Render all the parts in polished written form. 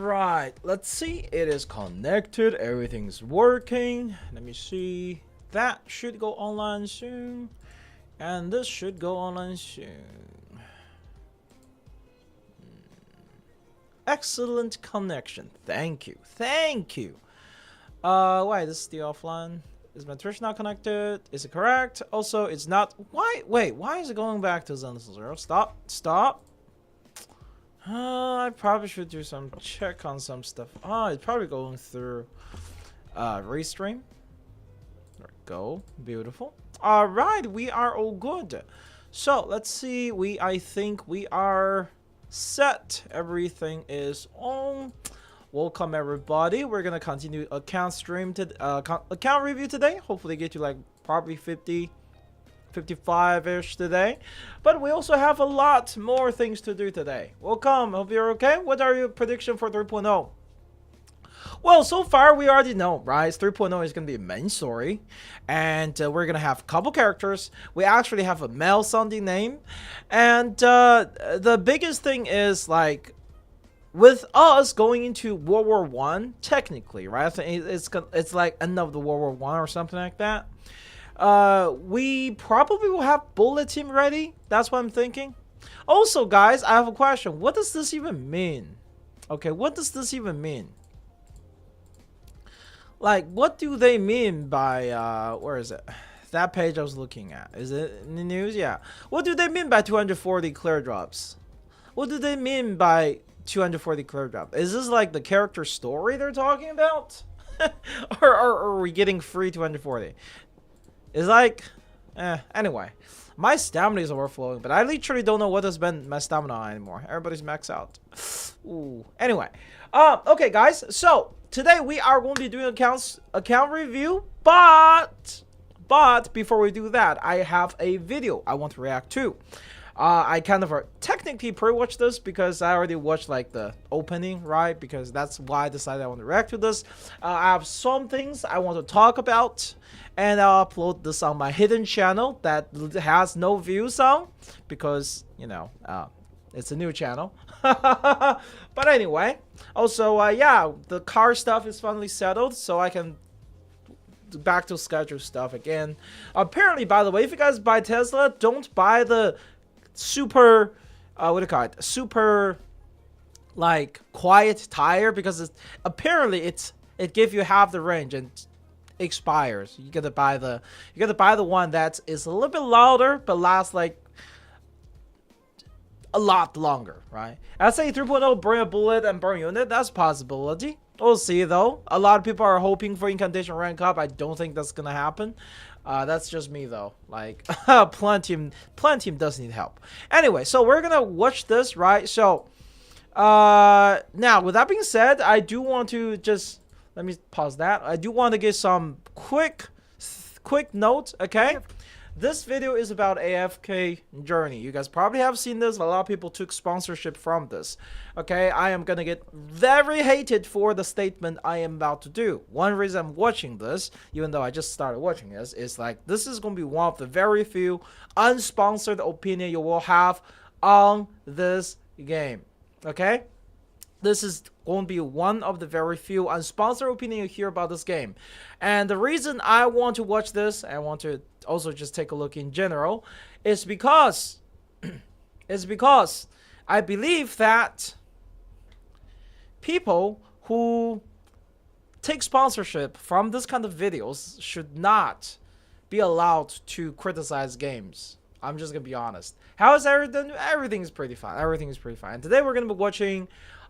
Right, let's see. It is connected. Everything's working. Let me see. That should go online soon. And this should go online soon. Excellent connection. Thank you. Thank you. Why? This is the offline. Is my Twitch not connected? Is it correct? Also, it's not. Why? Wait, why is it going back to 0? Stop. Stop. I probably should do some check on some stuff. It's probably going through restream. There we go. Beautiful. All right, we are all good. So let's see. I think we are set. Everything is on. Welcome everybody. We're gonna continue account stream to account review today. Hopefully get to like probably 50. 55-ish today, but we also have a lot more things to do today. Welcome, hope you're okay. What are your prediction for 3.0? Well, so far we already know, right? 3.0 is going to be a main story, and we're going to have a couple characters. We actually have a male sounding name, and the biggest thing is like with us going into World War One, technically, right? I think it's like end of the World War One or something like that. We probably will have bullet team ready. That's what I'm thinking. Also, guys, I have a question. What does this even mean? Okay, what does this even mean? Like, what do they mean by, where is it? That page I was looking at. Is it in the news? Yeah. What do they mean by 240 clear drops? What do they mean by 240 clear drop? Is this like the character story they're talking about? or are we getting free 240? It's like, anyway, my stamina is overflowing, but I literally don't know what has been my stamina on anymore. Everybody's maxed out. Ooh. Anyway, okay, guys. So today we are going to be doing account review, but before we do that, I have a video I want to react to. I kind of technically pre-watched this because I already watched like the opening, right? Because that's why I decided I want to react to this. I have some things I want to talk about, and I'll upload this on my hidden channel that has no views on because, you know, it's a new channel. But anyway, also, yeah, the car stuff is finally settled, so I can back to schedule stuff again. Apparently, by the way, if you guys buy Tesla, don't buy the super what do you call it, super like quiet tire, because apparently it gives you half the range and expires. You gotta buy the one that is a little bit louder but lasts like a lot longer, right? I'd say 3.0 bring a bullet and burn unit. That's a possibility. We'll see though. A lot of people are hoping for incantation rank up. I don't think that's gonna happen. That's just me though. Like, Plant Team does need help. Anyway, so we're gonna watch this, right? So, now with that being said, I do want to just let me pause that. I do want to give some quick note. Okay, this video is about AFK Journey. You guys probably have seen this. A lot of people took sponsorship from this. Okay, I am gonna get very hated for the statement I am about to do. One reason I'm watching this, even though I just started watching this, is like this is gonna be one of the very few unsponsored opinion you will have on this game. Okay, this is going to be one of the very few unsponsored opinion you hear about this game. And the reason I want to watch this, I want to also just take a look in general, is because I believe that people who take sponsorship from this kind of videos should not be allowed to criticize games. I'm just gonna be honest. How is everything? Everything is pretty fine. Everything is pretty fine. Today we're gonna be watching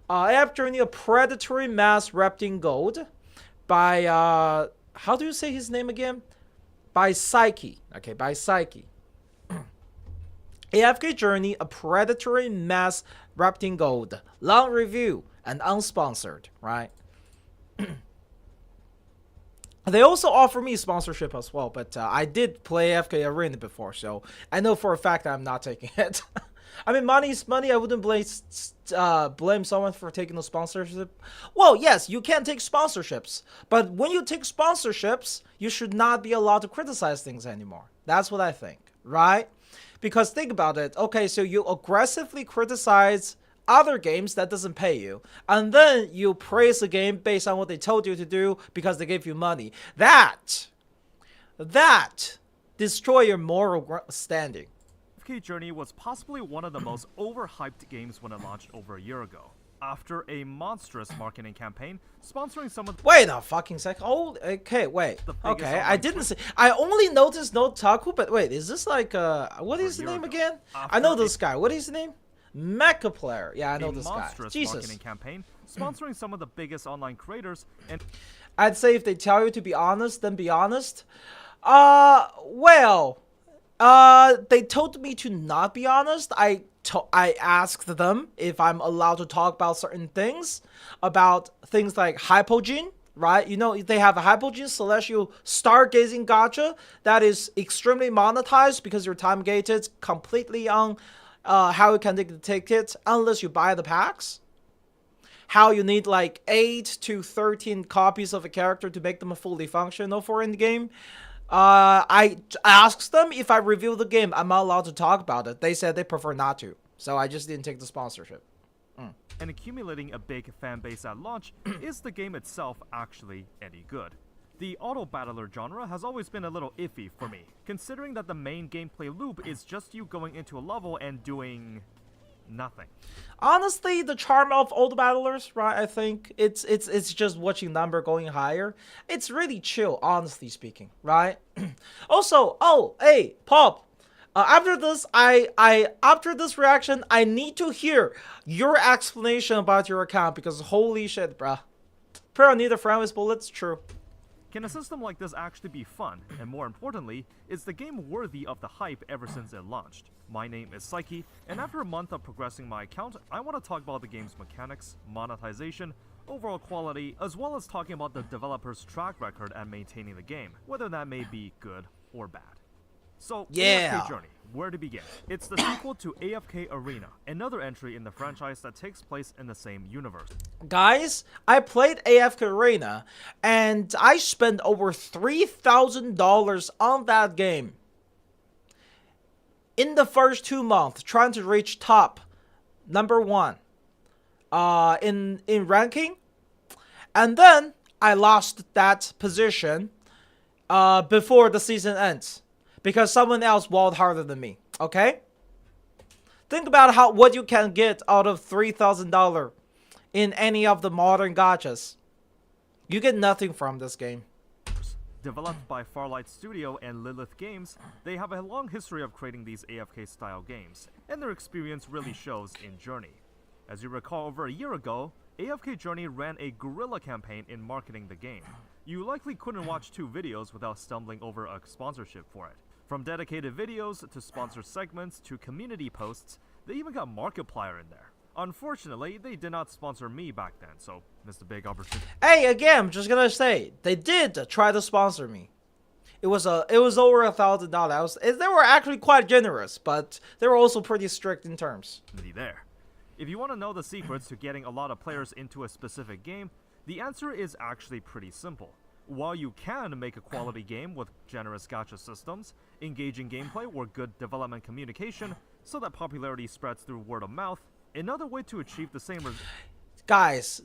AFK Journey, a predatory mass wrapped in gold by how do you say his name again? By Psyche. Okay, by Psyche. AFK Journey, a predatory mass wrapped in gold. Long review and unsponsored, right? They also offer me sponsorship as well, but I did play AFK Arena before, so I know for a fact I'm not taking it. I mean, money is money. I wouldn't blame someone for taking the sponsorship. Well, yes, you can take sponsorships, but when you take sponsorships, you should not be allowed to criticize things anymore. That's what I think, right? Because think about it. Okay, so you aggressively criticize other games that doesn't pay you, and then you praise the game based on what they told you to do because they gave you money. That destroy your moral standing. AFK Journey was possibly one of the most overhyped games when it launched over a year ago. After a monstrous marketing campaign sponsoring some of the— Wait a fucking second. Oh, okay, wait. Okay, I didn't see. I only noticed no Taku, but wait, is this like what is the name again? I know this guy. What is the name? Mecha Player. Yeah, I know this guy. Jesus. Marketing campaign sponsoring some of the biggest online creators, and I'd say if they tell you to be honest, then be honest. Well, they told me to not be honest. I asked them if I'm allowed to talk about certain things, about things like Hypogene, right? You know, they have a Hypogene Celestial Stargazing Gacha that is extremely monetized because you're time gated completely on how you can take the tickets unless you buy the packs. How you need like 8 to 13 copies of a character to make them fully functional for in the game. I asked them if I review the game, I'm not allowed to talk about it. They said they prefer not to. So I just didn't take the sponsorship. And accumulating a big fan base at launch, is the game itself actually any good? The auto battler genre has always been a little iffy for me, considering that the main gameplay loop is just you going into a level and doing nothing. Honestly, the charm of old battlers, right? I think it's just watching number going higher. It's really chill, honestly speaking, right? Also, oh, hey, Pop. After this, after this reaction, I need to hear your explanation about your account because holy shit, bruh. Pro need a friend with bullets, true. Can a system like this actually be fun? And more importantly, is the game worthy of the hype ever since it launched? My name is Psyche, and after a month of progressing my account, I want to talk about the game's mechanics, monetization, overall quality, as well as talking about the developer's track record at maintaining the game, whether that may be good or bad. So, yeah. AFK Journey, where to begin? It's the sequel to AFK Arena, another entry in the franchise that takes place in the same universe. Guys, I played AFK Arena, and I spent over $3,000 on that game. In the first 2 months, trying to reach top #1 in ranking. And then, I lost that position before the season ends. Because someone else walled harder than me, okay? Think about what you can get out of $3,000 in any of the modern gachas. You get nothing from this game. Developed by Farlight Studio and Lilith Games, they have a long history of creating these AFK-style games, and their experience really shows in Journey. As you recall, over a year ago, AFK Journey ran a guerrilla campaign in marketing the game. You likely couldn't watch 2 videos without stumbling over a sponsorship for it. From dedicated videos to sponsored segments to community posts, they even got Markiplier in there. Unfortunately, they did not sponsor me back then, so missed a big opportunity. Hey, again, I'm just gonna say, they did try to sponsor me. It was over $1,000. They were actually quite generous, but they were also pretty strict in terms. There. If you want to know the secrets to getting a lot of players into a specific game, the answer is actually pretty simple. While you can make a quality game with generous gacha systems, engaging gameplay, or good development communication, so that popularity spreads through word of mouth, another way to achieve the same result. Guys,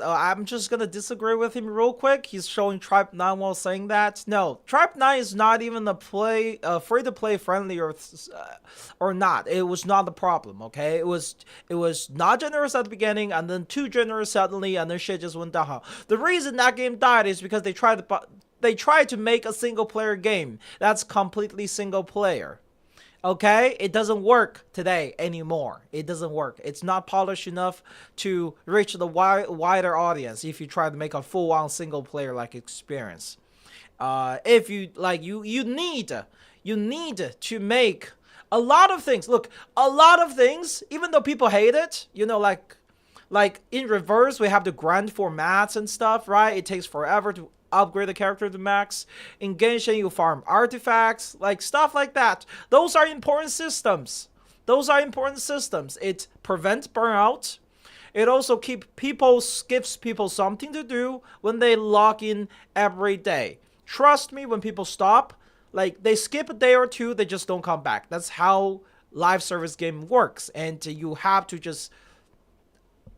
I'm just gonna disagree with him real quick. He's showing Tribe 9 while saying that. No, Tribe 9 is not even a free-to-play friendly or not. It was not the problem, okay? It was not generous at the beginning, and then too generous suddenly, and then shit just went downhill. The reason that game died is because they tried to make a single-player game that's completely single-player. Okay, it doesn't work today anymore. It doesn't work. It's not polished enough to reach the wider audience if you try to make a full-on single-player like experience. If you like, you need to make a lot of things. Look, a lot of things. Even though people hate it, you know, like in Reverse, we have to grind for mats and stuff, right? It takes forever to upgrade the character to max. In Genshin, you farm artifacts, like stuff like that. Those are important systems. It prevents burnout. It also gives people something to do when they log in every day. Trust me, when people stop, like they skip a day or two, they just don't come back. That's how live service game works, and you have to just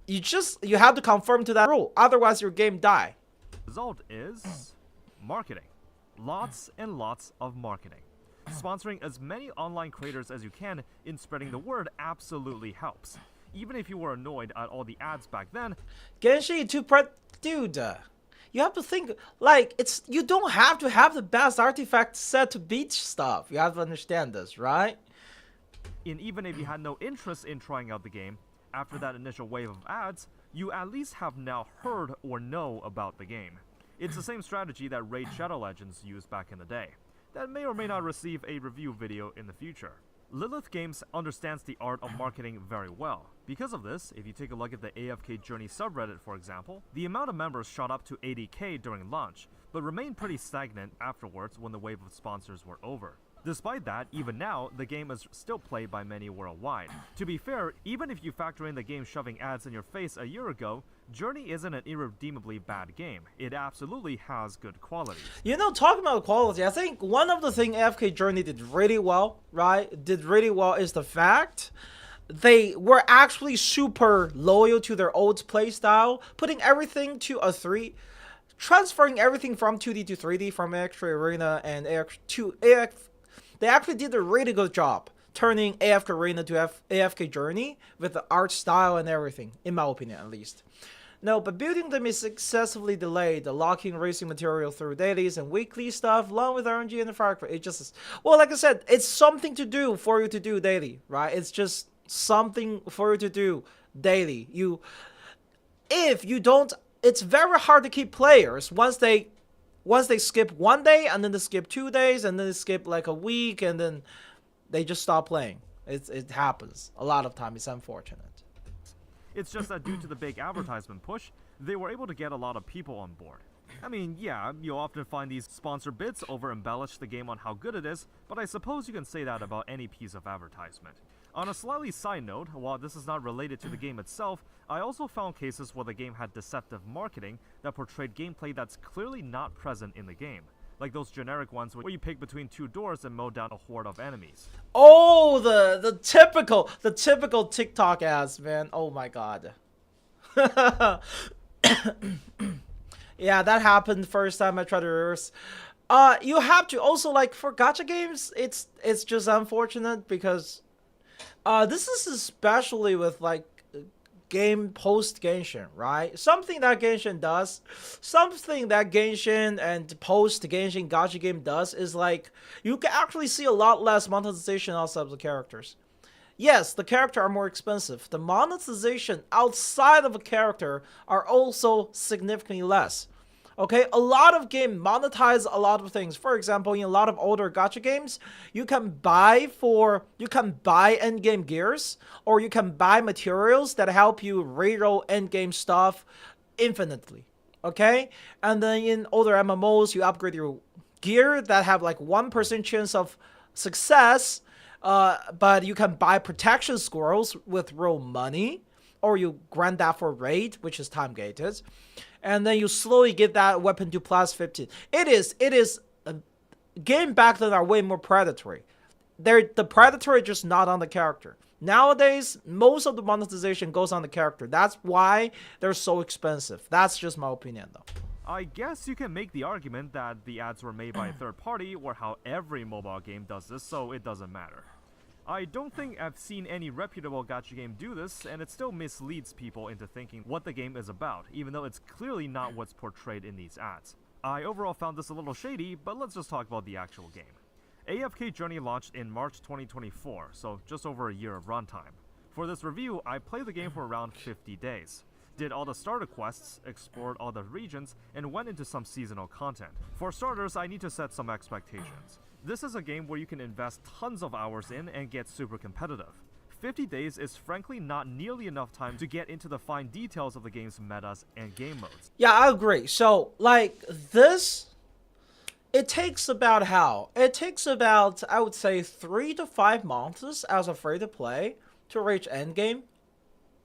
You have to conform to that rule. Otherwise, your game die. Result is marketing. Lots and lots of marketing. Sponsoring as many online creators as you can in spreading the word absolutely helps. Even if you were annoyed at all the ads back then, Genshin dude, you have to think like you don't have to have the best artifact set to beat stuff. You have to understand this, right? and even if you had no interest in trying out the game, after that initial wave of ads, you at least have now heard or know about the game. It's the same strategy that Raid Shadow Legends used back in the day, that may or may not receive a review video in the future. Lilith Games understands the art of marketing very well. Because of this, if you take a look at the AFK Journey subreddit for example, the amount of members shot up to 80k during launch, but remained pretty stagnant afterwards when the wave of sponsors were over. Despite that, even now, the game is still played by many worldwide. To be fair, even if you factor in the game shoving ads in your face a year ago, Journey isn't an irredeemably bad game. It absolutely has good quality. You know, talking about quality, I think one of the things AFK Journey did really well, right? Did really well is the fact they were actually super loyal to their old playstyle, putting everything to a 3, transferring everything from 2D to 3D, from AFK Arena and AFK to AFK. They actually did a really good job turning AFK Arena to AFK Journey with the art style and everything, in my opinion at least. No, but building them is excessively delayed. The locking racing material through dailies and weekly stuff, along with RNG and the Firecracker. It just, well, like I said, it's something to do for you to do daily, right? It's just something for you to do daily. If you don't, it's very hard to keep players once they skip one day, and then they skip 2 days, and then they skip like a week, and then they just stop playing. It happens a lot of time. It's unfortunate. It's just that due to the big advertisement push, they were able to get a lot of people on board. I mean, yeah, you'll often find these sponsor bits over-embellish the game on how good it is, but I suppose you can say that about any piece of advertisement. On a slightly side note, while this is not related to the game itself, I also found cases where the game had deceptive marketing that portrayed gameplay that's clearly not present in the game. Like those generic ones where you pick between 2 doors and mow down a horde of enemies. Oh, the typical TikTok ads, man. Oh my god. Yeah, that happened first time I tried to reverse. You have to also, like, for gacha games, it's just unfortunate because this is especially with like game post Genshin, right? Something that Genshin and post Genshin gacha game does is like you can actually see a lot less monetization outside of the characters. Yes, the character are more expensive. The monetization outside of a character are also significantly less. Okay, a lot of games monetize a lot of things. For example, in a lot of older gacha games, you can buy endgame gears, or you can buy materials that help you reroll endgame stuff infinitely. Okay, and then in older MMOs, you upgrade your gear that have like 1% chance of success, but you can buy protection scrolls with real money, or you grant that for raid, which is time gated. And then you slowly get that weapon to plus 15. It is game back then are way more predatory. The predatory just not on the character. Nowadays, most of the monetization goes on the character. That's why they're so expensive. That's just my opinion, though. I guess you can make the argument that the ads were made by a third party, or how every mobile game does this, so it doesn't matter. I don't think I've seen any reputable gacha game do this, and it still misleads people into thinking what the game is about, even though it's clearly not what's portrayed in these ads. I overall found this a little shady, but let's just talk about the actual game. AFK Journey launched in March 2024, so just over a year of runtime. For this review, I played the game for around 50 days. Did all the starter quests, explored all the regions, and went into some seasonal content. For starters, I need to set some expectations. This is a game where you can invest tons of hours in and get super competitive. 50 days is frankly not nearly enough time to get into the fine details of the game's metas and game modes. Yeah, I agree. So, like, this, it takes about I would say 3 to 5 months as a free-to-play to reach endgame.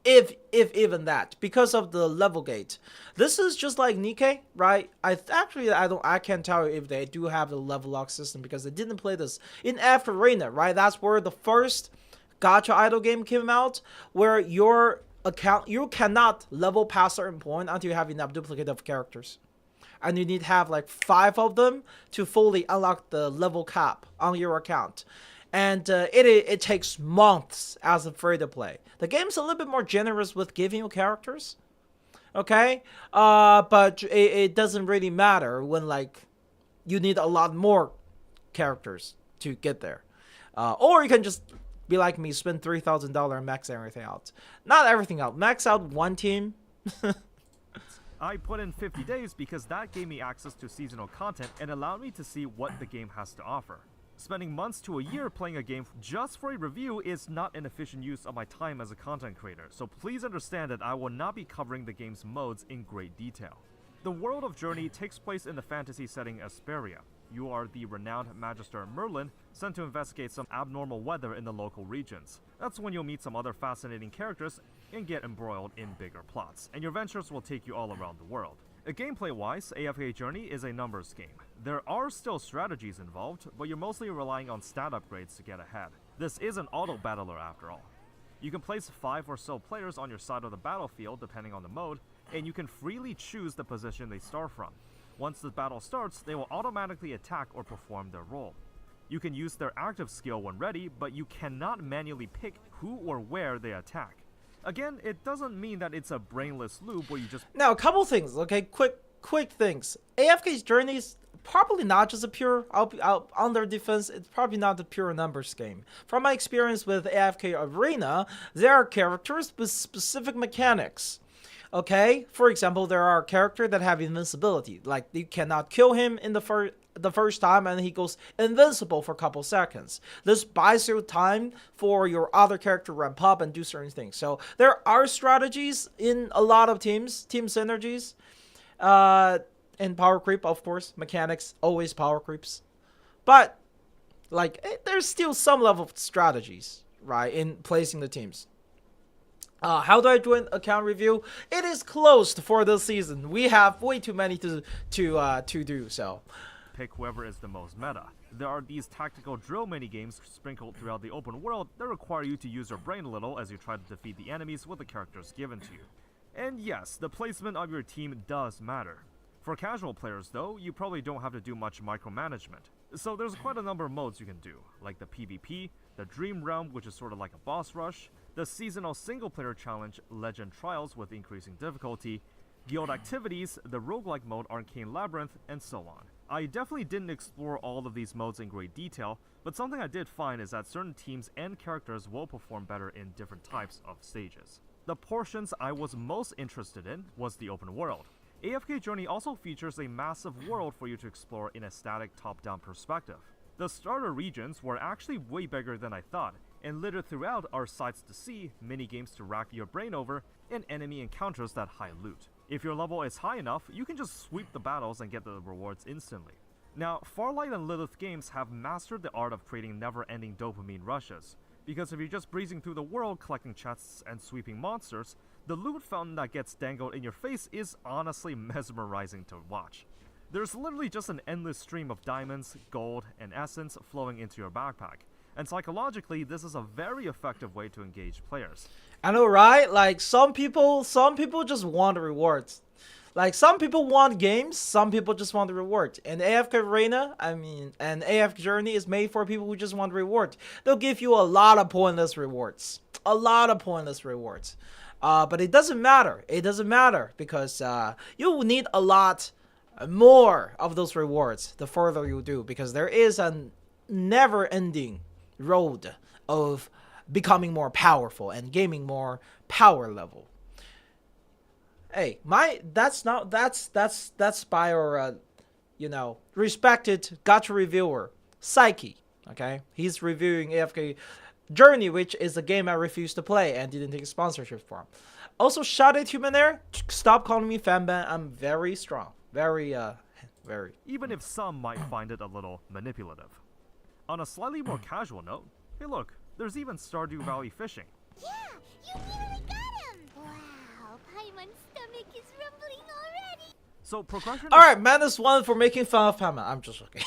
If even that, because of the level gate. This is just like Nikkei, right? I can't tell you if they do have the level lock system because they didn't play this in AFK Arena, right? That's where the first gacha idol game came out, where your account, you cannot level past certain point until you have enough duplicate of characters. And you need to have like 5 of them to fully unlock the level cap on your account. And it takes months as a free-to-play. The game's a little bit more generous with giving you characters. Okay? But it doesn't really matter when like you need a lot more characters to get there. Or you can just be like me, spend $3,000 and max everything out. Not everything out. Max out one team. I put in 50 days because that gave me access to seasonal content and allowed me to see what the game has to offer. Spending months to a year playing a game just for a review is not an efficient use of my time as a content creator, so please understand that I will not be covering the game's modes in great detail. The world of Journey takes place in the fantasy setting Asperia. You are the renowned Magister Merlin, sent to investigate some abnormal weather in the local regions. That's when you'll meet some other fascinating characters and get embroiled in bigger plots, and your ventures will take you all around the world. Gameplay-wise, AFK Journey is a numbers game. There are still strategies involved, but you're mostly relying on stat upgrades to get ahead. This is an auto-battler after all. You can place 5 or so players on your side of the battlefield depending on the mode, and you can freely choose the position they start from. Once the battle starts, they will automatically attack or perform their role. You can use their active skill when ready, but you cannot manually pick who or where they attack. Again, it doesn't mean that it's a brainless loop where you just... Now, a couple things, okay? Quick things. AFK's Journey is probably not just a pure, on their defense, it's probably not a pure numbers game. From my experience with AFK Arena, there are characters with specific mechanics. Okay, for example, there are characters that have invincibility. Like, you cannot kill him in the first time and he goes invincible for a couple seconds. This buys you time for your other character to ramp up and do certain things. So there are strategies in a lot of teams, team synergies, and power creep, of course. Mechanics, always power creeps. But, like, there's still some level of strategies, right, in placing the teams. How do I do an account review? It is closed for this season. We have way too many to do so. Pick whoever is the most meta. There are these tactical drill minigames sprinkled throughout the open world that require you to use your brain a little as you try to defeat the enemies with the characters given to you. And yes, the placement of your team does matter. For casual players though, you probably don't have to do much micromanagement. So there's quite a number of modes you can do, like the PvP, the Dream Realm, which is sort of like a boss rush, the seasonal single-player challenge Legend Trials with increasing difficulty, guild activities, the roguelike mode Arcane Labyrinth, and so on. I definitely didn't explore all of these modes in great detail, but something I did find is that certain teams and characters will perform better in different types of stages. The portions I was most interested in was the open world. AFK Journey also features a massive world for you to explore in a static top-down perspective. The starter regions were actually way bigger than I thought, and littered throughout are sights to see, mini-games to rack your brain over, and enemy encounters that high loot. If your level is high enough, you can just sweep the battles and get the rewards instantly. Now, Farlight and Lilith Games have mastered the art of creating never-ending dopamine rushes, because if you're just breezing through the world collecting chests and sweeping monsters, the loot fountain that gets dangled in your face is honestly mesmerizing to watch. There's literally just an endless stream of diamonds, gold, and essence flowing into your backpack. And psychologically, this is a very effective way to engage players. I know, right? Like, some people just want the rewards. Like, some people want games, some people just want the reward. And AFK Arena, and AFK Journey is made for people who just want reward. They'll give you a lot of pointless rewards. A lot of pointless rewards. But it doesn't matter. It doesn't matter because you will need a lot more of those rewards the further you do, because there is a never-ending road of becoming more powerful and gaining more power level. Hey, that's by our respected Gacha reviewer Psyche. Okay, he's reviewing AFK Journey, which is a game I refused to play and didn't take sponsorship from. Also, shout out to Human there. Stop calling me fanban. I'm very strong. Very. Even if some might find it a little manipulative. On a slightly more casual note, hey look, there's even Stardew Valley fishing. Yeah, you nearly got him! Wow, Paimon's stomach is rumbling already! So progression. Alright, -1 for making fun of Paimon. I'm just joking.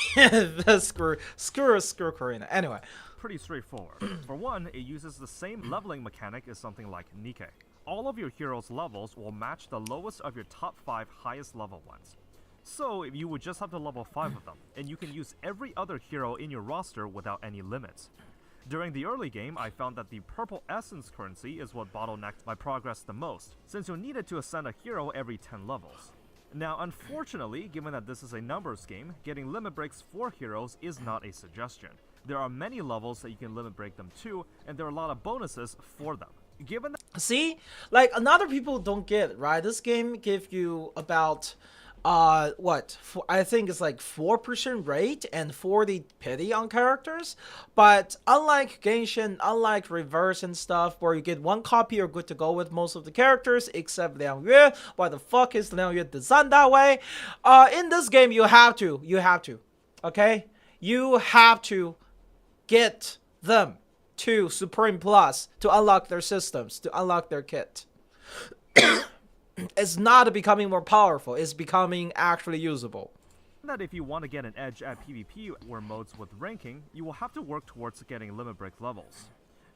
screw Karina. Anyway. Pretty straightforward. For one, it uses the same leveling mechanic as something like Nikke. all of your heroes' levels will match the lowest of your top 5 highest level ones. So you would just have to level 5 of them, and you can use every other hero in your roster without any limits. During the early game, I found that the purple essence currency is what bottlenecked my progress the most, since you'll need it to ascend a hero every 10 levels. Now, unfortunately, given that this is a numbers game, getting limit breaks for heroes is not a suggestion. There are many levels that you can limit break them to, and there are a lot of bonuses for them. Given that— See, like another people don't get it, right? This game give you about I think it's like 4% rate and 40 pity on characters, but unlike Genshin, unlike Reverse and stuff, where you get one copy, you're good to go with most of the characters except Liang Yue. Why the fuck is Liang Yue designed that way? In this game, you have to, okay? You have to get them to Supreme Plus to unlock their systems, to unlock their kit. It's not becoming more powerful, it's becoming actually usable. that if you want to get an edge at PvP or modes with ranking, you will have to work towards getting limit break levels.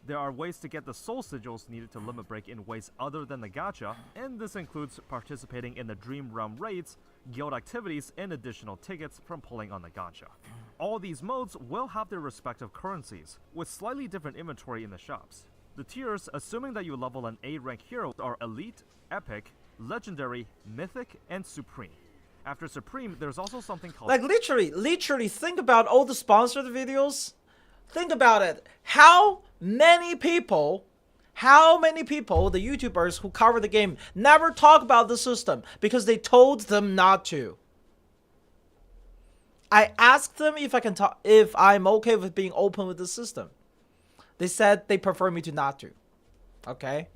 There are ways to get the soul sigils needed to limit break in ways other than the gacha, and this includes participating in the Dream Realm raids, guild activities, and additional tickets from pulling on the gacha. All these modes will have their respective currencies, with slightly different inventory in the shops. The tiers, assuming that you level an A rank hero, are Elite, Epic, Legendary, Mythic, and Supreme. After Supreme, there's also something called— like literally think about all the sponsored videos. Think about it. How many people, the YouTubers who cover the game, never talk about the system because they told them not to. I asked them if I'm okay with being open with the system. They said they prefer me to not to. Okay?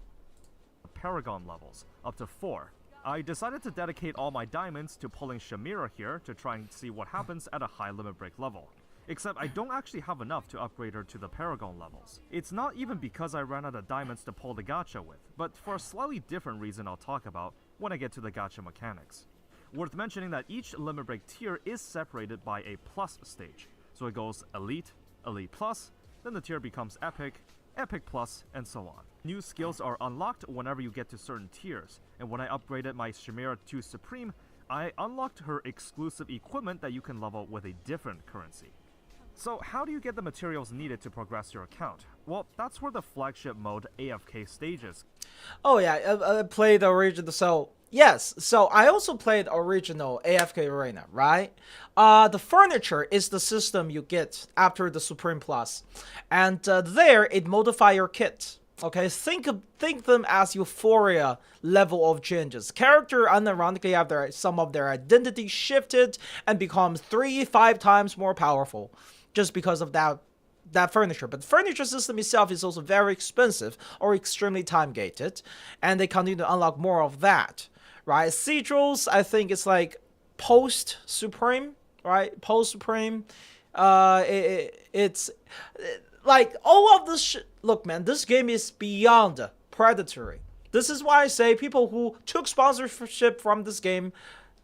Paragon levels, up to 4. I decided to dedicate all my diamonds to pulling Shamira here to try and see what happens at a high limit break level. Except I don't actually have enough to upgrade her to the Paragon levels. It's not even because I ran out of diamonds to pull the gacha with, but for a slightly different reason I'll talk about when I get to the gacha mechanics. Worth mentioning that each limit break tier is separated by a plus stage. So it goes Elite, Elite Plus, then the tier becomes Epic, Epic Plus, and so on. New skills are unlocked whenever you get to certain tiers, and when I upgraded my Shamira to Supreme, I unlocked her exclusive equipment that you can level with a different currency. So how do you get the materials needed to progress your account? Well, that's where the flagship mode AFK stages. Oh yeah, I played the original, so yes, so I also played original AFK Arena, right? The furniture is the system you get after the Supreme Plus, and there it modify your kit. Okay, think them as Euphoria level of changes. Character unironically have some of their identity shifted and become 3-5 times more powerful, just because of that furniture. But the furniture system itself is also very expensive or extremely time gated, and they continue to unlock more of that. Right, sigils, I think it's like post Supreme, right? Post Supreme, it's like all of this look, man, this game is beyond predatory. This is why I say people who took sponsorship from this game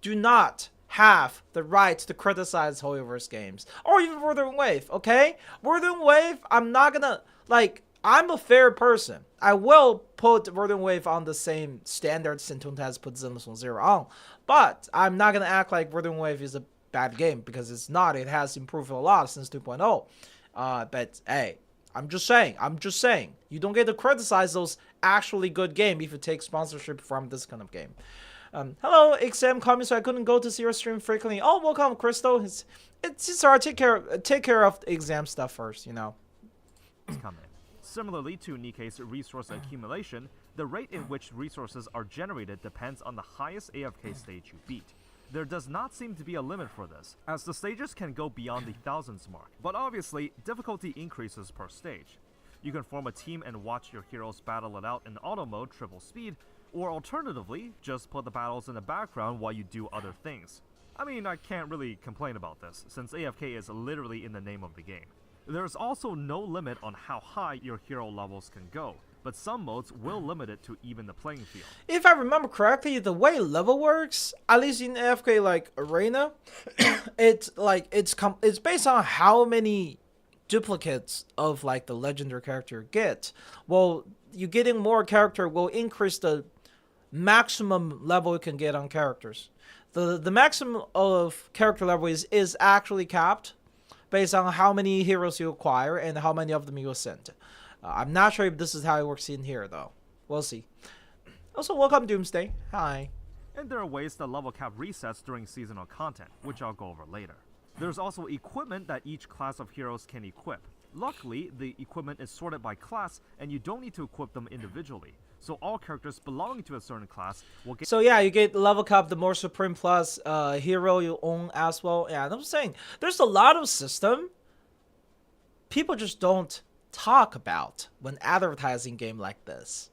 do not have the right to criticize Hoyoverse games or even Wuthering Wave. Okay, Wuthering Wave, I'm not gonna like. I'm a fair person. I will put Wuthering Wave on the same standard Sintun has put Zenless 0 on. But I'm not going to act like Wuthering Wave is a bad game, because it's not. It has improved a lot since 2.0. But hey, I'm just saying. You don't get to criticize those actually good games if you take sponsorship from this kind of game. Hello, XM coming, so I couldn't go to see your stream frequently. Oh, welcome, Crystal. It's hard. Take care of exam stuff first, you know. Come in. Similarly to Nikkei's resource accumulation, the rate in which resources are generated depends on the highest AFK stage you beat. There does not seem to be a limit for this, as the stages can go beyond the thousands mark, but obviously, difficulty increases per stage. You can form a team and watch your heroes battle it out in auto mode triple speed, or alternatively, just put the battles in the background while you do other things. I mean, I can't really complain about this, since AFK is literally in the name of the game. There's also no limit on how high your hero levels can go, but some modes will limit it to even the playing field. If I remember correctly, the way level works, at least in AFK like Arena, it's based on how many duplicates of like the legendary character you get. Well, you getting more character will increase the maximum level you can get on characters. The maximum of character level is actually capped based on how many heroes you acquire and how many of them you send. I'm not sure if this is how it works in here though. We'll see. Also, welcome Doomsday. Hi. And there are ways that level cap resets during seasonal content, which I'll go over later. There's also equipment that each class of heroes can equip. Luckily, the equipment is sorted by class, and you don't need to equip them individually. So all characters belonging to a certain class will get... So yeah, you get level cap the more Supreme Plus hero you own as well. Yeah, and I'm saying, there's a lot of system people just don't talk about when advertising game like this.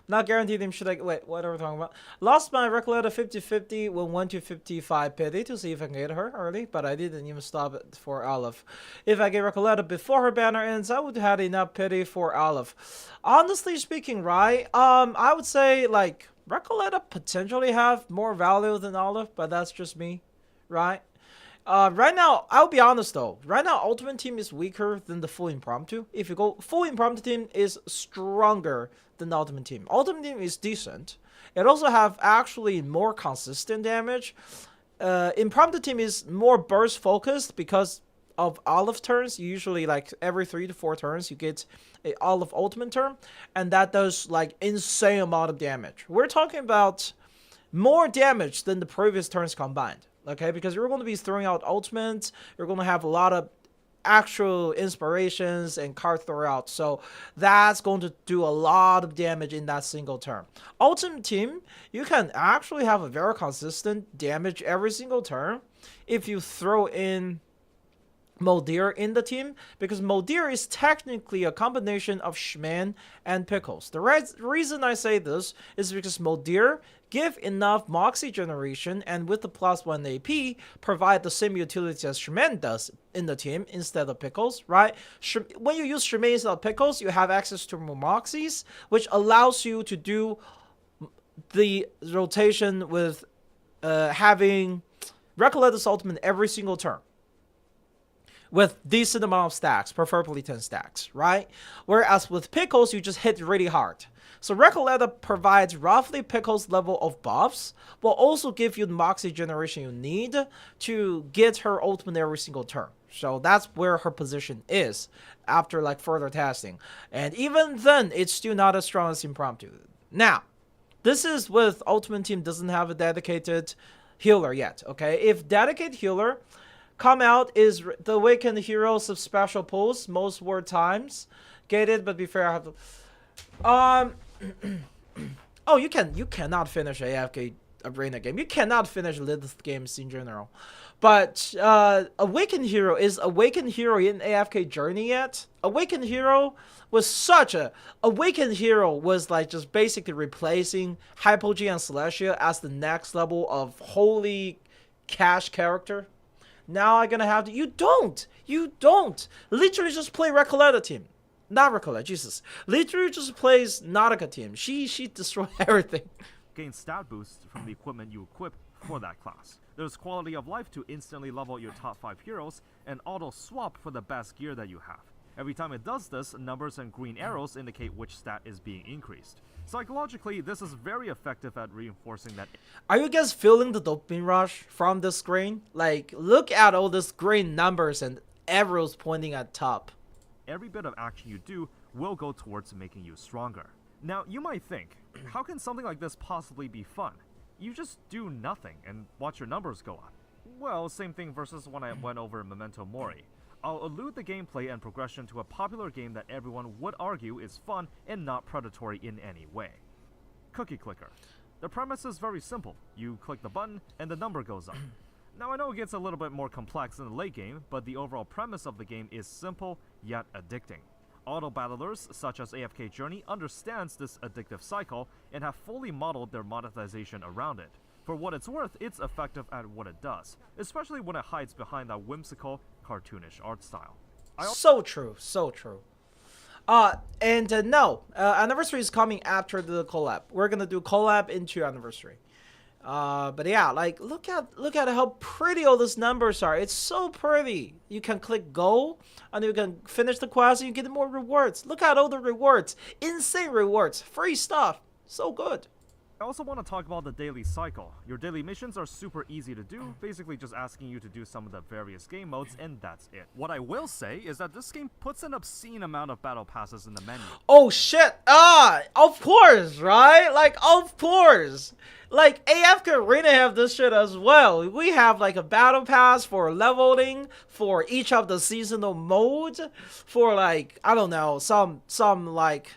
Not guaranteed him should I... Wait, what are we talking about? Lost my Recoleta 50-50 when 1 to 55 pity to see if I can get her early, but I didn't even stop it for Olive. If I get Recoleta before her banner ends, I would have had enough pity for Olive. Honestly speaking, right? I would say, like, Recoleta potentially have more value than Olive, but that's just me, right? Right now, I'll be honest though. Right now, Ultimate Team is weaker than the full impromptu. If you go full impromptu team is stronger than the Ultimate Team. Ultimate Team is decent. It also have actually more consistent damage. Impromptu team is more burst focused because of Olive turns. Usually, like every 3 to 4 turns, you get a Olive ultimate turn, and that does like insane amount of damage. We're talking about more damage than the previous turns combined. Okay, because you're going to be throwing out ultimates, you're going to have a lot of actual inspirations and card throw-out, so that's going to do a lot of damage in that single turn. Ultimate Team, you can actually have a very consistent damage every single turn if you throw in Moldir in the team, because Moldir is technically a combination of Shman and Pickles. The reason I say this is because Moldir give enough Moxie generation and with the +1 AP provide the same utility as Shman does in the team instead of Pickles, right? When you use Shman instead of Pickles, you have access to more Moxies, which allows you to do the rotation with having Recoletta's ultimate every single turn with decent amount of stacks, preferably 10 stacks, right? Whereas with Pickles, you just hit really hard. So Recoleta provides roughly Pickles level of buffs, but also give you the Moxie generation you need to get her ultimate every single turn. So that's where her position is after like further testing. And even then, it's still not as strong as Impromptu. Now, this is with Ultimate Team doesn't have a dedicated healer yet, okay? If dedicated healer come out is the Awakened Heroes of special pulls most word times. Get it, but be fair, I have to... oh, you cannot finish AFK Arena game. You cannot finish Lilith games in general. But Awakened Hero, is Awakened Hero in AFK Journey yet? Awakened Hero was such a... Awakened Hero was like just basically replacing Hypogean and Celestia as the next level of holy cash character. Now I'm gonna have to... You don't! Literally just play Recoleta team. Not Recoleta, Jesus. Literally just plays Nautica team. She destroyed everything. Gain stat boosts from the equipment you equip for that class. There's quality of life to instantly level your top 5 heroes, and auto swap for the best gear that you have. Every time it does this, numbers and green arrows indicate which stat is being increased. Psychologically, this is very effective at reinforcing that... Are you guys feeling the dopamine rush from the screen? Like, look at all these green numbers and arrows pointing at top. Every bit of action you do will go towards making you stronger. Now, you might think, how can something like this possibly be fun? You just do nothing and watch your numbers go up. Well, same thing versus when I went over Memento Mori. I'll allude the gameplay and progression to a popular game that everyone would argue is fun and not predatory in any way. Cookie Clicker. The premise is very simple. You click the button and the number goes up. Now I know it gets a little bit more complex in the late game, but the overall premise of the game is simple yet addicting. Auto battlers such as AFK Journey understands this addictive cycle and have fully modeled their monetization around it. For what it's worth, it's effective at what it does, especially when it hides behind that whimsical, cartoonish art style. So true, so true. No, Anniversary is coming after the collab. We're gonna do collab into Anniversary. But yeah, like look at how pretty all these numbers are. It's so pretty. You can click go, and you can finish the quest, and you get more rewards. Look at all the rewards, insane rewards, free stuff, so good. I also want to talk about the daily cycle. Your daily missions are super easy to do, basically just asking you to do some of the various game modes, and that's it. What I will say is that this game puts an obscene amount of battle passes in the menu. Oh shit! Of course, right? Like, of course. Like, AFK Arena have this shit as well. We have like a battle pass for leveling, for each of the seasonal modes, for like, I don't know, some like,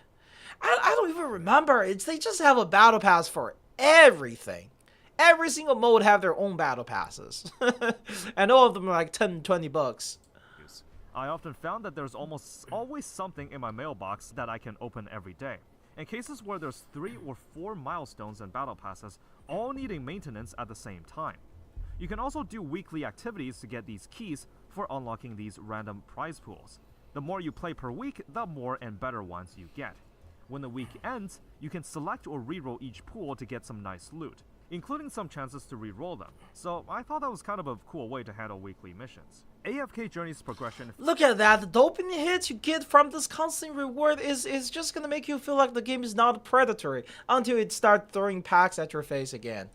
I don't even remember. They just have a battle pass for everything. Every single mode have their own battle passes. And all of them are like 10, 20 bucks. I often found that there's almost always something in my mailbox that I can open every day. In cases where there's 3 or 4 milestones and battle passes, all needing maintenance at the same time. You can also do weekly activities to get these keys for unlocking these random prize pools. The more you play per week, the more and better ones you get. When the week ends, you can select or reroll each pool to get some nice loot, including some chances to reroll them. So I thought that was kind of a cool way to handle weekly missions. AFK Journey's progression. Look at that. The dopamine hits you get from this constant reward is just gonna make you feel like the game is not predatory until it starts throwing packs at your face again.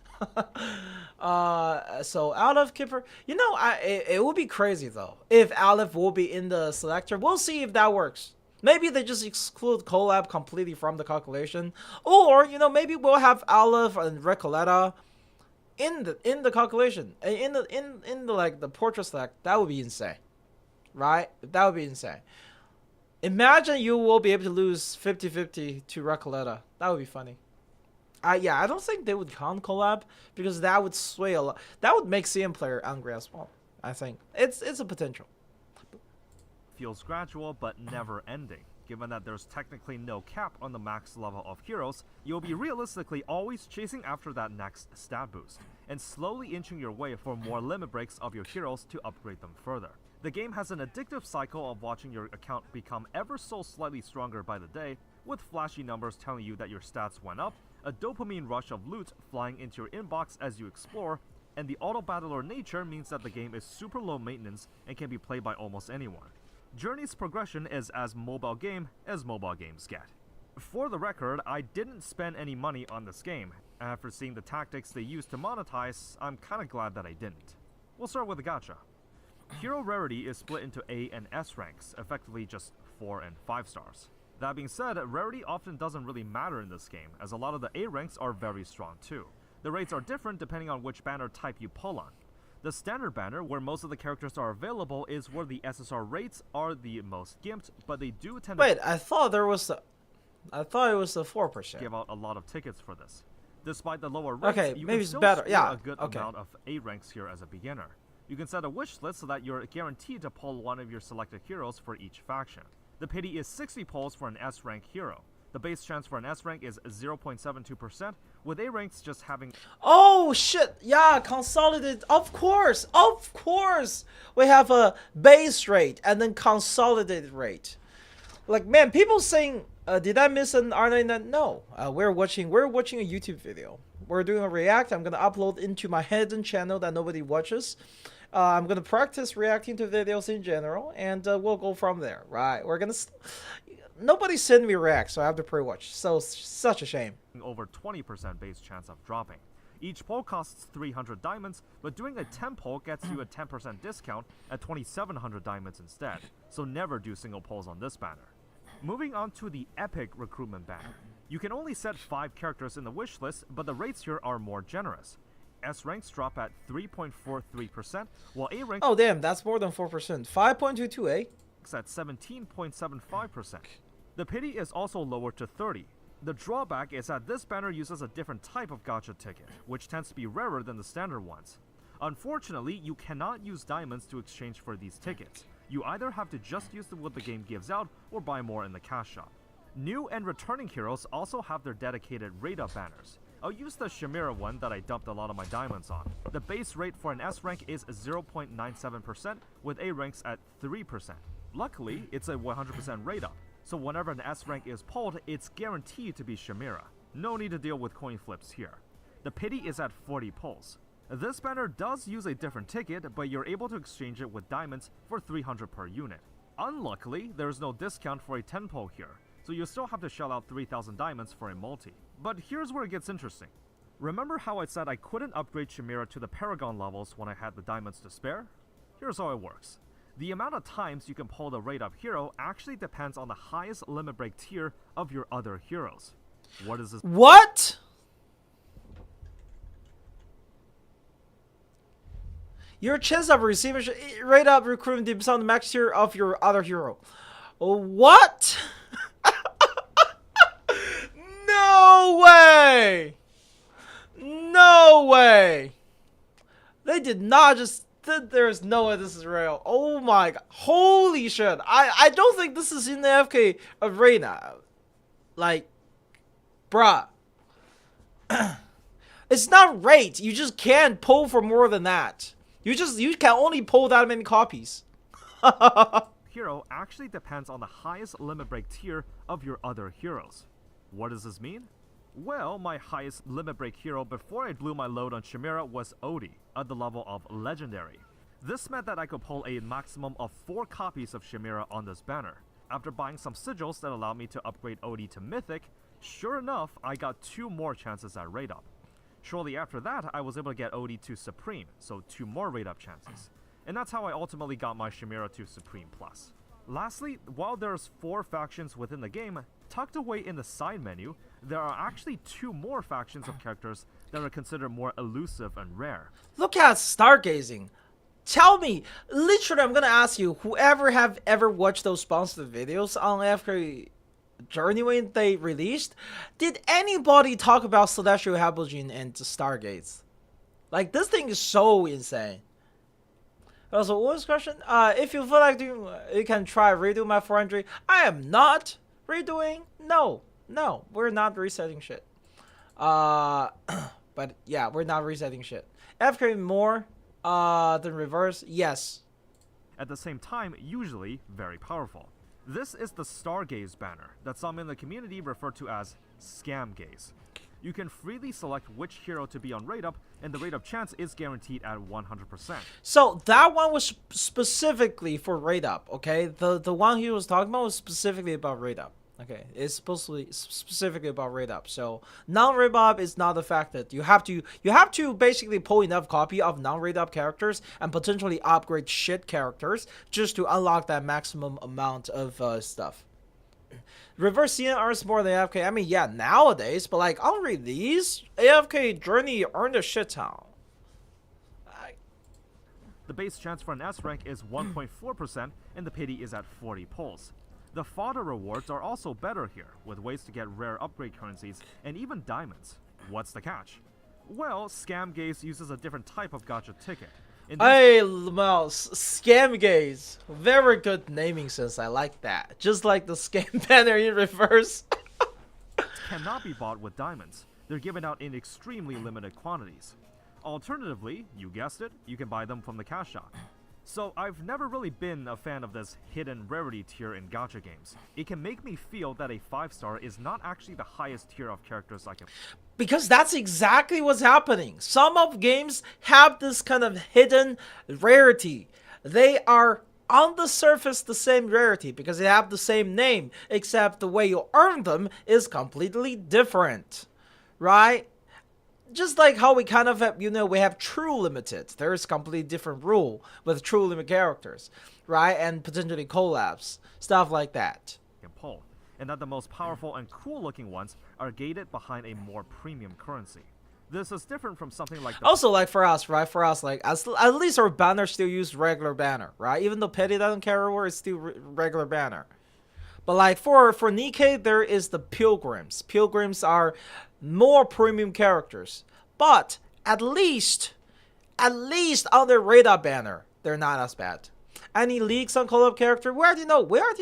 So Aleph Kipper, you know, it would be crazy though if Aleph will be in the selector. We'll see if that works. Maybe they just exclude collab completely from the calculation, or you know, maybe we'll have Aleph and Recoleta in the calculation, in the like the portrait select. That would be insane, right? That would be insane. Imagine you will be able to lose 50-50 to Recoleta. That would be funny. Yeah, I don't think they would count collab because that would sway a lot. That would make CM player angry as well. I think it's a potential. Feels gradual but never ending. Given that there's technically no cap on the max level of heroes, you'll be realistically always chasing after that next stat boost, and slowly inching your way for more limit breaks of your heroes to upgrade them further. The game has an addictive cycle of watching your account become ever so slightly stronger by the day, with flashy numbers telling you that your stats went up, a dopamine rush of loot flying into your inbox as you explore, and the auto-battler nature means that the game is super low maintenance and can be played by almost anyone. Journey's progression is as mobile game as mobile games get. For the record, I didn't spend any money on this game. After seeing the tactics they use to monetize, I'm kinda glad that I didn't. We'll start with the gacha. Hero rarity is split into A and S ranks, effectively just 4 and 5 stars. That being said, rarity often doesn't really matter in this game, as a lot of the A ranks are very strong too. The rates are different depending on which banner type you pull on. The standard banner, where most of the characters are available, is where the SSR rates are the most gimped, but they do tend to... Wait, I thought it was the 4%. Give out a lot of tickets for this. Despite the lower rates, okay, you maybe can it's still better. score Yeah, a good okay. amount of A ranks here as a beginner. You can set a wish list so that you're guaranteed to pull one of your selected heroes for each faction. The pity is 60 pulls for an S rank hero. The base chance for an S rank is 0.72%, with A ranks just having... Oh shit! Yeah, consolidated. Of course, of course. We have a base rate and then consolidated rate. Like, man, people saying, did I miss an R99? No, we're watching a YouTube video. We're doing a react. I'm gonna upload into my hidden channel that nobody watches. I'm gonna practice reacting to videos in general, and we'll go from there. Right? We're gonna. Nobody sent me react, so I have to pre-watch. So such a shame. Over 20% base chance of dropping. Each pull costs 300 diamonds, but doing a 10 pull gets you a 10% discount at 2,700 diamonds instead. So never do single pulls on this banner. Moving on to the epic recruitment banner. You can only set 5 characters in the wish list, but the rates here are more generous. S ranks drop at 3.43%, while A ranks... Oh damn, that's more than 4%. 5.22, eh? At 17.75%. The pity is also lower to 30. The drawback is that this banner uses a different type of gacha ticket, which tends to be rarer than the standard ones. Unfortunately, you cannot use diamonds to exchange for these tickets. You either have to just use what the game gives out or buy more in the cash shop. New and returning heroes also have their dedicated rate-up banners. I'll use the Chimera one that I dumped a lot of my diamonds on. The base rate for an S rank is 0.97%, with A ranks at 3%. Luckily, it's a 100% rate up, so whenever an S rank is pulled, it's guaranteed to be Chimera. No need to deal with coin flips here. The pity is at 40 pulls. This banner does use a different ticket, but you're able to exchange it with diamonds for 300 per unit. Unluckily, there's no discount for a 10 pull here, so you still have to shell out 3,000 diamonds for a multi. But here's where it gets interesting. Remember how I said I couldn't upgrade Chimera to the Paragon levels when I had the diamonds to spare? Here's how it works. The amount of times you can pull the rate up hero actually depends on the highest limit break tier of your other heroes. What is this? What? Your chance of receiving rate up recruitment depends on the max tier of your other hero. What? No way! No way! They did not just... There's no way this is real. Oh my god. Holy shit. I don't think this is in the AFK arena. Like, bruh. It's not rate. You just can't pull for more than that. You can only pull that many copies. Hero actually depends on the highest limit break tier of your other heroes. What does this mean? Well, my highest limit break hero before I blew my load on Chimera was Odie, at the level of Legendary. This meant that I could pull a maximum of 4 copies of Chimera on this banner. After buying some sigils that allowed me to upgrade Odie to Mythic, sure enough, I got 2 more chances at rate up. Shortly after that, I was able to get Odie to Supreme, so 2 more rate up chances. And that's how I ultimately got my Chimera to Supreme Plus. Lastly, while there's 4 factions within the game, tucked away in the side menu, there are actually 2 more factions of characters that are considered more elusive and rare. Look at Stargazing. Tell me, literally I'm gonna ask you, whoever have ever watched those sponsored videos on AFK Journey when they released, did anybody talk about Celestial Hypogean and Stargates? Like, this thing is so insane. Also, what was the question? If you feel like doing, you can try redo my 400. I am not redoing. No, we're not resetting shit. But yeah, we're not resetting shit. AFK more than reverse, yes. At the same time, usually very powerful. This is the Stargaze banner that some in the community refer to as Scam Gaze. You can freely select which hero to be on rate up, and the rate up chance is guaranteed at 100%. So that one was specifically for rate up, okay? The one he was talking about was specifically about rate up. Okay, it's supposed to be specifically about rate up. So non-rate up is not the fact that you have to basically pull enough copy of non-rate up characters and potentially upgrade shit characters just to unlock that maximum amount of stuff. Reverse CN earns more than AFK. I mean, yeah, nowadays, but like on release, AFK Journey earned a shit ton. The base chance for an S rank is 1.4%, and the pity is at 40 pulls. The fodder rewards are also better here, with ways to get rare upgrade currencies and even diamonds. What's the catch? Well, Scam Gaze uses a different type of gacha ticket. Hey, Mouse, Scam Gaze. Very good naming sense, I like that. Just like the scam banner in reverse. Cannot be bought with diamonds. They're given out in extremely limited quantities. Alternatively, you guessed it, you can buy them from the cash shop. So I've never really been a fan of this hidden rarity tier in gacha games. It can make me feel that a 5-star is not actually the highest tier of characters I can... Because that's exactly what's happening. Some of games have this kind of hidden rarity. They are on the surface the same rarity because they have the same name, except the way you earn them is completely different, right? Just like how we kind of have, we have true limited. There is completely different rule with true limit characters, right? And potentially collabs, stuff like that. Pull, and that the most powerful and cool looking ones are gated behind a more premium currency. This is different from something like also like for us, right? For us, like at least our banner still use regular banner, right? Even though Petty doesn't carry over, it's still regular banner. But like for Nikkei, there is the Pilgrims. Pilgrims are more premium characters, but at least on their radar banner, they're not as bad. Any leaks on collab character? We already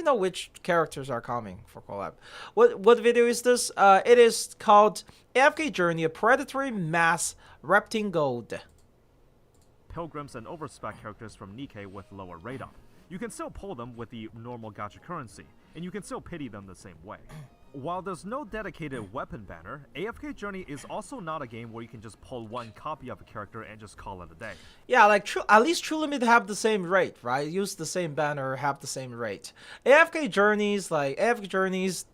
know which characters are coming for collab. What video is this? It is called AFK Journey, a predatory mass repting gold. Pilgrims and overspec characters from Nikkei with lower rate up. You can still pull them with the normal gacha currency, and you can still pity them the same way. While there's no dedicated weapon banner, AFK Journey is also not a game where you can just pull one copy of a character and just call it a day. Yeah, like at least True Limit have the same rate, right? Use the same banner, have the same rate. AFK Journeys,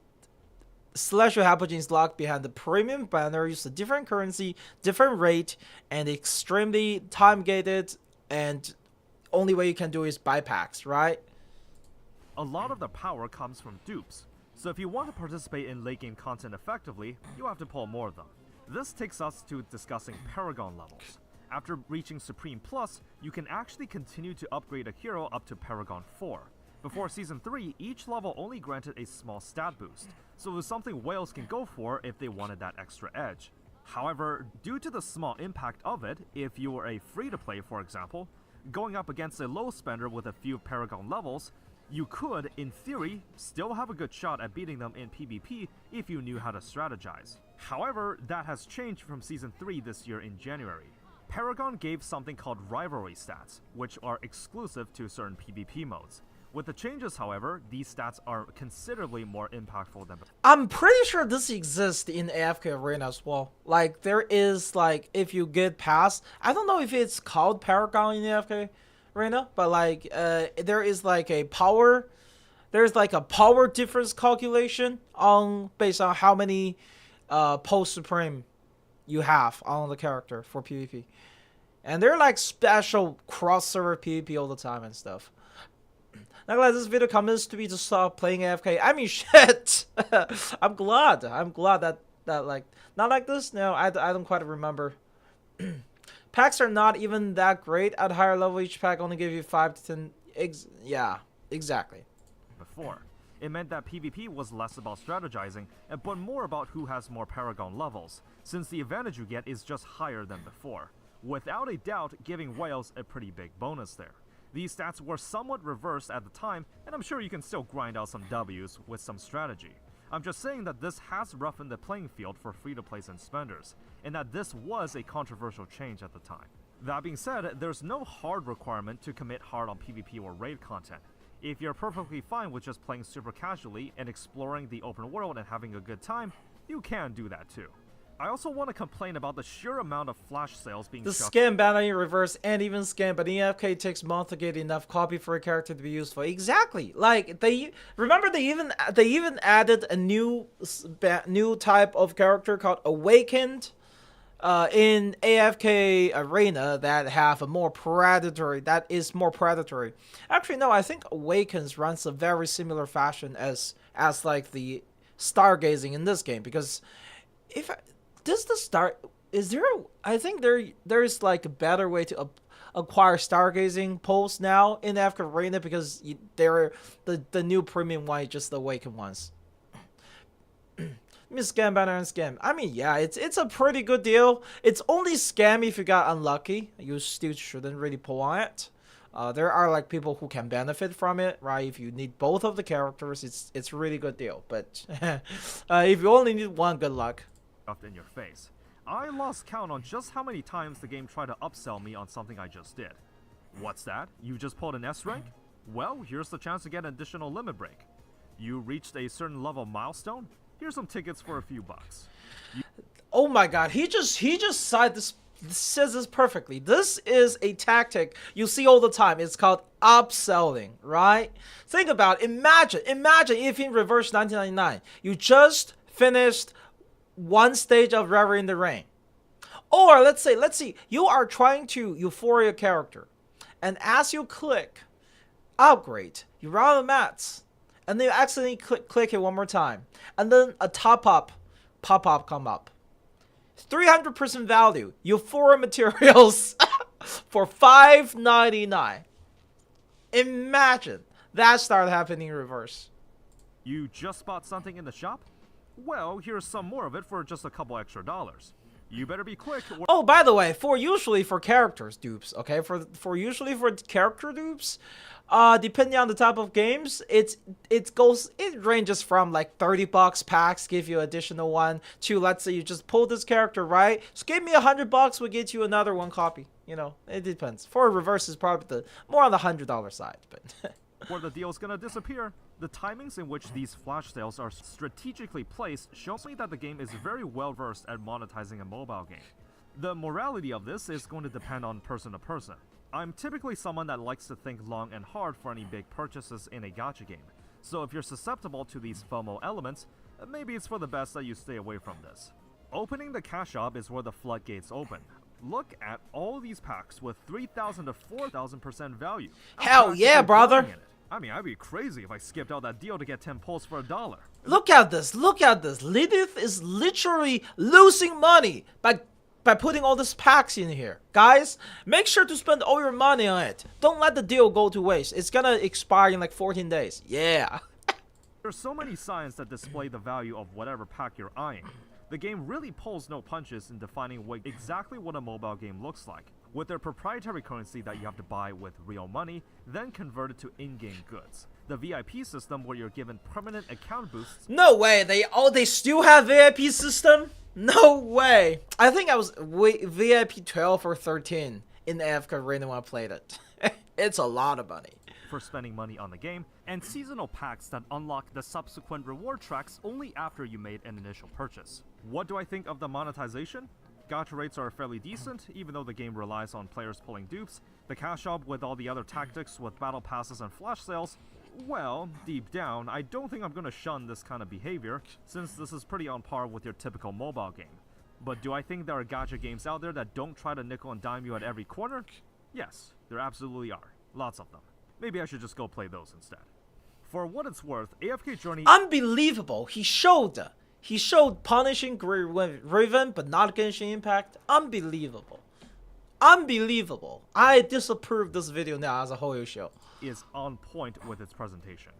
Celestial Hypogene's locked behind the premium banner, use a different currency, different rate, and extremely time gated, and only way you can do is buy packs, right? A lot of the power comes from dupes, so if you want to participate in late game content effectively, you have to pull more of them. This takes us to discussing Paragon levels. After reaching Supreme Plus, you can actually continue to upgrade a hero up to Paragon 4. Before Season 3, each level only granted a small stat boost, so it was something whales can go for if they wanted that extra edge. However, due to the small impact of it, if you were a free-to-play for example, going up against a low spender with a few Paragon levels, you could, in theory, still have a good shot at beating them in PvP if you knew how to strategize. However, that has changed from Season 3 this year in January. Paragon gave something called Rivalry stats, which are exclusive to certain PvP modes. With the changes, however, these stats are considerably more impactful than before. I'm pretty sure this exists in AFK Arena as well. Like, there is, like, if you get past, I don't know if it's called Paragon in AFK Arena, but, like, there is, like, there's, like, a power difference calculation based on how many post-supreme you have on the character for PvP. And they're, like, special cross-server PvP all the time and stuff. Not glad this video comes to be to stop playing AFK. I mean, shit. I'm glad that like not like this. No, I don't quite remember. Packs are not even that great at higher level. Each pack only give you 5 to 10. Yeah, exactly. Before, it meant that PvP was less about strategizing but more about who has more Paragon levels, since the advantage you get is just higher than before. Without a doubt, giving whales a pretty big bonus there. These stats were somewhat reversed at the time, and I'm sure you can still grind out some W's with some strategy. I'm just saying that this has roughened the playing field for free-to-plays and spenders, and that this was a controversial change at the time. That being said, there's no hard requirement to commit hard on PvP or raid content. If you're perfectly fine with just playing super casually and exploring the open world and having a good time, you can do that too. I also want to complain about the sheer amount of flash sales being the scam banner in reverse and even scam, but in AFK it takes months to get enough copy for a character to be useful. Exactly. Like they even added a new type of character called Awakened in AFK Arena that have a more predatory. That is more predatory. Actually, no. I think Awakens runs a very similar fashion as like the Stargazing in this game, because if I think there's like a better way to acquire Stargazing posts now in AFK Arena, because they're the new premium one, just the Awakened ones. Scam banner and scam. I mean, yeah, it's a pretty good deal. It's only scam if you got unlucky. You still shouldn't really pull on it. There are like people who can benefit from it, right? If you need both of the characters, it's a really good deal. But if you only need one, good luck. In your face. I lost count on just how many times the game tried to upsell me on something I just did. What's that? You just pulled an S rank? Well, here's the chance to get an additional limit break. You reached a certain level milestone? Here's some tickets for a few bucks. Oh my god, he just says this perfectly. This is a tactic you see all the time. It's called upselling, right? Think about it. Imagine if in reverse 1999 you just finished one stage of Reverie in the Rain. Or let's see, you are trying to Euphoria character, and as you click upgrade, you run out of mats, and then you accidentally click it one more time, and then a pop-up come up. 300% value, Euphoria materials for $5.99. Imagine that started happening in reverse. You just bought something in the shop? Well, here's some more of it for just a couple extra dollars. You better be quick. Oh, by the way, usually for characters dupes, okay? For usually for character dupes, depending on the type of games, it ranges from like $30 packs give you additional one to, let's say you just pull this character, right? So give me $100, we'll get you another one copy. You know, it depends. For reverse is probably more on the $100 side, but where the deal's gonna disappear, The timings in which these flash sales are strategically placed shows me that the game is very well versed at monetizing a mobile game. The morality of this is going to depend on person to person. I'm typically someone that likes to think long and hard for any big purchases in a gacha game, so if you're susceptible to these FOMO elements, maybe it's for the best that you stay away from this. Opening the cash shop is where the floodgates open. Look at all these packs with 3,000 to 4,000% value. Hell yeah, brother! I mean, I'd be crazy if I skipped out that deal to get 10 pulls for $1. Look at this, look at this. Lilith is literally losing money by putting all these packs in here. Guys, make sure to spend all your money on it. Don't let the deal go to waste. It's gonna expire in like 14 days. Yeah. There's so many signs that display the value of whatever pack you're eyeing. The game really pulls no punches in defining exactly what a mobile game looks like, with their proprietary currency that you have to buy with real money, then converted to in-game goods. The VIP system where you're given permanent account boosts. No way, they still have VIP system? No way. I think I was VIP 12 or 13 in AFK Journey when I played it. It's a lot of money. For spending money on the game, and seasonal packs that unlock the subsequent reward tracks only after you made an initial purchase. What do I think of the monetization? Gacha rates are fairly decent, even though the game relies on players pulling dupes. The cash shop with all the other tactics with battle passes and flash sales, well, deep down, I don't think I'm gonna shun this kind of behavior, since this is pretty on par with your typical mobile game. But do I think there are gacha games out there that don't try to nickel and dime you at every corner? Yes, there absolutely are. Lots of them. Maybe I should just go play those instead. For what it's worth, AFK Journey... Unbelievable! He showed punishing Raven, but not Genshin Impact. Unbelievable. Unbelievable. I disapprove this video now as a whole show. ...is on point with its presentation.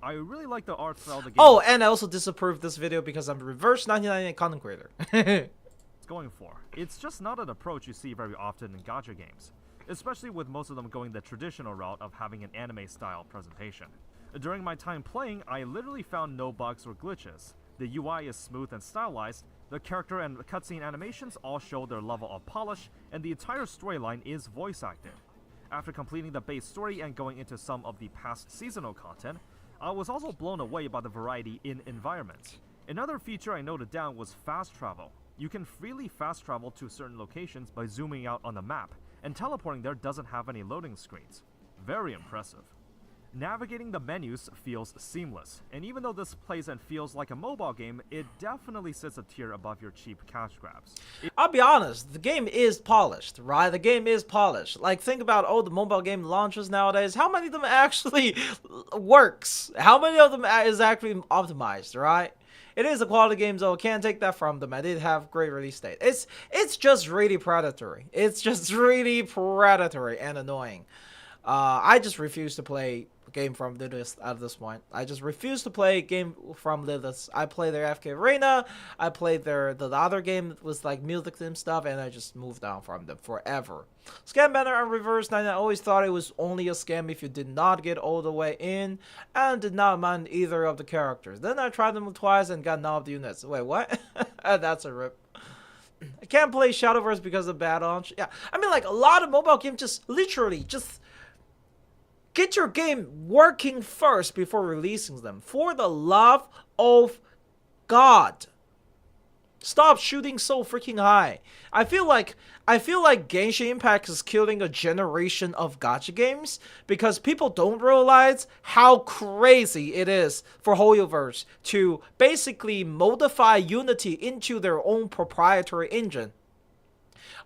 I really like the art style the game... Oh, and I also disapprove this video because I'm a reverse 99 content creator. ...it's going for. It's just not an approach you see very often in gacha games, especially with most of them going the traditional route of having an anime-style presentation. During my time playing, I literally found no bugs or glitches. The UI is smooth and stylized, the character and cutscene animations all show their level of polish, and the entire storyline is voice-acted. After completing the base story and going into some of the past seasonal content, I was also blown away by the variety in environments. Another feature I noted down was fast travel. You can freely fast travel to certain locations by zooming out on the map, and teleporting there doesn't have any loading screens. Very impressive. Navigating the menus feels seamless, and even though this plays and feels like a mobile game, it definitely sits a tier above your cheap cash grabs. I'll be honest, the game is polished, right? The game is polished. Like, think about all the mobile game launches nowadays. How many of them actually works? How many of them is actually optimized, right? It is a quality game, though. Can't take that from them. I did have great release date. It's just really predatory. It's just really predatory and annoying. I just refuse to play a game from Lilith at this point. I just refuse to play a game from Lilith. I play their AFK Arena. I played the other game with like music theme stuff, and I just moved on from them forever. Scam banner and reverse 9. I always thought it was only a scam if you did not get all the way in and did not mind either of the characters. Then I tried them twice and got knobbed units. Wait, what? That's a rip. I can't play Shadowverse because of bad launch. Yeah, I mean, like, a lot of mobile games just literally just get your game working first before releasing them. For the love of God, stop shooting so freaking high. I feel like Genshin Impact is killing a generation of gacha games because people don't realize how crazy it is for Hoyoverse to basically modify Unity into their own proprietary engine.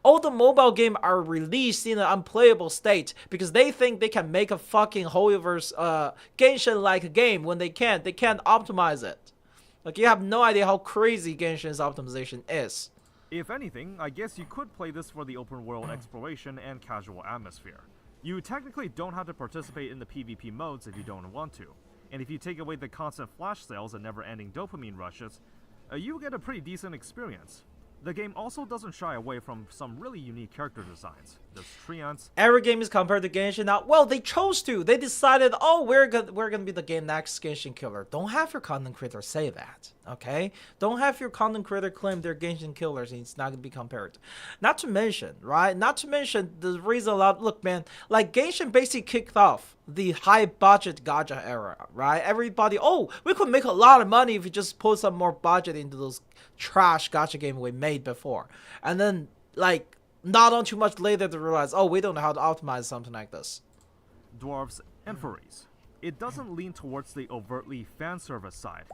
All the mobile games are released in an unplayable state because they think they can make a fucking Hoyoverse Genshin-like game when they can't. They can't optimize it. Like, you have no idea how crazy Genshin's optimization is. If anything, I guess you could play this for the open world exploration and casual atmosphere. You technically don't have to participate in the PvP modes if you don't want to. And if you take away the constant flash sales and never-ending dopamine rushes, you get a pretty decent experience. The game also doesn't shy away from some really unique character designs. There's treants. Every game is compared to Genshin now. Well, they chose to. They decided, oh, we're gonna be the game next Genshin killer. Don't have your content creator say that, okay? Don't have your content creator claim they're Genshin killers and it's not gonna be compared. Not to mention, right? Not to mention the reason a lot. Look, man, like Genshin basically kicked off the high budget Gacha era, right? Everybody, oh, we could make a lot of money if we just put some more budget into those trash Gacha game we made before, and then like. Not on too much later to realize, oh, we don't know how to optimize something like this. Dwarves, and furries. It doesn't lean towards the overtly fan service side.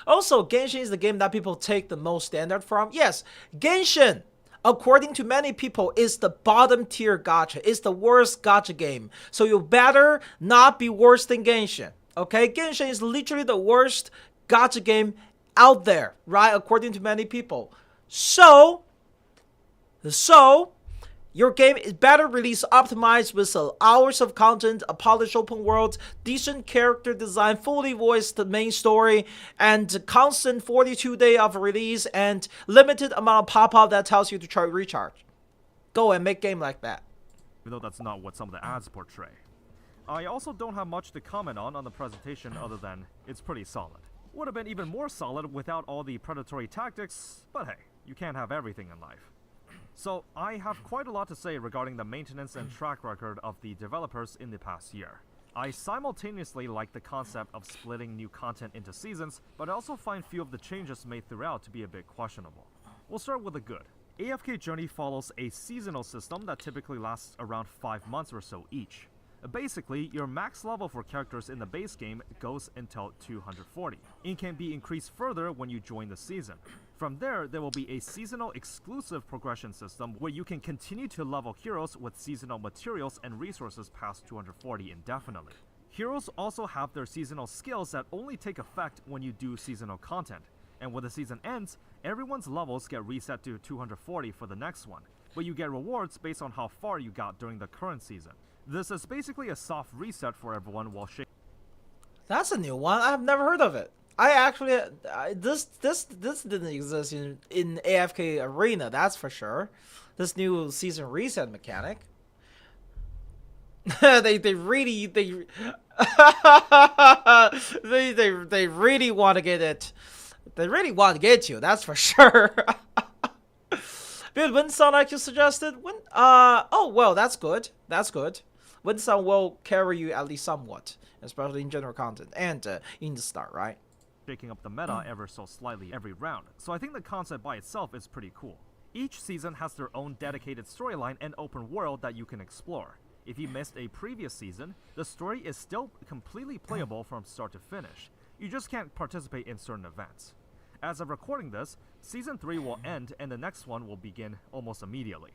Also, Genshin is the game that people take the most standard from. Yes, Genshin, according to many people, is the bottom tier gacha. It's the worst gacha game. So you better not be worse than Genshin. Okay, Genshin is literally the worst gacha game out there, right? According to many people. So your game is better release optimized with hours of content, a polished open world, decent character design, fully voiced main story, and constant 42-day of release, and limited amount of pop-up that tells you to try recharge. Go and make game like that. Even though that's not what some of the ads portray. I also don't have much to comment on the presentation other than it's pretty solid. Would have been even more solid without all the predatory tactics, but hey, you can't have everything in life. So, I have quite a lot to say regarding the maintenance and track record of the developers in the past year. I simultaneously like the concept of splitting new content into seasons, but I also find few of the changes made throughout to be a bit questionable. We'll start with the good. AFK Journey follows a seasonal system that typically lasts around 5 months or so each. Basically, your max level for characters in the base game goes until 240. It can be increased further when you join the season. From there will be a seasonal exclusive progression system where you can continue to level heroes with seasonal materials and resources past 240 indefinitely. Heroes also have their seasonal skills that only take effect when you do seasonal content, and when the season ends, everyone's levels get reset to 240 for the next one, but you get rewards based on how far you got during the current season. This is basically a soft reset for everyone while shaking. That's a new one. I've never heard of it. I actually this didn't exist in AFK Arena, that's for sure. This new season reset mechanic. they really they really want to get it. They really want to get you, that's for sure. But Wind Sound, like you suggested, oh well, that's good. That's good. Wind Sound will carry you at least somewhat, especially in general content and in the start, right? Shaking up the meta ever so slightly every round, so I think the concept by itself is pretty cool. Each season has their own dedicated storyline and open world that you can explore. If you missed a previous season, the story is still completely playable from start to finish. You just can't participate in certain events. As of recording this, Season 3 will end and the next one will begin almost immediately.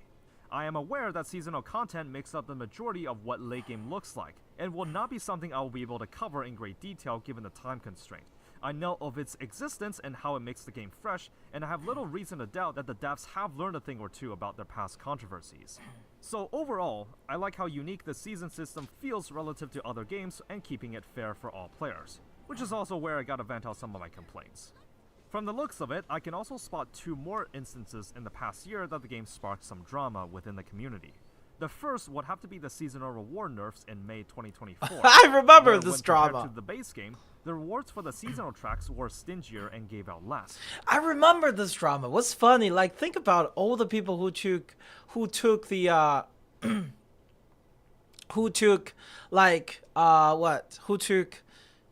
I am aware that seasonal content makes up the majority of what late game looks like, and will not be something I will be able to cover in great detail given the time constraint. I know of its existence and how it makes the game fresh, and I have little reason to doubt that the devs have learned a thing or two about their past controversies. So overall, I like how unique the season system feels relative to other games and keeping it fair for all players, which is also where I gotta vent out some of my complaints. From the looks of it, I can also spot 2 more instances in the past year that the game sparked some drama within the community. The first would have to be the seasonal reward nerfs in May 2024. I remember this when drama. compared to the base game, the rewards for the seasonal tracks were stingier and gave out less. I remember this drama. What's funny, like, think about all the people who took the who took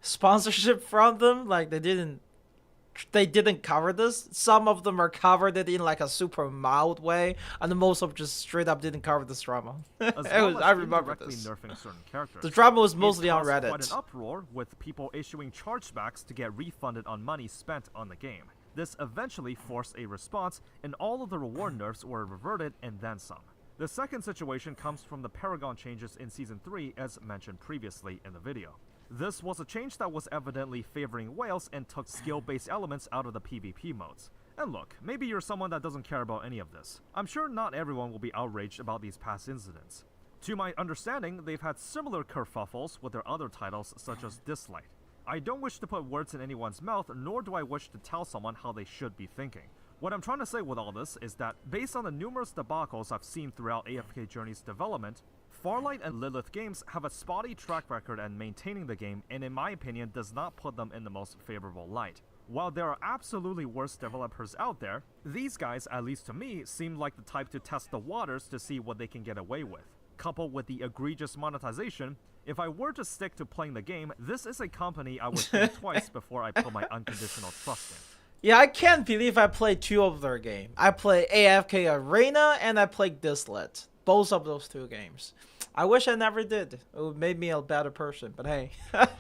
sponsorship from them. Like, they didn't cover this. Some of them are covered it in like a super mild way, and most of them just straight up didn't cover this drama. I remember this. Nerfing certain characters. The drama was mostly on Quite Reddit. an uproar with people issuing chargebacks to get refunded on money spent on the game. This eventually forced a response, and all of the reward nerfs were reverted and then some. The second situation comes from the Paragon changes in Season 3 as mentioned previously in the video. This was a change that was evidently favoring whales and took skill-based elements out of the PvP modes. And look, maybe you're someone that doesn't care about any of this. I'm sure not everyone will be outraged about these past incidents. To my understanding, they've had similar kerfuffles with their other titles such as Dislight. I don't wish to put words in anyone's mouth, nor do I wish to tell someone how they should be thinking. What I'm trying to say with all this is that, based on the numerous debacles I've seen throughout AFK Journey's development, Farlight and Lilith Games have a spotty track record at maintaining the game, and in my opinion does not put them in the most favorable light. While there are absolutely worse developers out there, these guys, at least to me, seem like the type to test the waters to see what they can get away with. Coupled with the egregious monetization, if I were to stick to playing the game, this is a company I would think twice before I put my unconditional trust in. Yeah, I can't believe I played 2 of their games. I played AFK Arena and I played Dislet. Both of those 2 games. I wish I never did. It would make me a better person. But hey,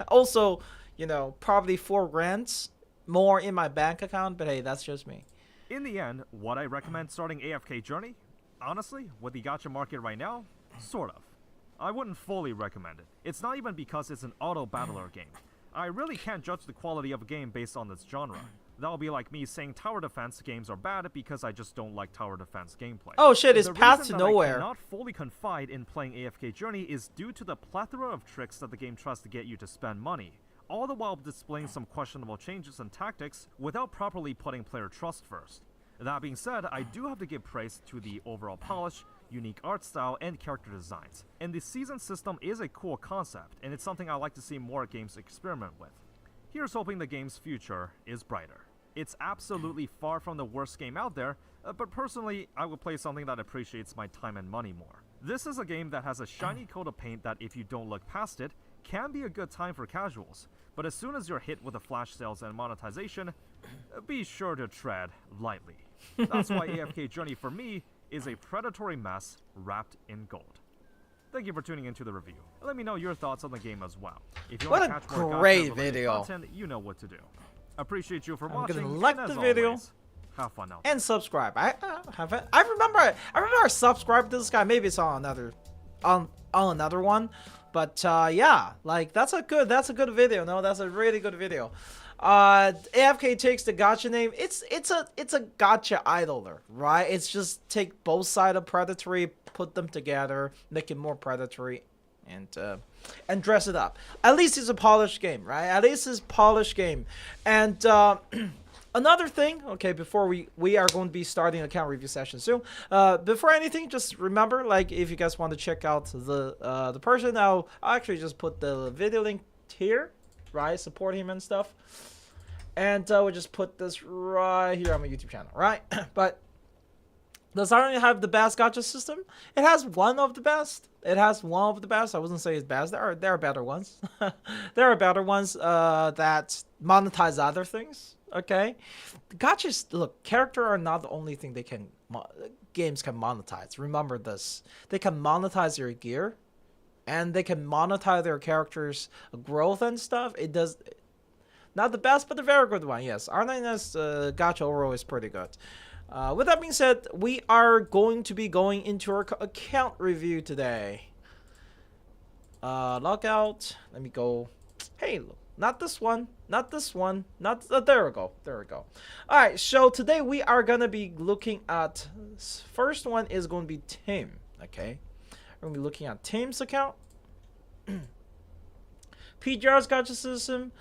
also, you know, probably 4 grand more in my bank account. But hey, that's just me. In the end, would I recommend starting AFK Journey? Honestly, with the gacha market right now, sort of. I wouldn't fully recommend it. It's not even because it's an auto-battler game. I really can't judge the quality of a game based on this genre. That would be like me saying tower defense games are bad because I just don't like tower defense gameplay. Oh shit, it's The Path reason to that Nowhere. I cannot fully confide in playing AFK Journey is due to the plethora of tricks that the game tries to get you to spend money, all the while displaying some questionable changes and tactics without properly putting player trust first. That being said, I do have to give praise to the overall polish, unique art style, and character designs. And the season system is a cool concept, and it's something I like to see more games experiment with. Here's hoping the game's future is brighter. It's absolutely far from the worst game out there, but personally, I would play something that appreciates my time and money more. This is a game that has a shiny coat of paint that, if you don't look past it, can be a good time for casuals, but as soon as you're hit with the flash sales and monetization, be sure to tread lightly. That's why AFK Journey for me is a predatory mess wrapped in gold. Thank you for tuning into the review. Let me know your thoughts on the game as well. If you What want a to catch more great Gacha-related video. content, you know what to do. Appreciate you for I'm watching. gonna like and as the video. always, have fun out. And subscribe. I haven't. I remember I subscribed to this guy. Maybe it's on another one. But yeah, like that's a good video. No, that's a really good video. AFK takes the gacha name. It's a gacha idler, right? It's just take both sides of predatory, put them together, make it more predatory, and dress it up. At least it's a polished game, right? At least it's a polished game. And another thing, okay, before we are going to be starting account review session soon. Before anything, just remember, like, if you guys want to check out the person, I'll actually just put the video link here, right? Support him and stuff. And we'll just put this right here on my YouTube channel, right? But does Ireland have the best gacha system? It has one of the best. It has one of the best. I wouldn't say it's best. There are better ones. There are better ones that monetize other things. Okay, the gachas, look, character are not the only thing they can games can monetize. Remember this: they can monetize your gear, and they can monetize their characters' growth and stuff. It does. Not the best, but a very good one. Yes, R9's gacha overall is pretty good. With that being said, we are going to be going into our account review today. Log out. Let me go. Hey, not this one. Not this one. Not there we go. There we go. All right. So today we are gonna be looking at. First one is going to be Tim. Okay, we're gonna be looking at Tim's account. PGR's gacha system.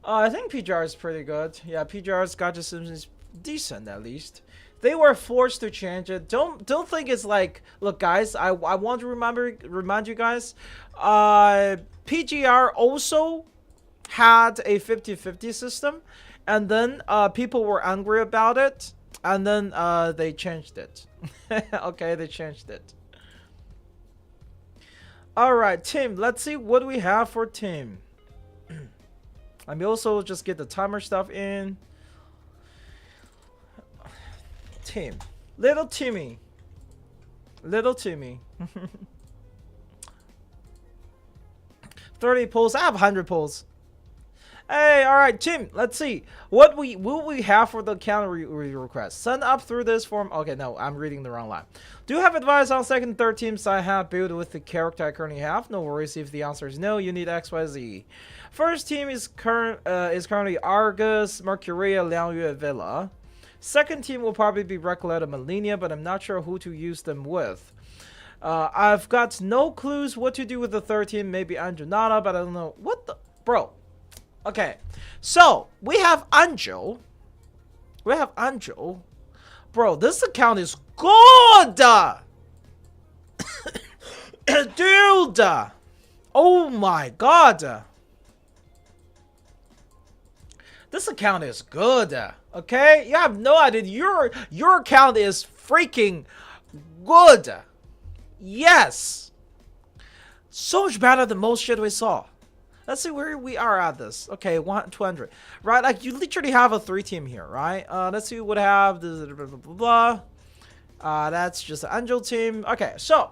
I think PGR is pretty good. Yeah, PGR's gacha system is decent at least. They were forced to change it. Don't think it's like, look guys, I want to remind you guys, PGR also had a 50-50 system, and then people were angry about it, and then they changed it. Okay, they changed it. All right, Tim, let's see what we have for Tim. Let me also just get the timer stuff in. Tim. Little Timmy. Little Timmy. 30 pulls. I have 100 pulls. Hey, alright, Tim. Let's see. What will we have for the account review request? Send up through this form. Okay, no, I'm reading the wrong line. Do you have advice on second and third teams I have built with the character I currently have? No worries if the answer is no. You need XYZ. First team is currently Argus, Mercuria, Liangyue, Villa. Second team will probably be Recoleta, Malenia, but I'm not sure who to use them with. I've got no clues what to do with the third team. Maybe Anjonata, but I don't know. What the... Bro. Okay. So, we have Anjo. We have Anjo. Bro, this account is good! Dude! Oh my god! This account is good, okay? You have no idea. Your account is freaking good. Yes! So much better than most shit we saw. Let's see where we are at this. Okay, 200. Right, like you literally have a 3-team here, right? Let's see what have this blah blah blah. That's just the Angel team. Okay, so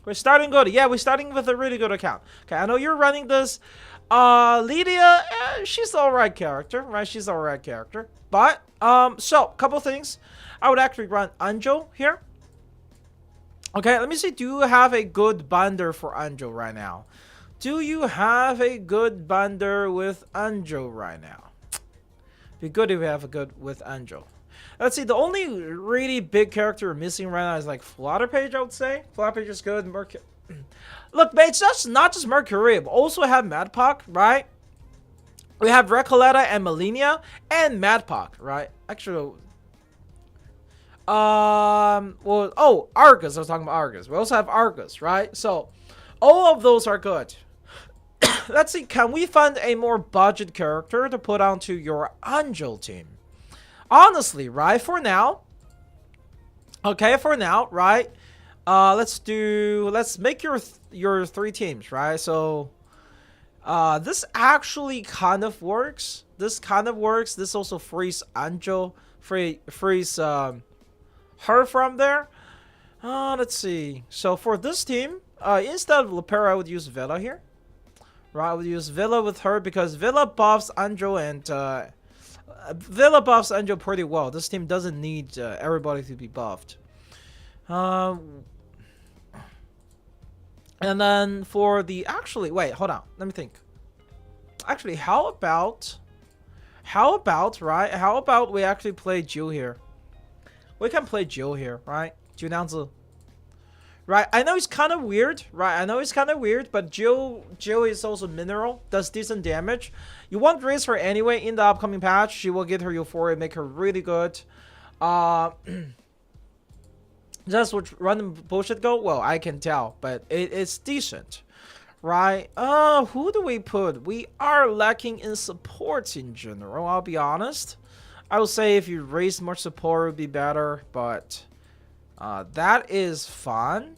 we're starting good. Yeah, we're starting with a really good account. Okay, I know you're running this. Lydia, she's the alright character, right? She's the alright character. But so couple things. I would actually run Anjo here. Okay, let me see. Do you have a good bander for Anjo right now? Do you have a good bander with Anjo right now? Be good if you have a good with Anjo. Let's see. The only really big character we're missing right now is like Flutterpage, I would say. Flutterpage is good. Look, mates, that's not just Mercury. We also have Madpock, right? We have Recoleta and Melina and Madpock, right? Actually, well, oh, Argus. I was talking about Argus. We also have Argus, right? So, all of those are good. Let's see. Can we find a more budget character to put onto your Angel team? Honestly, right? For now. Okay, for now, right? Let's make your 3 teams, right? So, this actually kind of works. This kind of works. This also frees Angel, frees her from there. Let's see. So for this team, instead of Lepera, I would use Vela here. Right, I would use Vela with her because Vela buffs Angel and Vela buffs Angel pretty well. This team doesn't need everybody to be buffed. And then for the wait, hold on, let me think. Actually, how about we actually play Jill here? We can play Jill here, right? Jill. Right, I know it's kind of weird, right? I know it's kind of weird, but Jill is also mineral, does decent damage. You won't raise her anyway in the upcoming patch. She will get her Euphoria, make her really good. Just what random bullshit go? Well, I can tell, but it's decent, right? Who do we put? We are lacking in support in general, I'll be honest. I would say if you raise more support, it would be better, but that is fun.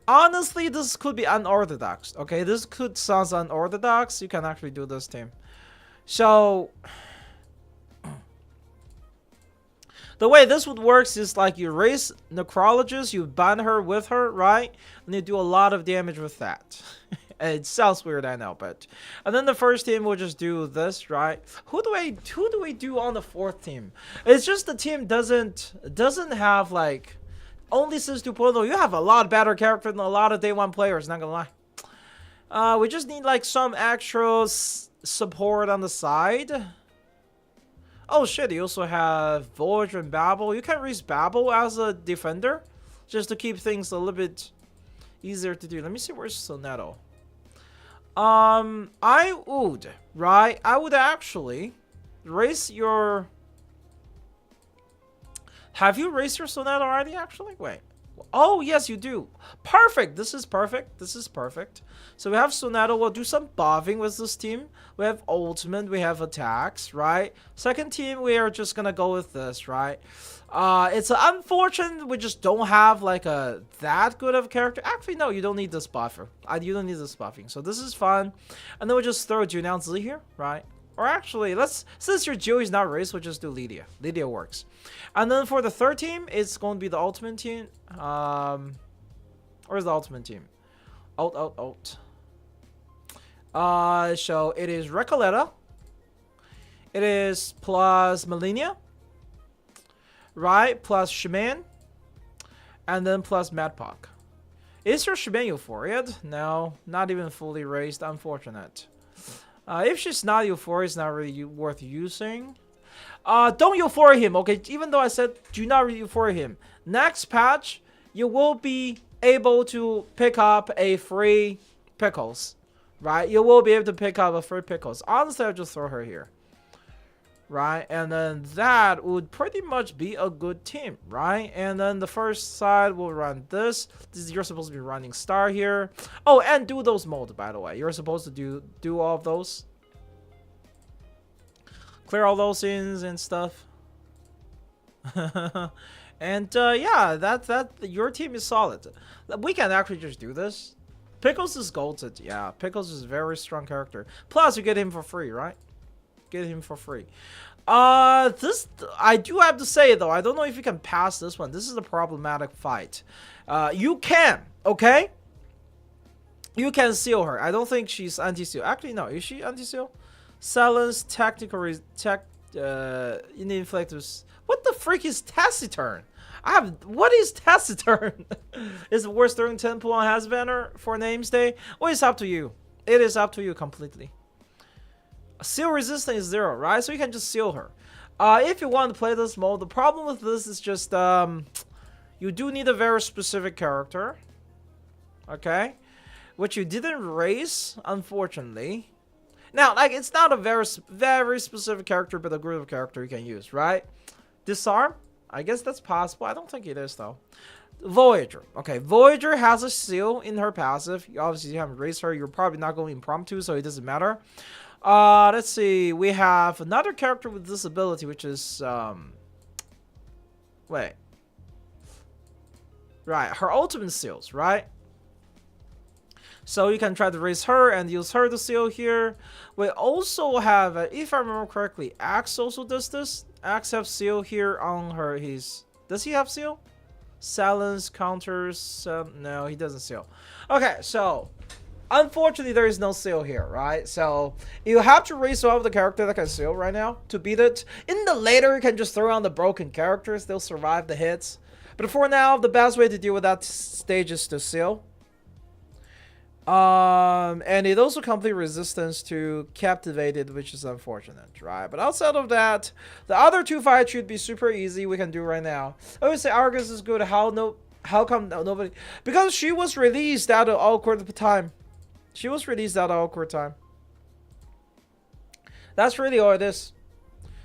Honestly, this could be unorthodox. Okay, this could sound unorthodox. You can actually do this team. So the way this would work is like you raise Necrologist, you ban her with her, right? And you do a lot of damage with that. It sounds weird, I know, but and then the first team will just do this, right? Who do we do on the 4th team? It's just the team doesn't have like only since 2.0. You have a lot better characters than a lot of day 1 players, not gonna lie. We just need like some extra support on the side. Oh shit, you also have Voyager and Babel. You can raise Babel as a defender just to keep things a little bit easier to do. Let me see where's Soneto. I would actually raise your... Have you raised your Soneto already, actually? Wait. Oh, yes, you do. Perfect. This is perfect. This is perfect. So we have Soneto. We'll do some buffing with this team. We have ultimate. We have attacks, right? Second team, we are just gonna go with this, right? It's unfortunate we just don't have like that good of a character. Actually, no, you don't need this buffer. You don't need this buffing. So this is fun. And then we'll just throw Junown Z here, right? Or actually, since your Joey is not raised, we'll just do Lydia. Lydia works. And then for the 3rd team, it's going to be the ultimate team. Where's the ultimate team? Alt. So it is Recoleta. It is plus Melina. Right? Plus Shaman. And then plus Madpock. Is your Shaman Euphoria? No, not even fully raised. Unfortunate. If she's not Euphoria, it's not really worth using. Don't Euphoria him, okay? Even though I said do not Euphoria him. Next patch, you will be able to pick up a free Pickles. Right? You will be able to pick up a free Pickles. Honestly, I'll just throw her here. right? And then that would pretty much be a good team, right? And then the first side will run this. You're supposed to be running Star here. Oh, and do those modes, by the way. You're supposed to do all of those. Clear all those scenes and stuff. And yeah, that your team is solid. We can actually just do this. Pickles is goated. Yeah, Pickles is a very strong character. Plus, you get him for free, right? Get him for free. This I do have to say though, I don't know if you can pass this one. This is a problematic fight. You can, okay? You can seal her. I don't think she's anti-seal. Actually, no. Is she anti-seal? Silence, tactical, inflectors. What the freak is taciturn? What is taciturn? Is it worth throwing 10 pull on has banner for names day? Well, it's up to you. It is up to you completely. Seal resistance is 0, right? So you can just seal her. If you want to play this mode, the problem with this is just you do need a very specific character, okay? Which you didn't raise, unfortunately. Now, like, it's not a very specific character, but a group of character you can use, right? Disarm? I guess that's possible. I don't think it is, though. Voyager. Okay, Voyager has a seal in her passive. You obviously haven't raised her. You're probably not going impromptu, so it doesn't matter. Let's see. We have another character with this ability, which is, wait. Right, her ultimate seals, right? So you can try to raise her and use her to seal here. We also have, if I remember correctly, Axe also does this. Axe have seal here on her. Does he have seal? Silence, counters, no, he doesn't seal. Okay, so unfortunately there is no seal here, right? So you have to raise one of the character that can seal right now to beat it. In the later, you can just throw on the broken characters. They'll survive the hits. But for now, the best way to deal with that stage is to seal. And it also complete resistance to captivated, which is unfortunate, right? But outside of that, the other two fights should be super easy. We can do right now. I would say Argus is good. How come nobody? Because she was released out of awkward time. She was released out of awkward time. That's really all it is.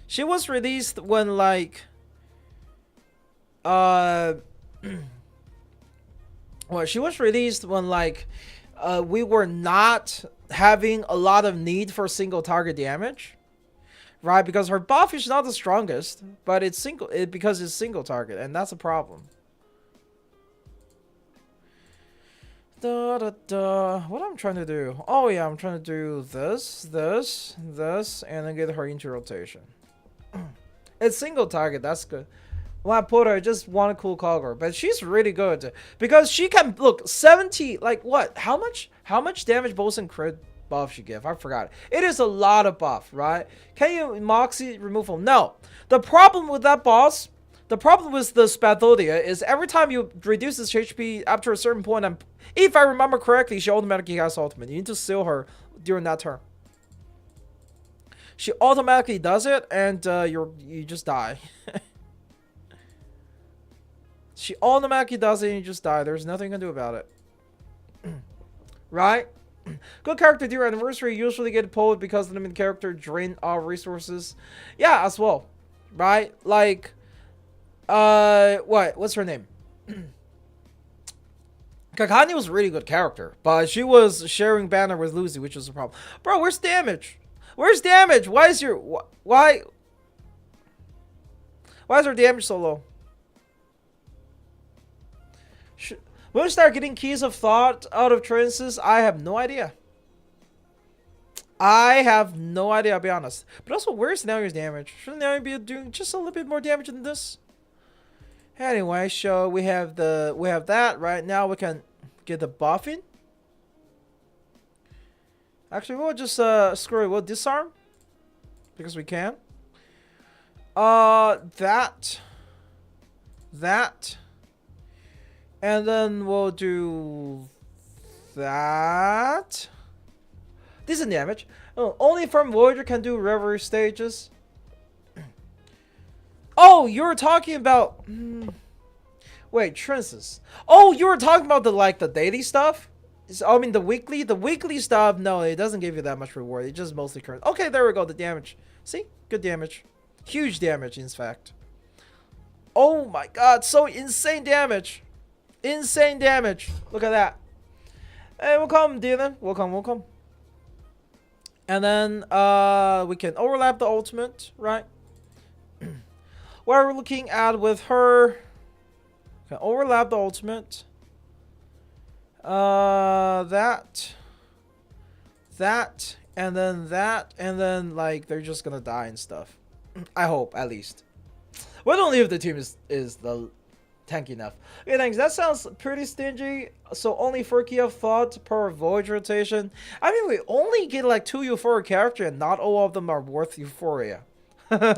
She was released when like well, she was released when like we were not having a lot of need for single target damage, right? Because her buff is not the strongest, but it's because it's single target, and that's a problem. What I'm trying to do? Oh yeah, I'm trying to do this, and then get her into rotation. It's single target. That's good. When I put her, I just want a cool Cogger, but she's really good because she can look 70. Like what? How much damage both and crit buff she give? I forgot. It is a lot of buff, right? Can you Moxie removal? No. The problem with that boss, the problem with the Spathodia is every time you reduce this HP after a certain point, and if I remember correctly, she automatically has ultimate. You need to seal her during that turn. She automatically does it, and you just die. She automatically does it and you just die. There's nothing you can do about it. Right? Good character during anniversary usually get pulled because the limited character drain all resources. Yeah, as well. Right? Like, what's her name? Kakani was a really good character, but she was sharing banner with Lucy, which was a problem. Bro, where's damage? Where's damage? Why is her damage so low? When we start getting keys of thought out of trances, I have no idea. I have no idea, I'll be honest. But also, where's Nelly's damage? Shouldn't Nelly be doing just a little bit more damage than this? Anyway, so we have that. Right now we can get the buffing. Actually, we'll just screw it. We'll disarm. Because we can. That. And then we'll do that. Decent damage. Oh, only from Voyager can do Reverie stages. Oh, you were talking about... Wait, trances. Oh, you were talking about the daily stuff? I mean the weekly? The weekly stuff, no, it doesn't give you that much reward. It's just mostly current. Okay, there we go. The damage See? Good damage. Huge damage, in fact. Oh my god, so insane damage. Insane damage. Look at that. Hey, welcome, Dylan. Welcome, welcome. And then we can overlap the ultimate, right? What we're looking at with her. Can overlap the ultimate. That, and then like they're just gonna die and stuff. I hope, at least. We don't leave the team is the tanky enough. Okay, thanks. That sounds pretty stingy. So only 4 key of thought per voyage rotation. I mean, we only get like 2 Euphoria character, and not all of them are worth Euphoria.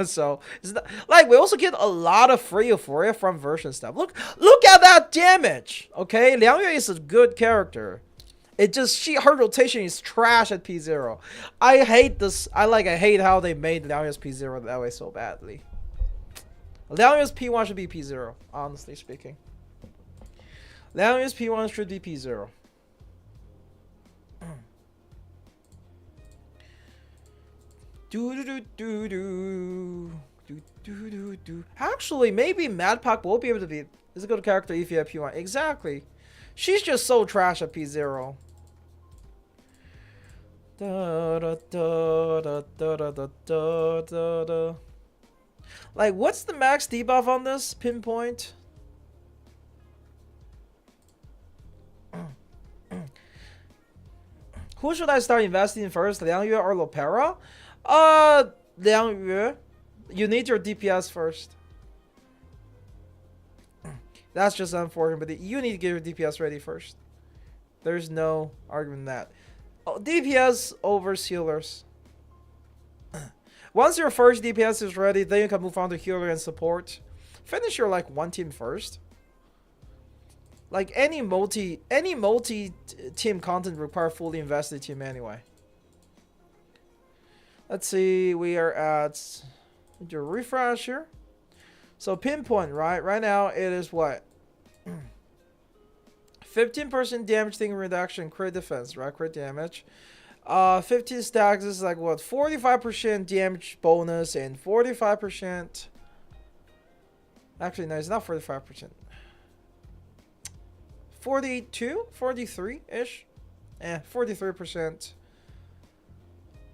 So it's not, like we also get a lot of free Euphoria from version stuff. Look at that damage. Okay, Liang Yue is a good character. It just her rotation is trash at P0. I hate this. I hate how they made Liang Yue's P0 that way so badly. Liang Yue's P1 should be P0, honestly speaking. Liang Yue's P1 should be P0. Actually, maybe Madpack will be able to be. Is a good character if you have P1. Exactly. She's just so trash at P0. Like, what's the max debuff on this pinpoint? Who should I start investing in first, Liang Yue or Lopera? Liang Yue. You need your DPS first. That's just unfortunate, but you need to get your DPS ready first. There's no argument in that. Oh, DPS over healers. Once your first DPS is ready, then you can move on to healer and support. Finish your like one team first. Like any multi team content require fully invested team anyway. Let's see, we are at do a refresh here. So pinpoint, right? Right now it is what? 15% damage thing reduction, crit defense, right? Crit damage. 15 stacks is like what? 45% damage bonus and 45%. Actually, no, it's not 45%. 42, 43-ish. 43%.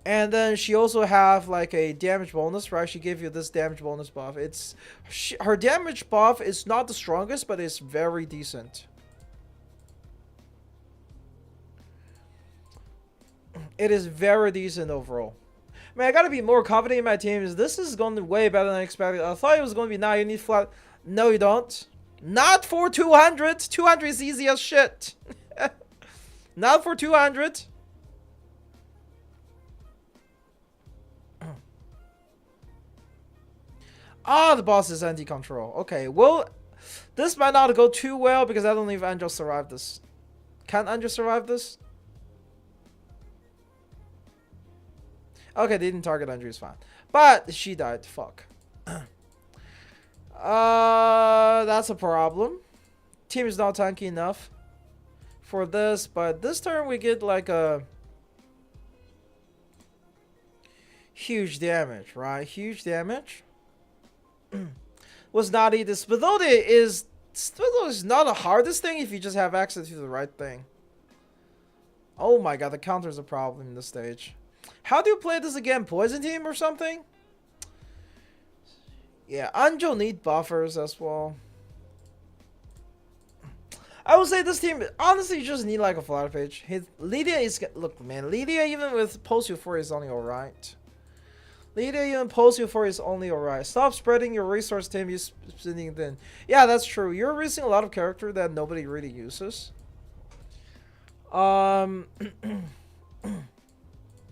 And then she also have like a damage bonus, right? She gave you this damage bonus buff. Her damage buff is not the strongest, but it's very decent. It is very decent overall. Man, I gotta be more confident in my teams. This is going to be way better than I expected. I thought it was going to be, now you need flat. No, you don't. Not for 200. 200 is easy as shit. Not for 200. Ah, the boss is anti-control. Okay, well, this might not go too well because I don't know if Angel survived this. Can Angel survive this? Okay, they didn't target Angel, it's fine. But she died. Fuck. That's a problem. Team is not tanky enough for this, but this turn we get like a huge damage, right? Huge damage. Was not easy. Spithote is not the hardest thing if you just have access to the right thing. Oh my god, the counter's a problem in this stage. How do you play this again? Poison team or something? Yeah, Anjo need buffers as well. I would say this team, honestly, you just need like a flat page. Lydia is, look man, Lydia even with post Euphoria is only alright. Lydia even post Euphoria is only alright. Stop spreading your resource team, you spending thin. Yeah, that's true. You're missing a lot of character that nobody really uses. A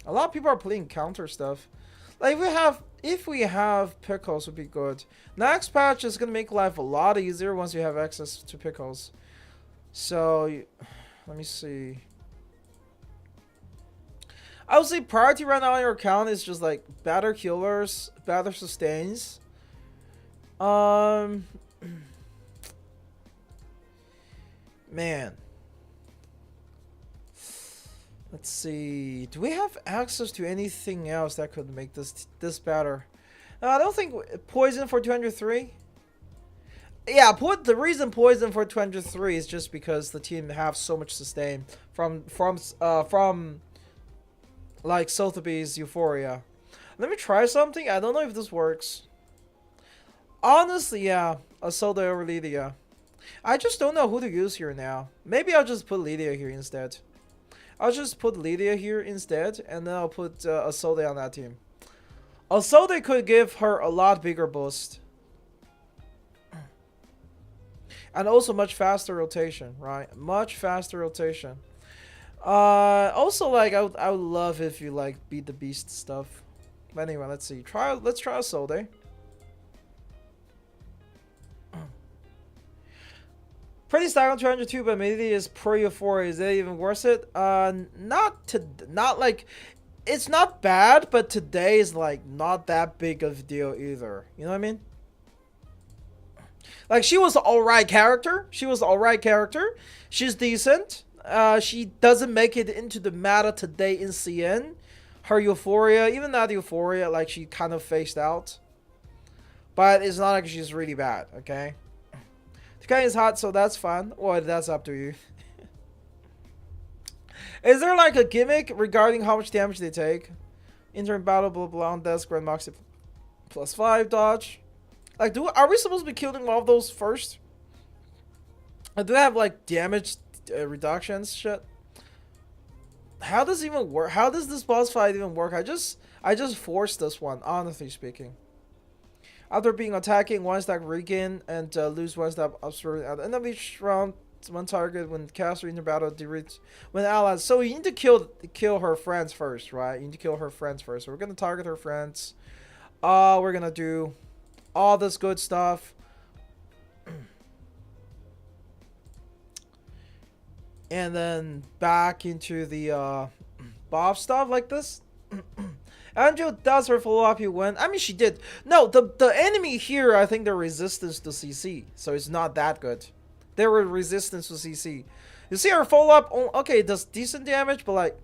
lot of people are playing counter stuff. Like if we have pickles would be good. Next patch is gonna make life a lot easier once you have access to pickles. So let me see. I would say priority right now on your account is just like better healers, better sustains. Man. Let's see. Do we have access to anything else that could make this better? I don't think poison for 203. Yeah, the reason poison for 203 is just because the team have so much sustain from like Sotheby's Euphoria. Let me try something. I don't know if this works. Honestly, yeah, Isolde over Lydia. I just don't know who to use here now. Maybe I'll just put Lydia here instead. I'll just put Lydia here instead, and then I'll put Isolde on that team. Isolde could give her a lot bigger boost. And also much faster rotation, right? Much faster rotation. Also, like, I would love if you, like, beat the beast stuff. But anyway, let's see. Let's try Isolde. Pretty stacked on 202, but maybe it's pro Euphoria. Is that even worth it? Not like, it's not bad, but today is like not that big of a deal either. You know what I mean? Like, she was an alright character. She's decent. She doesn't make it into the meta today in CN. Her Euphoria, even that Euphoria, like, she kind of phased out. But it's not like she's really bad, okay? The guy is hot, so that's fun. Well, that's up to you. Is there like a gimmick regarding how much damage they take? Interim battle, blah blah, on desk, Grand Moxie +5 dodge. Like, are we supposed to be killing all of those first? Do they have like damage reductions shit? How does it even work? How does this boss fight even work? I just forced this one, honestly speaking. After being attacking, one stack regain and lose one stack obscuring at the end of each round. One target when caster in the battle defeats when allies. So you need to kill her friends first, right? You need to kill her friends first. So we're gonna target her friends. We're gonna do all this good stuff. And then back into the buff stuff like this. Angel does her follow-up, you win. I mean, she did. No, the enemy here, I think they're resistance to CC. So it's not that good. They were resistance to CC. You see her follow-up, okay, it does decent damage, but like...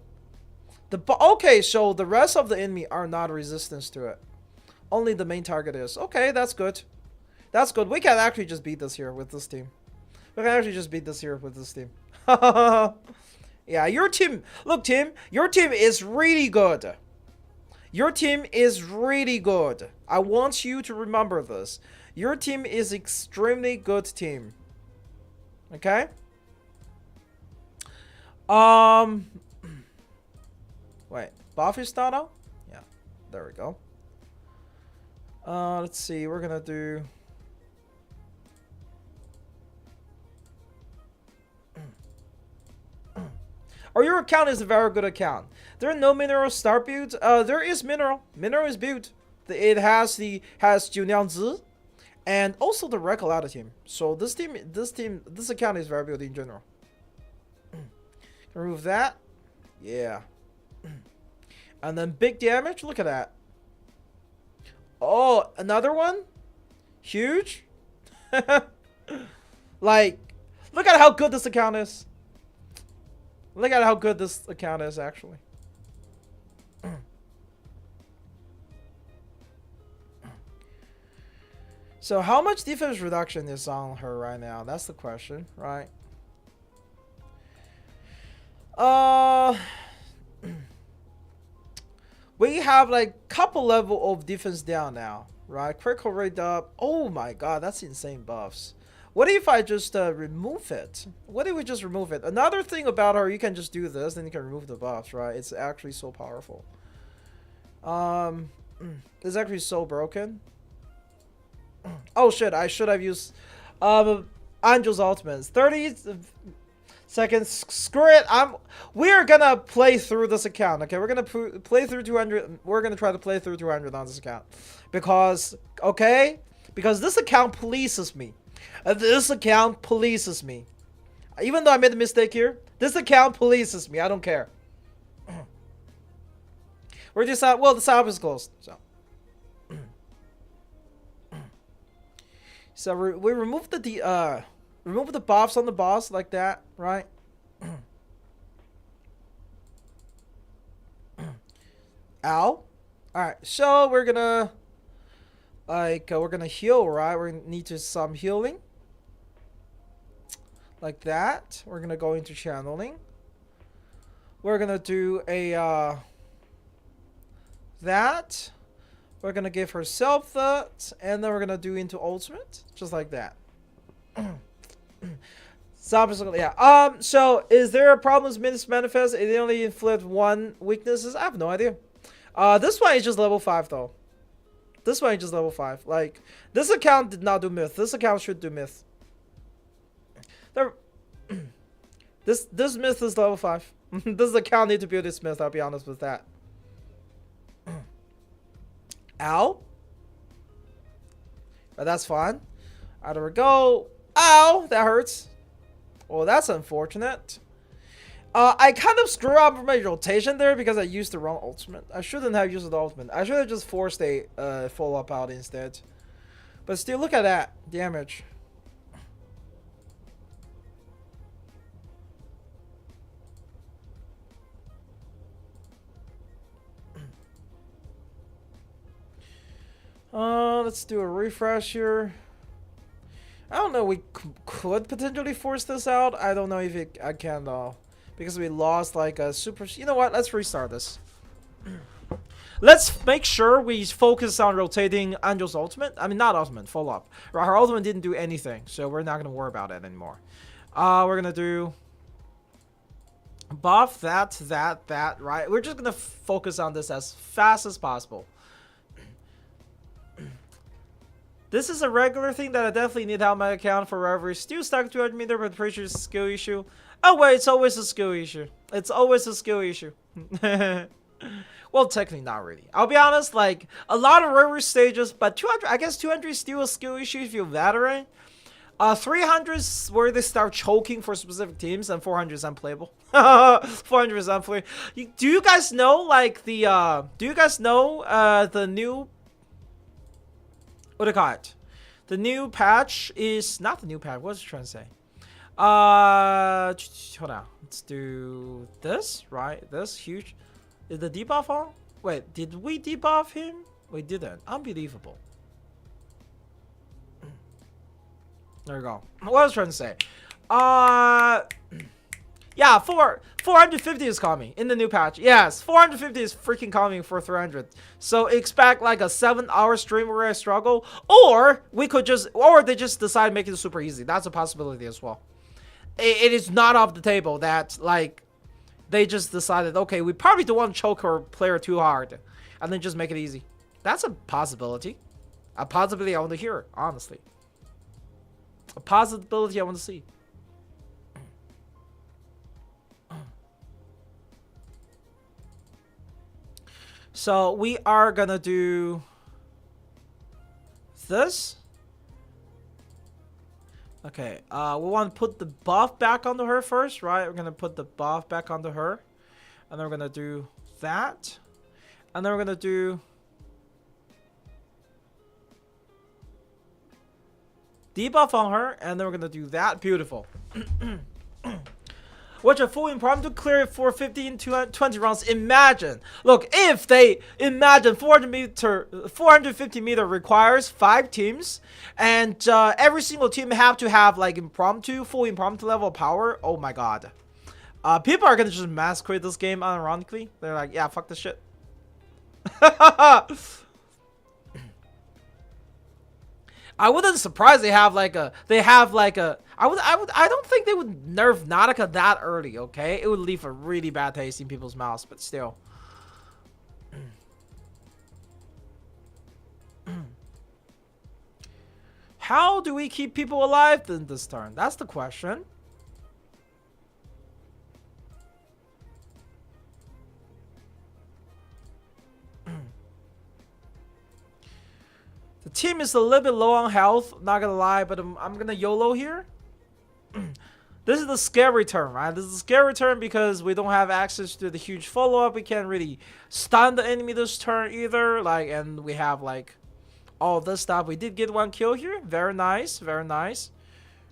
Okay, so the rest of the enemy are not resistance to it. Only the main target is. Okay, that's good. That's good. We can actually just beat this here with this team. We can actually just beat this here with this team. Yeah, your team... Look, team, your team is really good. Your team is really good. I want you to remember this. Your team is extremely good team. Okay? Wait. Buff is not out? Yeah. There we go. Let's see. We're gonna do... Or your account is a very good account. There are no mineral start builds. There is mineral. Mineral is built. It has Juniangzi and also the Recolata team. So this account is very built in general. Remove that. Yeah. And then big damage. Look at that. Oh, another one? Huge? Like, look at how good this account is. Look at how good this account is, actually. So how much defense reduction is on her right now? That's the question, right? We have like couple level of defense down now, right? Critical rate up. Oh my god, that's insane buffs. What if I just remove it? What if we just remove it? Another thing about her, you can just do this, then you can remove the buffs, right? It's actually so powerful. It's actually so broken. Oh shit, I should have used Angel's ultimates. 30 seconds. Screw it. We're gonna play through this account, okay? We're gonna play through 200. We're gonna try to play through 200 on this account. Because, okay? Because this account polices me. This account polices me. Even though I made a mistake here, this account polices me. I don't care. We're just well, the shop is closed, so. So we remove the buffs on the boss like that, right? Ow. Alright, so we're gonna we're gonna heal, right? We're gonna need to some healing. Like that. We're gonna go into channeling. We're gonna do a that. We're gonna give herself that, and then we're gonna do into ultimate, just like that. So yeah. So is there a problem with Minutes Manifest? It only inflict one weaknesses? I have no idea. This one is just level 5 though. This one is just level 5. Like, this account did not do myth. This account should do myth. This myth is level 5. This account need to build this myth, I'll be honest with that. Ow. But that's fine. Out we go. Ow! That hurts. Well, that's unfortunate. I kind of screw up my rotation there because I used the wrong ultimate. I shouldn't have used the ultimate. I should have just forced a follow-up out instead. But still, look at that damage. Let's do a refresh here. I don't know. We could potentially force this out. I don't know if I can though. Because we lost like a super... You know what? Let's restart this. Let's make sure we focus on rotating Angel's ultimate. I mean, not ultimate, follow-up. Right, her ultimate didn't do anything, so we're not going to worry about it anymore. We're going to do... buff, that, right? We're just going to focus on this as fast as possible. This is a regular thing that I definitely need out my account for Reveries. Still stuck 200 meter, but pretty sure it's a skill issue. Oh wait, it's always a skill issue. It's always a skill issue. Well, technically not really. I'll be honest, like, a lot of Reverie stages, but 200, I guess 200 is still a skill issue if you're veteran. 300 is where they start choking for specific teams, and 400 is unplayable. 400 is unplayable. Do you guys know, like, the new... What do you call it? The new patch is... Not the new patch, what was I trying to say? Hold on. Let's do this, right? This huge. Is the debuff on? Wait, did we debuff him? We didn't. Unbelievable. There we go. What was I trying to say? Yeah, 450 is coming in the new patch. Yes, 450 is freaking coming for 300. So expect like a 7-hour stream where I struggle, or we could just, or they just decide to make it super easy. That's a possibility as well. It is not off the table that like they just decided, okay, we probably don't want to choke our player too hard, and then just make it easy. That's a possibility. A possibility I want to hear, honestly. A possibility I want to see. So we are gonna do this. Okay, we want to put the buff back onto her first, right? We're gonna put the buff back onto her, and then we're gonna do that, and then we're gonna do debuff on her, and then we're gonna do that. Beautiful. Which a full impromptu clear it for 15 to 20 rounds. Imagine, look, if they imagine 450 meter requires 5 teams, and every single team have to have like full impromptu level of power. Oh my god, people are gonna just mass quit this game. Unironically, they're like, yeah, fuck this shit. I wouldn't surprise they have like a I don't think they would nerf Nautica that early, okay? It would leave a really bad taste in people's mouths, but still. How do we keep people alive in this turn? That's the question. The team is a little bit low on health, not gonna lie, but I'm gonna YOLO here. This is the scary turn, right? This is a scary turn because we don't have access to the huge follow-up. We can't really stun the enemy this turn either. Like, and we have like all this stuff. We did get 1 kill here. Very nice, very nice.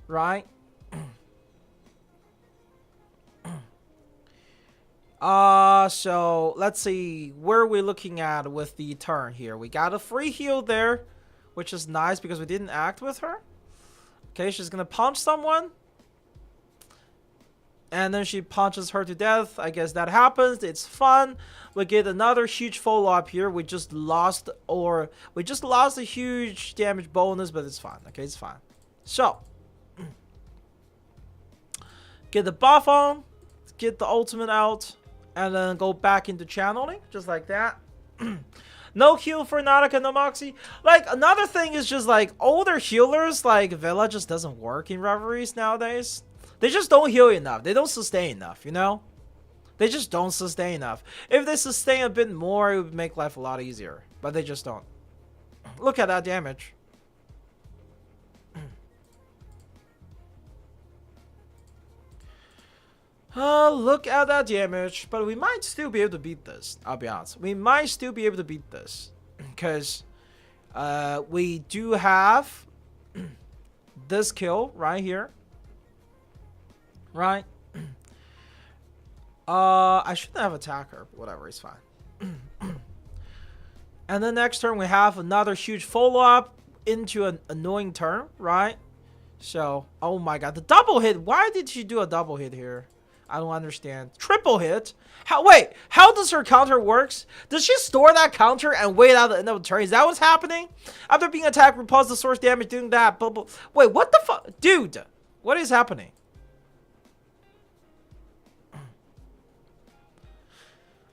Right? So let's see where we're looking at with the turn here. We got a free heal there, which is nice because we didn't act with her. Okay, she's gonna punch someone. And then she punches her to death. I guess that happens. It's fun. We get another huge follow-up here. We just lost a huge damage bonus, but it's fine. Okay, it's fine. So, get the buff on, get the ultimate out, and then go back into channeling, just like that. No heal for Nautica, no Moxie. Like, another thing is just like older healers, like Villa just doesn't work in Reveries nowadays. They just don't heal enough. They don't sustain enough, you know? They just don't sustain enough. If they sustain a bit more, it would make life a lot easier. But they just don't. Look at that damage. Look at that damage. But we might still be able to beat this. I'll be honest. We might still be able to beat this. Because we do have this kill right here. Right? I shouldn't have attacker. Whatever, it's fine. And then next turn we have another huge follow-up into an annoying turn, right? So, oh my god, the double hit. Why did she do a double hit here? I don't understand. Triple hit? Wait, how does her counter works? Does she store that counter and wait out the end of the turn? Is that what's happening? After being attacked, repulse the source damage doing that. Blah, blah. Wait, what the fuck? Dude, what is happening?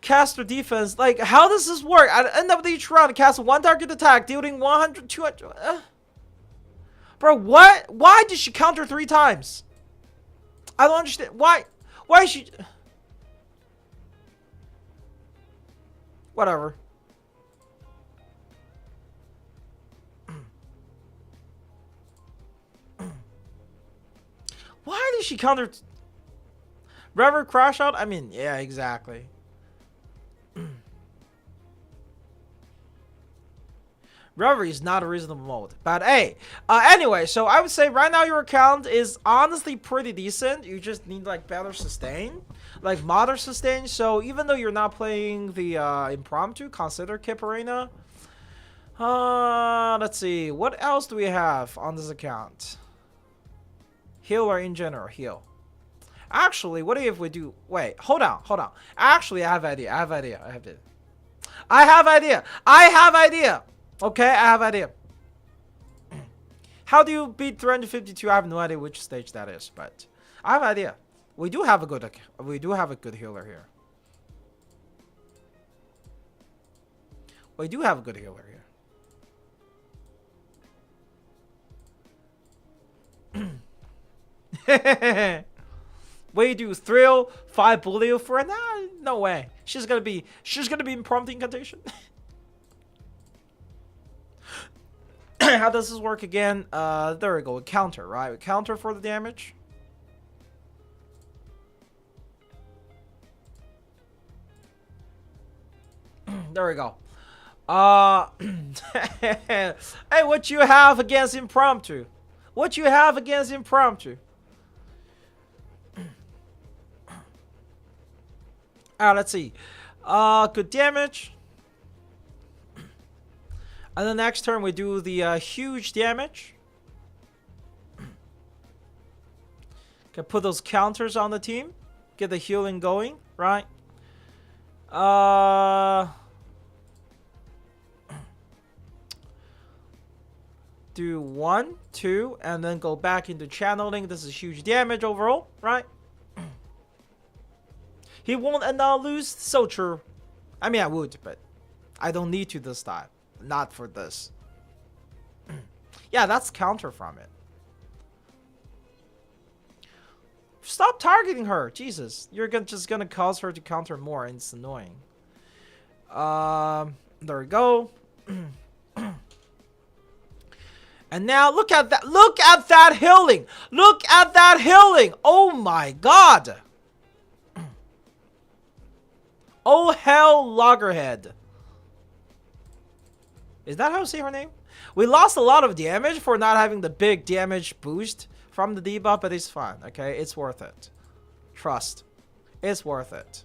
Caster defense, like, how does this work? At the end of each round, cast one target attack, dealing 100, 200. Bro, what? Why did she counter 3 times? I don't understand. Why is she... Whatever. Why did she counter... Rever crash out? I mean, yeah, exactly. Reverie is not a reasonable mode. But hey, anyway, so I would say right now your account is honestly pretty decent. You just need like better sustain, like modern sustain. So even though you're not playing the impromptu, consider Kip Arena. Let's see. What else do we have on this account? Healer in general, heal. Actually, what if we do... Wait, hold on. Actually, I have idea. I have idea. Okay, I have idea. How do you beat 352? I have no idea which stage that is, but I have idea. We do have a good healer here. We do thrill 5 bully for nah, no way. She's gonna be impromptu incantation. How does this work again? There we go. A counter, right? We counter for the damage. There we go. Hey, what you have against impromptu? Let's see. Good damage. And the next turn we do the huge damage. Can put those counters on the team. Get the healing going, right? Do 1, 2, and then go back into channeling. This is huge damage overall, right? He won't and not lose. So true. I mean, I would, but I don't need to this time. Not for this. Yeah, that's counter from it. Stop targeting her. Jesus. You're just gonna cause her to counter more, and it's annoying. There we go. And now look at that. Look at that healing. Oh my god. Oh hell, Loggerhead. Is that how you say her name? We lost a lot of damage for not having the big damage boost from the debuff, but it's fine, okay? It's worth it. Trust. It's worth it.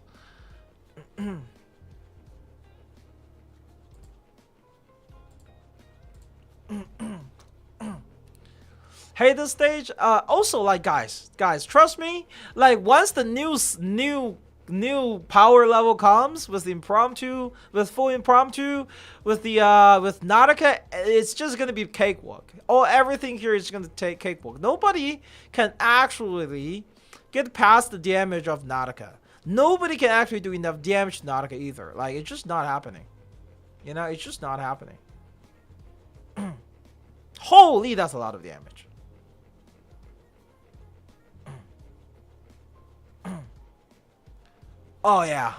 Hate this stage. Also, like, guys, trust me. Like, once the new power level comes with the impromptu, with full impromptu, with the with Nautica, it's just gonna be cakewalk. Everything here is gonna take cakewalk. Nobody can actually get past the damage of Nautica. Nobody can actually do enough damage to Nautica either. Like, it's just not happening. You know, it's just not happening. Holy, that's a lot of damage. Oh yeah.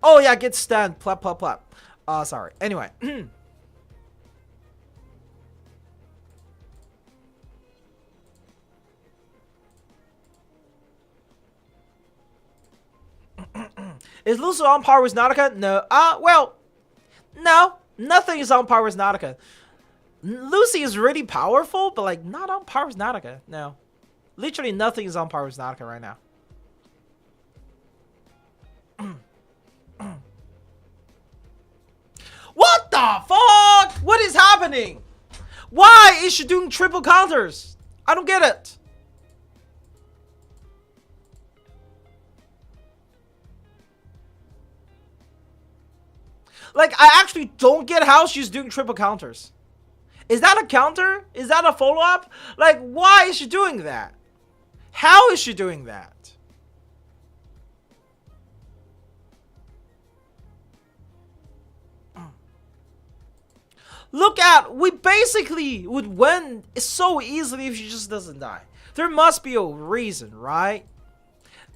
Oh yeah, get stunned. Plap, plap, plap. Sorry. Anyway. Is Lucy on par with Nautica? No. Well, no. Nothing is on par with Nautica. Lucy is really powerful, but like not on par with Nautica. No. Literally nothing is on par with Nautica right now. What the fuck? What is happening? Why is she doing triple counters? I don't get it. Like, I actually don't get how she's doing triple counters. Is that a counter? Is that a follow-up? Like, why is she doing that? How is she doing that? Look at, we basically would win so easily if she just doesn't die. There must be a reason, right?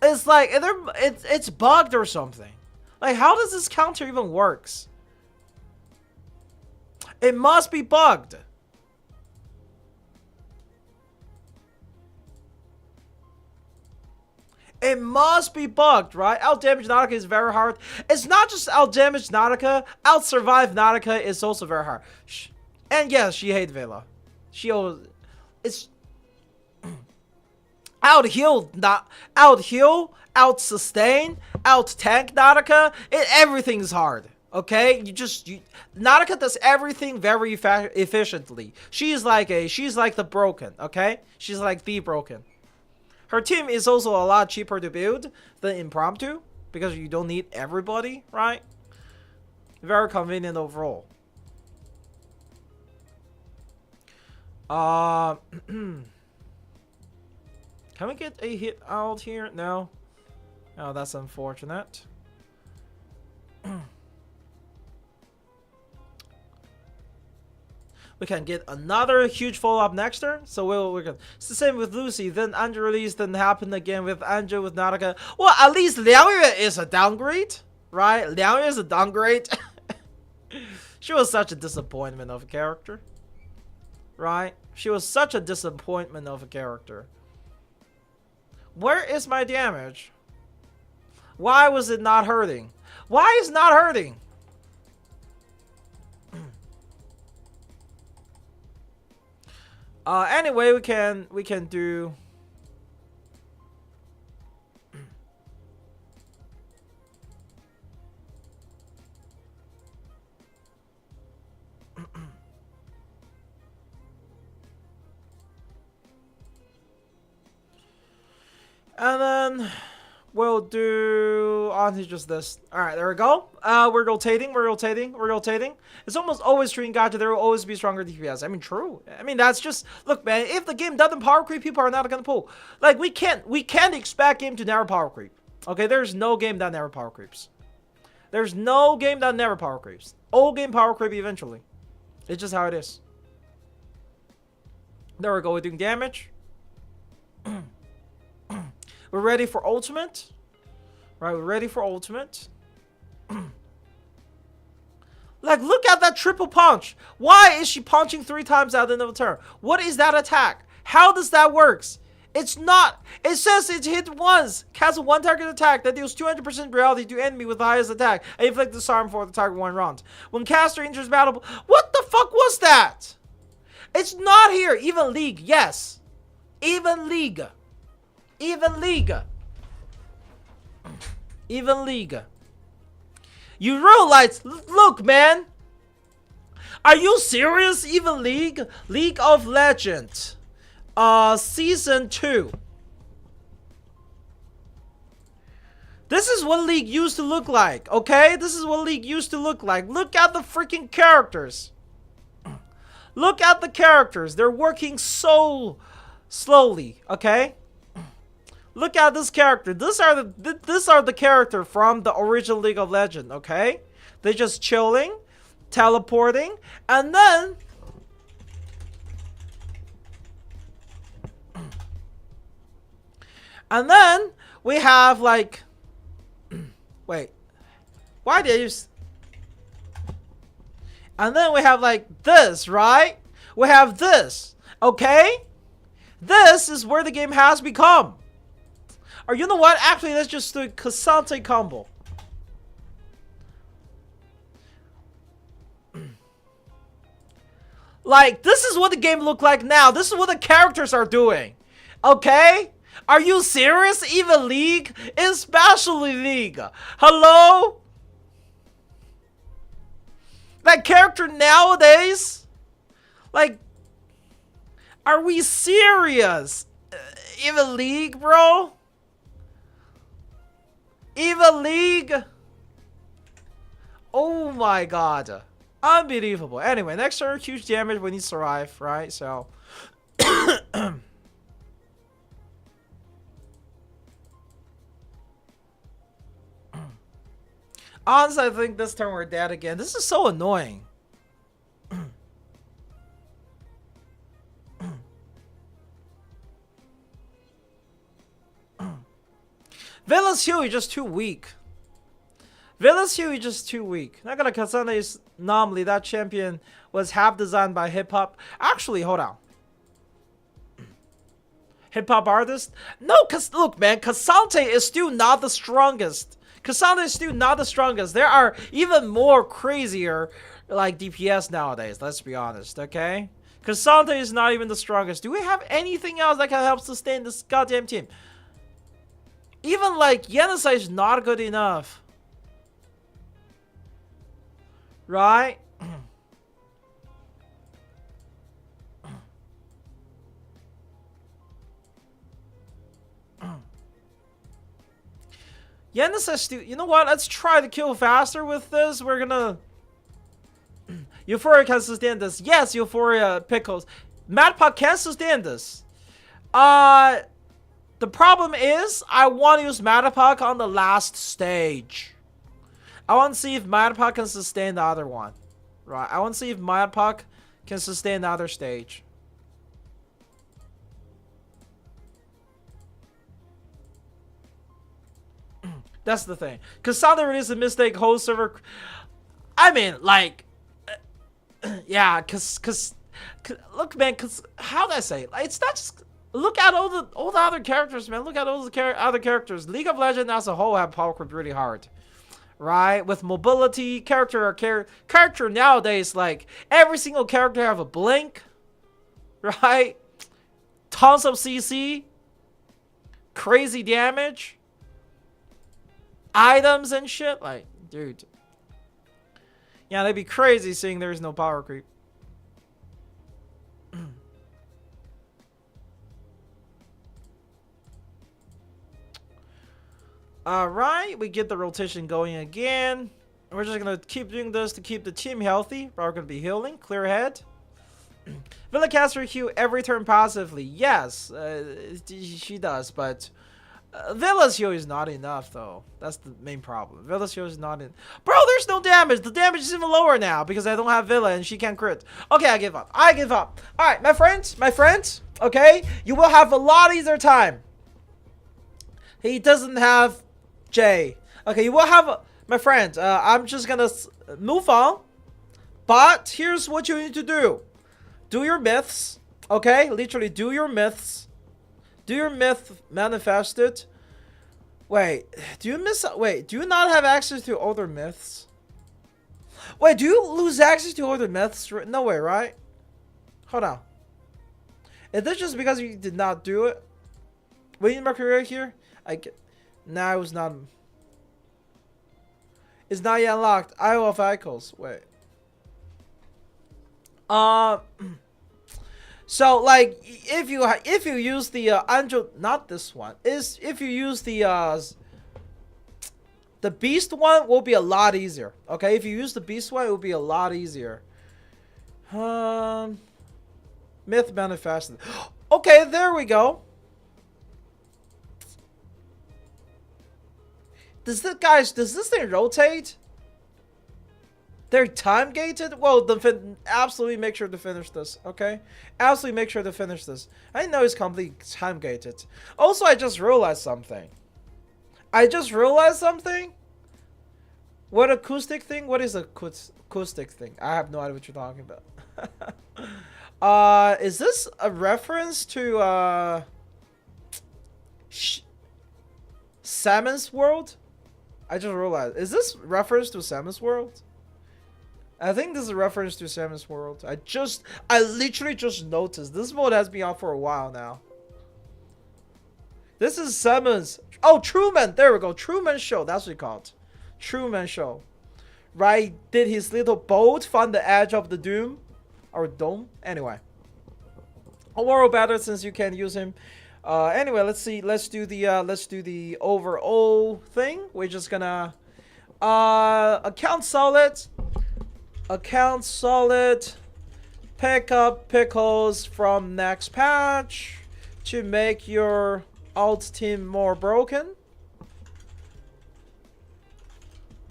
It's like, it's bugged or something. Like, how does this counter even works? It must be bugged. It must be bugged, right? Out-damage Nautica is very hard. It's not just out-damage Nautica. Out-survive Nautica is also very hard. And yes, she hates Vela. She always... It's... Out-heal, out-sustain, out-tank Nautica. Everything is hard, okay? Nautica does everything very efficiently. She's like the Broken, okay? She's like the Broken. Her team is also a lot cheaper to build than Impromptu because you don't need everybody, right? Very convenient overall. Can we get a hit out here? No. Oh, that's unfortunate. We can get another huge follow-up next turn. So we're good. It's the same with Lucy. Then Anja release didn't happen again with Anja with Nautica. Well, at least Liangyue is a downgrade, right? Liangyue is a downgrade. She was such a disappointment of a character, right? She was such a disappointment of a character. Where is my damage? Why was it not hurting? Why is it not hurting? Anyway, we can do. And then we'll do onto just this. All right, there we go. We're rotating. It's almost always true in Gacha. There will always be stronger DPS. I mean, true. I mean, that's just, look, man. If the game doesn't power creep, people are not gonna pull. Like, we can't expect game to never power creep. Okay, there's no game that never power creeps. There's no game that never power creeps. All game power creep eventually. It's just how it is. There we go. We're doing damage. We're ready for ultimate. Right, we're ready for ultimate. Like, look at that triple punch. Why is she punching 3 times at the end of a turn? What is that attack? How does that work? It's not. It says it hit once. Casts a 1 target attack that deals 200% reality to enemy with the highest attack and inflict disarm for the target 1 round. When caster enters battle, what the fuck was that? It's not here. Even League, yes. Even League. Even League. Even League. You realize, look, man. Are you serious? Even League? League of Legends. Season 2. This is what League used to look like, okay? This is what League used to look like. Look at the freaking characters. Look at the characters. They're working so slowly, okay? Look at this character. These are the character from the original League of Legends, okay? They're just chilling, teleporting, and then we have like wait. Why did you and then we have like this, right? We have this, okay? This is where the game has become. Or you know what? Actually, let's just do Cassante combo. Like, this is what the game look like now. This is what the characters are doing. Okay? Are you serious? Even League? Especially League. Hello? That character nowadays? Like, are we serious? Even League, bro? Even League? Oh my god. Unbelievable. Anyway, next turn, huge damage when you survive, right? So. Honestly, I think this turn we're dead again. This is so annoying. Villain's Hue is just too weak. Villain's Hue is just too weak. Not gonna Kasane is normally that champion was half designed by hip hop. Actually, hold on. Hip hop artist? No, cause look, man, Cassante is still not the strongest. Cassante is still not the strongest. There are even more crazier like DPS nowadays. Let's be honest, okay? Cassante is not even the strongest. Do we have anything else that can help sustain this goddamn team? Even like Yenisei is not good enough. Right? Yenisei still, you know what? Let's try to kill faster with this. We're gonna Euphoria can sustain this. Yes, Euphoria Pickles. Madpok can sustain this. The problem is, I want to use Madpok on the last stage. I want to see if Madpok can sustain the other one. Right, I want to see if Madpok can sustain the other stage. That's the thing. Because Sound released a mistake whole server. I mean, like, yeah, cause look, man, cause how do I say it? Like, it's not just. Look at all the other characters, man. Look at all the other characters. League of Legends as a whole have power creep really hard, right? With mobility, character nowadays, like every single character have a blink, right? Tons of CC, crazy damage, items and shit. Like, dude, yeah, that'd be crazy seeing there's no power creep. Alright, we get the rotation going again. We're just gonna keep doing this to keep the team healthy. We're gonna be healing. Clear head. Villa caster Hugh every turn passively. Yes, she does, but Villa's Hugh is not enough though. That's the main problem. Villa's Hugh is not in. Bro, there's no damage. The damage is even lower now because I don't have Villa and she can't crit. Okay, I give up. I give up. Alright, my friends, okay? You will have a lot easier time. He doesn't have J. Okay, you will have my friend. I'm just gonna move on. But here's what you need to do. Do your myths. Okay, literally do your myths. Do your myth manifested. Wait, do you not have access to other myths? Wait, do you lose access to other myths? No way, right? Hold on. Is this just because you did not do it? Wait, my career here? Nah, it was not. It's not yet unlocked. Isle of Icos. Wait. So like if you use the angel, not this one, is if you use the beast one will be a lot easier. Okay, if you use the beast one, it will be a lot easier. Myth manifested. Okay, there we go. Does this thing rotate? They're time gated? Well, absolutely make sure to finish this, okay? Absolutely make sure to finish this. I didn't know it's completely time gated. Also, I just realized something. What acoustic thing? What is acoustic thing? I have no idea what you're talking about. Is this a reference to Salmon's World? I just realized. Is this reference to Salmon's World? I think this is a reference to Salmon's World. I literally just noticed. This mode has been out for a while now. This is Salmon's. Oh, Truman. There we go. Truman Show. That's what it's called. Truman Show. Right? Did his little boat find the edge of the doom? Or dome? Anyway. A world better since you can use him. Anyway, let's see. Let's do the overall thing. We're just gonna account solid. Account solid. Pick up pickles from next patch to make your alt team more broken.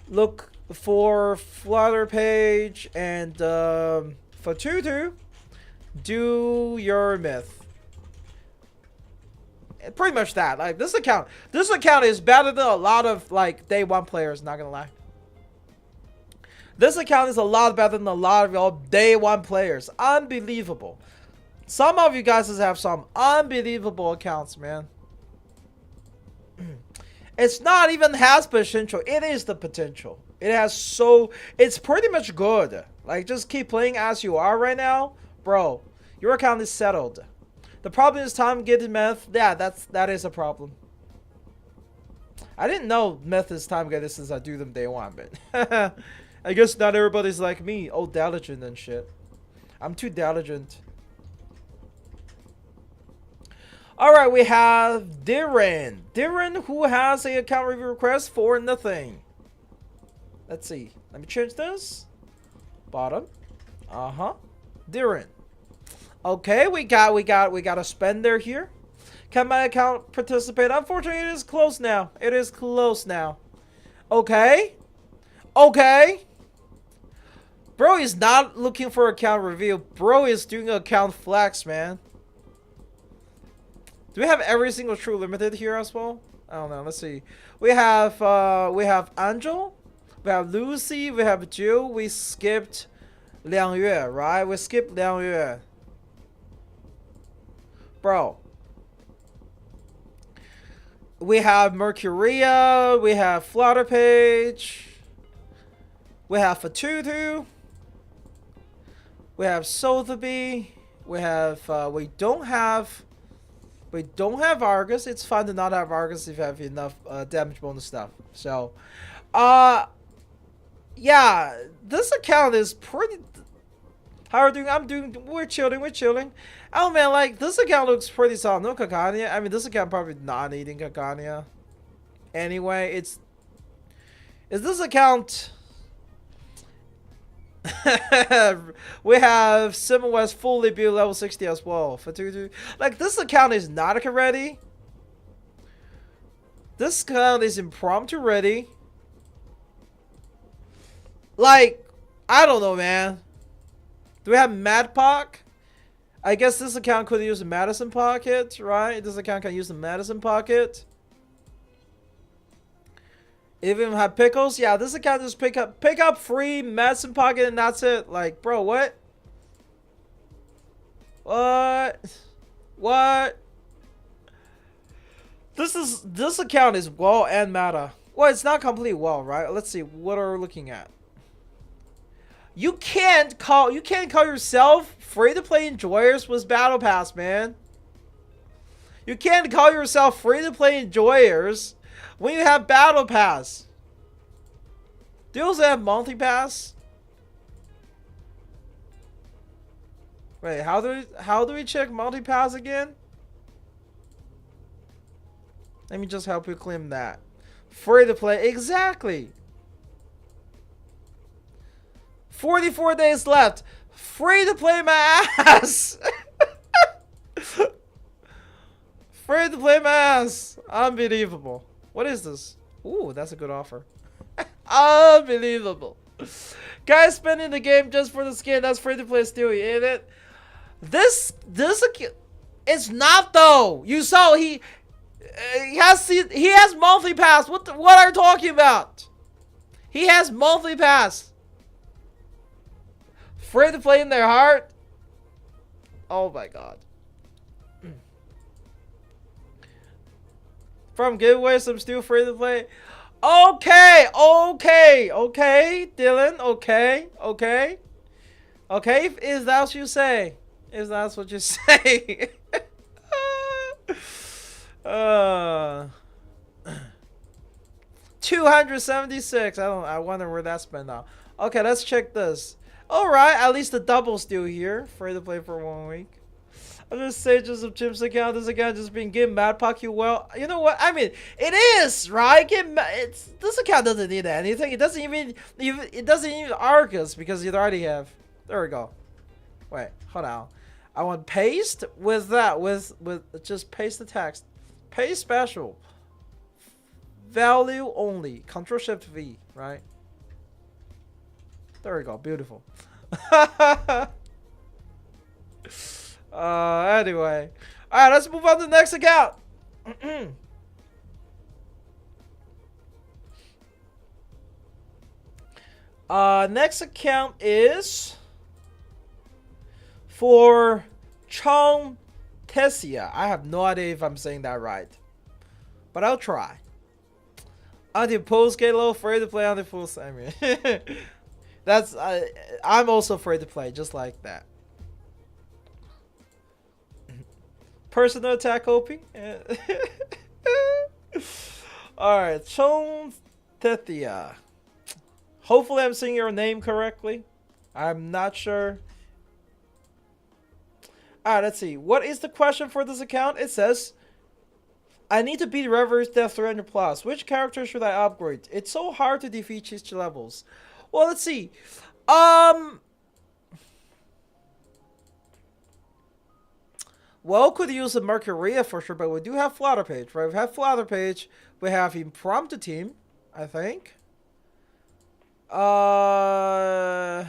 Look for Flutter page and for Tutu. Do your myth. Pretty much that. Like this account is better than a lot of like day one players, not gonna lie. This account is a lot better than a lot of y'all day one players. Unbelievable. Some of you guys have some unbelievable accounts, man. It's not even has potential. It is the potential. It's pretty much good. Like just keep playing as you are right now. Bro, your account is settled. The problem is time getting meth. Yeah, that is a problem. I didn't know meth is time getting since I do them day one, but I guess not everybody's like me. Oh, diligent and shit. I'm too diligent. Alright, we have Darren. Darren, who has a account review request for nothing. Let's see. Let me change this. Bottom. Darren. Okay, we got a spender here. Can my account participate? Unfortunately, it is closed now. It is closed now. Okay. Okay. Bro is not looking for account review. Bro is doing account flex, man. Do we have every single true limited here as well? I don't know. Let's see. We have Angel, we have Lucy, we have Jill. We skipped Liang Yue, right? We skipped Liang Yue. Bro. We have Mercuria, we have Flutter page, we have Fatutu, we have Sotheby, we have we don't have Argus. It's fun to not have Argus if you have enough damage bonus stuff. So, yeah, this account is pretty. How are we doing? We're chilling. Oh man, like this account looks pretty solid. No Cacania. I mean, this account probably not needing Cacania. Anyway, is this account? We have Simon West fully built level 60 as well. For Tutu. Like this account is not ready. This account is impromptu ready. Like, I don't know, man. Do we have Madpock? I guess this account could use the Madison Pocket, right? This account can use the Madison Pocket. Even have pickles? Yeah, this account just pick up free Madison Pocket and that's it. Like, bro, what? What? This account is well and meta. Well, it's not completely well, right? Let's see. What are we looking at? You can't call yourself free-to-play enjoyers with Battle Pass, man. You can't call yourself free-to-play enjoyers when you have Battle Pass. Do you also have multi-pass? Wait, how do we check multi-pass again? Let me just help you claim that. Free to play, exactly. 44 days left. Free to play my ass. Free to play my ass. Unbelievable. What is this? Ooh, that's a good offer. Unbelievable. Guys spending the game just for the skin. That's free to play Stewie, ain't it? This it's not though. You saw he has monthly pass. What are you talking about? He has monthly pass. Free to play in their heart. Oh my god. From giveaways, I'm still free to play. Okay, Dylan. Okay. Is that what you say? Is that what you say? 276. I wonder where that's been now. Okay, let's check this. All right, at least the double's still here. Free to play for 1 week. I'm just saying, just some Chip's account. This account just being given Mad Puck you well. You know what? I mean, it is right. This account doesn't need anything. It doesn't even arc us because you already have. There we go. Wait, hold on. I want paste with that with just paste the text. Paste special. Value only. Control Shift V. Right. There we go. Beautiful. Anyway. Alright, let's move on to the next account. Next account is for Chong Tessia. I have no idea if I'm saying that right, but I'll try. Until post get low, free to play on the full. I mean, that's I'm also afraid to play just like that. Personal attack OP. Alright, Chong Tethia. Hopefully I'm saying your name correctly. I'm not sure. Alright, let's see. What is the question for this account? It says, I need to beat Reverie's Death 300 plus. Which character should I upgrade? It's so hard to defeat each levels. Well, let's see. Well, could use a Mercuria for sure, but we do have Flutter Page, right? We have Flutter Page. We have Impromptu Team, I think. Mad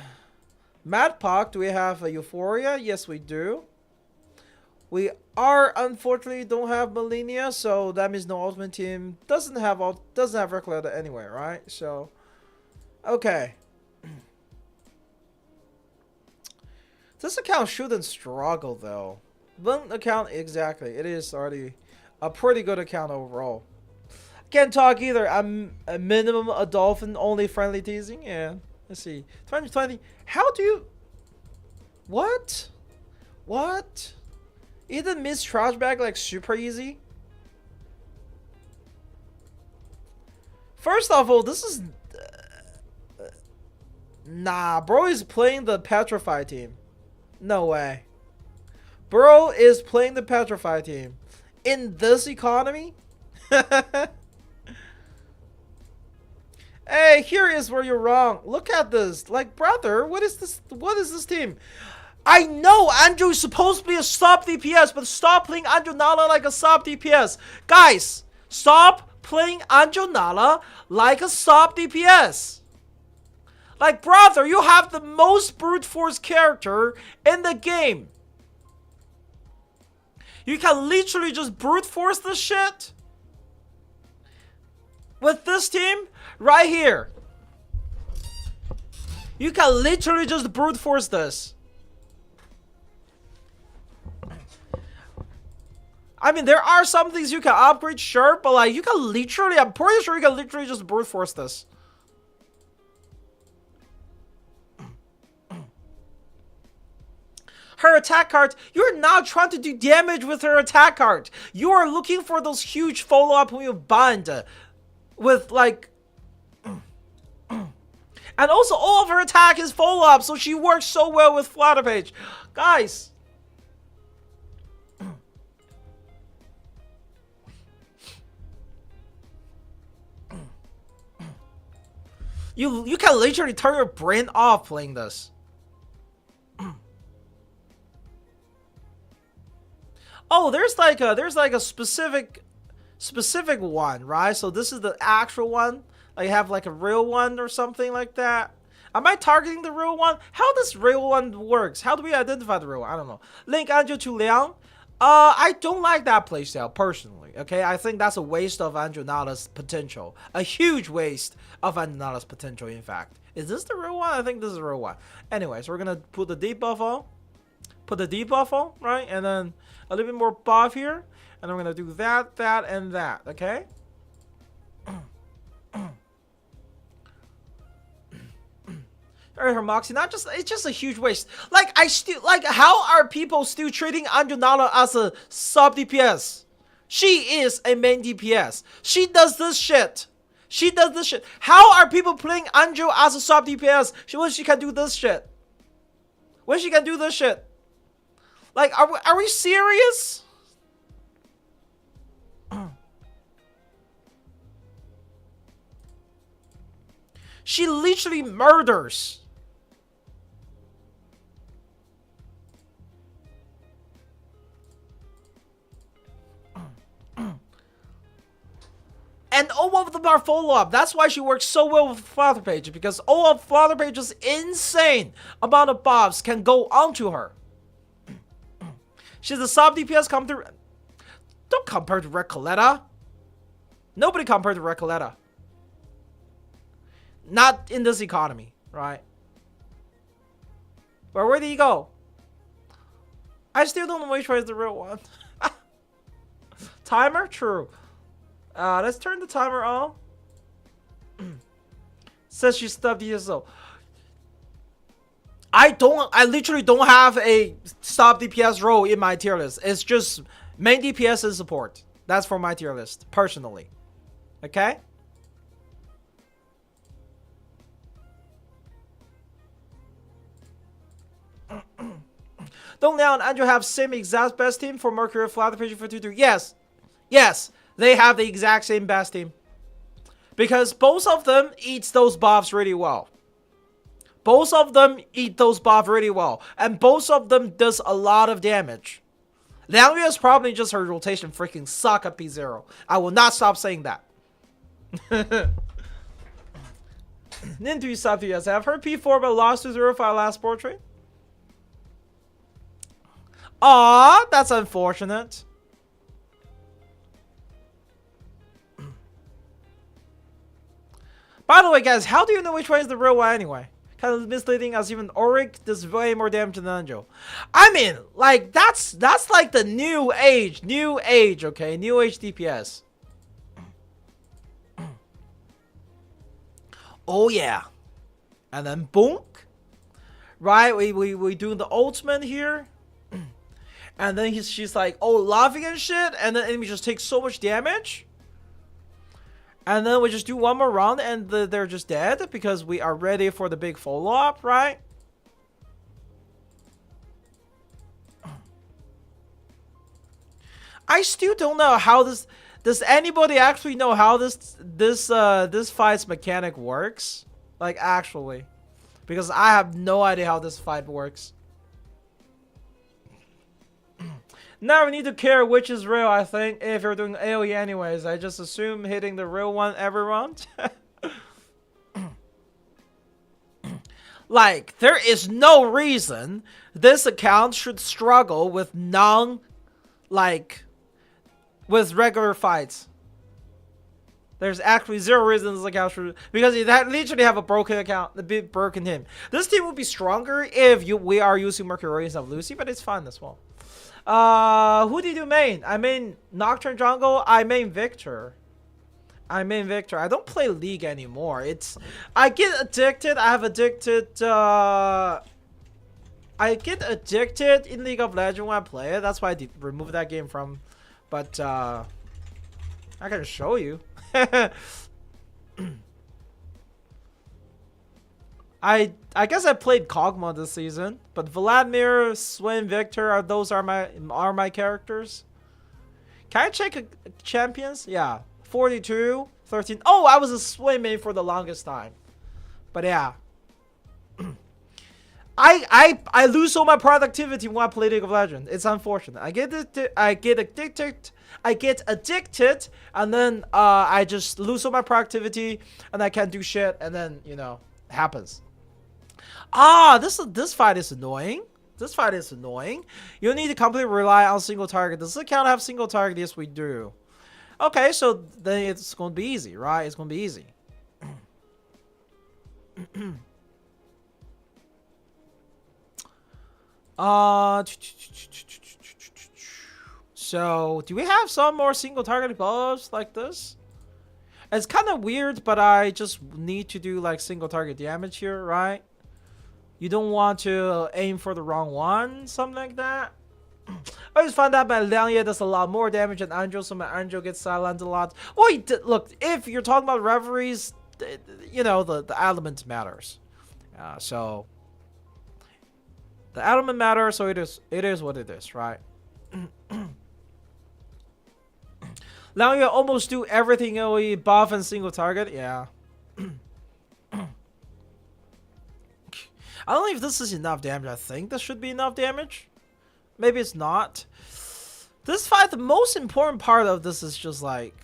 Puck, do we have a Euphoria? Yes, we do. We unfortunately don't have Millennia, so that means no Ultimate Team. Doesn't have Reckless anyway, right? So, okay. This account shouldn't struggle though. One account, exactly. It is already a pretty good account overall. Can't talk either. I'm a minimum a dolphin only friendly teasing. Yeah. Let's see. 2020. How do you? What? What? Isn't miss Trashback like super easy? First of all, this is nah. Bro is playing the Petrify team. No way. Bro is playing the Petrify team in this economy. Hey, here is where you're wrong. Look at this. Like, brother, what is this? What is this team? I know Andrew is supposed to be a sub DPS, but stop playing Andrew Nala like a sub DPS. Guys, stop playing Andrew Nala like a sub DPS. Like, brother, you have the most brute force character in the game. You can literally just brute force this shit with this team right here. You can literally just brute force this. I mean, there are some things you can upgrade, sure, but like you can literally, I'm pretty sure you can literally just brute force this. Her attack card, you're not trying to do damage with her attack card. You are looking for those huge follow-up when you bind with like And also, all of her attack is follow-up, so she works so well with flutter page. Guys. You can literally turn your brain off playing this. Oh, there's like a specific one, right? So this is the actual one. Like have like a real one or something like that. Am I targeting the real one? How does real one works? How do we identify the real one? I don't know. Link Anjo to Liang. I don't like that playstyle personally. Okay, I think that's a waste of Anjonada's potential. A huge waste of Anjonada's potential. In fact, is this the real one? I think this is the real one. Anyway, so we're gonna put the debuff on. Put the debuff on, right? And then a little bit more buff here. And I'm gonna do that, that, and that. Okay. Alright, her Moxie, it's just a huge waste. Like, how are people still treating Anjonada as a sub DPS? She is a main DPS. She does this shit. How are people playing Anjo as a sub DPS when she can do this shit? Like, are we serious? She literally murders. And all of them are follow-up. That's why she works so well with Flutter Page, because all of Flutter Page's insane amount of buffs can go onto her. She's a sub DPS Don't compare to Recoleta. Nobody compared to Recoleta. Not in this economy, right? But where did he go? I still don't know which one is the real one. Timer? True. Let's turn the timer on. Says she stubbed DSO. I literally don't have a sub DPS role in my tier list. It's just main DPS and support. That's for my tier list, personally. Okay? Don't Leon and Andrew have same exact best team for Mercury Flutter Page for 2-3? Yes. Yes. They have the exact same best team. Because both of them eats those buffs really well. Both of them eat those buffs really well. And both of them does a lot of damage. Liang is probably just her rotation freaking suck at P0. I will not stop saying that. Nintu sub yes. I've heard P4 but lost to 0 for last portrait. Aw, that's unfortunate. By the way, guys, how do you know which one is the real one anyway? Kind of misleading, as even Auric does way more damage than Anjo. I mean, like, that's like the new age, okay? New age DPS. Oh, yeah. And then, boom. Right, we do the ultimate here. And then she's like, oh, laughing and shit. And then enemy just takes so much damage. And then we just do one more round and they're just dead because we are ready for the big follow-up, right? I still don't know how this... Does anybody actually know how this fight's mechanic works? Like, actually. Because I have no idea how this fight works. Never need to care which is real, I think, if you're doing AoE anyways. I just assume hitting the real one every round. Like, there is no reason this account should struggle with with regular fights. There's actually zero reason this account should, because you literally have a broken account, a bit broken him. This team would be stronger if we are using Mercury instead of Lucy, but it's fine as well. Who did you main? I main Nocturne Jungle. I main Victor. I don't play League anymore. I get addicted. I get addicted in League of Legends when I play it. That's why I removed that game from. But I can show you. I guess I played Kog'Maw this season, but Vladimir, Swain, Victor those are my characters. Can I check champions? Yeah, 42, 13. Oh, I was a Swain main for the longest time, but yeah. I lose all my productivity when I play League of Legends. It's unfortunate. I get addicted, and then I just lose all my productivity, and I can't do shit, and then you know it happens. Ah, this fight is annoying. This fight is annoying. You need to completely rely on single target. Does this account have single target? Yes, we do. Okay, so then it's going to be easy, right? It's going to be easy. So do we have some more single target buffs like this? It's kind of weird, but I just need to do like single target damage here, right? You don't want to aim for the wrong one, something like that. I just found out my Liang does a lot more damage than Anjo, so my Anjo gets silenced a lot. Wait, look, if you're talking about reveries, you know, the element matters. So the element matters, so it is what it is, right? Liang almost do everything AoE, buff and single target, yeah. I don't know if this is enough damage. I think this should be enough damage. Maybe it's not. This fight, the most important part of this is just like...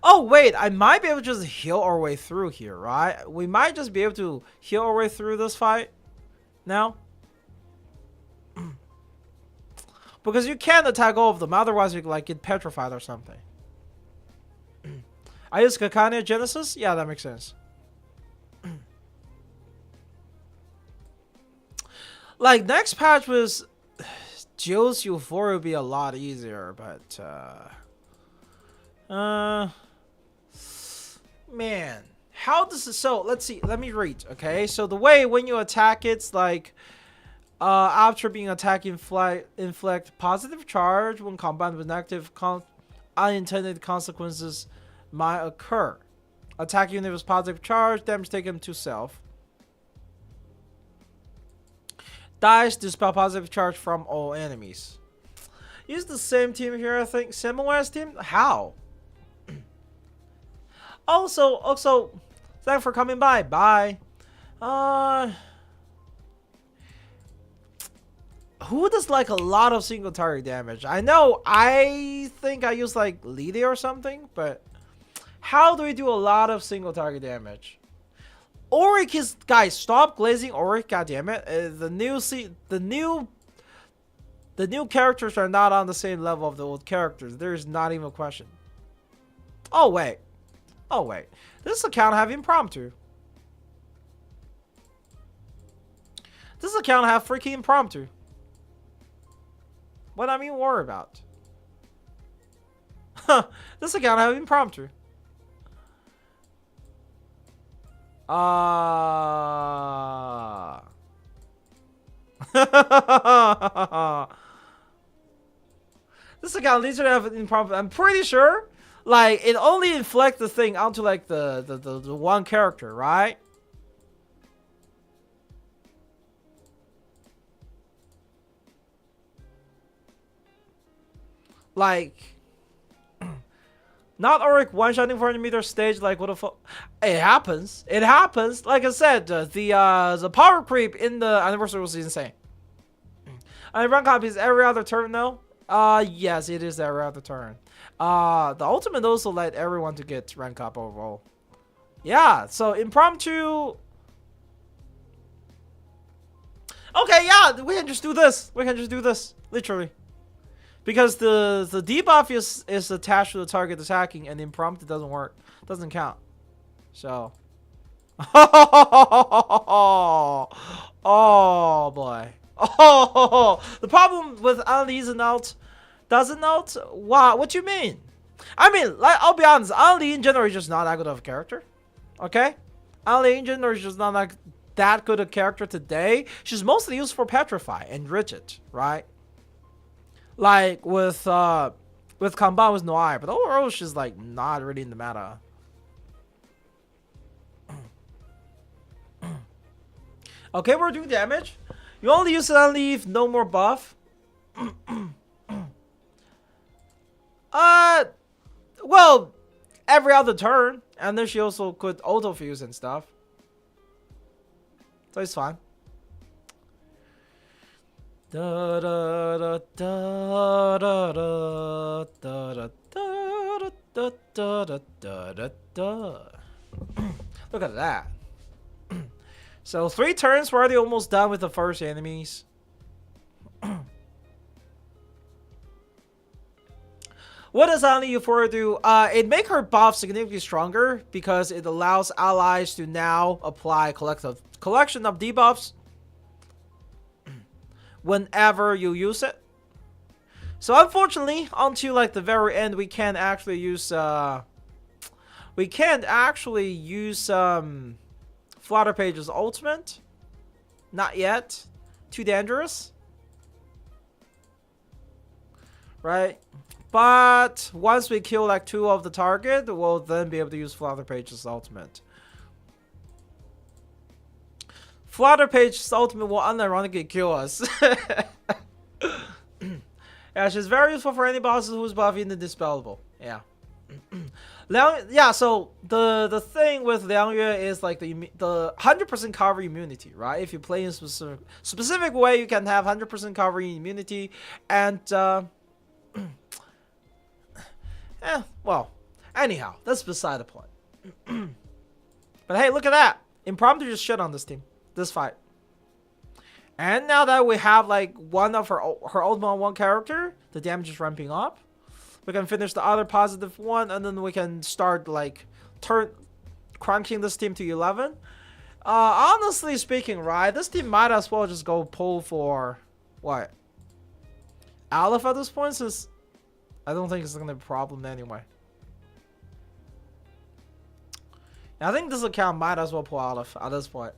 Oh, wait. I might be able to just heal our way through here, right? We might just be able to heal our way through this fight now. Because you can't attack all of them. Otherwise, you like get petrified or something. I use Kakania Genesis? Yeah, that makes sense. Like, next patch was... Jill's Euphoria would be a lot easier, but... Man. How does it... So, let's see. Let me read, okay? So, the way when you attack, it's like... after being attacked, inflict positive charge when combined with negative unintended consequences might occur. Attack unit with positive charge, damage taken to self. Dice, dispel positive charge from all enemies. Use the same team here, I think. Similar team? How? Also, thanks for coming by. Bye. Who does like a lot of single target damage? I know, I think I use like Lily or something, but how do we do a lot of single target damage? Auric is, guys, stop glazing Auric, goddammit. The new characters are not on the same level of the old characters. There's not even a question. Oh wait. This account have impromptu. This account have freaking impromptu. What I mean worry about. This account have impromptu. This account literally have impromptu. I'm pretty sure, like, it only inflicts the thing onto like the one character, right? Like, not Auric one-shotting for enemy stage. Like, what the fuck? It happens. It happens. Like I said, the power creep in the anniversary was insane. And run copy is every other turn though. Yes, it is every other turn. The ultimate also let everyone to get rank up overall. Yeah. So impromptu. Okay. Yeah, we can just do this. We can just do this. Literally. Because the debuff is attached to the target attacking, and the impromptu doesn't work, doesn't count. So, oh boy, the problem with Unleash and out doesn't out. Wow, what you mean? I mean, like, I'll be honest, Unleash in general is just not that good of a character. Okay, Unleash in general is just not like that good a character today. She's mostly used for Petrify and Rigid, right? Like with combined with Noir, but overall she's like not really in the meta. Okay, we're doing damage. You only use it on leave, no more buff. Well, every other turn, and then she also could auto fuse and stuff. So it's fine. Da da da da da da da da da da da da da. Look at that. So 3 turns, we're already almost done with the first enemies. What does only Euphoria do? It makes her buff significantly stronger because it allows allies to now apply collection of debuffs whenever you use it. So unfortunately, until like the very end, we can't actually use Flutter Page's ultimate. Not yet. Too dangerous. Right? But once we kill like 2 of the target, we'll then be able to use Flutter Page's ultimate. Flutter Page's ultimate will unironically kill us. Yeah, she's very useful for any bosses who's buffing the Dispellable. Yeah. Yeah, so the thing with Liang Yue is like the 100% cover immunity, right? If you play in a specific way, you can have 100% cover immunity, and well, anyhow, that's beside the point. But hey, look at that! Impromptu just shit on this team, this fight. And now that we have like one of her ultimate on one character, the damage is ramping up. We can finish the other positive one, and then we can start like cranking this team to 11. Honestly speaking, right, this team might as well just go pull for what? Aleph at this point, since I don't think it's gonna be a problem anyway. I think this account might as well pull Aleph at this point.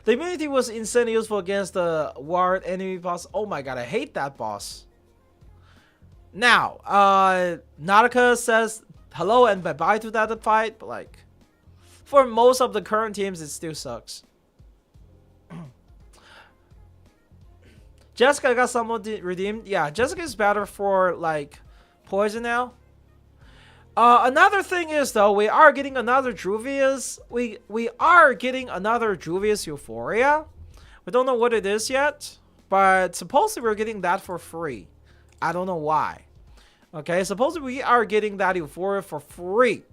The immunity was insanely useful against the ward enemy boss. Oh my god, I hate that boss. Now, Nautica says hello and bye-bye to that fight, but like, for most of the current teams, it still sucks. Jessica got somewhat redeemed. Yeah, Jessica is better for like poison now. Another thing is though, we are getting another Juvia's. We are getting another Juvia's Euphoria. We don't know what it is yet, but supposedly we're getting that for free. I don't know why. Okay, supposedly we are getting that Euphoria for free.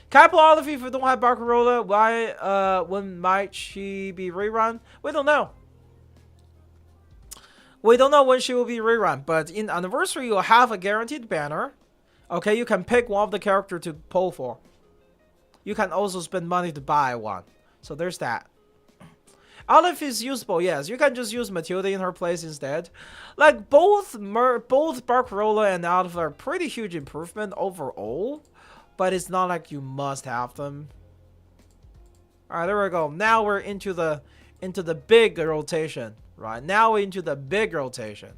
Can I pull Olive if we don't have Barcarola? Why? When might she be rerun? We don't know. We don't know when she will be rerun, but in Anniversary you'll have a guaranteed banner. Okay, you can pick one of the character to pull for. You can also spend money to buy one. So there's that. Olive is usable, yes. You can just use Matilda in her place instead. Like, both Barcarola and Olive are pretty huge improvement overall. But it's not like you must have them. Alright, there we go. Now we're into the big rotation. Right, now we're into the big rotation.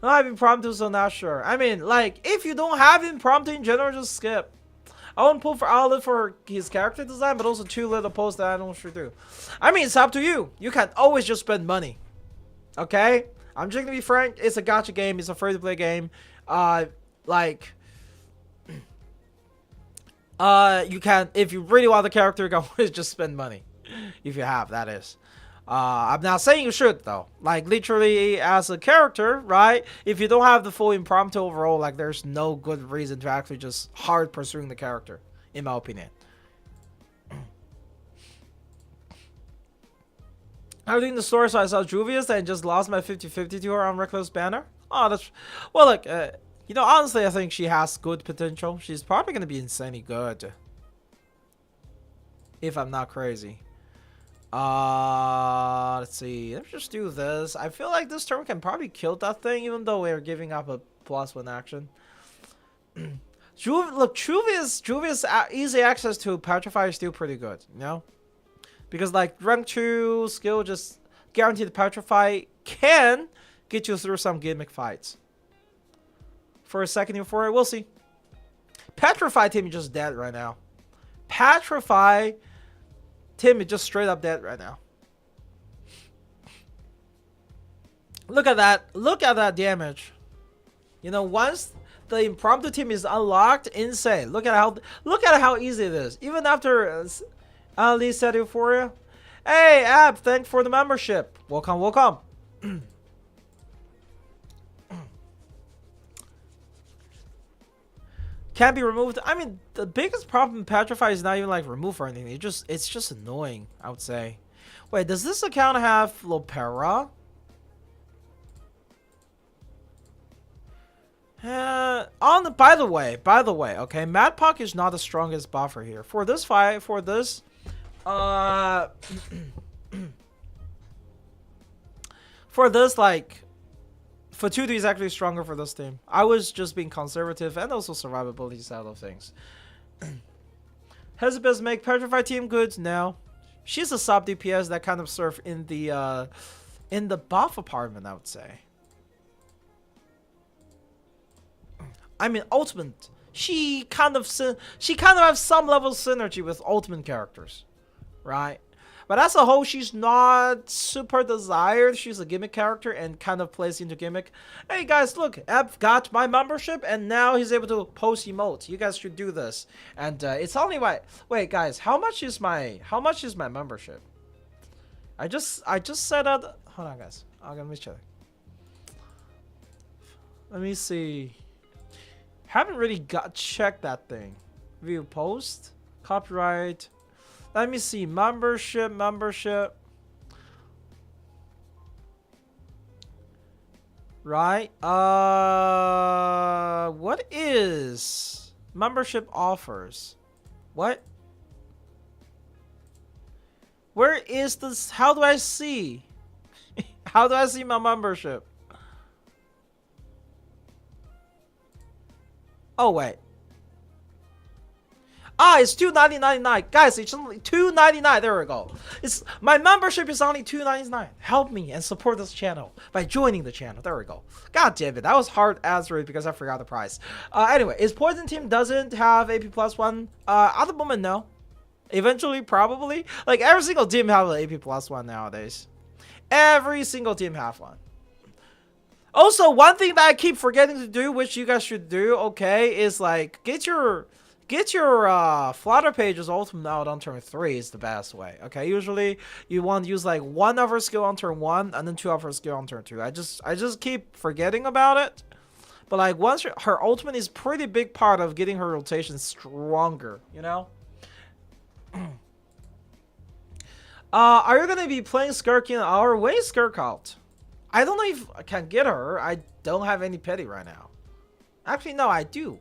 I have impromptu, so not sure. I mean, like, if you don't have impromptu in general, just skip. I won't pull for Olive for his character design, but also 2 little posts that I don't sure do. I mean, it's up to you. You can always just spend money. Okay? I'm just gonna be frank. It's a gacha game. It's a free-to-play game. Like, you can, if you really want the character, you can always just spend money. If you have, that is. I'm not saying you should though. Like literally as a character, right? If you don't have the full impromptu overall, like there's no good reason to actually just hard pursuing the character, in my opinion. I'm doing the story, so I saw Juvia's and just lost my 50-50 to her on Reckless Banner. Oh, that's well. Look, you know, honestly, I think she has good potential. She's probably gonna be insanely good, if I'm not crazy. Let's see. Let's just do this. I feel like this turn can probably kill that thing, even though we're giving up a +1 action. Look, Juvia's easy access to Petrify is still pretty good, you know? Because like rank 2 skill just guaranteed Petrify can get you through some gimmick fights. For a second Euphoria, we'll see. Petrify team is just dead right now. Petrify Tim is just straight up dead right now. Look at that. Look at that damage. You know, once the impromptu team is unlocked, insane. Look at how easy it is. Even after Ali said Euphoria. Hey, Ab, thanks for the membership. Welcome, welcome. Can't be removed. I mean, the biggest problem in Petrify is not even like remove or anything. It's just annoying, I would say. Wait, does this account have Lopera? By the way, okay, Madpock is not the strongest buffer here. For this fight, for this, for this, like, Fatudu is actually stronger for this team. I was just being conservative and also survivability side of things. Hezibus make Petrify team good? No. She's a sub DPS that kind of serve in the buff apartment, I would say. I mean, Ultimate. She kind of has some level of synergy with Ultimate characters, right? But as a whole, she's not super desired. She's a gimmick character and kind of plays into gimmick. Hey guys, look, Eb got my membership and now he's able to post emotes. You guys should do this. And it's only wait guys, how much is my membership? I just set up. Hold on guys. Let me check. Let me see. Haven't really checked that thing. View post, copyright. Let me see, membership. Right. What is membership offers? What? Where is this? How do I see? How do I see my membership? Oh wait. It's $2.99. Guys, it's only $2.99. There we go. My membership is only $2.99. Help me and support this channel by joining the channel. There we go. God damn it. That was hard answering because I forgot the price. Anyway, is Poison Team doesn't have AP plus one? At the moment, no. Eventually, probably. Like, every single team have an AP plus one nowadays. Every single team have one. Also, one thing that I keep forgetting to do, which you guys should do, okay, is like get your flutter pages ultimate out on turn 3 is the best way. Okay, usually you want to use like 1 of her skill on turn 1 and then 2 of her skill on turn 2. I just keep forgetting about it. But like once her ultimate is pretty big part of getting her rotation stronger, you know? Are you gonna be playing Skirk in our way? Skirk out. I don't know if I can get her. I don't have any petty right now. Actually, no, I do.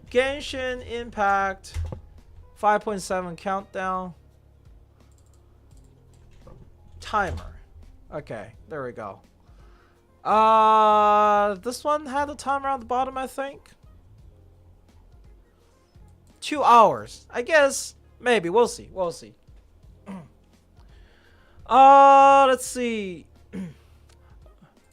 Genshin Impact 5.7 countdown timer. Okay, there we go. This one had a timer on the bottom, I think. 2 hours. I guess maybe we'll see. Let's see.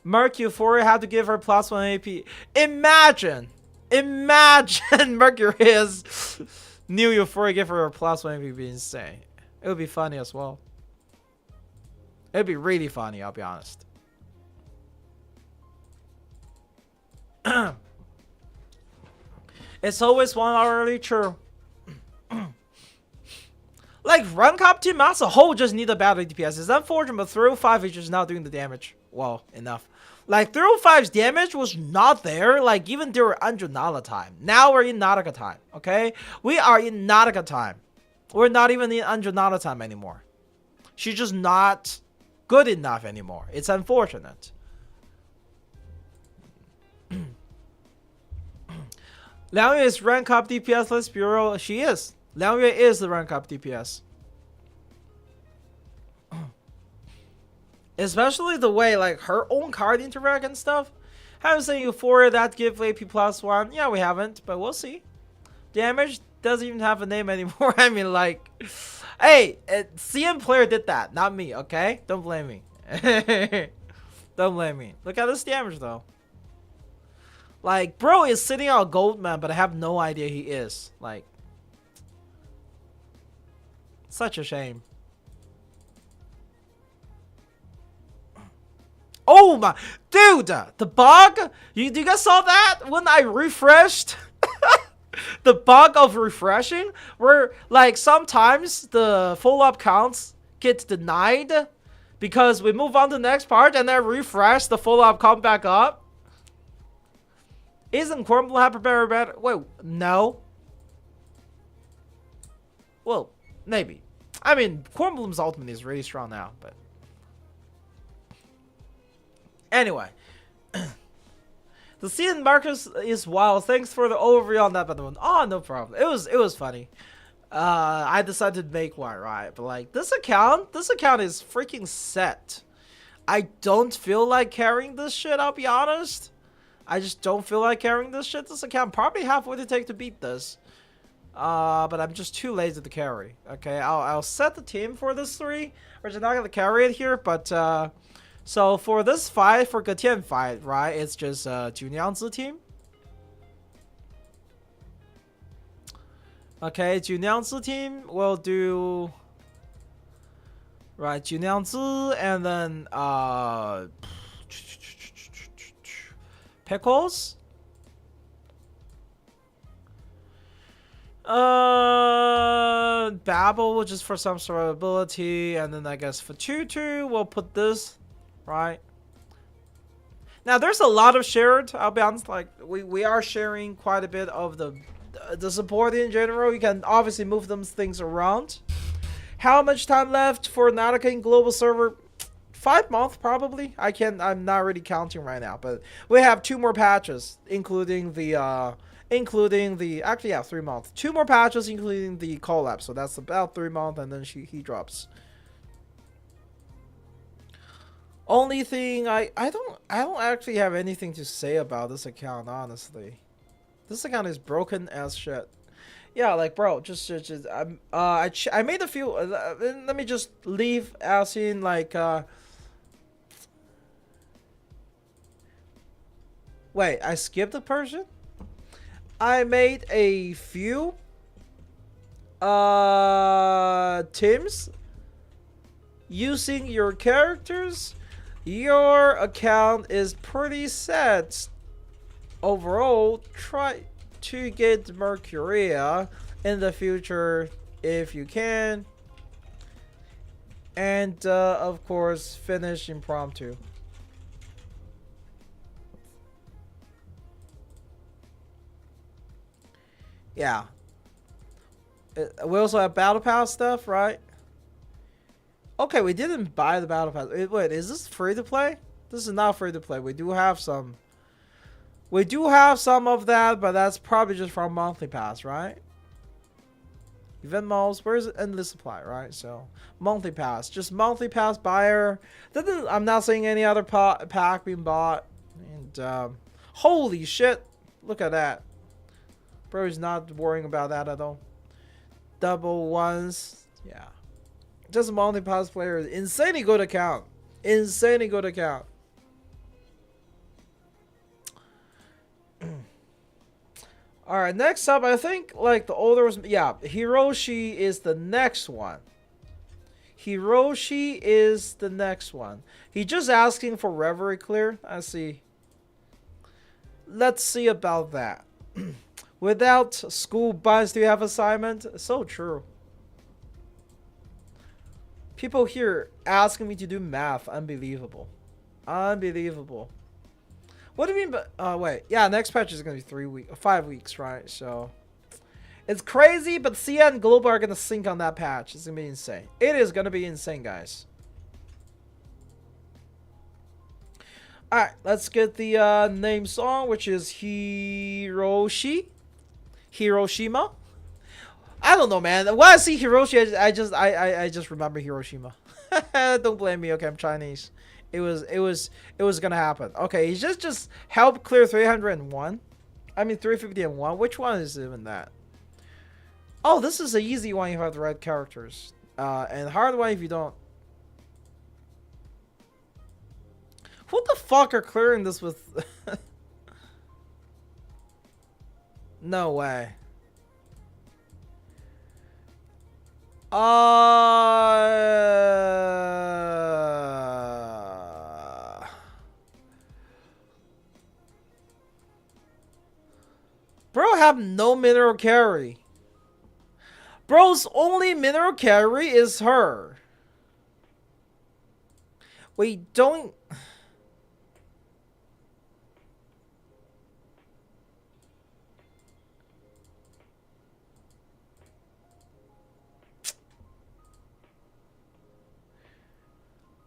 Merc Euphoria had to give her plus 1 AP. Imagine Mercury is new Euphoria give her a plus 1 AP would be insane. It would be funny as well. It would be really funny, I'll be honest. It's always 1 hour early, true. Like, rank up team as a whole just need a better DPS. It's unfortunate, but 305 is just not doing the damage. Well, enough. Like, 305's damage was not there, like, even during Anjunala time. Now we're in Nautica time, okay? We are in Nautica time. We're not even in Anjunala time anymore. She's just not good enough anymore. It's unfortunate. Liangyue is rank up DPS, let's be real. She is. Liangyue is the rank up DPS. Especially the way like her own card interact and stuff. Haven't seen Euphoria that give AP plus 1. Yeah, we haven't, but we'll see. Damage doesn't even have a name anymore. I mean, like, hey, CM player did that, not me. Okay, don't blame me. Don't blame me. Look at this damage though. Like, bro is sitting on a gold man, but I have no idea he is. Like, Such a shame. Oh my, dude, the bug. You guys saw that when I refreshed? The bug of refreshing, where like sometimes the follow-up counts get denied because we move on to the next part and then refresh, the follow-up come back up. Isn't Cornblue Hyperbaric better? Wait, no. Well, maybe. I mean, Cornblue's ultimate is really strong now, but anyway. The scene Marcus is wild. Thanks for the overview on that, by the way. Oh, no problem. It was funny. I decided to make one, right? But like this account is freaking set. I don't feel like carrying this shit, I'll be honest. I just don't feel like carrying this shit. This account probably have what it takes to beat this. But I'm just too lazy to carry. Okay, I'll set the team for this 3. We're just not gonna carry it here, but so for this fight, for Getian fight, right? It's just Junyangzi team. Okay, Junyangzi team will do right, Junyangzi and then Pickles. Babel just for some sort of ability, and then I guess for Tutu we'll put this, right? Now there's a lot of shared, I'll be honest, like we are sharing quite a bit of the support in general. You can obviously move them things around. How much time left for Nautica in global server? 5 months probably. I'm not really counting right now, but we have 2 more patches, including the actually, yeah, 3 months. 2 more patches, including the collab. So that's about 3 months, and then he drops. Only thing I don't actually have anything to say about this account, honestly. This account is broken as shit. Yeah, like bro, just I made a few. Let me just leave as in like Wait, I skipped a person. I made a few teams using your characters. Your account is pretty set overall. Try to get Mercuria in the future if you can, and of course finish impromptu. Yeah. We also have battle pass stuff, right? Okay, we didn't buy the battle pass. Wait, is this free to play? This is not free to play. We do have some. We do have some of that, but that's probably just from monthly pass, right? Event malls, where's endless supply, right? So monthly pass, just monthly pass buyer. I'm not seeing any other pack being bought. And holy shit, look at that. Bro is not worrying about that at all. Double ones, yeah. Just a multi-pass player, insanely good account. Insanely good account. Alright, next up, I think like the older was, yeah, Hiroshi is the next one. Hiroshi is the next one. He just asking for Reverie clear. I see. Let's see about that. Without school buys, do you have assignment? So true. People here asking me to do math. Unbelievable. Unbelievable. What do you mean by... wait. Yeah, next patch is going to be 5 weeks, right? So... It's crazy, but Cia and Global are going to sync on that patch. It's going to be insane. It is going to be insane, guys. Alright, let's get the name song, which is Hiroshima. I don't know, man. When I see Hiroshi, I just remember Hiroshima. Don't blame me. Okay, I'm Chinese. It was gonna happen. Okay, he just helped clear 301. I mean 351. Which one is even that? Oh, this is an easy one. You have the right characters, and hard one if you don't. Who the fuck are clearing this with? No way. Bro have no mineral carry. Bro's only mineral carry is her. Wait, don't...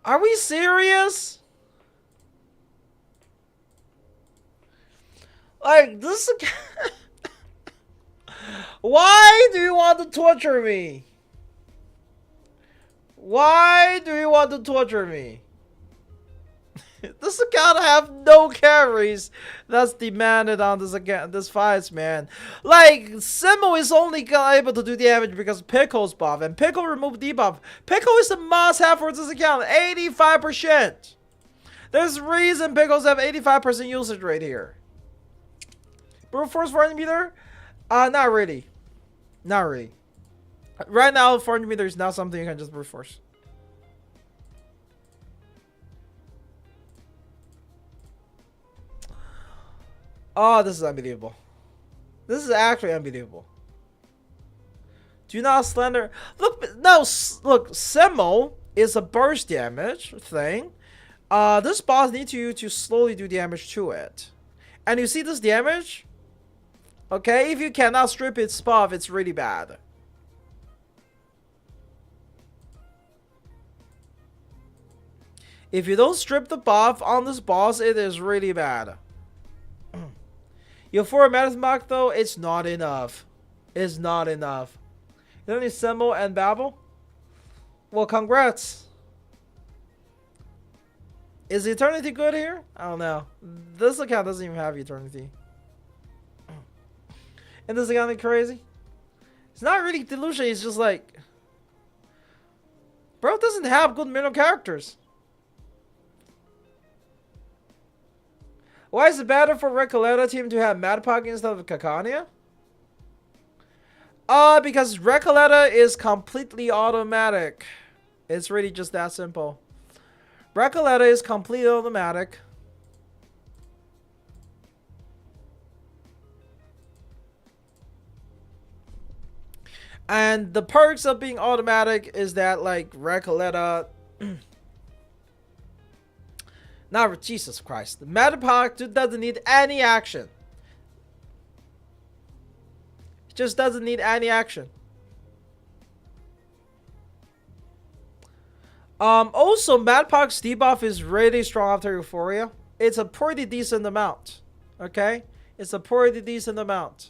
Are we serious? Like, this... Why do you want to torture me? Why do you want to torture me? This account have no carries that's demanded on this account, this fights, man. Like, Simo is only able to do damage because Pickle's buff, and Pickle removed debuff. Pickle is the must-have for this account, 85%. There's reason Pickles have 85% usage rate here. Brute force 400 meter? Not really. Not really. Right now, 400 meter is not something you can just brute force. Oh, this is unbelievable. This is actually unbelievable. Do not slender. Look, no, look, Simo is a burst damage thing. This boss needs you to slowly do damage to it. And you see this damage? Okay, if you cannot strip its buff, it's really bad. If you don't strip the buff on this boss, it is really bad. Your 4 Metasmach though, it's not enough. It's not enough. You don't need Simo and Babel? Well, congrats. Is Eternity good here? I don't know. This account doesn't even have Eternity. And this account is crazy. It's not really delusion, it's just like... Bro doesn't have good middle characters. Why is it better for Recoleta team to have Madpog instead of Kakania? Because Recoleta is completely automatic. It's really just that simple. Recoleta is completely automatic. And the perks of being automatic is that, like, Recoleta... Not Jesus Christ. The Madpog doesn't need any action. It just doesn't need any action. Also, Madpog's debuff is really strong after Euphoria. It's a pretty decent amount. Okay? It's a pretty decent amount.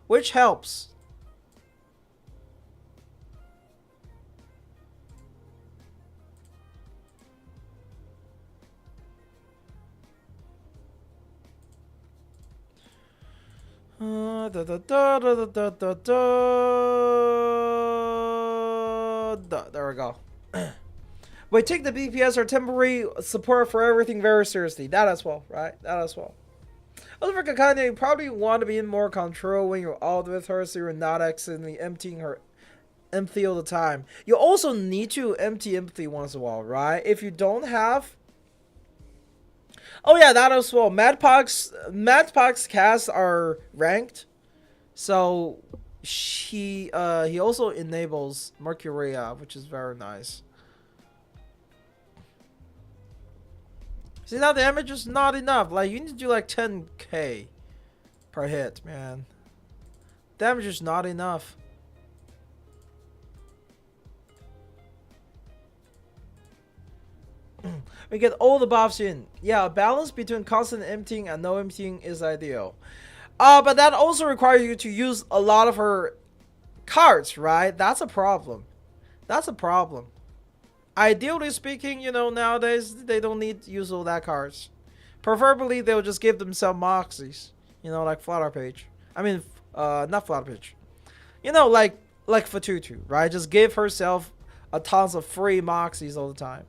Which helps. There we go. Wait, take the BPS or temporary support for everything very seriously. That as well, right? That as well. Also for Kakane, you probably want to be in more control when you're out with her so you're not accidentally emptying her empathy all the time. You also need to empty empathy once in a while, right? If you don't have... Oh yeah, that as well. Madpog's casts are ranked. So he also enables Mercuria, which is very nice. See, now damage is not enough. Like, you need to do like 10k per hit, man. Damage is not enough. We get all the buffs in. Yeah, a balance between constant emptying and no emptying is ideal. But that also requires you to use a lot of her cards, right? That's a problem. That's a problem. Ideally speaking, you know, nowadays, they don't need to use all that cards. Preferably, they'll just give themselves Moxies. You know, like Flutter Page. I mean, not Flutter Page. You know, like Fatutu, right? Just give herself a tons of free Moxies all the time.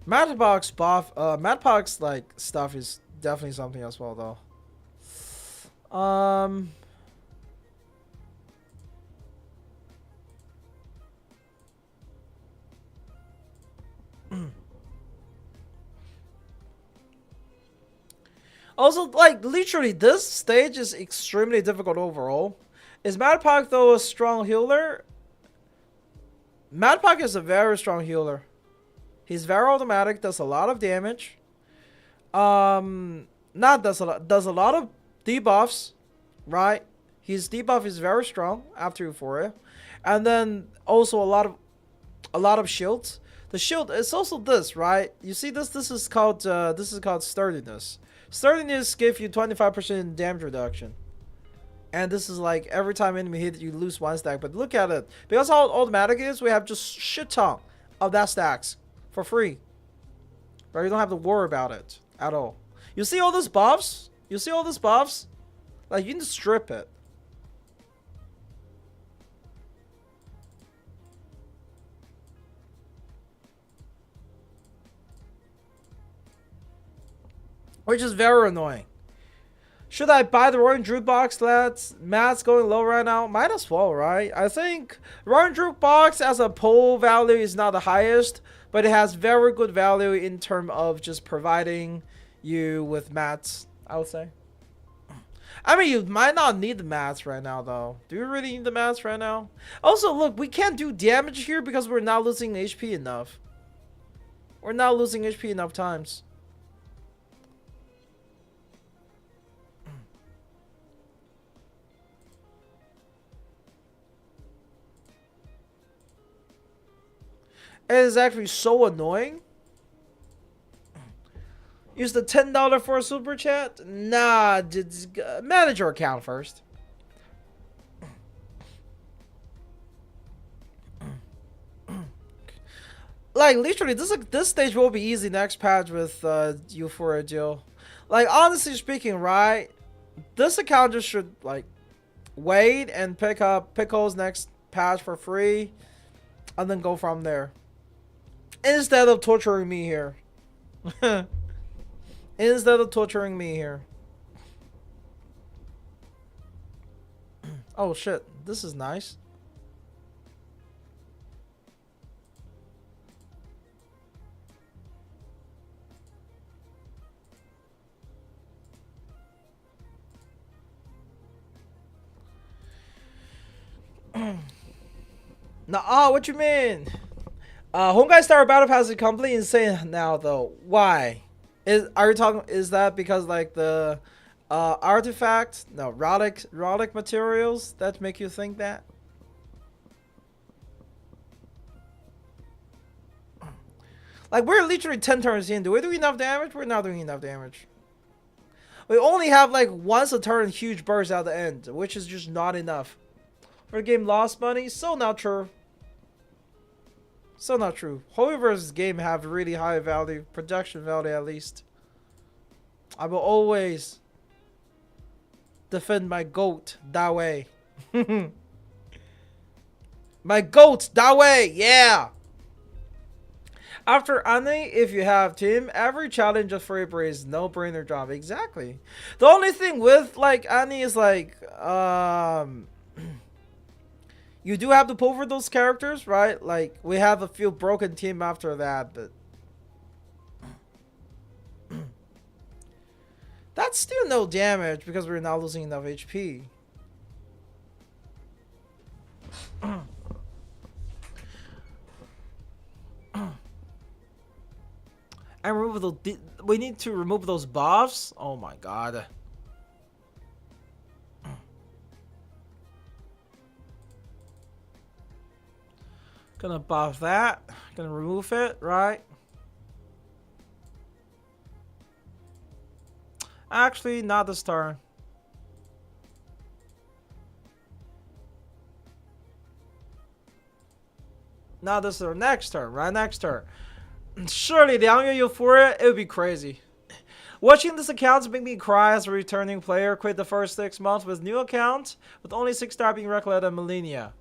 Madpog's buff, Madpog's like stuff is definitely something as well, though. Also, like, literally, this stage is extremely difficult overall. Is Madpack, though, a strong healer? Madpack is a very strong healer. He's very automatic, does a lot of damage. Not does a lot of debuffs, right? His debuff is very strong after Euphoria. And then also a lot of shields. The shield is also this, right? You see this? This is called sturdiness. Sturdiness gives you 25% damage reduction. And this is like every time enemy hit you lose 1 stack. But look at it. Because how automatic it is, we have just shit ton of that stacks for free. But you don't have to worry about it at all. You see all these buffs? You see all these buffs? Like, you can strip it. Which is very annoying. Should I buy the Roaring Jukebox? Matt's going low right now. Might as well, right? I think Roaring Jukebox as a poll value is not the highest, but it has very good value in terms of just providing you with mats, I would say. I mean, you might not need the mats right now, though. Do you really need the mats right now? Also, look, we can't do damage here because we're not losing HP enough. We're not losing HP enough times. It is actually so annoying. Use the $10 for a super chat? Nah, manage your account first. Like, literally, this stage will be easy next patch with Euphoria Jill. Like, honestly speaking, right? This account just should, like, wait and pick up Pickle's next patch for free. And then go from there. Instead of torturing me here. Instead of torturing me here. Oh shit, this is nice. Nah, what you mean? Honkai Star Battle Pass is completely insane now, though. Why? Is that because like the artifact, no, relic materials that make you think that? Like, we're literally 10 turns in. Do we do enough damage? We're not doing enough damage. We only have like once a turn huge burst at the end, which is just not enough. For the game lost money, so not true. So not true. However's game have really high value, production value at least. I will always defend my goat that way. My goat that way, yeah. After Annie, if you have team, every challenge of free is no-brainer job. Exactly. The only thing with like Annie is like you do have to pull for those characters, right? Like, we have a few broken team after that, but that's still no damage because we're not losing enough HP. And remove the. We need to remove those buffs. Oh my god. Gonna buff that. Gonna remove it, right? Actually, not this turn. Not this turn. Next turn, right? Next turn. Surely, the Liang Euphoria, it would be crazy. Watching this account make me cry as a returning player. Quit the first 6 months with new account with only 6-star being Reckless and Millennia.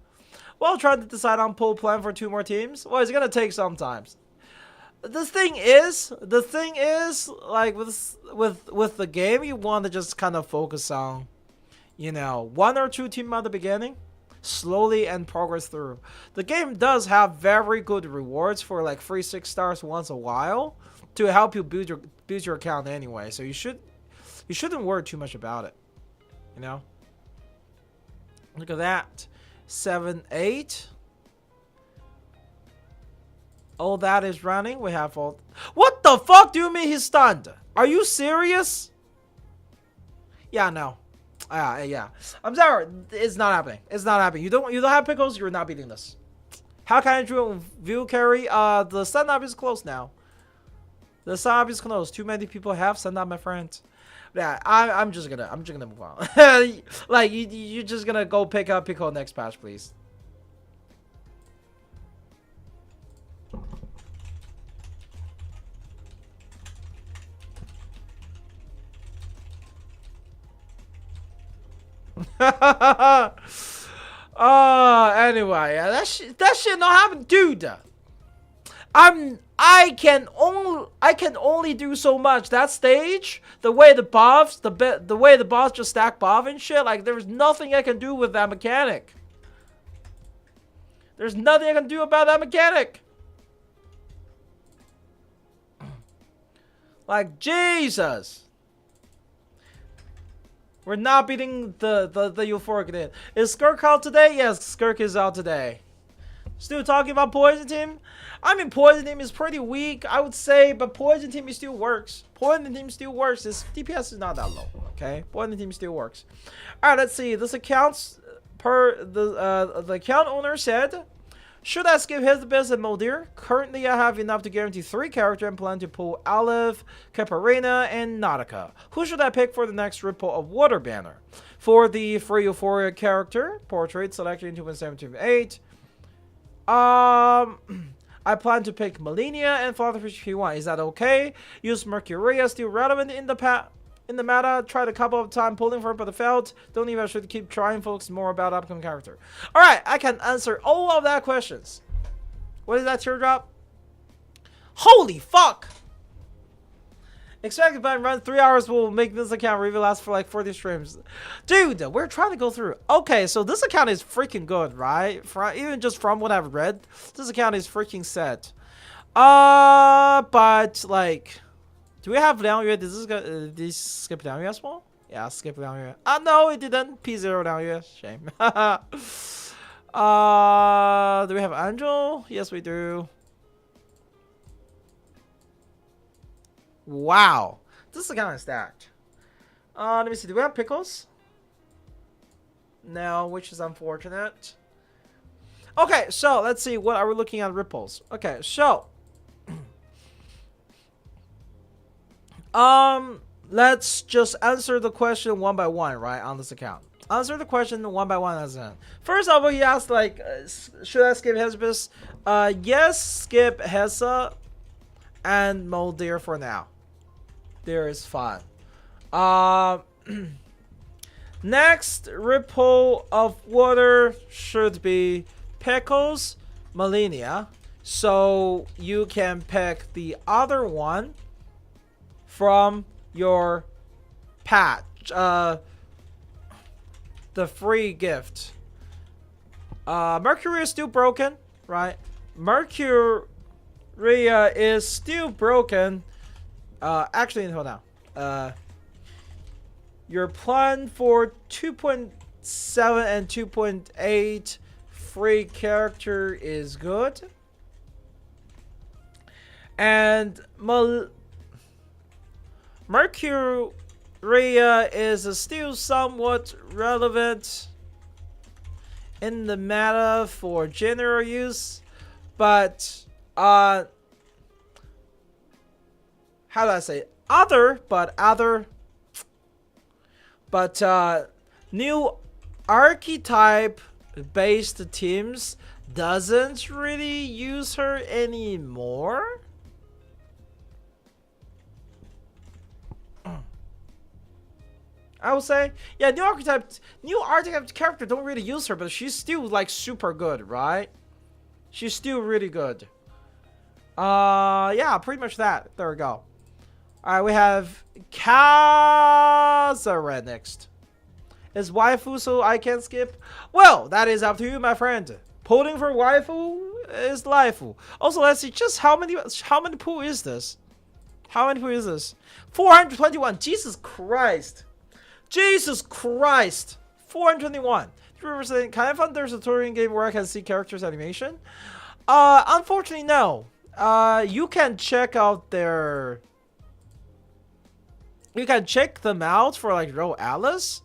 While trying to decide on pull plan for 2 more teams. Well, it's gonna take some time. the thing is, like with the game, you want to just kind of focus on, you know, 1 or 2 team at the beginning, slowly and progress through. The game does have very good rewards for like free 6 stars once a while to help you build your account anyway. So you shouldn't worry too much about it, you know. Look at that, 7, 8. All that is running. We have all. What the fuck do you mean he's stunned? Are you serious? Yeah, no. Yeah. I'm sorry. It's not happening. It's not happening. You don't have pickles. You're not beating this. How can I do view carry? The stand up is closed now. The stand up is closed. Too many people have stand up, my friend. Yeah, I'm just gonna move on. Like you're just gonna go pick up pickle next patch, please. Anyway, yeah, that shit not happen, dude. I can only do so much. That stage, the way the boss just stack buff and shit, like there's nothing I can do with that mechanic. There's nothing I can do about that mechanic. Like Jesus. We're not beating the euphoric in. Is Skirk out today? Yes, Skirk is out today. Still talking about Poison Team? I mean, Poison Team is pretty weak, I would say, but Poison Team still works. Poison Team still works. Its DPS is not that low, okay? Poison Team still works. Alright, let's see. This accounts per the account owner said, should I skip his best at Moldir? Currently, I have enough to guarantee 3 characters and plan to pull Aleph, Caparina, and Nautica. Who should I pick for the next Ripple of Water banner? For the free Euphoria character, portrait selection 2.728. I plan to pick Malenia and Fatherfish P1. Is that okay? Use Mercuria, still relevant in the meta. Tried a couple of times pulling for it, but failed. Don't even should keep trying, folks. More about upcoming character. Alright, I can answer all of that questions. What is that teardrop? Holy fuck! Expected by run 3 hours will make this account review last for like 40 streams. Dude, we're trying to go through. Okay, so this account is freaking good, right? Even just from what I've read, this account is freaking set. But like, do we have Liang Yue? Did this skip Liang Yue as well? Yeah, skip Liang Yue. No, it didn't. P0 Liang Yue. Shame. Do we have Angel? Yes, we do. Wow, this account is stacked. Let me see. Do we have pickles? No, which is unfortunate. Okay, so let's see. What are we looking at? Ripples. Okay, so let's just answer the question one by one, right, on this account. Answer the question one by one as in. First of all, he asked like, should I skip Hesbus? Yes, skip Hesa and Moldir for now. There is fun. Next Ripple of Water should be Pickles, Malenia. So you can pick the other one from your patch. The free gift. Mercury is still broken, right? Mercury is still broken. Actually, hold on. Your plan for 2.7 and 2.8 free character is good. And Mercury is still somewhat relevant in the meta for general use, but how do I say new archetype based teams doesn't really use her anymore. I would say, yeah, new archetype character don't really use her, but she's still like super good, right? She's still really good. Yeah, pretty much that. There we go. All right, we have Kazare next. Is waifu so I can skip? Well, that is up to you, my friend. Pulling for waifu is lifu. Also, let's see just how many pool is this? How many pool is this? 421. Jesus Christ. Jesus Christ. 421. Can I find there's a touring game where I can see characters animation? Unfortunately, no. You can check out their. You can check them out for like Row Alice,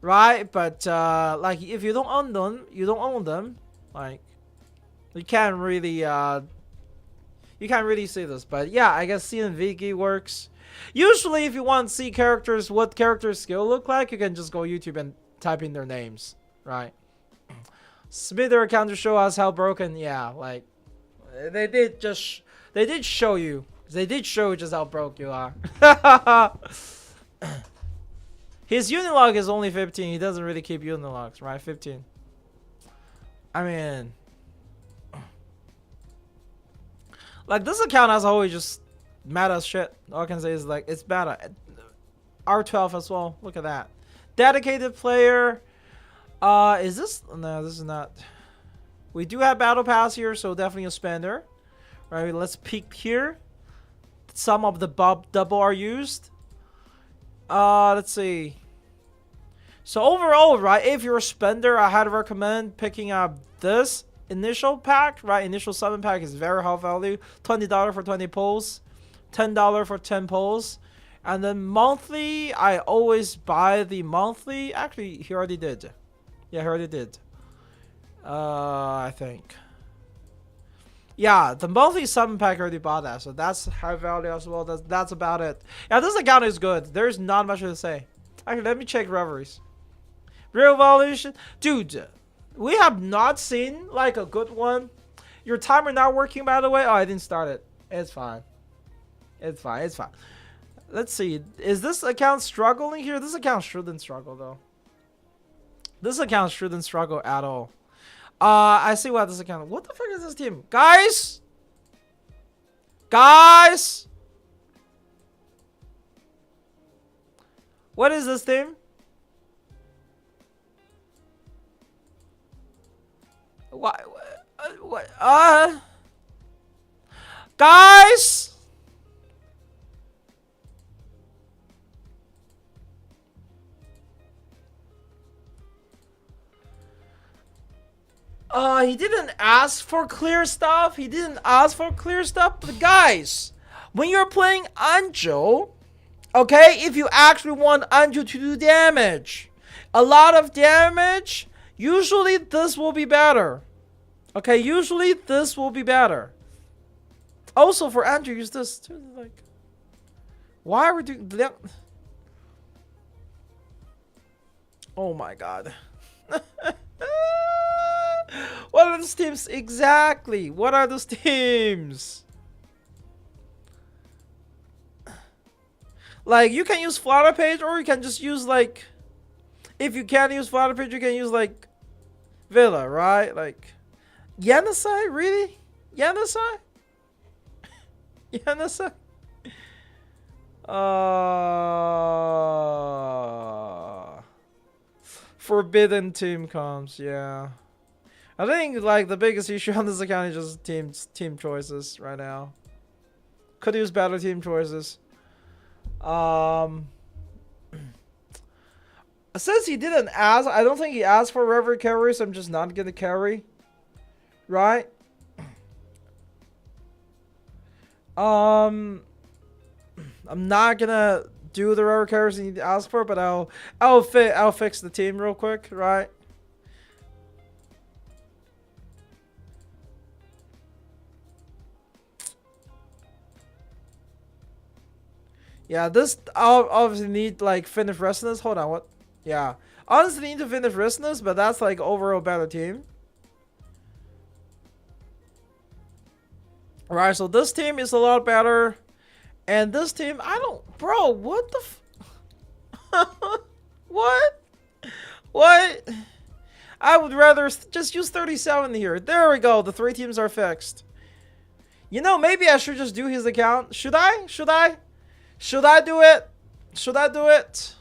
right? But like if you don't own them, Like you can't really see this. But yeah, I guess CNVG works. Usually, if you want to see characters, what character skill look like, you can just go YouTube and type in their names, right? Submit their account to show us how broken. Yeah, like they did show you. They did show just how broke you are. His unilog is only 15. He doesn't really keep unilogs, right? 15. I mean, like this account as always just mad as shit. All I can say is like it's bad at R12 as well. Look at that. Dedicated player. Is this? No, this is not. We do have battle pass here, so definitely a spender. Right, let's peek here. Some of the double are used. Let's see. So overall, right, if you're a spender, I had to recommend picking up this initial pack, right? Initial summon pack is very high value. $20 for 20 pulls, $10 for 10 pulls. And then monthly, I always buy the monthly. Actually, he already did. Yeah, he already did. I think. Yeah, the monthly summon pack already bought that, so that's high value as well. That's about it. Yeah, this account is good. There's not much to say. Actually, let me check Reveries. Real evolution, dude. We have not seen like a good one. Your timer not working, by the way. Oh, I didn't start it. It's fine. It's fine. It's fine. Let's see. Is this account struggling here? This account shouldn't struggle though. This account shouldn't struggle at all. I see what this account. What the fuck is this team? Guys! Guys! What is this team? What? Guys! He didn't ask for clear stuff. He didn't ask for clear stuff. But guys, when you're playing Anjo, okay, if you actually want Anjo to do damage, a lot of damage, usually this will be better. Okay, usually this will be better. Also for Anjo, use this too. Like, why are we doing that? Oh my god. What are those teams exactly? What are those teams? Like, you can use Flutter Page, or you can just use like, if you can't use Flutter Page, you can use like Villa, right? Like Yanasai, really? Yanasai? Yanasai? Forbidden team comps, yeah. I think like the biggest issue on this account is just team choices right now. Could use better team choices. Since he didn't ask, I don't think he asked for Reverie carry, so I'm just not gonna carry. Right? I'm not gonna do the Reverie carries he asked for, but I'll fix the team real quick, right? Yeah, this I'll obviously need like finish restlessness. Hold on, what? Yeah, honestly need to finish restlessness, but that's like overall better team. Right, so this team is a lot better, and this team I don't, bro. What the? What? What? I would rather just use 37 here. There we go. The three teams are fixed. You know, maybe I should just do his account. Should I? Should I? Should I do it? Should I do it?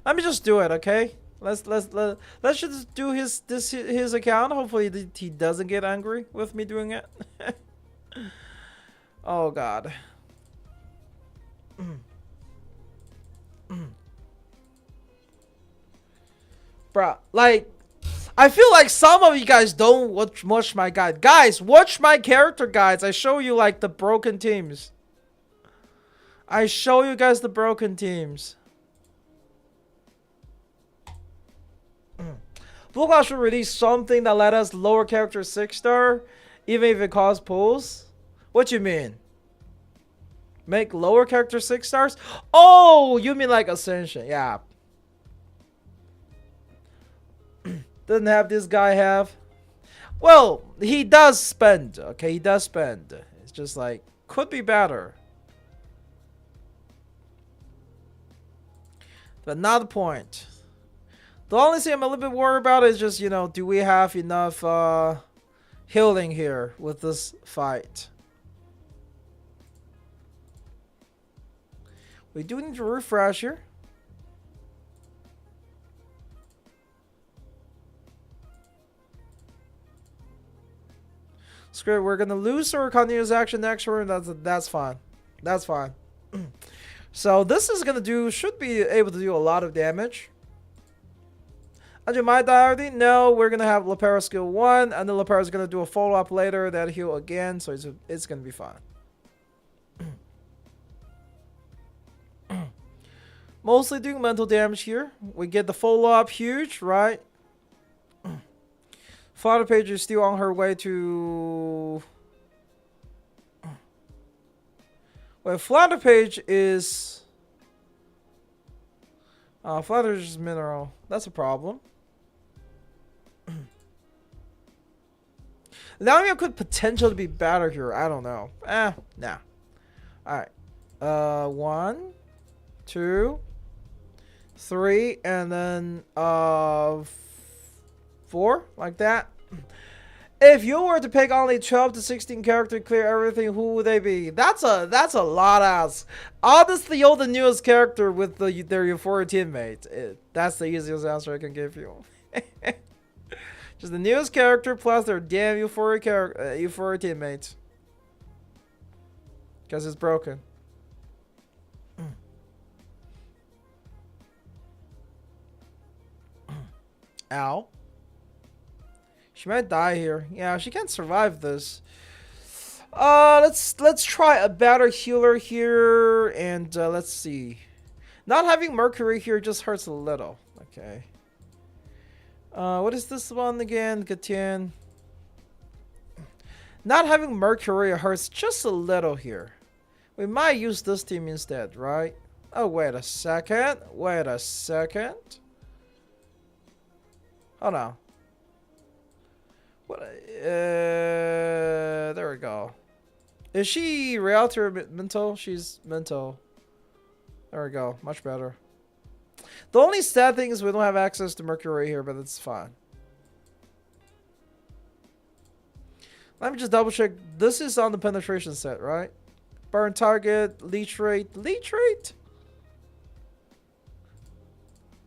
Let me just do it, okay? Let's just do his account. Hopefully he doesn't get angry with me doing it. Oh god. Bruh, like, I feel like some of you guys don't watch my guide. Guys, watch my character guides. I show you like the broken teams. I show you guys the broken teams. Blue Cloud should release something that let us lower character 6-star, even if it costs pulls. What you mean? Make lower character 6 stars? Oh, you mean like Ascension? Yeah. Doesn't have this guy have? Well, he does spend. Okay, he does spend. It's just like could be better. But not the point. The only thing I'm a little bit worried about is just, you know, do we have enough healing here with this fight? We do need to refresh here. Screw it, we're gonna lose our continuous action next turn. That's fine. That's fine. So this is gonna should be able to do a lot of damage. Andrew might die already. No, we're gonna have Lepera skill 1, and then Lepera is gonna do a follow up later that heal again, so it's gonna be fine. Mostly doing mental damage here. We get the follow up huge, right? Flutter Page is still on her way to. Well, Flutter Page is. Flutter is mineral. That's a problem. Lamia could potentially be better here. I don't know. Nah. Alright. 1, 2, 3, and then 4, like that. If you were to pick only 12 to 16 character to clear everything, who would they be? That's a lot ass. Honestly, you're the newest character with their Euphoria teammate. That's the easiest answer I can give you. Just the newest character plus their damn Euphoria teammates. Because it's broken. Ow. She might die here. Yeah, she can't survive this. Let's try a better healer here, and let's see. Not having Mercury here just hurts a little. Okay. What is this one again? Gatien. Not having Mercury hurts just a little here. We might use this team instead, right? Oh, wait a second. Wait a second. Hold on. What? There we go. Is she reality or mental? She's mental. There we go. Much better. The only sad thing is we don't have access to Mercury here, but it's fine. Let me just double check. This is on the penetration set, right? Burn target, leech rate. Leech rate?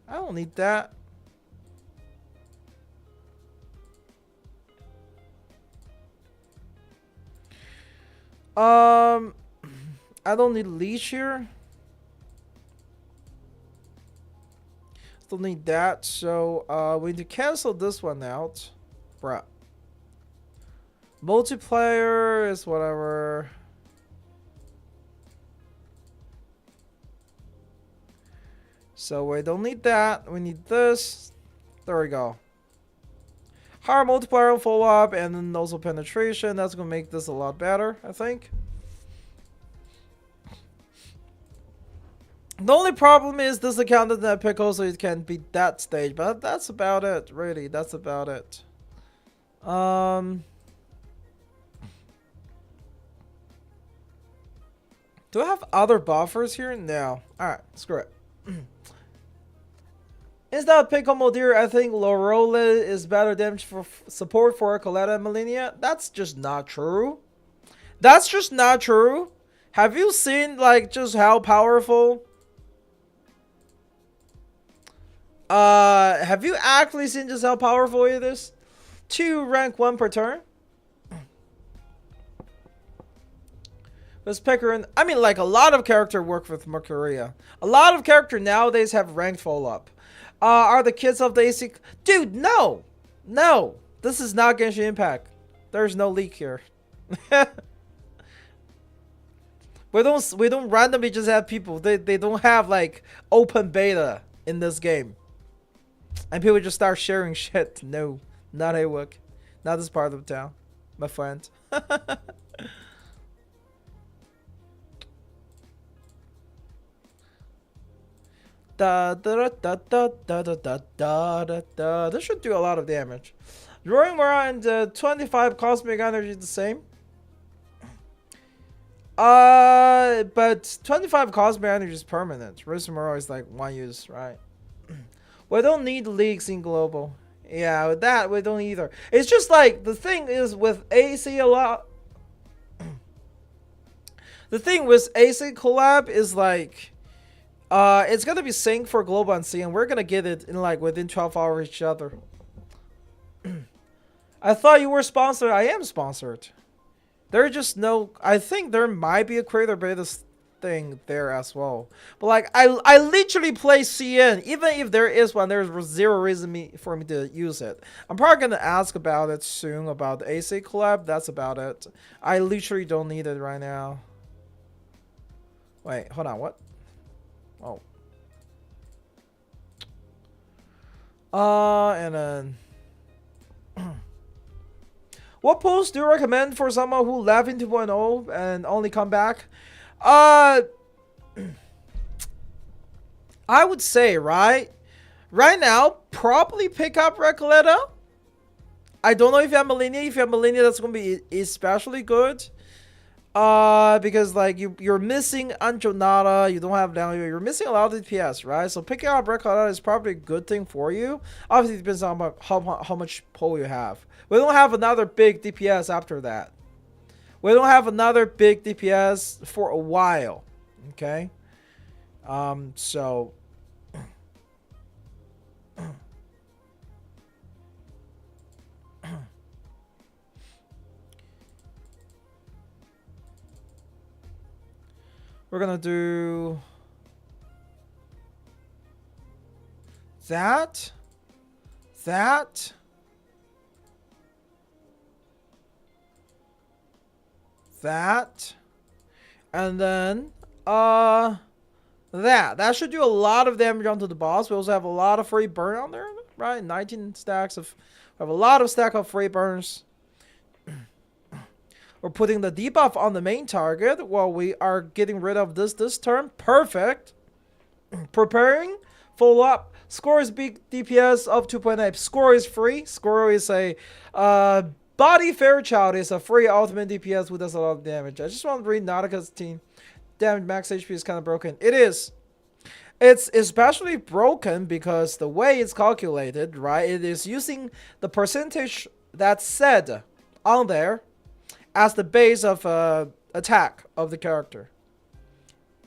I don't need that. I don't need leech here. Still need that, so we need to cancel this one out. Bruh. Multiplayer is whatever. So we don't need that. We need this. There we go. Higher multiplier and follow up, and then also penetration. That's gonna make this a lot better, I think. The only problem is this account doesn't have pickle, so it can't beat that stage. But that's about it, really. That's about it. Do I have other buffers here? No. Alright, screw it. Instead of Pickle Modir, I think Lorola is better damage for support for Coletta and Melania. That's just not true. That's just not true. Have you seen like just how powerful? Have you actually seen just how powerful it is? 2 rank 1 per turn. Let's pick her in. I mean, like a lot of character work with Mercuria. A lot of character nowadays have ranked full up. Are the kids of the AC? Dude, no, no. This is not Genshin Impact. There's no leak here. we don't randomly just have people. They don't have like open beta in this game, and people just start sharing shit. No, not Haywood, not this part of town, my friend. Da, da, da, da, da, da, da, da, da, da. This should do a lot of damage. Roaring Mora and 25 cosmic energy is the same. But 25 cosmic energy is permanent. Roaring Mora is like 1 use, right? We don't need leaks in global. Yeah, with that we don't either. It's just like the thing is with AC a lot. The thing with AC collab is like. It's gonna be synced for global and C, and we're gonna get it in like within 12 hours each other. I thought you were sponsored. I am sponsored. There's just no. I think there might be a creator beta thing there as well. But like, I literally play CN. Even if there is one, there's zero reason for me to use it. I'm probably gonna ask about it soon about the AC collab. That's about it. I literally don't need it right now. Wait, hold on. What? Oh. And then what post do you recommend for someone who left in 2.0 and only come back? I would say right now probably pick up Recoleta. I don't know if you have Millennia. If you have Millennia, that's gonna be especially good. Because like you're missing Anjonata, you don't have down here, you're missing a lot of DPS, right? So picking up Recoleta is probably a good thing for you. Obviously, it depends on how much pull you have. We don't have another big DPS after that. We don't have another big DPS for a while. Okay. So. We're gonna do that, that, that, and then that should do a lot of damage onto the boss. We also have a lot of free burn on there, right? 19 stacks of, we have a lot of stack of free burns. We're putting the debuff on the main target while we are getting rid of this turn. Perfect. Preparing. Full up. Score is big DPS of 2.8. Score is free. Score is a Body Fairchild is a free ultimate DPS who does a lot of damage. I just want to read Nautica's team. Damn, max HP is kind of broken. It is. It's especially broken because the way it's calculated, right? It is using the percentage that's said on there as the base of attack of the character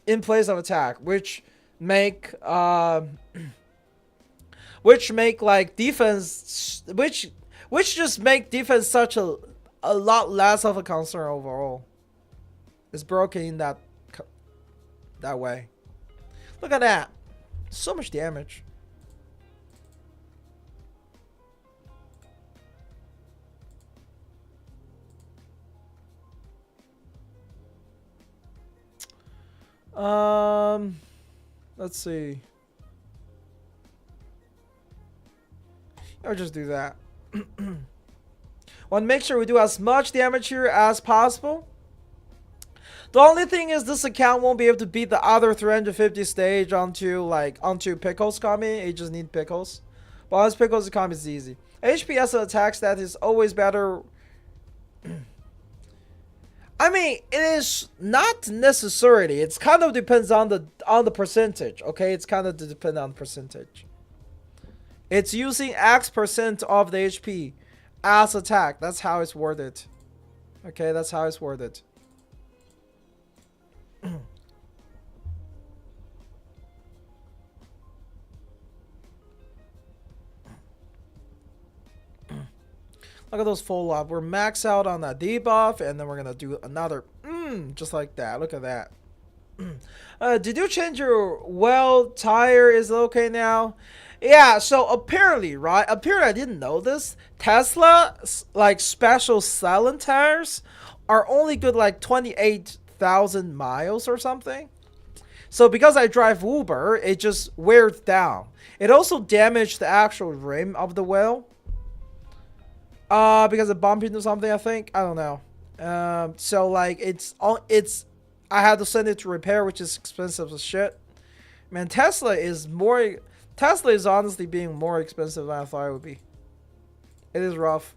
in place of attack, which make like defense, which just make defense such a lot less of a concern overall. It's broken in that way. Look at that, so much damage. Let's see. I'll just do that. Want to make sure we do as much damage here as possible. The only thing is this account won't be able to beat the other 350 stage onto Pickles coming. It just need Pickles. But once Pickles come, it's easy. HP as an attack stat is always better. I mean, it is not necessarily. It's kind of depends on the percentage. Okay, it's kind of depend on the percentage. It's using X% of the HP as attack. That's how it's worded. Okay, that's how it's worded. Look at those full up. We're max out on that debuff, and then we're gonna do another just like that. Look at that. Did you change your well tire? Is it okay now? Yeah, so apparently, right? Apparently I didn't know this. Tesla like special silent tires are only good like 28,000 miles or something. So because I drive Uber, it just wears down. It also damaged the actual rim of the wheel. Because it bumped into something, I think. I don't know. So like I had to send it to repair, which is expensive as shit. Man, Tesla is honestly being more expensive than I thought it would be. It is rough.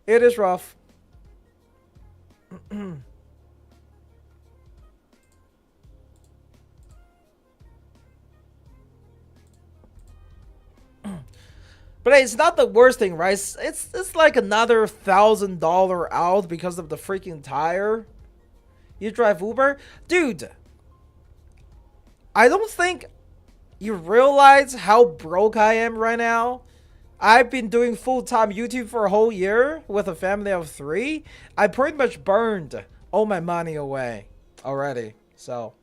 It is rough. But hey, it's not the worst thing, right? It's like another $1,000 out because of the freaking tire. You drive Uber? Dude, I don't think you realize how broke I am right now. I've been doing full-time YouTube for a whole year with a family of 3. I pretty much burned all my money away already. So,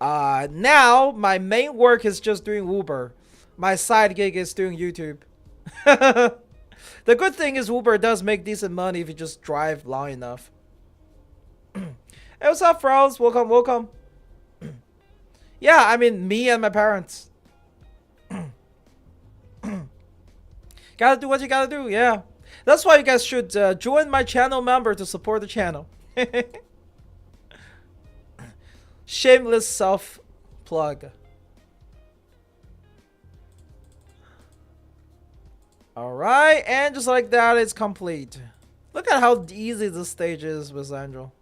now my main work is just doing Uber. My side gig is doing YouTube. The good thing is Uber does make decent money if you just drive long enough. Hey, what's up, Frowns? Welcome, welcome. Yeah, I mean, me and my parents. Gotta do what you gotta do, yeah. That's why you guys should join my channel member to support the channel. Shameless self-plug. Alright, and just like that, it's complete. Look at how easy this stage is with Angel.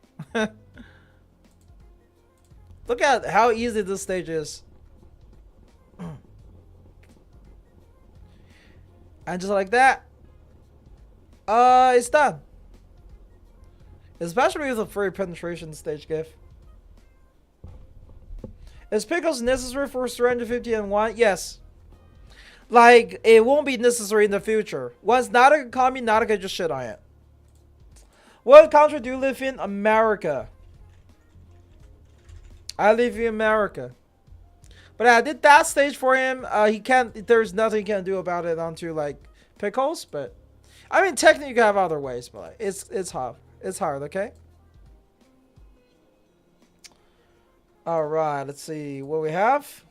Look at how easy this stage is. And just like that, it's done. Especially with a free penetration stage gift. Is pickles necessary for 350 and 1? Yes. Like, it won't be necessary in the future. Once Nautica call me, Nautica just shit on it. What country do you live in? America. I live in America. But I did that stage for him. He can't. There's nothing he can do about it onto like pickles. But I mean, technically you can have other ways, but like, it's hard. It's hard. Okay. All right. Let's see what we have.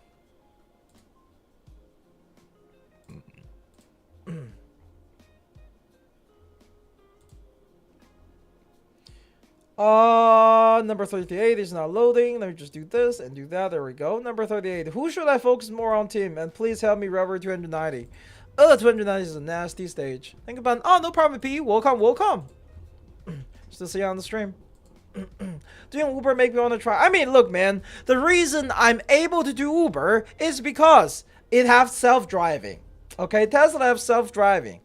Number 38 is not loading. Let me just do this and do that. There we go. Number 38. Who should I focus more on, team? And please help me, Reverie 290. 290 is a nasty stage. Think about it. Oh, no problem, P. Welcome, welcome. Still see you on the stream. Doing Uber make me want to try. I mean, look, man. The reason I'm able to do Uber is because it has self-driving. Okay, Tesla have self-driving.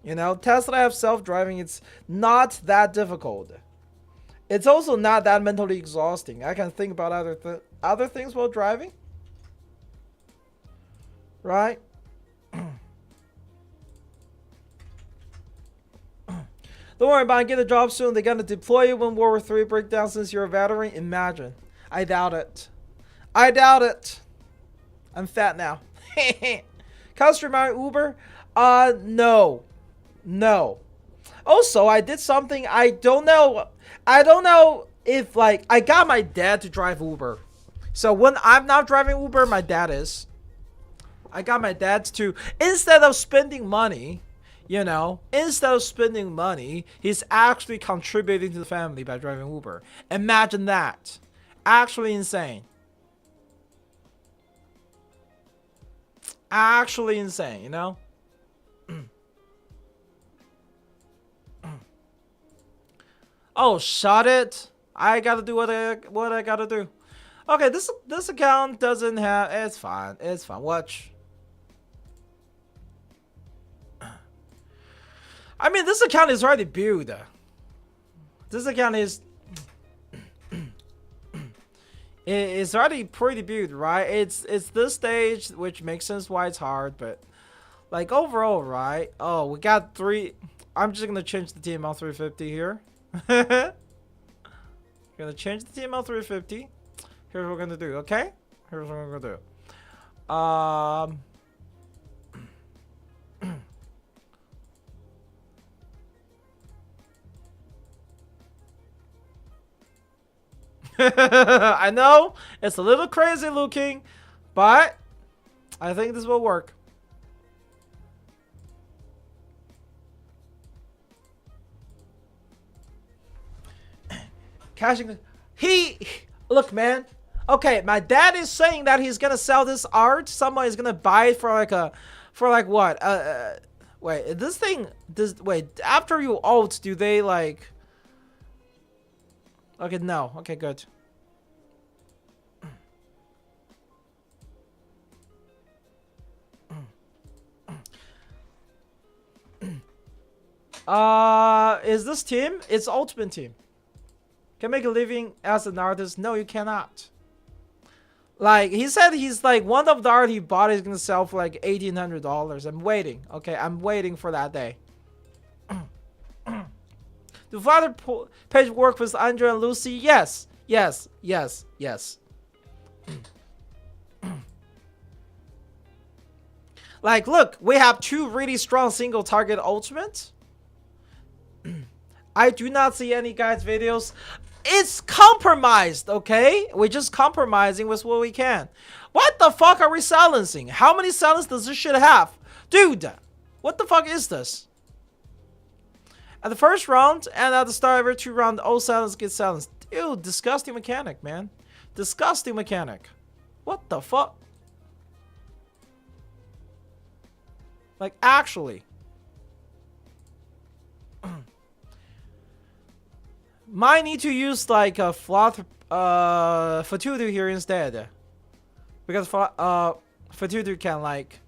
You know, Tesla have self-driving. It's not that difficult. It's also not that mentally exhausting. I can think about other things while driving. Right? Don't worry about it. Get a job soon. They're gonna deploy you when World War III breaks down since you're a veteran. Imagine. I doubt it. I doubt it. I'm fat now. Customer my Uber? No. No. Also, I did something I don't know. I don't know if like I got my dad to drive Uber. So when I'm not driving Uber, my dad is. I got my dad to, instead of spending money, you know, instead of spending money, he's actually contributing to the family by driving Uber. Imagine that. Actually insane. Actually insane, you know? Oh, shut it. I gotta do what I gotta do. Okay, this account doesn't have, it's fine. It's fine. Watch. I mean, this account is already built. This account is It's already pre-debuted, right? It's this stage, which makes sense why it's hard, but like overall, right? Oh, we got 3. I'm just gonna change the TML 350 here. Gonna change the TML 350. Here's what we're gonna do, okay? Here's what we're gonna do. I know it's a little crazy looking, but I think this will work. Cashing. Look, man. Okay, my dad is saying that he's gonna sell this art. Someone is gonna buy it for like what? Wait, this thing. Wait. After you ult, do they like? Okay, no. Okay, good. Is this team? It's Ultimate Team. Can make a living as an artist? No, you cannot. Like, he said he's like, one of the art he bought is gonna sell for like $1,800. I'm waiting. Okay, I'm waiting for that day. Do Father Page work with Andrea and Lucy? Yes. Yes. Yes. Yes. Like, look, we have 2 really strong single target ultimates. I do not see any guys' videos. It's compromised, okay? We're just compromising with what we can. What the fuck are we silencing? How many silence does this shit have? Dude, what the fuck is this? At the first round and at the start of every 2 rounds, all silence gets silenced. Dude, disgusting mechanic, man. Disgusting mechanic. What the fuck? Like, actually. Might need to use like a flat Fatudu here instead. Because Fatudu can like...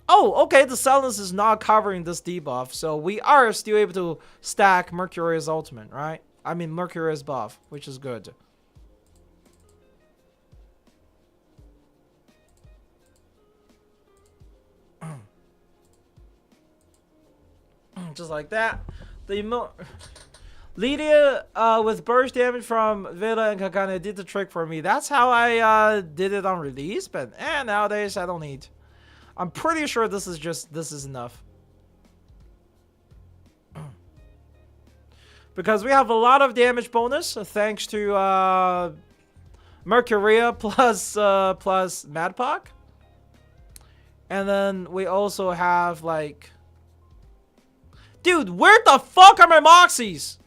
Oh, okay, the silence is not covering this debuff, so we are still able to stack Mercurius ultimate, right? I mean Mercurius buff, which is good. Just like that. The Lydia with burst damage from Villa and Kakane did the trick for me. That's how I did it on release, but nowadays I don't need. I'm pretty sure this is enough. Because we have a lot of damage bonus thanks to Mercuria plus Madpock. And then we also have like... Dude, where the fuck are my Moxies?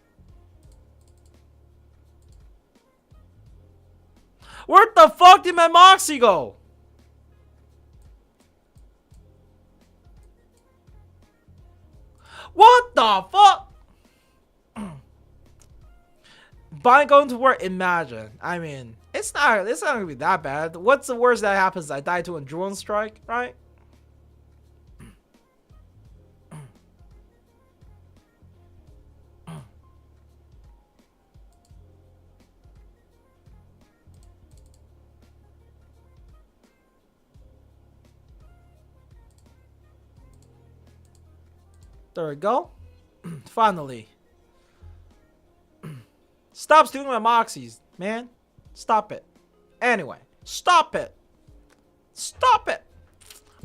Where the fuck did my Moxie go? What the fuck? By going to work, imagine. I mean, it's not gonna be that bad. What's the worst that happens? I die to a drone strike, right? There we go. Finally. Stop stealing my Moxies, man. Stop it. Anyway, stop it. Stop it.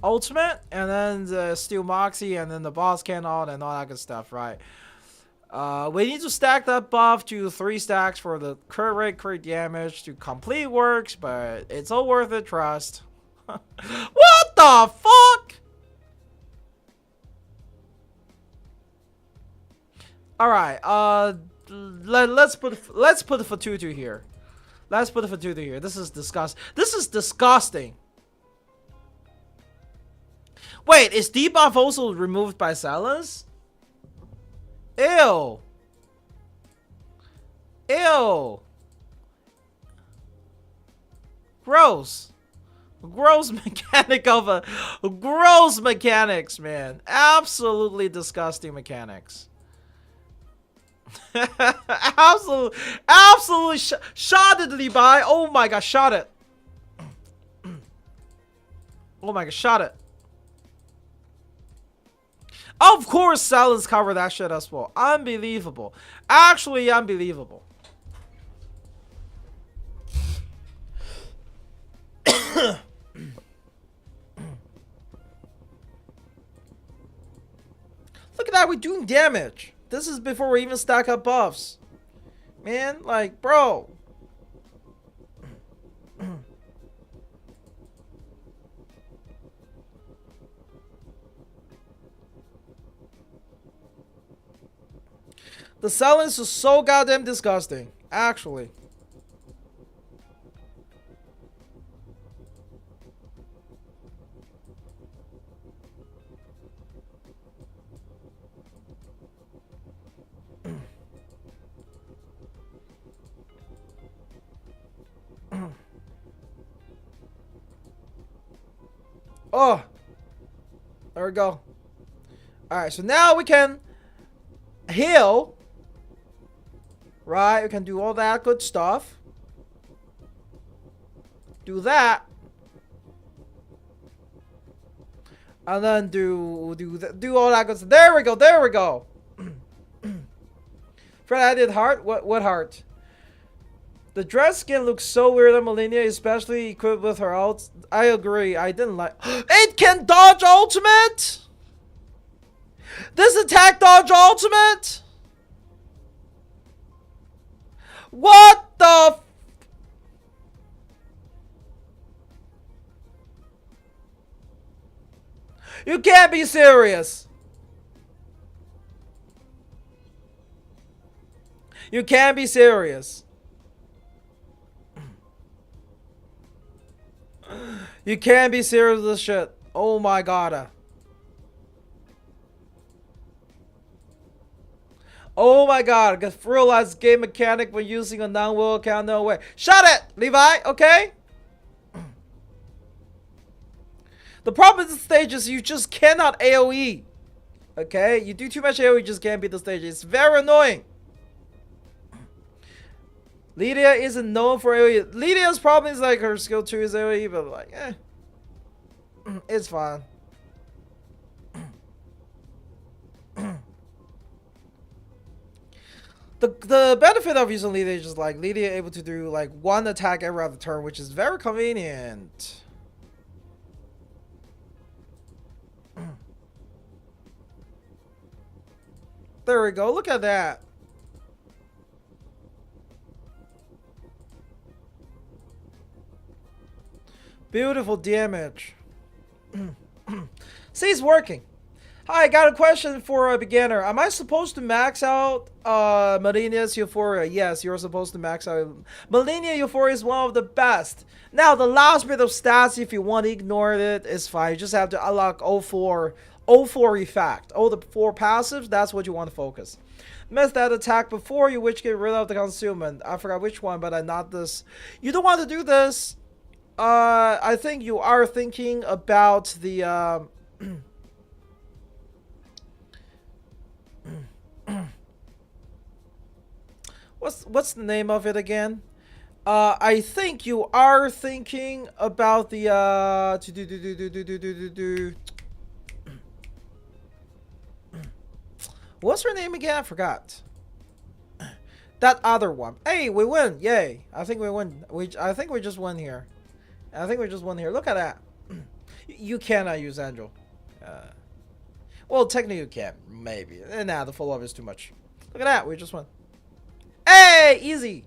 Ultimate, and then the Steel Moxie, and then the boss cannon, and all that good stuff, right? We need to stack that buff to 3 stacks for the crit rate, crit damage to complete works, but it's all worth it, trust. What the fuck? All right, let's put the Fatutu here. Let's put the Fatutu here. This is disgusting. Wait, is debuff also removed by silence? Ew. Ew. Gross. Gross mechanic of a gross mechanics, man. Absolutely disgusting mechanics. Absolutely shot it, Levi. Oh my god, shot it. Oh my god, shot it. Of course, Silence covered that shit as well. Unbelievable. Actually, unbelievable. Look at that, we're doing damage. This is before we even stack up buffs. Man, like, bro. The silence is so goddamn disgusting, actually. Oh, there we go. Alright, so now we can heal. Right, we can do all that good stuff. Do that. And then do all that good stuff. There we go, there we go. Fred, I did heart? What heart? The dress skin looks so weird on Malenia, especially equipped with her ult. I agree, I didn't like. It can dodge ultimate? This attack dodge ultimate? What the You can't be serious. You can't be serious. You can't be serious with this shit. Oh my god. Oh my god, I just realized game mechanic when using a non-will account, no way. Shut it, Levi, okay? The problem with the stage is you just cannot AoE. Okay? You do too much AoE, you just can't beat the stage. It's very annoying. Lydia isn't known for AoE. Lydia's problem is like her skill 2 is AoE, but like, it's fine. The benefit of using Lydia is just like Lydia able to do like one attack every other turn, which is very convenient. There we go. Look at that. Beautiful damage. See, it's working. Hi, I got a question for a beginner. Am I supposed to max out Malenia's Euphoria? Yes, you're supposed to max out. Malenia Euphoria is one of the best. Now, the last bit of stats, if you want to ignore it, is fine. You just have to unlock 04 effect. All the 4 passives, that's what you want to focus. Miss that attack before you which get rid of the concealment. I forgot which one, but I not this. You don't want to do this. I think you are thinking about the what's the name of it again? I think you are thinking about the what's her name again? I forgot. That other one. Hey, we win! Yay! I think we win. I think we just won here. I think we just won here. Look at that. You cannot use Angel. Well, technically you can, maybe. Nah, the follow-up is too much. Look at that. We just won. Hey, easy.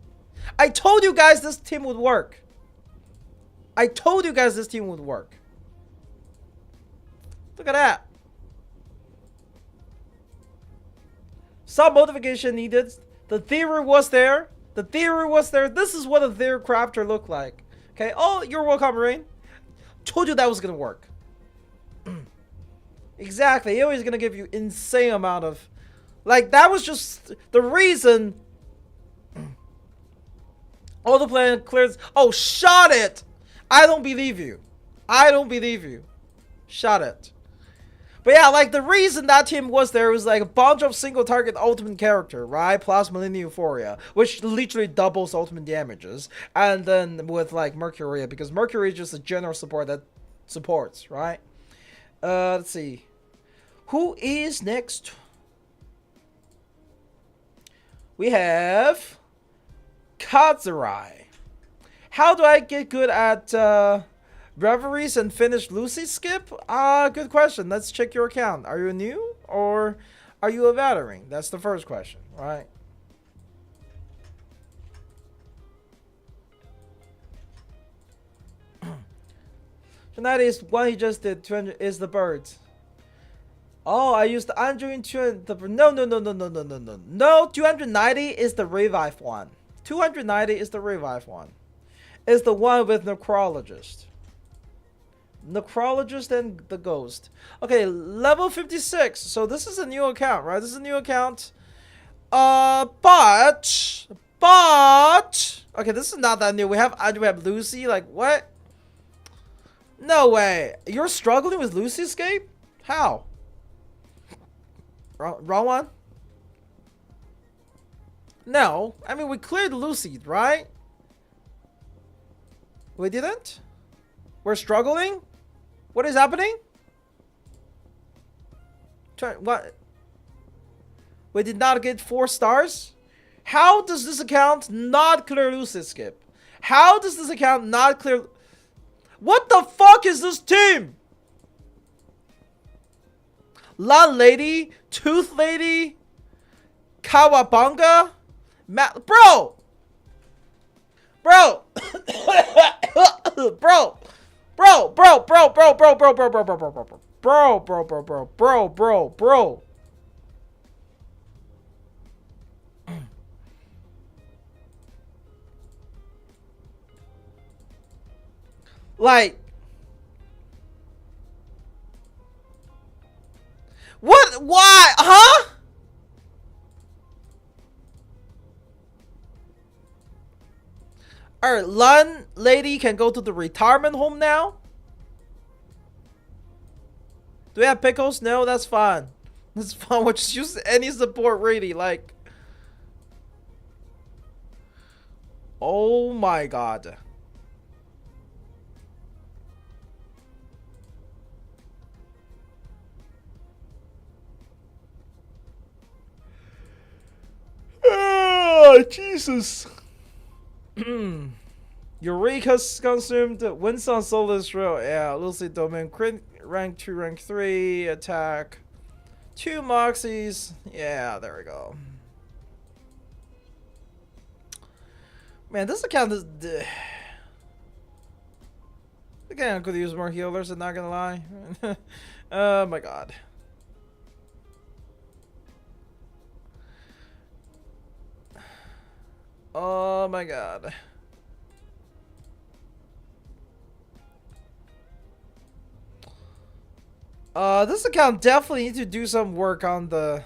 I told you guys this team would work. I told you guys this team would work. Look at that. Some modification needed. The theory was there. The theory was there. This is what a theory crafter looked like. Okay. Oh, you're welcome, Rain. Told you that was gonna work. Exactly. It was gonna give you insane amount of, like, that was just the reason. All the planet clears. Oh, shot it. I don't believe you. I don't believe you. Shot it. But yeah, like the reason that team was there was like a bunch of single target ultimate character, right? Plus Millennium Euphoria, which literally doubles ultimate damages. And then with like Mercury, because Mercury is just a general support that supports, right? Let's see. Who is next? We have Kazurai. How do I get good at Reveries and finish Lucy skip? Good question. Let's check your account. Are you new or are you a veteran? That's the first question, right? Tonight is what he just did. 200 is the birds. Oh, I used the Andrew 200. No. No, 290 is the revive one. 290 is the revive one. It's the one with necrologist. Necrologist and the ghost. Okay, level 56. So this is a new account, right? This is a new account. But okay, this is not that new. We have Lucy. Like what? No way. You're struggling with Lucy Escape? How? Wrong one? No. I mean, we cleared Lucy, right? We didn't? We're struggling? What is happening? What? We did not get 4 stars? How does this account not clear Lucy Skip? How does this account not clear... What the fuck is this team? Lan Lady, Tooth Lady, Kawabanga, bro, like, what? Why? Huh? Alright, Lun Lady can go to the retirement home now? Do we have pickles? No, that's fine. That's fine. We'll just use any support really, like. Oh my god. Oh, Jesus. Eureka's consumed. Winston Solus Row. Yeah, Lucy Domain. Crit rank 2, rank 3. Attack. 2 Moxies. Yeah, there we go. Man, this account is. Again, I could use more healers, I'm not gonna lie. Oh my god. Oh my god. This account definitely needs to do some work on the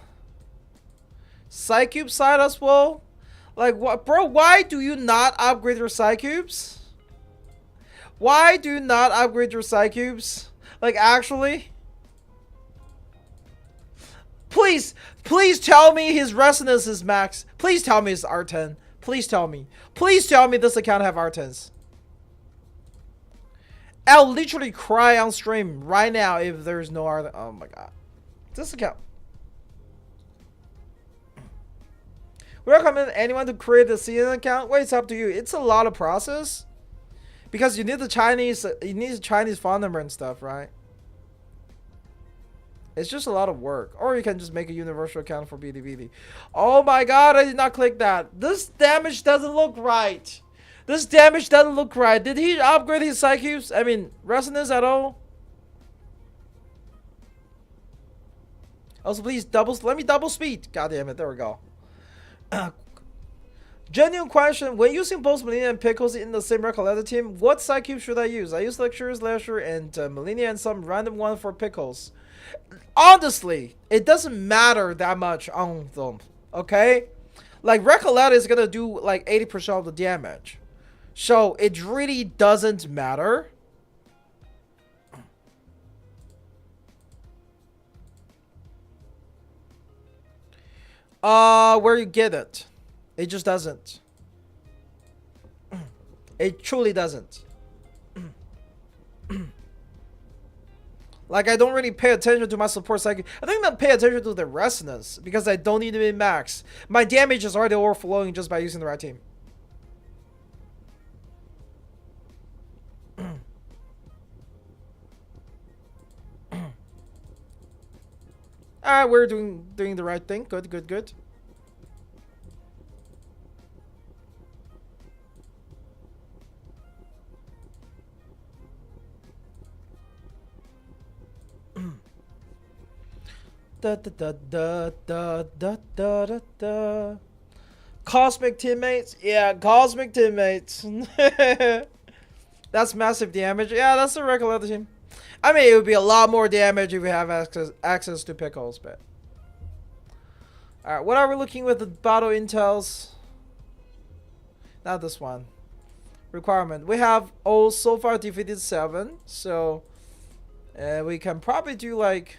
Psycube side as well. Like, what, bro? Why do you not upgrade your Psycubes? Why do you not upgrade your Psycubes? Like, actually? Please tell me his resonance is max. Please tell me it's R10. Please tell me. Please tell me this account have R10s. I'll literally cry on stream right now if there's no R10. Oh my god. This account. We recommend anyone to create a CNN account. Well, it's up to you. It's a lot of process. Because you need the Chinese phone number and stuff, right? It's just a lot of work. Or you can just make a universal account for BDBD. Oh my god, I did not click that. This damage doesn't look right. This damage doesn't look right. Did he upgrade his Psycubes? I mean, resonance at all? Also, please let me double speed. God damn it, there we go. Genuine question: when using both Melina and Pickles in the same Recollector team, what Psycube should I use? I use Lecturers, Lasher, and Melina, and some random one for Pickles. Honestly, it doesn't matter that much on them, okay? Like, Recollector is gonna do like 80% of the damage. So, it really doesn't matter. Where you get it. It just doesn't. It truly doesn't. Like, I don't really pay attention to my support cycle. I don't even pay attention to the resonance because I don't need to be max. My damage is already overflowing just by using the right team. Alright, we're doing the right thing. Good, good, good. Da da da da da da da da da. Cosmic teammates? Yeah, cosmic teammates. That's massive damage. Yeah, that's a regular team. I mean, it would be a lot more damage if we have access to pickles, but. Alright, what are we looking with the battle intels? Not this one. Requirement. We have all so far defeated 7, so we can probably do like.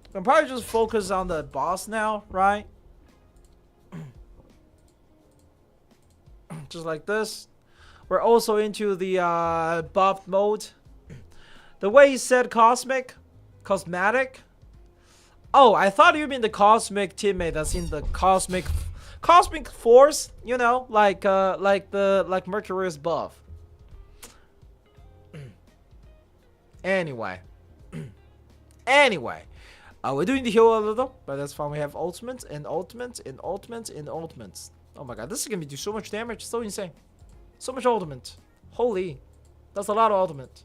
We can probably just focus on the boss now, right? Just like this. We're also into the buffed mode. The way he said cosmic, cosmetic. Oh, I thought you mean the cosmic teammate that's in the cosmic force. You know, like Mercury's buff. Anyway, we're doing the heal a little, but that's fine. We have ultimates and ultimates and ultimates and ultimates. Oh my god, this is gonna do so much damage. So insane. So much ultimate. Holy, that's a lot of ultimate.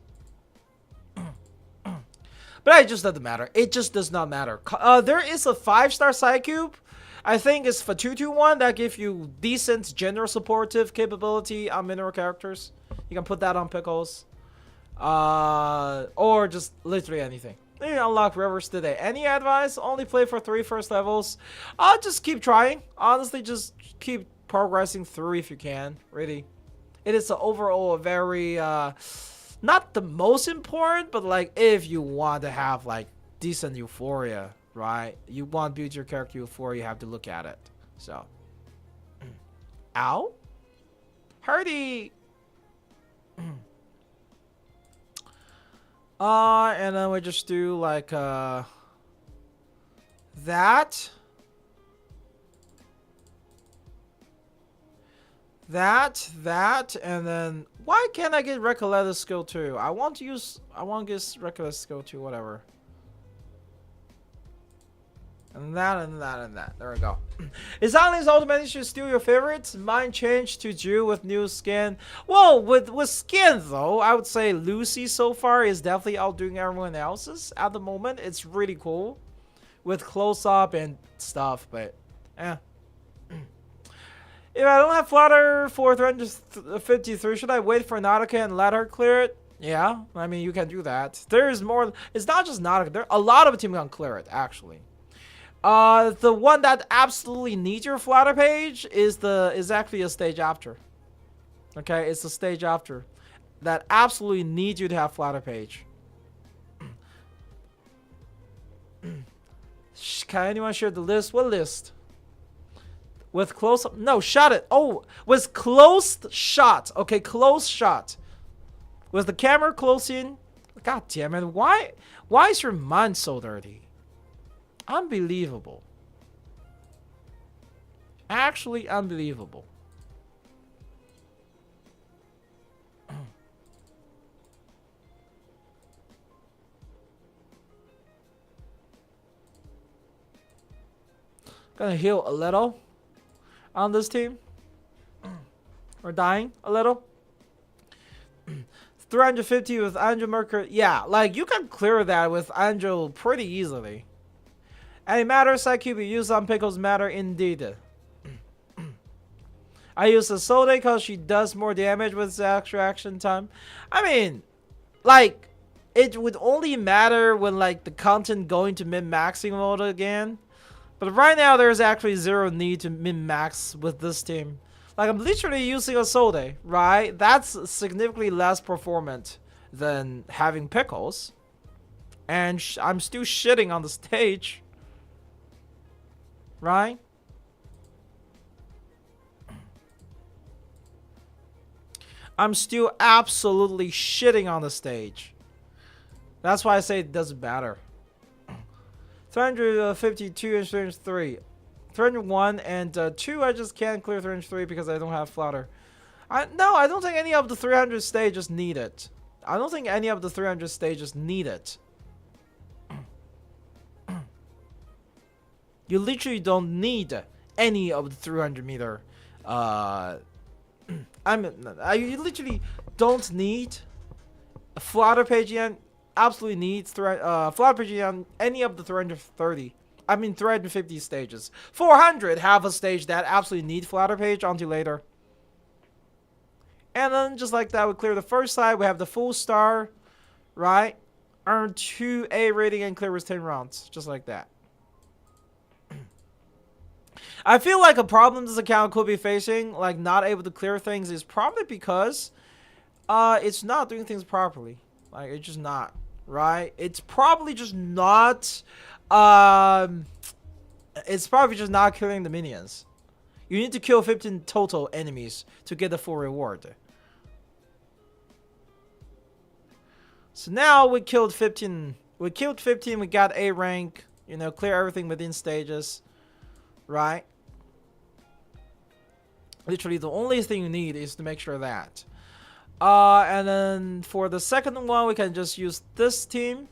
But it just doesn't matter. It just does not matter. There is a 5-star side cube. I think it's for 221 that gives you decent general supportive capability on mineral characters. You can put that on pickles. Or just literally anything. You unlock rivers today. Any advice? Only play for 3 first levels. Just keep trying. Honestly, just keep progressing through if you can. Really. It is overall a very, not the most important, but like if you want to have like decent euphoria, right? You want to build your character euphoria, you have to look at it. So. Ow? Hardy! And then we just do like that. That, and then why can't I get Recoleta skill 2? I want to get Recoleta skill 2, whatever. And that, and that, and that. There we go. Is Ali's ultimate issue still your favorites? Mine changed to Jew with new skin. Well, with skin though, I would say Lucy so far is definitely outdoing everyone else's at the moment. It's really cool with close up and stuff, but if I don't have flutter for 353, should I wait for Nautica and let her clear it? Yeah, I mean you can do that. There's more. It's not just Nautica. There a lot of teams can clear it actually. The one that absolutely needs your flutter page is actually a stage after. Okay, it's the stage after that absolutely needs you to have flutter page. Can anyone share the list? What list? With close up? No, shot it. Oh, with closed shot. Okay, close shot. With the camera close in. God damn it! Why is your mind so dirty? Unbelievable. Actually unbelievable. Gonna heal a little on this team. We're dying a little. 350 with Angel Mercury. Yeah, like you can clear that with Angel pretty easily. Any matter side cube you use on pickles matter indeed. I use the Sode because she does more damage with the extra action time. I mean, like, it would only matter when like the content going to min-maxing mode again. But right now there's actually zero need to min-max with this team. Like I'm literally using a Sode, right? That's significantly less performant than having pickles. And I'm still shitting on the stage. Right? I'm still absolutely shitting on the stage. That's why I say it doesn't matter. 352 and 303. 301 and 2, I just can't clear 303 because I don't have flutter. No, I don't think any of the 300 stages need it. I don't think any of the 300 stages need it. You literally don't need any of the 300 meter. You literally don't need a flutter page yet. Absolutely needs flutter page on any of the 350 stages. 400 have a stage that absolutely need flutter page until later. And then just like that, we clear the first side. We have the full star, right? Earn 2 A rating and clear with 10 rounds, just like that. I feel like a problem this account could be facing, like not able to clear things, is probably because it's not doing things properly. Like it's just not, right? It's probably just not it's probably just not killing the minions. You need to kill 15 total enemies to get the full reward. So now we killed 15. We killed 15. We got A rank. You know, clear everything within stages. Right? Literally, the only thing you need is to make sure that. And then for the second one, we can just use this team.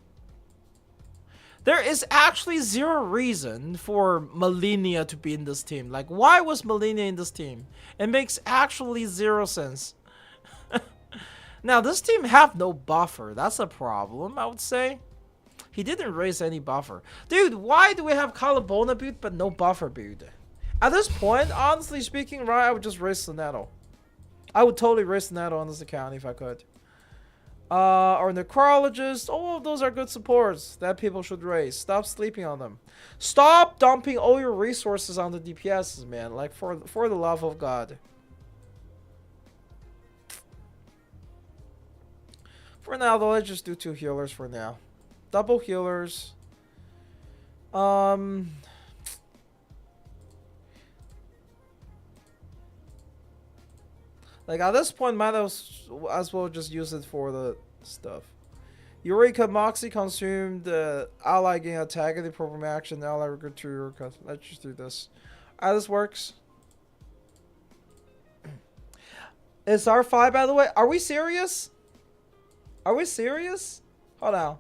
There is actually zero reason for Millennia to be in this team. Like, why was Millennia in this team? It makes actually zero sense. Now, this team have no buffer. That's a problem, I would say. He didn't raise any buffer. Dude, why do we have Colabona build but no buffer build? At this point, honestly speaking, right, I would just raise Soneto. I would totally raise Soneto on this account if I could. Or Necrologist. All of those are good supports that people should raise. Stop sleeping on them. Stop dumping all your resources on the DPSs, man. Like, for the love of God. For now, though, let's just do 2 healers for now. Double healers. Like, at this point, might as well just use it for the stuff. Eureka Moxie consumed ally gain attack and the program action. Ally recruit to Eureka. Let's just do this. This works. It's R5, by the way. Are we serious? Are we serious? Hold on.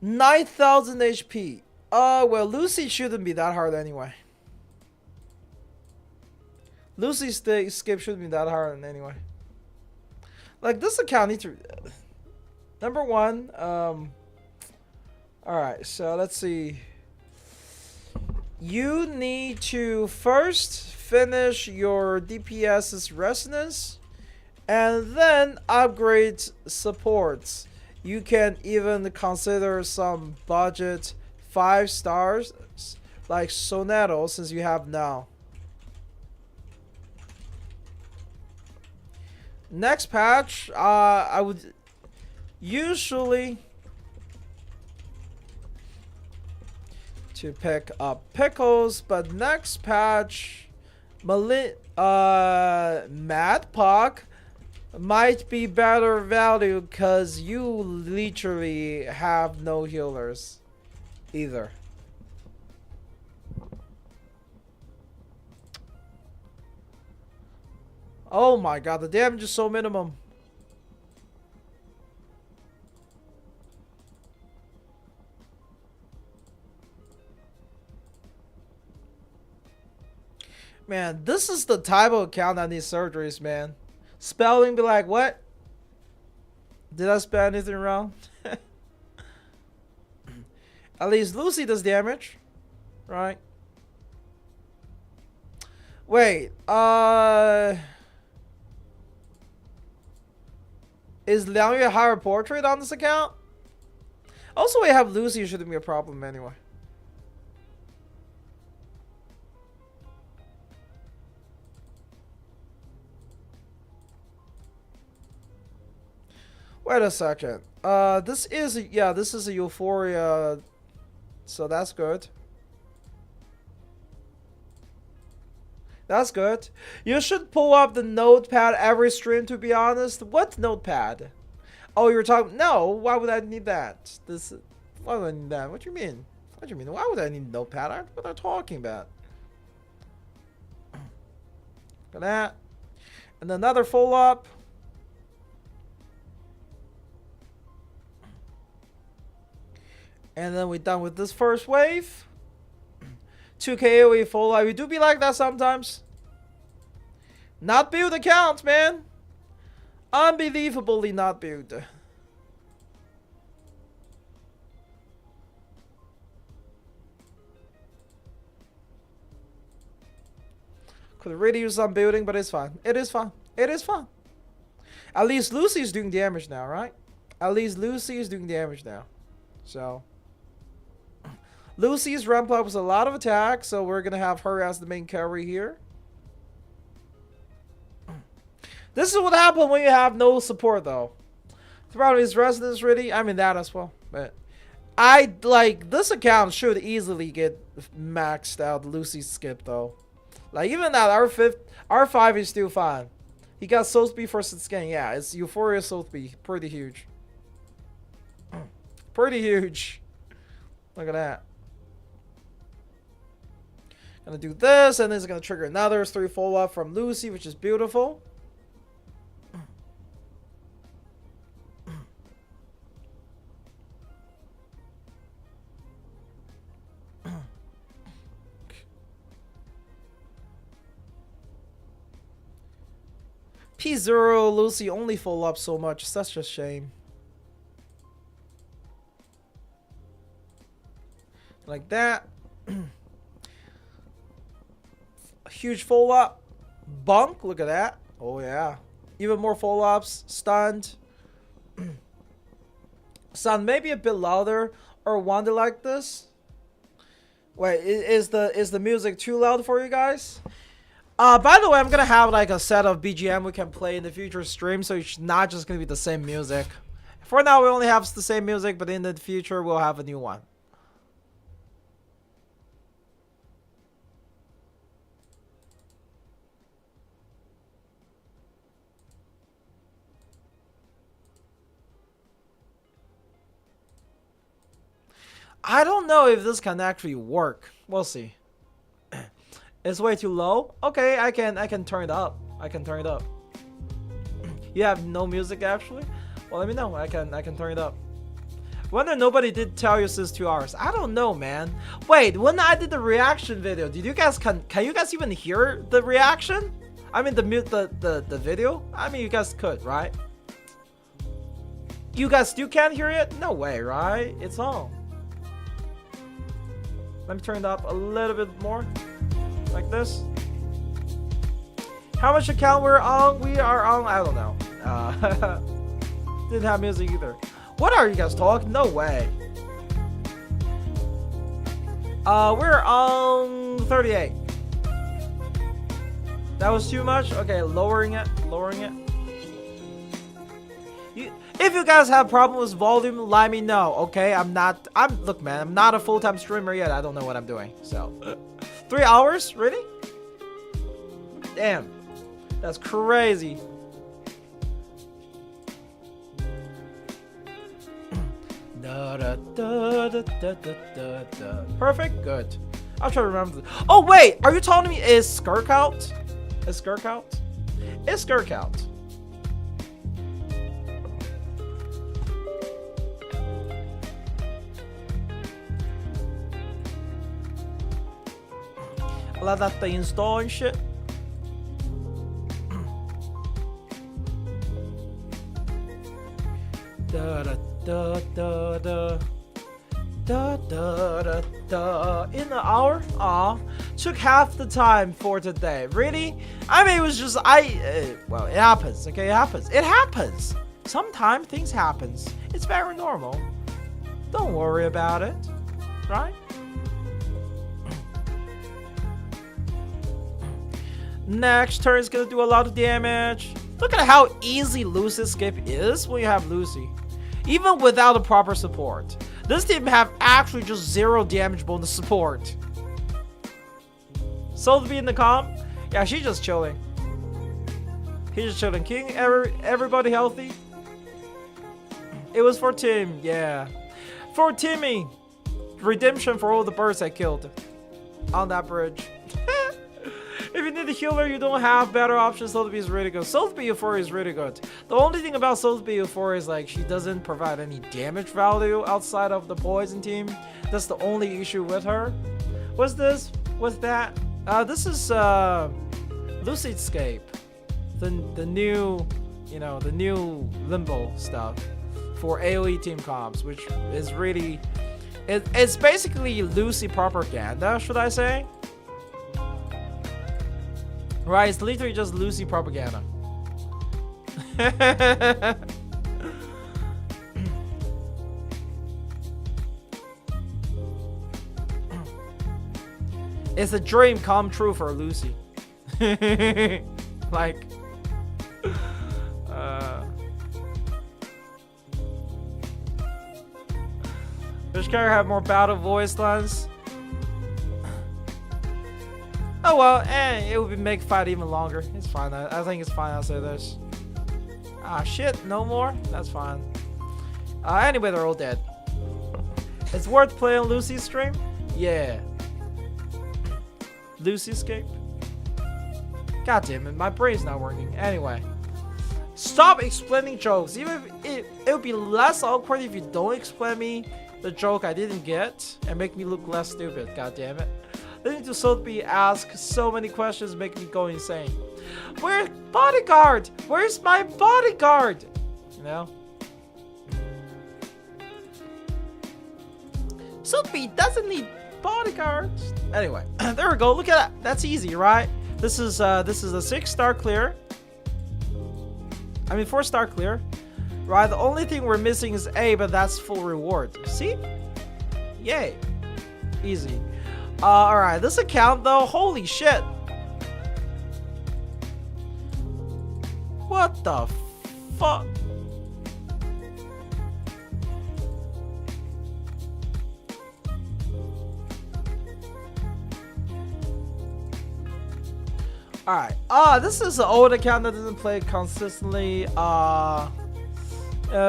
$9,000 HP. Well, Lucy shouldn't be that hard anyway. Lucy's skip shouldn't be that hard anyway. Like, this account needs to... Number one, alright, so let's see. You need to first finish your DPS's resonance and then upgrade supports. You can even consider some budget 5 stars like Soneto, since you have now. Next patch, I would usually to pick up Pickles, but next patch, Madpock might be better value because you literally have no healers either. Oh my god, the damage is so minimum. Man, this is the type of account that needs surgeries, man. Spelling be like, what? Did I spell anything wrong? At least Lucy does damage, right? Wait, is Liang Yue higher portrait on this account? Also, we have Lucy, shouldn't be a problem anyway. Wait a second. This is a, this is a Euphoria, so that's good. That's good. You should pull up the notepad every stream, to be honest. What notepad? Oh, you're talking... No, why would I need that? Why would I need that? What do you mean? What do you mean? Why would I need a notepad? What are you talking about? Look at that. And another full up. And then we're done with this first wave. 2 KOE full up. We do be like that sometimes. Not build accounts, man. Unbelievably not build. Could really use some building, but it's fine. It is fun. It is fun. At least Lucy is doing damage now, right? At least Lucy is doing damage now. So Lucy's ramp up with a lot of attack, so we're gonna have her as the main carry here. This is what happened when you have no support, though. The problem is Resonance really. I mean that as well, but I like this account should easily get maxed out. Lucy skip though. Like even that R5 is still fine. He got soul speed for skin. Yeah, it's Euphoria soul speed. Pretty huge. Pretty huge. Look at that. Gonna do this, and then it's gonna trigger another 3 full up from Lucy, which is beautiful. P0 Lucy only full up so much. Such a shame. Like that. A huge full up. Bunk. Look at that. Oh yeah. Even more full ups. Stunned. Sound maybe a bit louder or wander like this. Wait, is the music too loud for you guys? By the way, I'm gonna have like a set of BGM we can play in the future stream, so it's not just gonna be the same music. For now, we only have the same music, but in the future, we'll have a new one. I don't know if this can actually work. We'll see. It's way too low. Okay, I can turn it up. I can turn it up. You have no music actually? Well, let me know. I can turn it up. Wonder nobody did tell you since 2 hours. I don't know, man. Wait, when I did the reaction video, did you guys can you guys even hear the reaction? I mean the video? I mean you guys could, right? You guys still can't hear it? No way, right? It's on. Let me turn it up a little bit more. Like this. How much account we're on? We are on, I don't know. Didn't have music either. What are you guys talking? No way. We're on 38. That was too much? Okay, lowering it. If you guys have problems with volume, let me know, okay? Look, man, I'm not a full-time streamer yet. I don't know what I'm doing, so. 3 hours? Really? Damn. That's crazy. Perfect? Good. I'll try to remember this. Oh, wait! Are you telling me is Skirk out? Is Skirk out? Is Skirk out? Let that thing install and shit. Da da da da da da da da. In an hour? Aw, took half the time for today. Really? I mean, it was just well, it happens. Okay, it happens. It happens. Sometimes things happens. It's very normal. Don't worry about it, right? Next turn is gonna do a lot of damage. Look at how easy Lucy's skip is when you have Lucy. Even without a proper support. This team have actually just 0 damage bonus support. So to be in the comp, Yeah, she's just chilling. He's just chilling. King, everybody healthy? It was for Tim, yeah. For Timmy. Redemption for all the birds I killed on that bridge. If you need a healer, you don't have better options. Sotheby is really good. Sotheby Euphoria is really good. The only thing about Sotheby Euphoria is like she doesn't provide any damage value outside of the poison team. That's the only issue with her. What's this? What's that? This is Lucidscape. The new, you know, the new Limbo stuff for AoE team comps, which is really, it's basically Lucy propaganda, should I say? Right, it's literally just Lucy propaganda. It's a dream come true for Lucy. Like, which character have more battle voice lines? Oh well, it would make fight even longer. It's fine. I think it's fine. I'll say this. Ah shit, no more. That's fine. Anyway, they're all dead. It's worth playing Lucy's stream. Yeah. Lucyscape. God damn it, my brain's not working. Anyway, stop explaining jokes. Even if it would be less awkward if you don't explain me the joke I didn't get and make me look less stupid. God damn it. Listening to Sotheby ask so many questions make me go insane. Where's bodyguard? Where's my bodyguard? You know? Sotheby doesn't need bodyguards. Anyway, there we go. Look at that. That's easy, right? This is a 6-star clear. I mean 4-star clear. Right? The only thing we're missing is A, but that's full reward. See? Yay. Easy. Alright, this account though, holy shit. What the fuck? Alright, this is an old account that doesn't play consistently.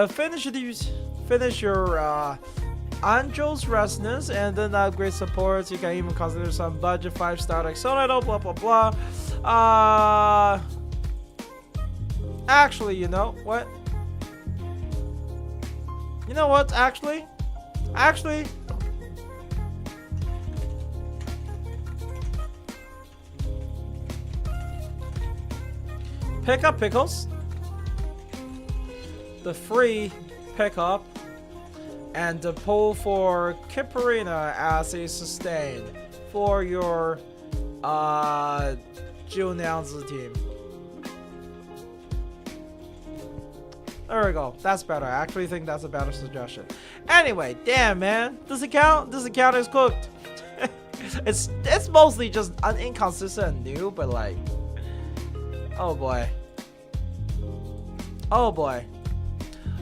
Finish your Angel's Resonance and then upgrade supports. You can even consider some budget 5-star like Sonato, blah blah blah. Actually, you know what? You know what? Actually, pick up pickles. The free pickup. And the pull for Kiparina as a sustain for your Junan's team. There we go. That's better. I actually think that's a better suggestion. Anyway, damn man, this account is cooked. it's mostly just inconsistent and new, but like, oh boy.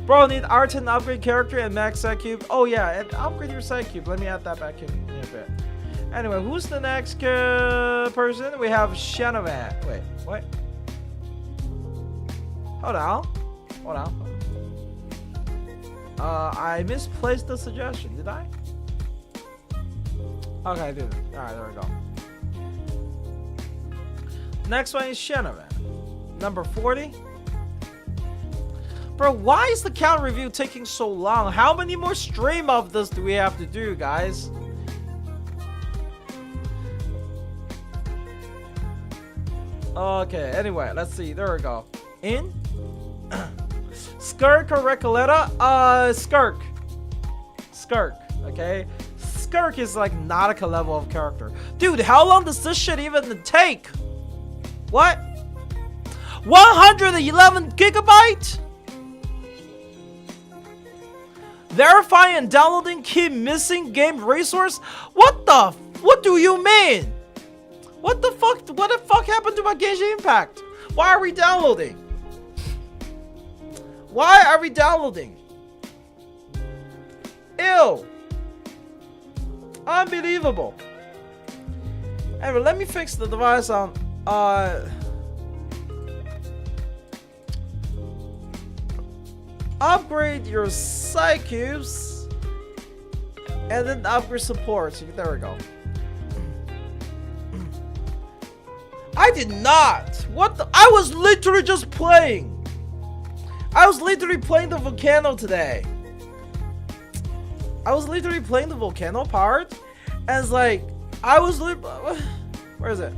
Bro, need R10 upgrade character and max set cube. Oh yeah, and upgrade your set cube. Let me add that back in a bit. Anyway, who's the next person? We have Shanovan. Wait, what? Hold on. I misplaced the suggestion. Did I? Okay, I did it. Alright, there we go. Next one is Shanovan. Number 40. Bro, why is the count review taking so long? How many more stream of this do we have to do, guys? Okay, anyway, let's see. There we go. In? Skirk or Recoleta? Skirk, okay? Skirk is like Nautica level of character. Dude, how long does this shit even take? What? 111 gigabyte? Verifying and downloading key missing game resource? What do you mean? What the fuck happened to my Genshin Impact? Why are we downloading? Ew. Unbelievable. Anyway, let me fix the device on Upgrade your Psycubes and then upgrade support. There we go. I did not. What the? I was literally just playing. I was literally playing the volcano today. I was literally playing the volcano part, and it's like I was. Where is it?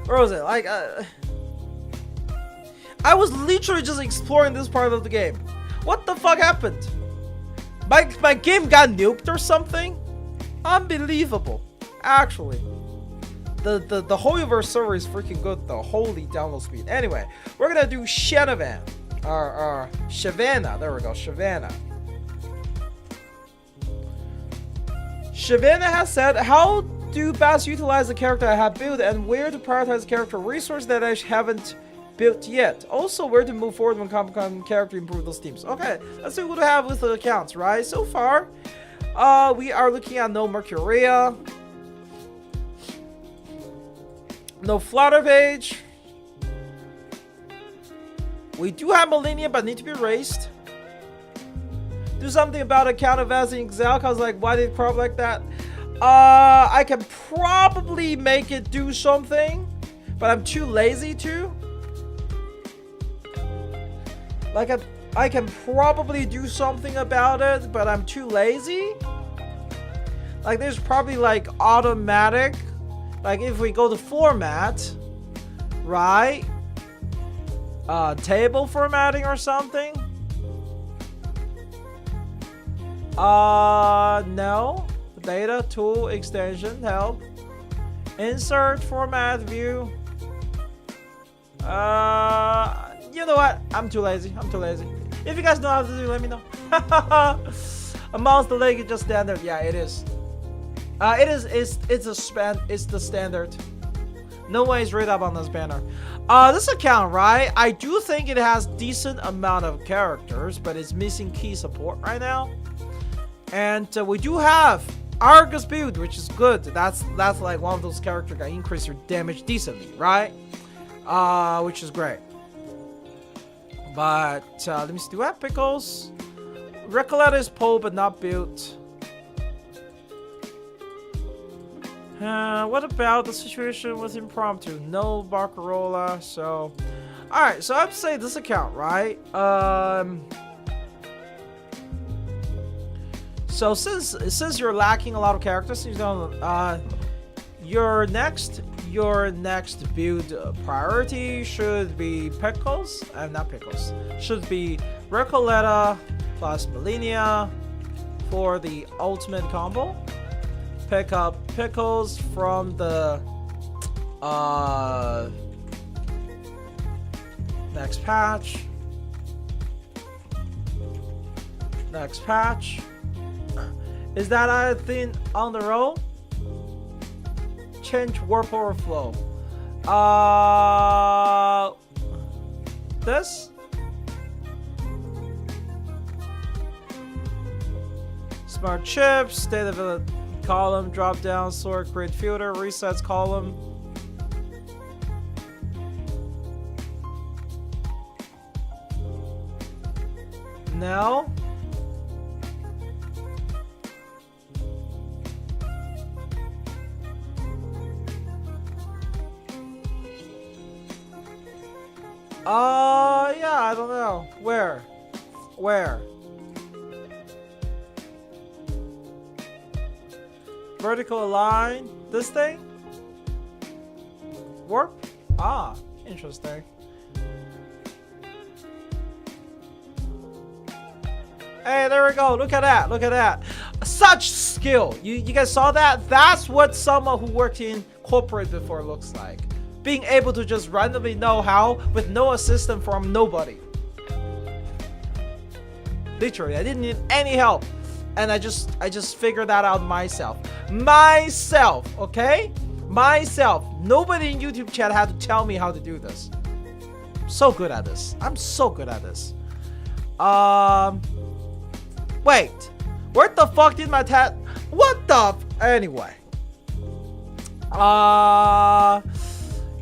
Where was it? Like, I was literally just exploring this part of the game. What the fuck happened? My game got nuked or something? Unbelievable. Actually. The whole universe server is freaking good though. Holy download speed. Anyway, we're gonna do Shanavan. Or Shavana. There we go. Shavana. Shavana has said, how do best utilize the character I have built and where to prioritize character resource that I haven't built yet. Also, where to move forward when Comic-Con character improve those teams. Okay, let's see what we have with the accounts, right? So far, we are looking at no Mercuria, no Flutter Page. We do have Millennium, but need to be raised. Do something about account advancing Exile, cause like, why did it crop like that? I can probably make it do something, but I'm too lazy to. Like, I can probably do something about it, but I'm too lazy. Like, there's probably like automatic. Like, if we go to format, right? Table formatting or something. No. Data, tool, extension, help. Insert, format, view. You know what? I'm too lazy. I'm too lazy. If you guys know how to do, let me know. Amongst the lake is just standard. Yeah, it is. It's the standard. No one is read up on this banner. This account, right? I do think it has decent amount of characters, but it's missing key support right now. And we do have Argus build, which is good. That's like one of those characters that increase your damage decently, right? Which is great. But let me see. Do I have pickles? Recoleta is pole, but not built. What about the situation with impromptu? No Barcarola, so... Alright, so I have to say this account, right? So since you're lacking a lot of characters, you don't, your next build priority should be pickles. Not pickles. Should be Recoleta plus Millennia for the ultimate combo. Pick up pickles from the next patch. Next patch. Is that a thing on the roll? Change warp overflow. This? Smart chips, state of the column, drop down, sort, create filter, resets column. No. Yeah, I don't know. Where? Vertical align. This thing? Warp? Ah, interesting. Hey, there we go. Look at that. Look at that. Such skill. You guys saw that? That's what someone who worked in corporate before looks like. Being able to just randomly know how with no assistance from nobody. Literally, I didn't need any help. And I just figured that out myself. Okay? Myself. Nobody in YouTube chat had to tell me how to do this. I'm so good at this. I'm so good at this. Wait. Where the fuck did my tat? What the? Anyway.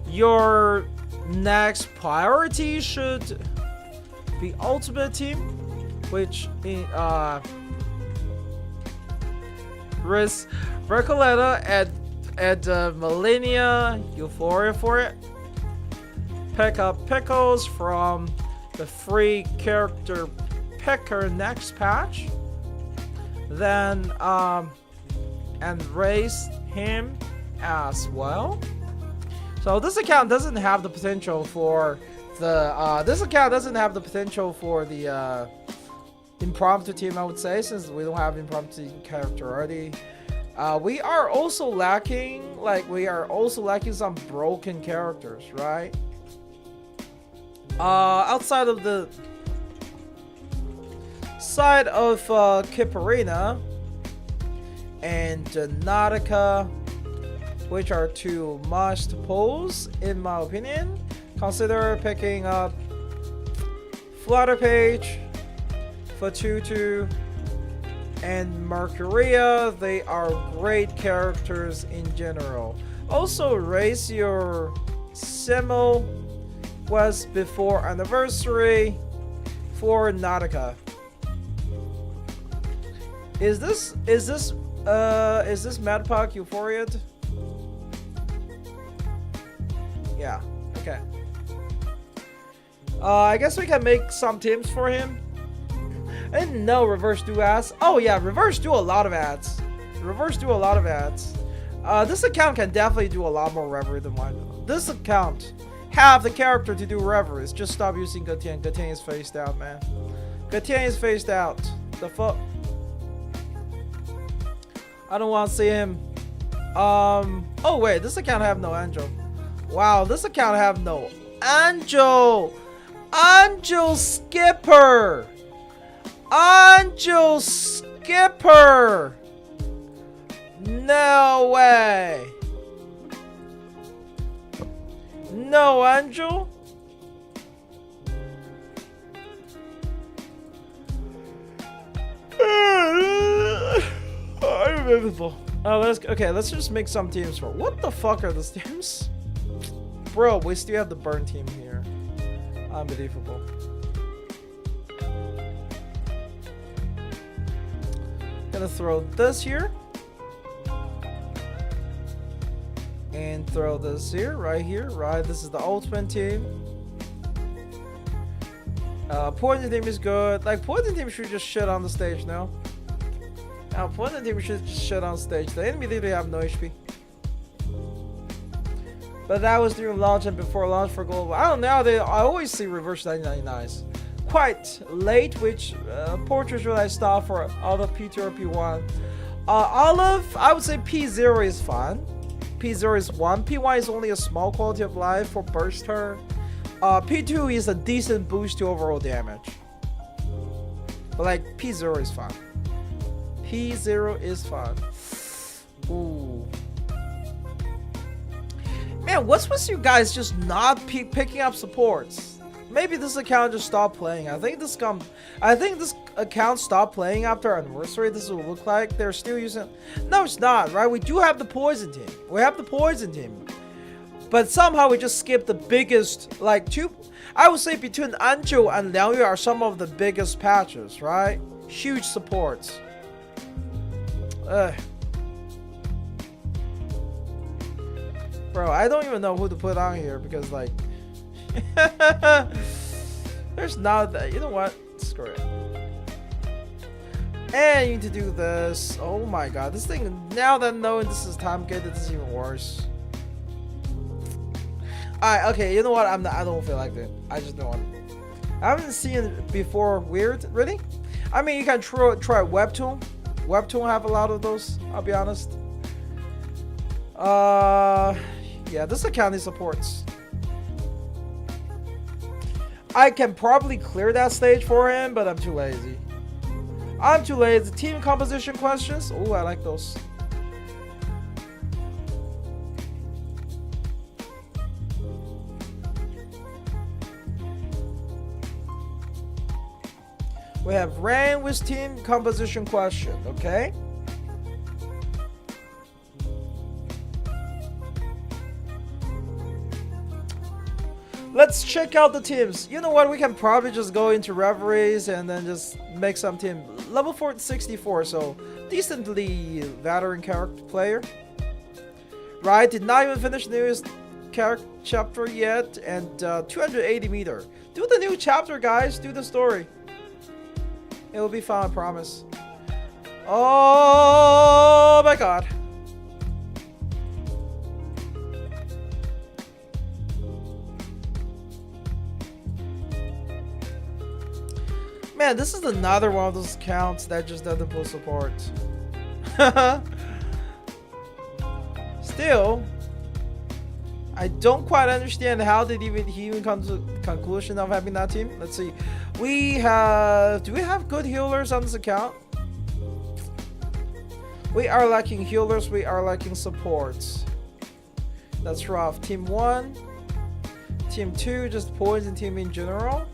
Your next priority should be Ultimate Team, which in risk Recoleta at Millennia Euphoria for it. Pick up Pickles from the free character picker next patch. Then and raise him as well. So this account doesn't have the potential for the impromptu team, I would say, since we don't have impromptu character already. We are also lacking some broken characters, right? Outside of the side of Kiparina and Nautica, which are two must pulls in my opinion. Consider picking up Flutterpage, Fatutu, and Mercuria. They are great characters in general. Also raise your Simo West before anniversary for Nautica. Is this Madpack Euphoria? Yeah, okay. I guess we can make some teams for him. I didn't know Reverse do ads. Oh yeah, Reverse do a lot of ads. This account can definitely do a lot more Reverie than mine. This account have the character to do Reveries. Just stop using Gatien. Gatien is phased out, man. Gatien is phased out. The fuck? I don't want to see him. Oh wait, this account have no Angel. Wow, this account have no Angel. Angel Skipper. Angel Skipper. No way. No Angel. Unbelievable. Let's just make some teams for. What the fuck are these teams? Bro, we still have the burn team here. Unbelievable. Gonna throw this here. And throw this here, right here, right? This is the ultimate team. Poison team is good. Like, Poison team should just shit on the stage now. Now, Poison team should just shit on stage. The enemy literally have no HP. But that was during launch and before launch for global. I don't know. I always see reverse 999s quite late, which portraits really style for Olive P2 or P1. Olive, I would say P0 is fun. P0 is 1. P1 is only a small quality of life for burst her. P2 is a decent boost to overall damage. But like P0 is fun. P0 is fun. Ooh. Man, what's with you guys just not picking up supports? Maybe this account just stopped playing. I think this account stopped playing after anniversary. This will look like they're still using. No, it's not, right? We do have the poison team. We have the poison team, but somehow we just skipped the biggest, like two. I would say between Anzhou and Liangyu are some of the biggest patches, right? Huge supports. Bro, I don't even know who to put on here because like there's not that. You know what? Screw it. And you need to do this. Oh my god, this thing, now that knowing this is time gate, this is even worse. Alright, okay, you know what? I don't feel like it. I just don't want it. I haven't seen it before. Weird, really? I mean, you can try Webtoon. Webtoon have a lot of those, I'll be honest. Yeah, this account needs supports. I can probably clear that stage for him, but I'm too lazy. I'm too lazy. Team composition questions. Oh, I like those. We have Rain with team composition question, okay? Let's check out the teams. You know what? We can probably just go into Reveries and then just make some team. Level 64, so decently veteran character player. Right? Did not even finish the newest character chapter yet, and 280 meter. Do the new chapter, guys. Do the story. It will be fun, I promise. Oh my god. Man, this is another one of those accounts that just doesn't pull support. Still, I don't quite understand how did he even come to the conclusion of having that team. Let's see. Do we have good healers on this account? We are lacking healers, we are lacking supports. That's rough. Team 1, Team 2, just poison team in general.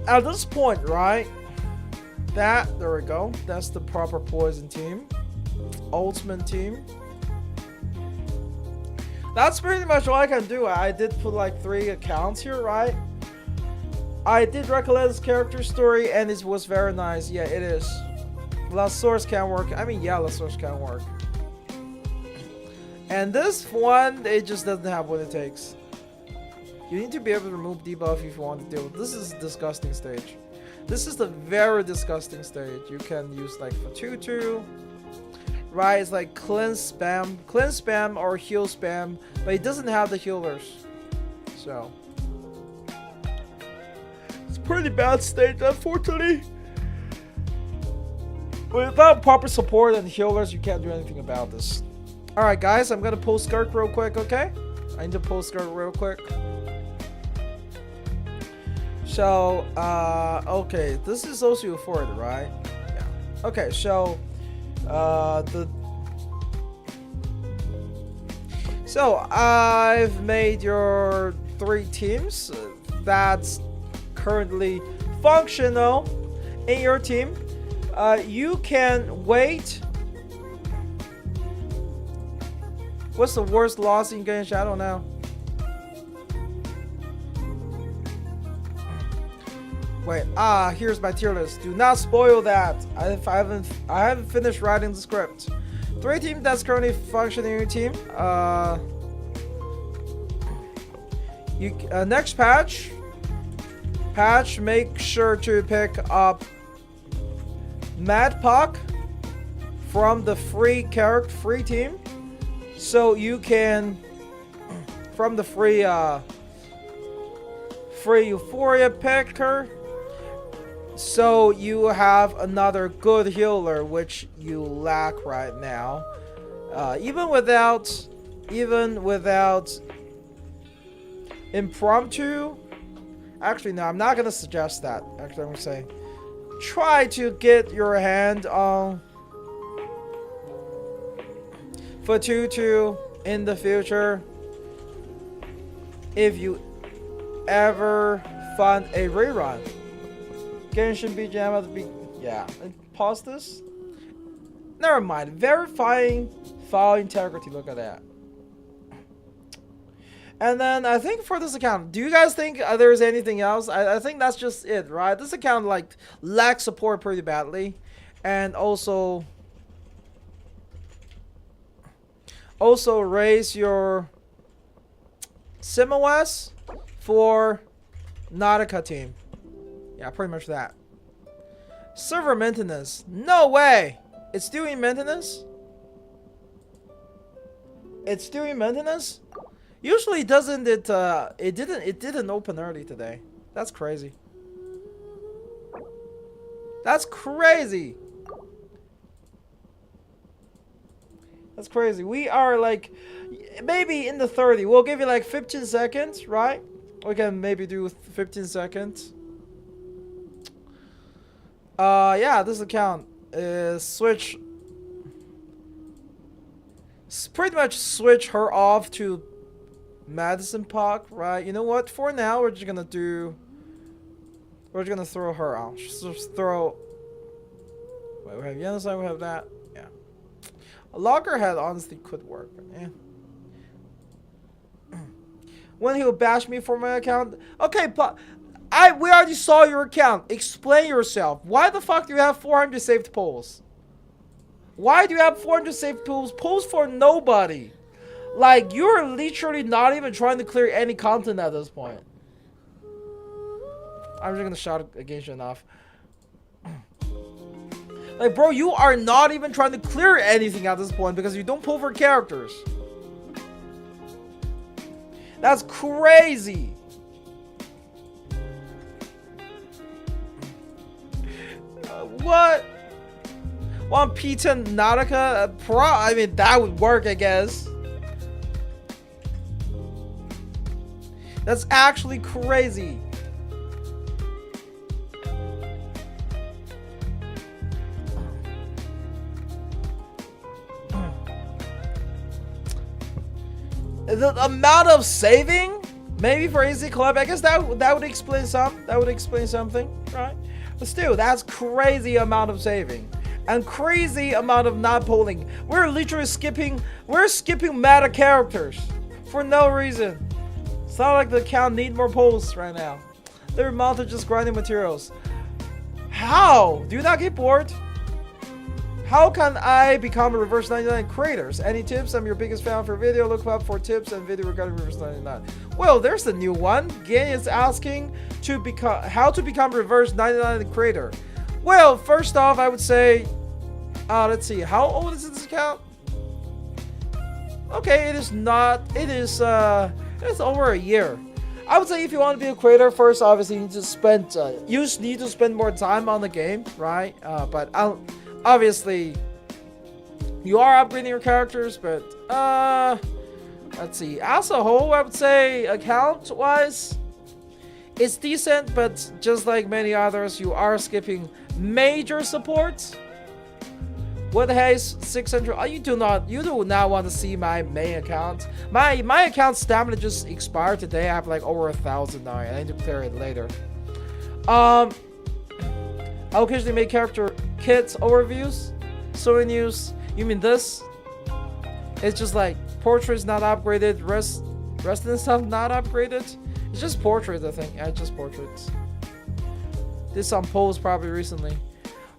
At this point, right? There we go. That's the proper poison team. Ultimate team. That's pretty much all I can do. I did put like 3 accounts here, right? I did recollect this character story and it was very nice. Yeah, it is. Last source can work. I mean, yeah, last source can work. And this one, it just doesn't have what it takes. You need to be able to remove debuff if you want to deal with this. Is a disgusting stage. This is the very disgusting stage. You can use like for 2-2. Right, it's like cleanse spam or heal spam, but it doesn't have the healers. So it's a pretty bad stage, unfortunately. Without proper support and healers, you can't do anything about this. Alright guys, I'm gonna pull skirt real quick, okay? I need to pull skirt real quick. So, okay, this is also for it, right? Yeah. Okay, so, so I've made your 3 teams that's currently functional in your team. You can wait. What's the worst loss in Genshin? I don't know. Wait, here's my tier list. Do not spoil that. I haven't finished writing the script. 3 teams that's currently functioning in your team. Next patch, make sure to pick up Mad Puck from the free team, so you can from the free Euphoria picker. So you have another good healer, which you lack right now. Even without impromptu. Actually, no, I'm not gonna suggest that. Actually, I'm gonna say, try to get your hand on for 2-2 in the future. If you ever find a rerun. Genshin BGM at the beginning. Yeah. Pause this. Never mind. Verifying file integrity. Look at that. And then I think for this account, do you guys think there's anything else? I think that's just it, right? This account like lacks support pretty badly, and also raise your SimOS for Nautica team. Yeah, pretty much that. Server maintenance. No way! It's doing maintenance? It's doing maintenance? Usually doesn't it it didn't open early today. That's crazy. That's crazy. That's crazy. We are like maybe in the 30. We'll give you like 15 seconds, right? We can maybe do 15 seconds. Yeah, this account is pretty much switch her off to Madison Park, right? You know what? For now, we're just gonna throw her out. Just throw. Wait, we have Yenasai, we have that. Yeah. A loggerhead honestly could work, but yeah. When he'll bash me for my account. Okay, but we already saw your account. Explain yourself. Why the fuck do you have 400 saved polls? Why do you have 400 saved polls? Polls for nobody. Like, you're literally not even trying to clear any content at this point. I'm just gonna shout against you enough. Like, bro, you are not even trying to clear anything at this point because you don't pull for characters. That's crazy. What? One P10 Nautica? I mean, that would work, I guess. That's actually crazy. The amount of saving, maybe for Easy Club, I guess that would explain some. That would explain something, right? But still, that's crazy amount of saving and crazy amount of not pulling. We're literally skipping. We're skipping meta characters for no reason. It's not like the account need more pulls right now. They're mounted just grinding materials. How? Do you not get bored? How can I become a Reverse 99 creators? Any tips? I'm your biggest fan for video. Look up for tips and video regarding Reverse 99. Well, there's a new one. Gen is asking to become how to become Reverse 99 creator. Well, first off, I would say, let's see, how old is this account? Okay, it is not. It is it's over a year. I would say if you want to be a creator, first, obviously, you need to spend more time on the game, right? But obviously, you are upgrading your characters, but let's see. As a whole, I would say account-wise, it's decent, but just like many others, you are skipping major support. What has 600? You do not want to see my main account. My account stamina just expired today. I have like over 1,000 now. I need to clear it later. I'll occasionally make character kits overviews, story news. You mean this? It's just like portraits not upgraded, rest and stuff not upgraded. It's just portraits, I think. Yeah, just portraits. Did some polls probably recently.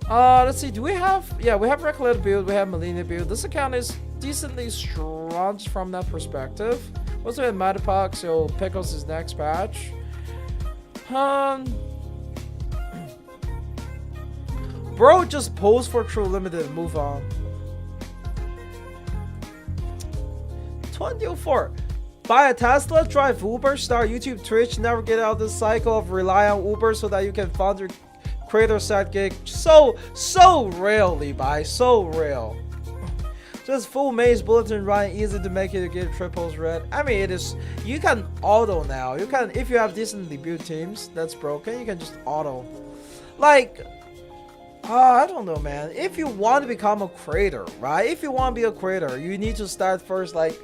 Let's see. Do we have? Yeah, we have Recollected build. We have Melina build. This account is decently strong from that perspective. Also, we have Matapak, so Pickles is next patch. Bro, just pose for True Limited and move on. 2004. Buy a Tesla, drive Uber, start YouTube, Twitch, never get out of this cycle of rely on Uber so that you can fund your creator side gig. So real, Levi, so real. Just full maze bulletin run, easy to make it to get triples red. I mean, it is. You can auto now. You can, if you have decently built teams that's broken, you can just auto. Like, I don't know, man. If you want to become a creator, right? If you want to be a creator, you need to start first, like,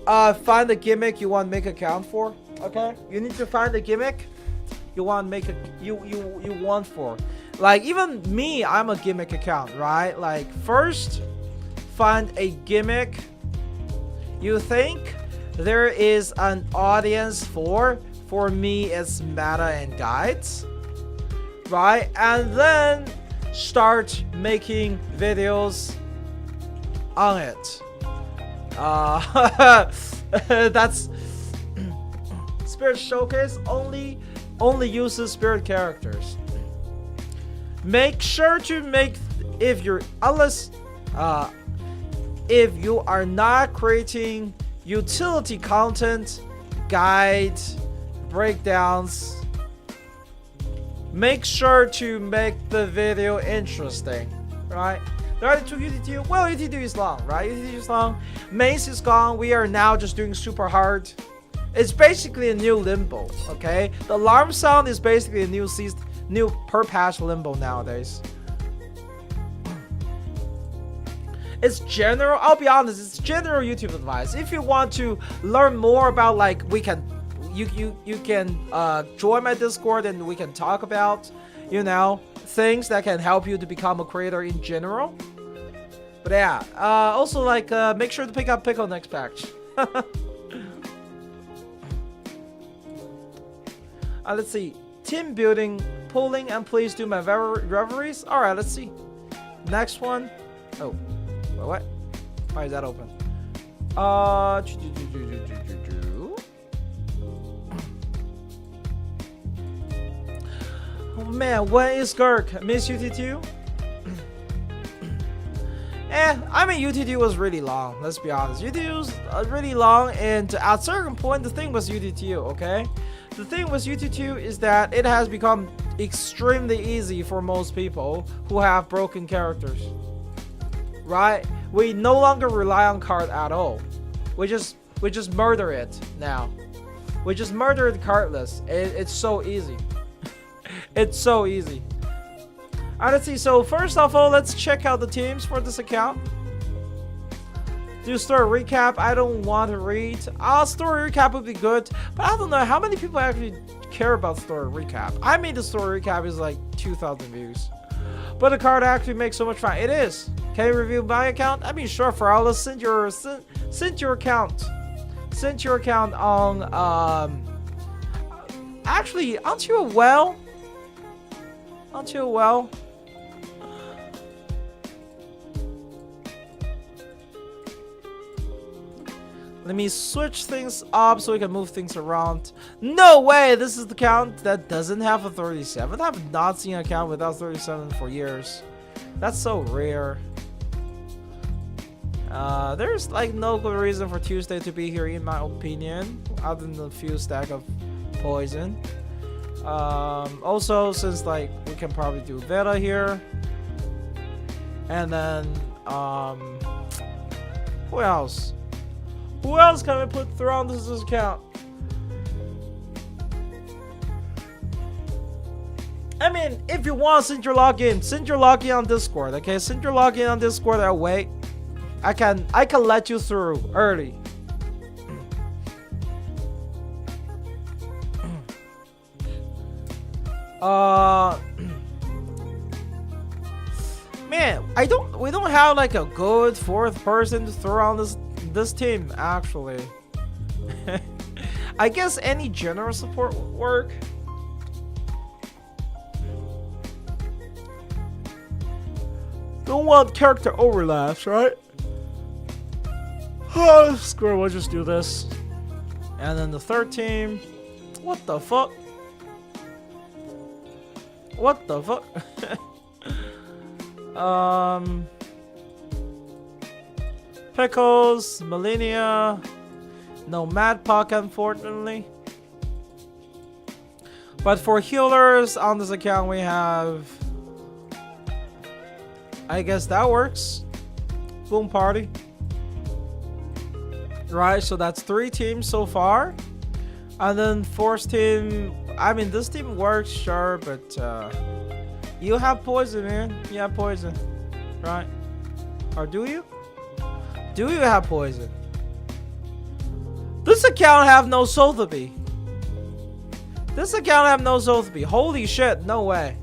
find the gimmick you want to make account for. Okay, you need to find the gimmick you want to make you want for. Like, even me, I'm a gimmick account, right? Like, first find a gimmick you think there is an audience for. For me, it's meta and guides, right? And then start making videos on it. That's Spirit Showcase only uses Spirit characters. Make sure to make, if you are not creating utility content, guide, breakdowns, make sure to make the video interesting, right? There are two UT2. Well, UT2 is long, right? UT2 is long. Maze is gone. We are now just doing super hard. It's basically a new Limbo, okay? The alarm sound is basically a new per patch Limbo nowadays. It's general. I'll be honest. It's general YouTube advice. If you want to learn more about like you can join my Discord and we can talk about things that can help you to become a creator in general. But yeah, also like make sure to pick up Pickle next patch. Let's see. Team building, pulling, and please do my reveries. All right, let's see. Next one. Oh, what? Why is that open? Oh man, when is Gurk? Miss UT2? I mean UT2 was really long. Let's be honest. UT2 was really long, and at a certain point, the thing was UT2. Okay. The thing with UT2 is that it has become extremely easy for most people who have broken characters. Right? We no longer rely on card at all. We just murder it now. We just murder it cardless. It's so easy. It's so easy. Alright, let's see. So first of all, let's check out the teams for this account. Do story recap. I don't want to read. Story recap would be good, but I don't know how many people actually care about story recap. I mean, the story recap is like 2,000 views, but the card actually makes so much fun. It is. Can you review my account? I mean, sure. For all, let's send your account. Send your account on. Actually, aren't you a well? Aren't you a well? Let me switch things up so we can move things around. No way! This is the account that doesn't have a 37. I have not seen an account without 37 for years. That's so rare. There's like no good reason for Tuesday to be here in my opinion, other than a few stack of poison. Also, since like we can probably do Veta here. And then, who else? Who else can we put through on this account? I mean, if you want to send your login on Discord, okay? Send your login on Discord that way. I can let you through early. Man, we don't have like a good fourth person to throw on this team actually. I guess any general support would work. Don't want character overlaps, right? Oh, screw it, we'll just do this. And then the third team. What the fuck? What the fuck? Pickles, Millennia, no Mad Puck, unfortunately. But for healers on this account, we have. I guess that works. Boom Party. Right, so that's 3 teams so far. And then fourth team. I mean, this team works, sure, but you have poison, man. You have poison, right? Or do you? Do you have poison? This account have no Sotheby. This account have no Sotheby. Holy shit, no way.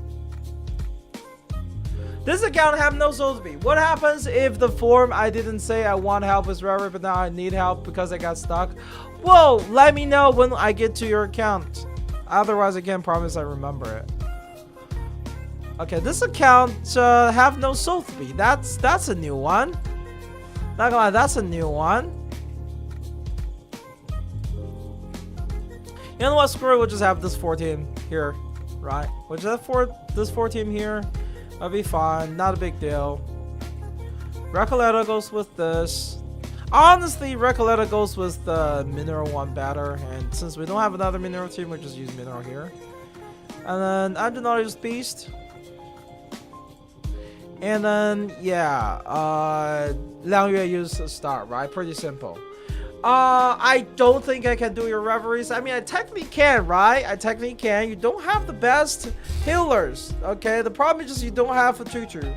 This account have no Sotheby. What happens if the form I didn't say I want help with Revere, but now I need help because I got stuck? Whoa, let me know when I get to your account. Otherwise, I can't promise I remember it. Okay, this account have no Sotheby. That's a new one. Not gonna lie, that's a new one. You know what? Screw it. We'll just have this 4 team here, right? We'll just have this 4 team here. That'll be fine. Not a big deal. Recoleta goes with this. Honestly, Recoleta goes with the Mineral one better. And since we don't have another Mineral team, we'll just use Mineral here. And then Angenaris Beast. And then, yeah, Liang Yue use a star, right? Pretty simple. I don't think I can do your reveries. I mean, I technically can, right? I technically can. You don't have the best healers, okay? The problem is just you don't have a tutu.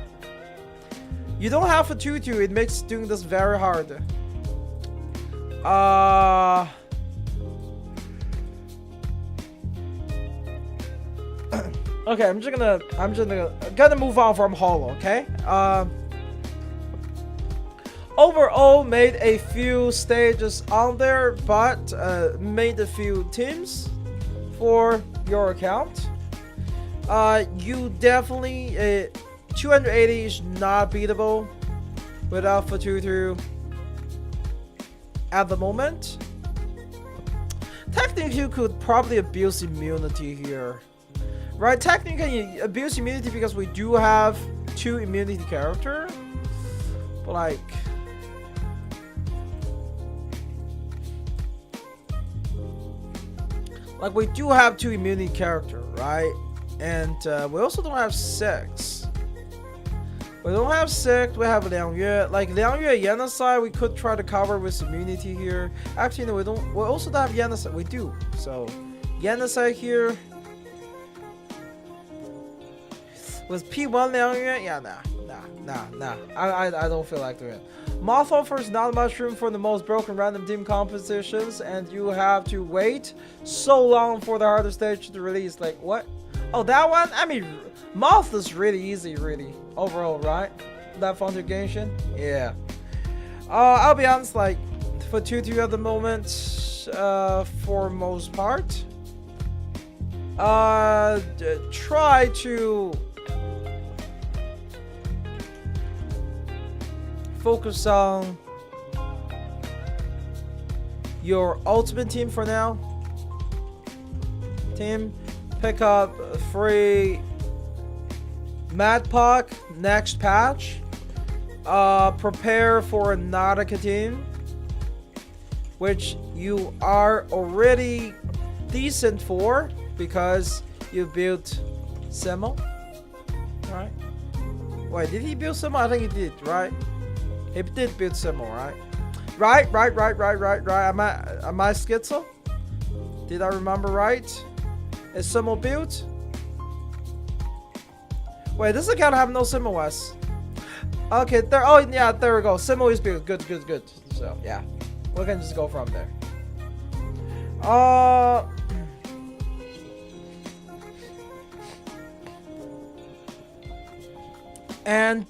You don't have a tutu. It makes doing this very hard. Okay, I'm just gonna move on from Holo, okay? Overall, made a few stages on there, but made a few teams for your account. You definitely 280 is not beatable without Fatutu at the moment. Technically, you could probably abuse immunity here. Right, technically you abuse immunity because we do have 2 immunity character, but like we do have 2 immunity character, right? And we also don't have 6. We don't have 6. We have Liang Yue. Like Liang Yue Yanasai, we could try to cover with immunity here. Actually, no, we don't. We also don't have Yanasai. We do. So Yanasai here. With P1 Liang Yue? Yeah, nah. I don't feel like doing it. Moth offers not much room for the most broken random team compositions, and you have to wait so long for the harder stage to release. Like, what? Oh, that one? I mean, Moth is really easy, really. Overall, right? That Foundation? Yeah. I'll be honest, like, for 2-2 at the moment, for most part. Try to focus on your ultimate team for now. Team, pick up free Madpock next patch. Prepare for a Nautica team, which you are already decent for because you built Semo. Right? Wait, did he build Semo? I think he did, right? He did build Semo, right? Right. Am I schizo? Did I remember right? Is Semo built? Wait, this account have no Semo West. Okay, there. Oh yeah, there we go. Semo is built. Good. So yeah, we can just go from there. And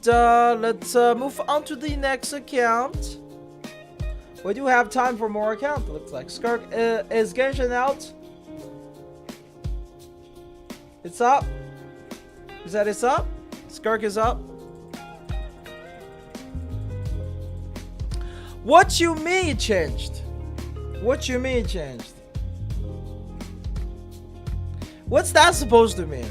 let's move on to the next account. We do have time for more account. Looks like Skirk is Genshin out. It's up. Is that it's up? Skirk is up. What you mean it changed? What you mean it changed? What's that supposed to mean?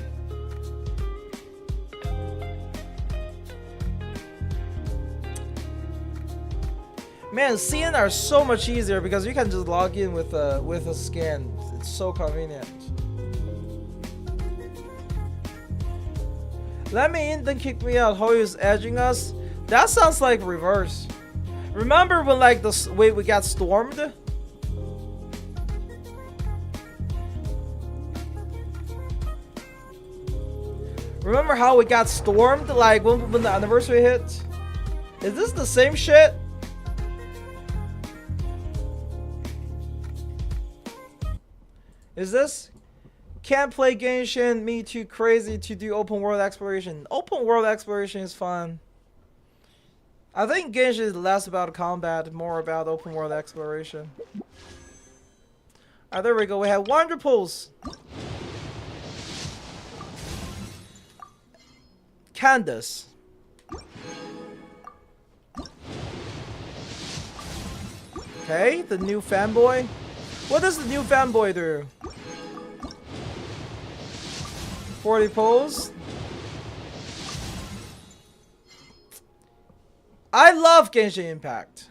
Man, CN are so much easier because you can just log in with a scan. It's so convenient. Let me in, then kick me out. Hoyu's edging us. That sounds like reverse. Remember when like the way we got stormed? Remember how we got stormed like when the anniversary hit? Is this the same shit? Is this? Can't play Genshin, me too crazy to do open world exploration. Open world exploration is fun. I think Genshin is less about combat, more about open world exploration. Alright, there we go. We have Wonder Pulse. Candace. Okay, the new fanboy. What does the new fanboy do? 40 pulls. I love Genshin Impact.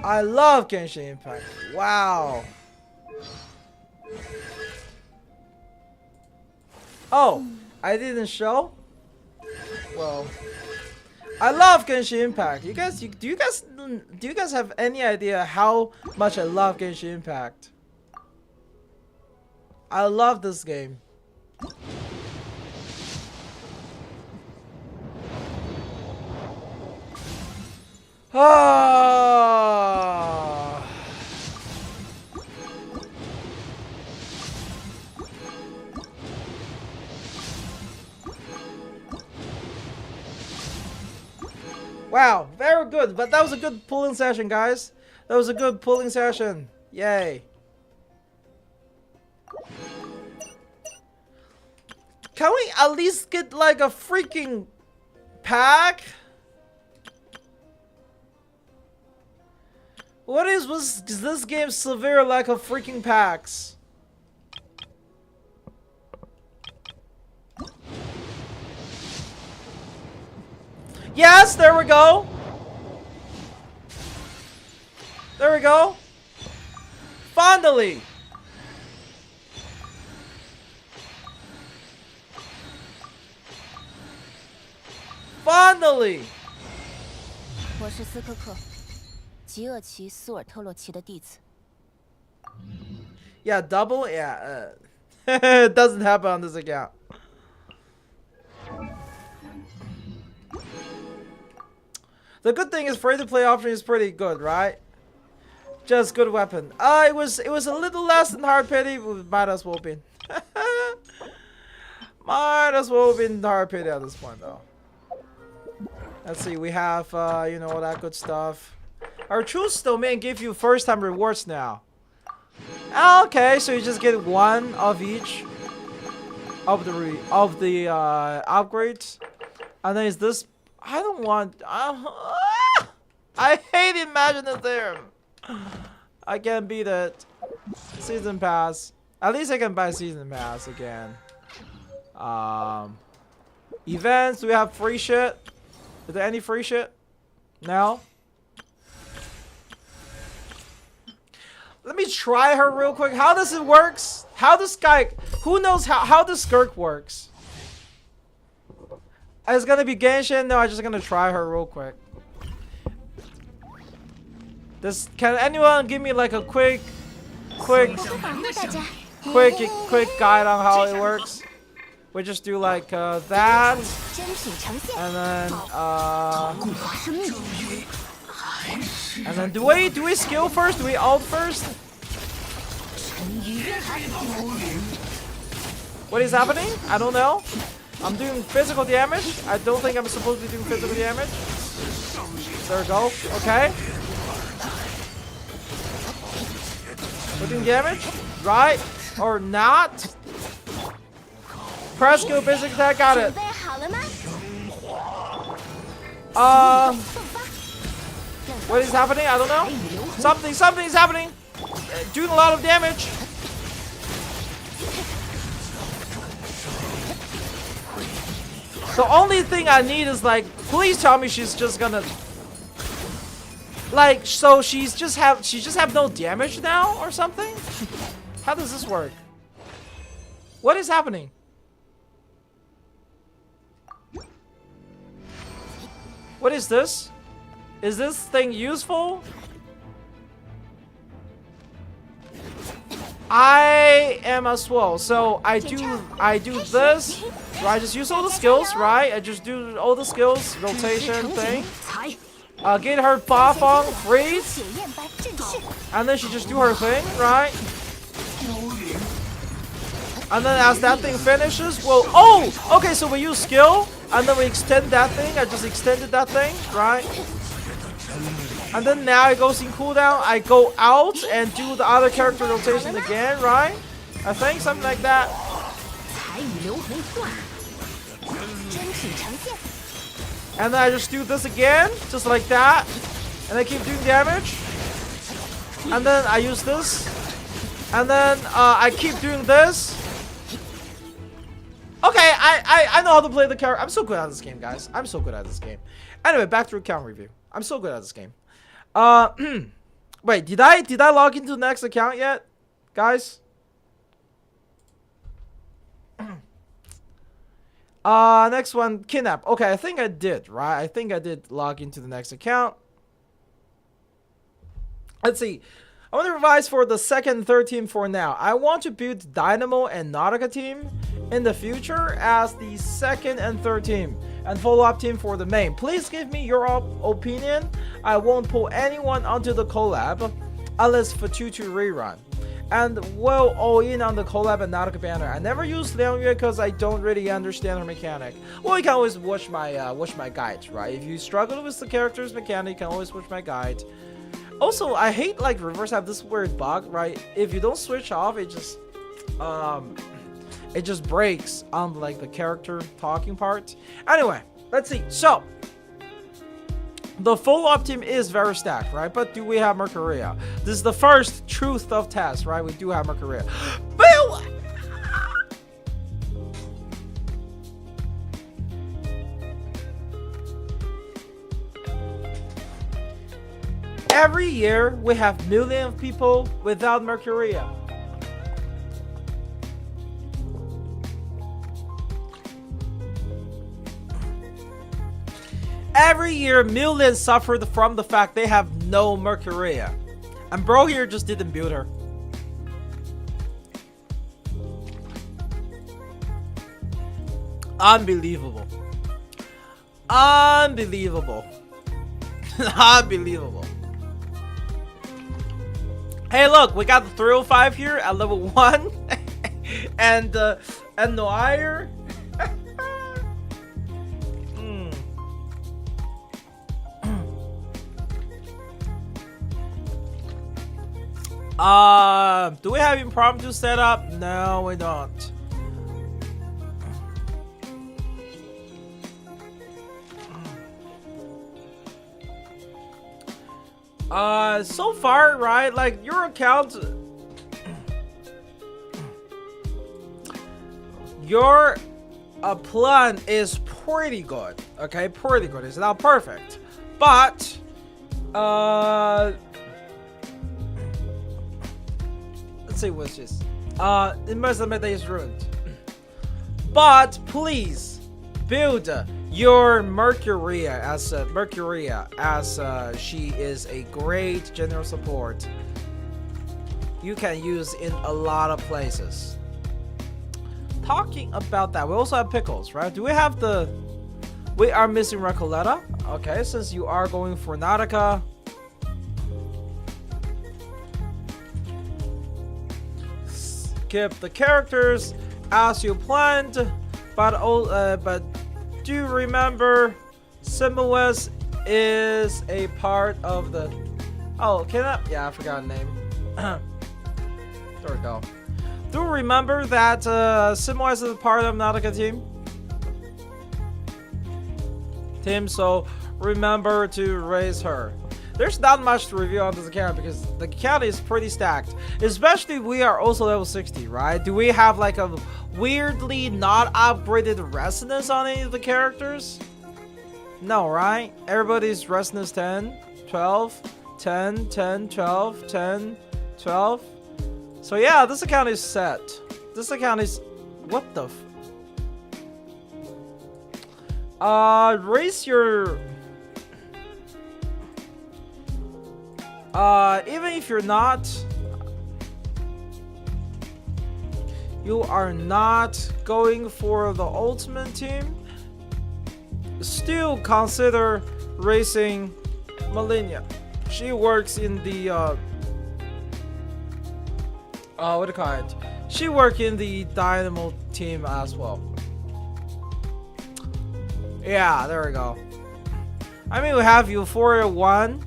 I love Genshin Impact. Wow. Oh, I didn't show? Well, I love Genshin Impact. You guys, do you guys have any idea how much I love Genshin Impact? I love this game. Ah. Wow, very good. But that was a good pulling session, guys. That was a good pulling session. Yay. Can we at least get like a freaking pack? Was this game severe lack of freaking packs? Yes, there we go. There we go. Finally. Finally. 我是斯科克，吉厄奇苏尔特洛奇的弟子。 Yeah, double. Yeah, it doesn't happen on this account. The good thing is free-to-play option is pretty good, right? Just good weapon. It was a little less than hard pity, but might as well been. Might as well been hard pity at this point, though. Let's see, we have you know, all that good stuff. Our truce domain give you first-time rewards now. Okay, so you just get one of each of the upgrades, and then is this? I don't want. I hate imaginative. I can't beat it. Season pass. At least I can buy season pass again. Events. Do we have free shit? Is there any free shit? No. Let me try her real quick. How does it works? How does Sky? Who knows how the skirk works? It's gonna be Genshin. No, I'm just gonna try her real quick. Can anyone give me like a quick guide on how it works? We just do like that, and then do we skill first? Do we ult first? What is happening? I don't know. I'm doing physical damage. I don't think I'm supposed to be doing physical damage. There we go. Okay. We're doing damage, right? Or not? Press skill basic attack. Got it. What is happening? I don't know. Something is happening. Doing a lot of damage. The only thing I need is like, please tell me she's just gonna, like, so she just have no damage now or something? How does this work? What is happening? What is this? Is this thing useful? I am as well. So I do this. Right, I just use all the skills, right? I just do all the skills, rotation thing. Get her buff on, freeze. And then she just do her thing, right? And then as that thing finishes, well, oh! Okay, so we use skill, and then we extend that thing. I just extended that thing, right? And then now it goes in cooldown. I go out and do the other character rotation again, right? I think something like that. And then I just do this again, just like that. And I keep doing damage. And then I use this. And then I keep doing this. Okay, I know how to play the character. I'm so good at this game, guys. I'm so good at this game. Anyway, back to account review. I'm so good at this game. Wait, did I log into the next account yet, guys? Next one, kidnap. Okay, I think I did, right? I think I did log into the next account. Let's see. I want to revise for the second and third team for now. I want to build Dynamo and Nautica team in the future as the second and third team. and follow-up team for the main. Please give me your opinion. I won't pull anyone onto the collab unless for 2-2 rerun. And we'll all in on the collab and Nautica banner. I never use Liang Yue because I don't really understand her mechanic. Well, you can always watch my guide, right? If you struggle with the character's mechanic, you can always watch my guide. Also, I hate like reverse have this weird bug, right? If you don't switch off, it just breaks on like the character talking part. Anyway, let's see. So the follow-up team is very stacked, right? But do we have Mercuria? This is the first truth of test, right? We do have Mercuria. Bill! Every year, we have millions of people without Mercuria. Every year, millions suffered from the fact they have no Mercuria. And bro here just didn't build her. Unbelievable. Unbelievable. Unbelievable. Hey look, we got the 305 here at level 1. and Noire. Do we have impromptu setup? No, we don't. So far, right? Like your account, your plan is pretty good. Okay, pretty good. It's not perfect, but let's see what's this. Investment is ruined. But please build your Mercuria as she is a great general support. You can use in a lot of places. Talking about that, we also have Pickles, right? Do we have the? We are missing Recoleta. Okay, since you are going for Nautica. Skip the characters as you planned, but do remember SteamedBunX is a part of the. Oh, can I? Yeah, I forgot the name. There we go. Do remember that SteamedBunX is a part of Nautica team. So remember to raise her. There's not much to review on this account because the account is pretty stacked. Especially we are also level 60, right? Do we have like a weirdly not upgraded resonance on any of the characters? No, right? Everybody's resonance 10, 12, 10, 10, 12, 10, 12. So yeah, this account is set. This account is... What the raise your... even if you're not... You are not going for the ultimate team, still consider racing Millennia. She works in the what do you call it? She works in the Dynamo team as well. Yeah, there we go. I mean, we have Euphoria 1.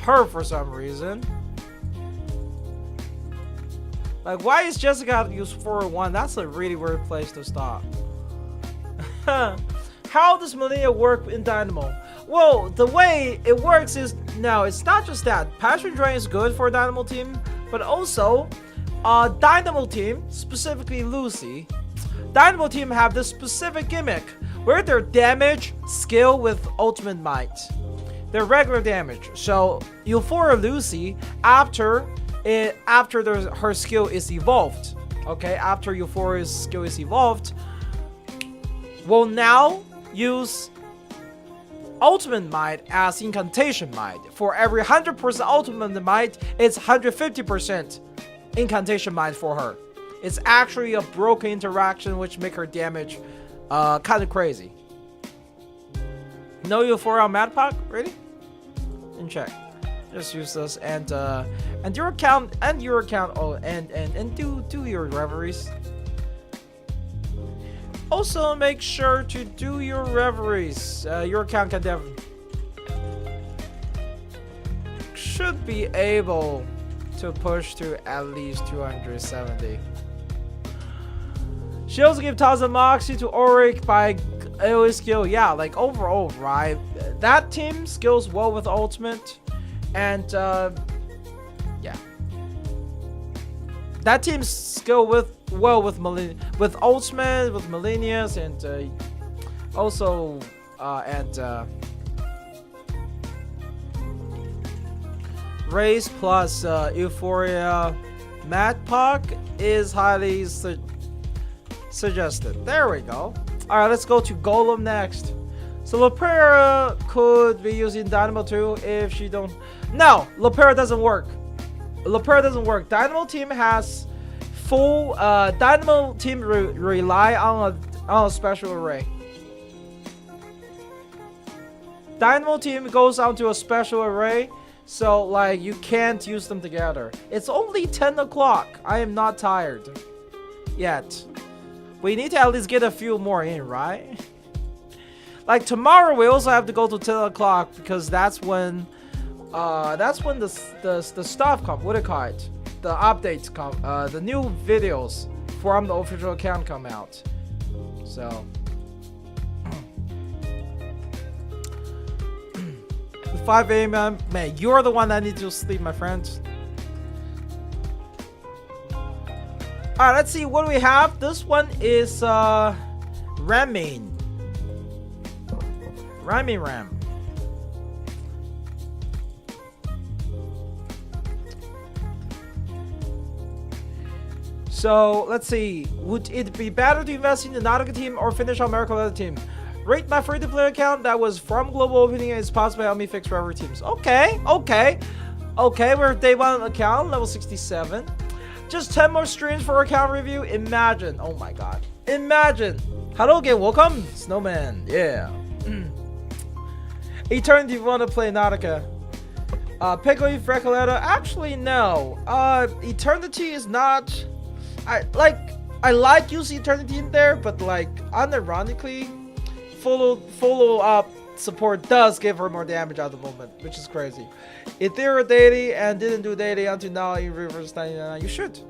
Her for some reason. Like, why is Jessica use 401? That's a really weird place to stop. How does Millennia work in Dynamo? Well, the way it works is, no, it's not just that. Passion Drain is good for Dynamo team, but also, Dynamo team, specifically Lucy, Dynamo team have this specific gimmick where their damage skill with ultimate might. Their regular damage. So, Euphoria Lucy, after her skill is evolved, okay, after Euphoria's skill is evolved, will now use ultimate might as incantation might. For every 100% ultimate might, it's 150% incantation might for her. It's actually a broken interaction which make her damage Kind of crazy. No Euphoria on Madpack? Really? And check. Just use this and your account and your account. Oh, and do your reveries. Also, make sure to do your reveries. Your account can definitely should be able to push to at least 270. She also gave 1000 Moxie to Auric by AoE skill. Yeah, like overall, right? That team skills well with ultimate, and yeah, that team skill with ultimate, with Millennials, and also Race plus Euphoria Madpack is highly suggested. There we go. Alright, let's go to Golem next. So Lepera could be using Dynamo too if she don't. No, Lepera doesn't work. Lepera doesn't work. Dynamo team has full Dynamo team rely on a special array. Dynamo team goes onto a special array, so like you can't use them together. It's only 10 o'clock. I am not tired yet. We need to at least get a few more in, right? Like tomorrow we also have to go to 10 o'clock because that's when the stuff come. What do you call it? The updates come. The new videos from the official account come out. So 5 a.m. Man, you're the one that needs to sleep, my friends. Alright, let's see what do we have. This one is Ramin. Ram. So let's see. Would it be better to invest in the Nautica team or finish on Miracle team? Rate my free-to-play account that was from global opening and is possibly help me fix forever teams. Okay. We're day 1 account, level 67. Just 10 more streams for account review. Imagine. Oh my god. Imagine. Hello again. Welcome, Snowman. Yeah. Eternity, you want to play Nautica? Pickle Frecoletta? Actually, no. Eternity is not. I like using Eternity in there, but like unironically, follow up support does give her more damage at the moment, which is crazy. If they were daily and didn't do daily until now in reverse 99, you should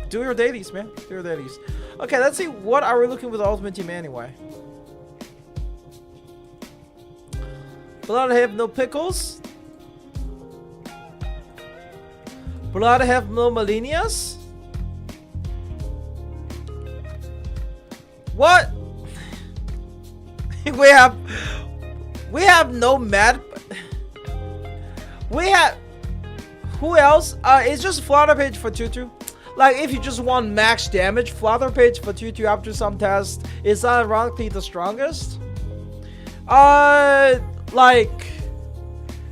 do your dailies, man. Do your dailies. Okay, let's see what are we looking with the ultimate team anyway. Blood have no pickles. Blood have no Millennials. What? we have no mad. We have who else? It's just Flutter Page for Tutu. Like if you just want max damage, Flutter Page for Tutu after some test is ironically the strongest. Like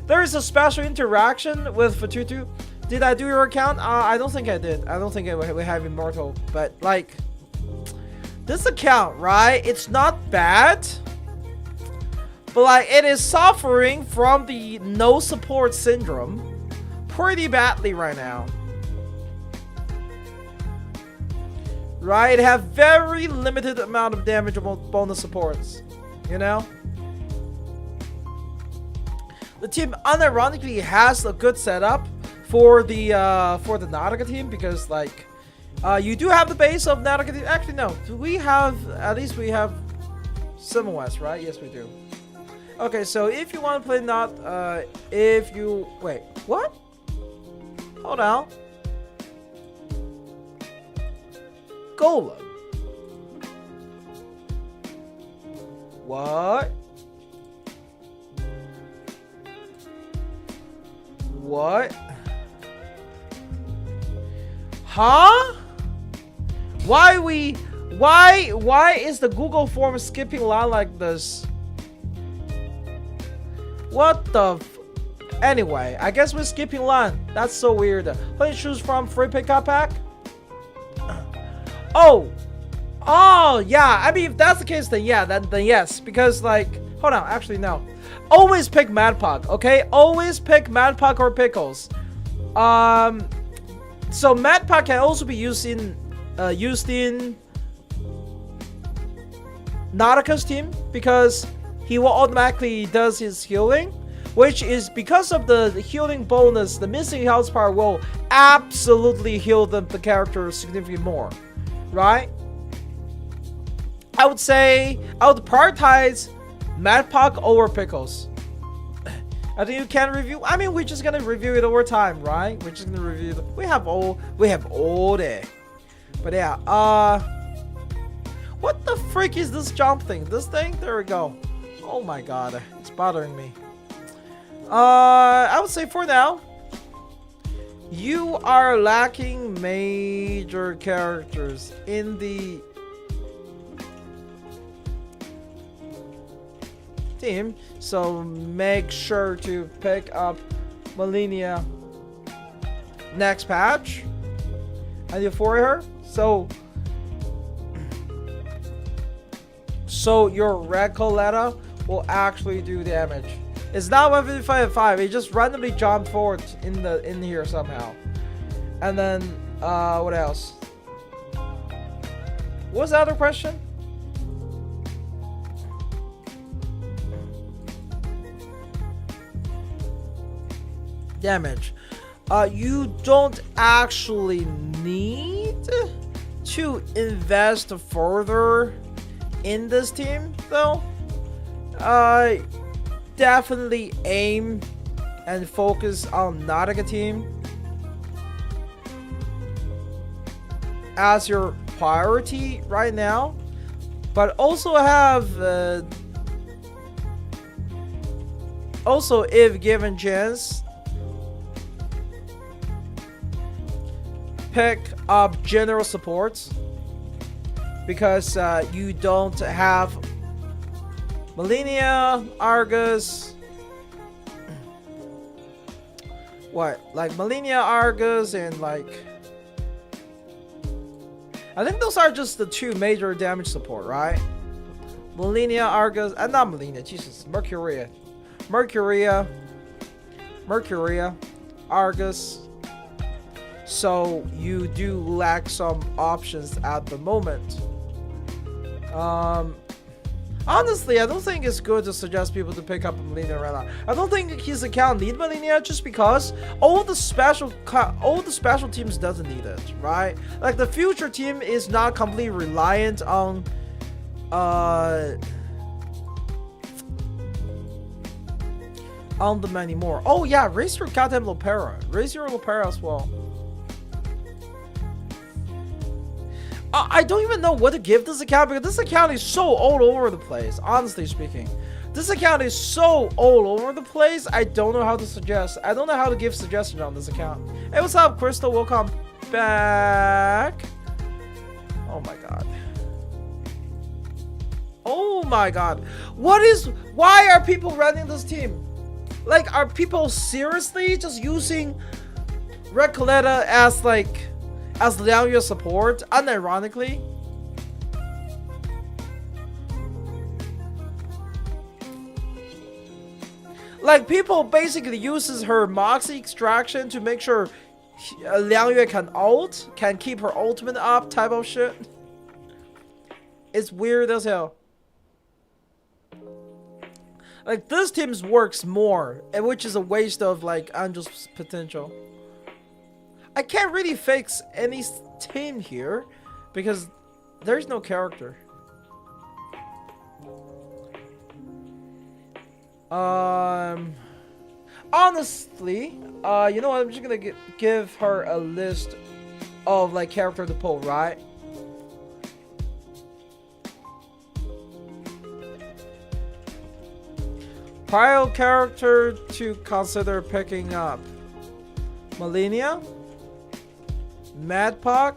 there is a special interaction with Fatutu. Did I do your account? I don't think I did. I don't think we have Immortal, but like this account, right? It's not bad, but like it is suffering from the no support syndrome pretty badly right now. Right? It have very limited amount of damage bonus supports, you know? The team unironically has a good setup for the Nautica team because like you do have the base of Nautica team. Actually no, do we have at least we have Simwest, right? Yes we do. Okay, so if you want to play if you wait, what? Hold on. Golem. What? What? Huh? Why is the Google form skipping line like this? What the anyway, I guess we're skipping line. That's so weird. Please choose from free pickup pack. Oh, Oh, yeah. I mean, if that's the case, then yeah, then yes. Because, like, hold on. Actually, no. Always pick Madpok, okay? Always pick Madpok or Pickles. So Madpok can also be used in Nautica's team because he will automatically does his healing, which is because of the healing bonus. The missing health power will absolutely heal the character significantly more, right? I would say I would prioritize Madpok over Pickles. I think you can review. I mean, we're just gonna review it over time, right? We're just gonna review. We have all day. But yeah, what the frick is this jump thing? This thing? There we go. Oh my god, it's bothering me. I would say for now, you are lacking major characters in the team, so make sure to pick up Millennia next patch and euphoria her, so your Recoletta will actually do damage. It's not 155, it just randomly jumped forward in here somehow. And then what else? What's the other question? Damage. You don't actually need to invest further in this team though. Definitely aim and focus on Nautica team as your priority right now, but also have also, if given chance, pick up general supports because you don't have Millennia, Argus. What? Like Millennia, Argus, and like... I think those are just the two major damage support, right? Millennia, Argus, and not Millennia, Jesus. Mercuria, Argus. So you do lack some options at the moment. Honestly, I don't think it's good to suggest people to pick up Millennia right now. I don't think his account need Millennia just because all the special teams doesn't need it, right? Like the future team is not completely reliant on them anymore. Oh yeah, raise your goddamn Lopera. Raise your Lopera as well. I don't even know what to give this account because this account is so all over the place. Honestly speaking, this account is so all over the place. I don't know how to suggest. I don't know how to give suggestions on this account. Hey, what's up, Crystal? Welcome back. Oh my god. Oh my god. Why are people running this team? Like, are people seriously just using Recoletta as Liangyue support, unironically? Like, people basically uses her Moxie extraction to make sure Liangyue can keep her ultimate up type of shit. It's weird as hell. Like, this team works more, which is a waste of, like, Angel's potential. I can't really fix any team here because there's no character. Honestly, you know what? I'm just gonna give her a list of like character to pull, right? Prior character to consider picking up: Millennia, Madpok,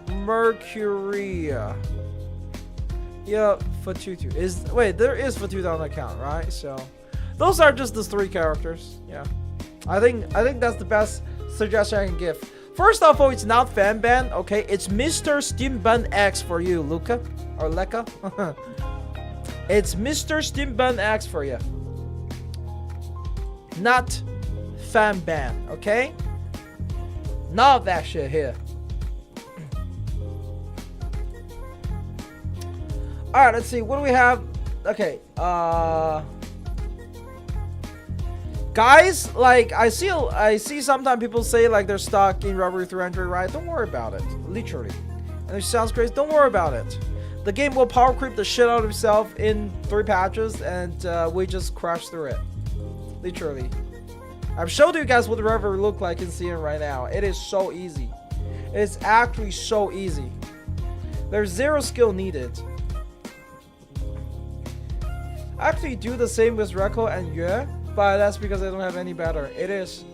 Mercuria. Yep, Fatutu is. Wait, there is Fatutu on the account, right? So, those are just the 3 characters. Yeah, I think that's the best suggestion I can give. First of all, it's not fan ban, okay? It's Mr. SteamedBunX for you, Luca or Leka. It's Mr. SteamedBunX for you. Not fan ban, okay? Not that shit here. Alright, let's see. What do we have? Okay, guys, like I see sometimes people say like they're stuck in Reverie 300, right? Don't worry about it. Literally. And it sounds crazy. Don't worry about it. The game will power creep the shit out of itself in 3 patches, and we just crash through it. Literally. I've showed you guys what the Reverie look like in CN right now. It is so easy. It is actually so easy. There's 0 skill needed. I actually do the same with Reco and Yue, but that's because I don't have any better. It is.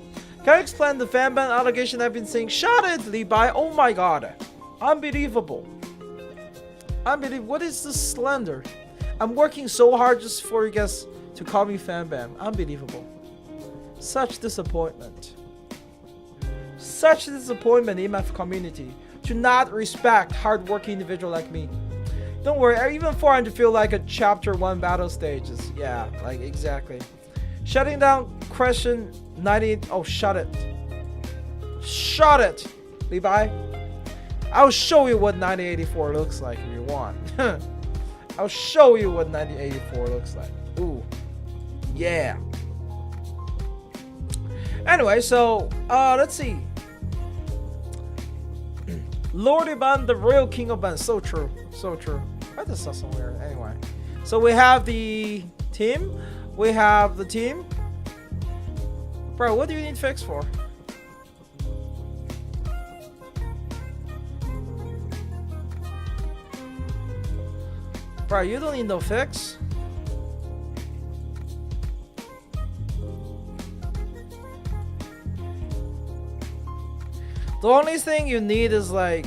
Can I explain the fan ban allegation I've been seeing? Shut it, Levi. Oh my god. Unbelievable. Unbelievable. What is this slander? I'm working so hard just for you guys to call me fan ban. Unbelievable. Such disappointment. Such disappointment in my community to not respect hardworking individual like me. Don't worry, even 400 feel like a chapter 1 battle stages. Yeah, like exactly. Shutting down question 98. Oh, shut it. Shut it, Levi. I'll show you what 9084 looks like if you want. I'll show you what 9084 looks like. Ooh. Yeah. Anyway, so let's see. Lordy Ban, the real king of ban. So true. So true. I just saw somewhere. Anyway. So we have the team. We have the team. Bro, what do you need fix for? Bro, you don't need no fix. The only thing you need is like...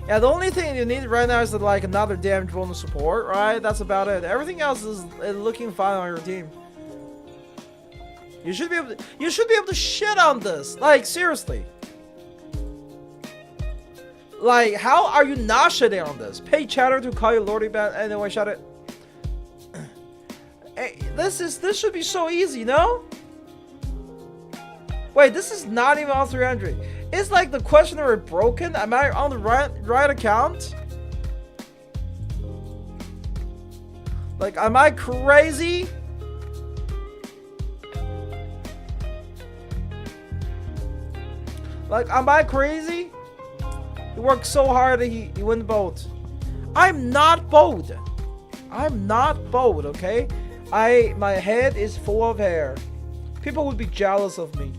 Yeah, the only thing you need right now is like another damage bonus support, right? That's about it. Everything else is looking fine on your team. You should be able to shit on this. Like, seriously. Like, how are you not shitting on this? Pay chatter to call you Lordy Ban. Anyway, shut it. Hey, this should be so easy, no? Wait, this is not even on 300. It's like the questionnaire broken. Am I on the right account? Like, am I crazy? Like, am I crazy? He worked so hard that he win both. I'm not bold. I'm not bold, okay? My head is full of hair. People would be jealous of me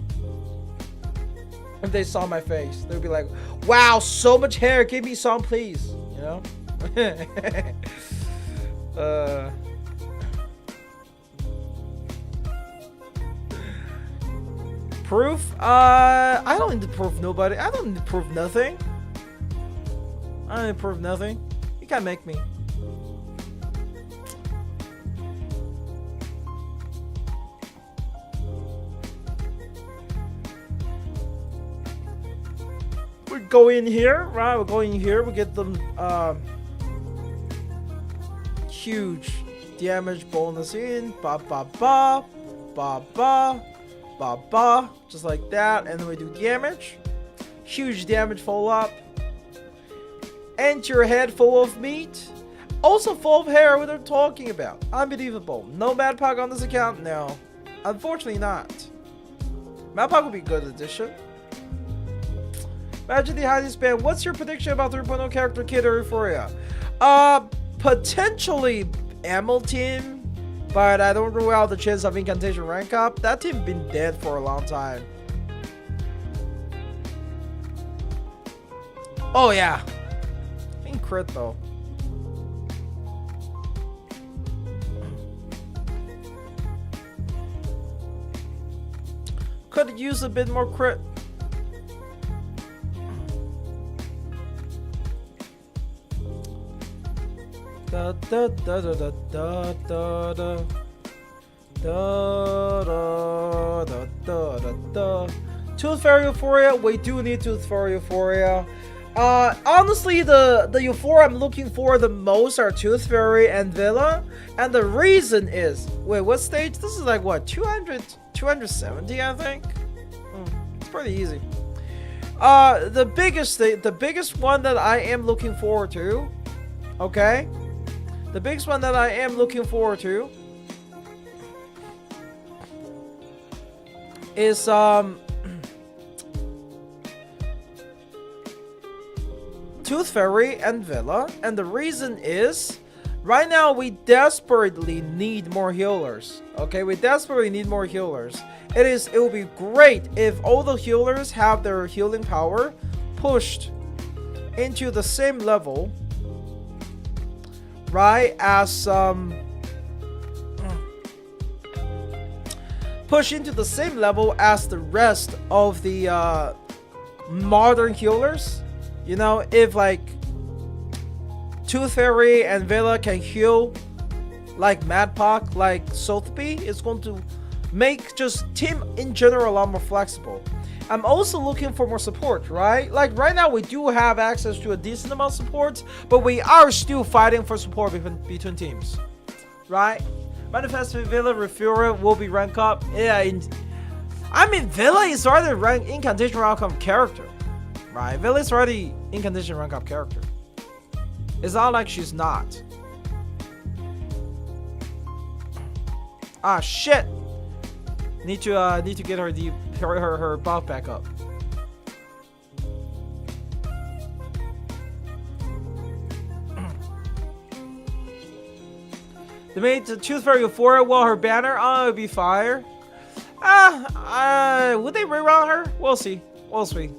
if they saw my face. They'd be like, wow, so much hair, give me some please, you know? Proof? I don't need to prove nobody. I don't need to prove nothing. I don't need to prove nothing. You can't make me. We go in here, right? We go in here. We get them huge damage bonus in. Ba ba ba, ba ba, ba ba, just like that. And then we do damage. Huge damage follow up. And your head full of meat. Also full of hair. What they're talking about. Unbelievable. No Mad Pack on this account? No. Unfortunately not. Mad Pack would be a good addition. Imagine the highly spam. What's your prediction about 3.0 character kit or Euphoria? Potentially Amel team, but I don't rule out the chance of Incantation rank up. That team been dead for a long time. Oh yeah. In crit though. Could use a bit more crit. Da da da da da da da Da, da, da, da, da, da. Tooth Fairy Euphoria. We do need Tooth Fairy Euphoria. Honestly, the Euphoria I'm looking for the most are Tooth Fairy and Villa. And the reason is, wait, what stage? This is like what, 270, I think? It's pretty easy. The biggest one that I am looking forward to, okay? The biggest one that I am looking forward to is Tooth Fairy and Villa, and the reason is right now we desperately need more healers. Okay, we desperately need more healers. It will be great if all the healers have their healing power pushed into the same level, right, as push into the same level as the rest of the modern healers. You know, if like Tooth Fairy and Villa can heal like Madpock, like Sotheby, it's going to make just team in general a lot more flexible. I'm also looking for more support, right? Like right now we do have access to a decent amount of support, but we are still fighting for support between teams, right? Manifesto Villa Refuria will be rank up. Yeah, I mean Villa is already rank incantation rank up character, right? Villa is already incantation rank up character. It's not like she's not. Ah shit! Need to get her buff back up. They made the Tooth Fairy Euphoria while her banner, it would be fire. Would they reroute her? We'll see. We'll see.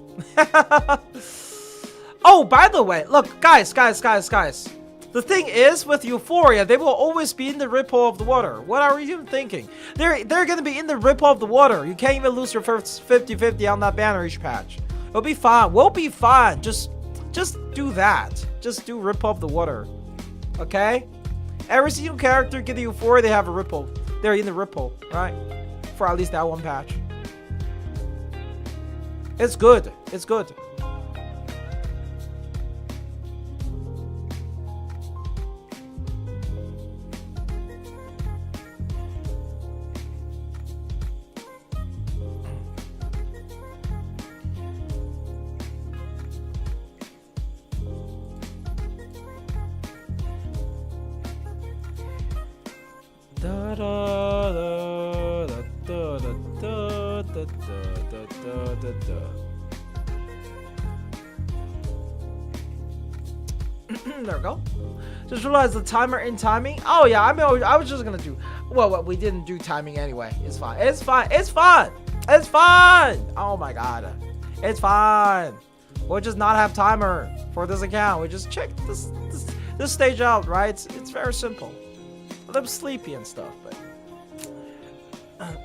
Oh, by the way, look, guys. The thing is, with Euphoria, they will always be in the ripple of the water. What are you even thinking? They're gonna be in the ripple of the water. You can't even lose your first 50-50 on that banner each patch. It'll be fine. We'll be fine. Just do that. Just do ripple of the water. Okay? Every single character get the Euphoria, they have a ripple. They're in the ripple, right? For at least that one patch. It's good. It's good. There we go. Just realized the timer in timing. Oh yeah, I mean, I was just gonna do. Well, we didn't do timing anyway. It's fine. It's fine. It's fine. It's fine. Oh my god, it's fine. We'll just not have timer for this account. We just check this stage out, right? It's very simple. I'm sleepy and stuff, but.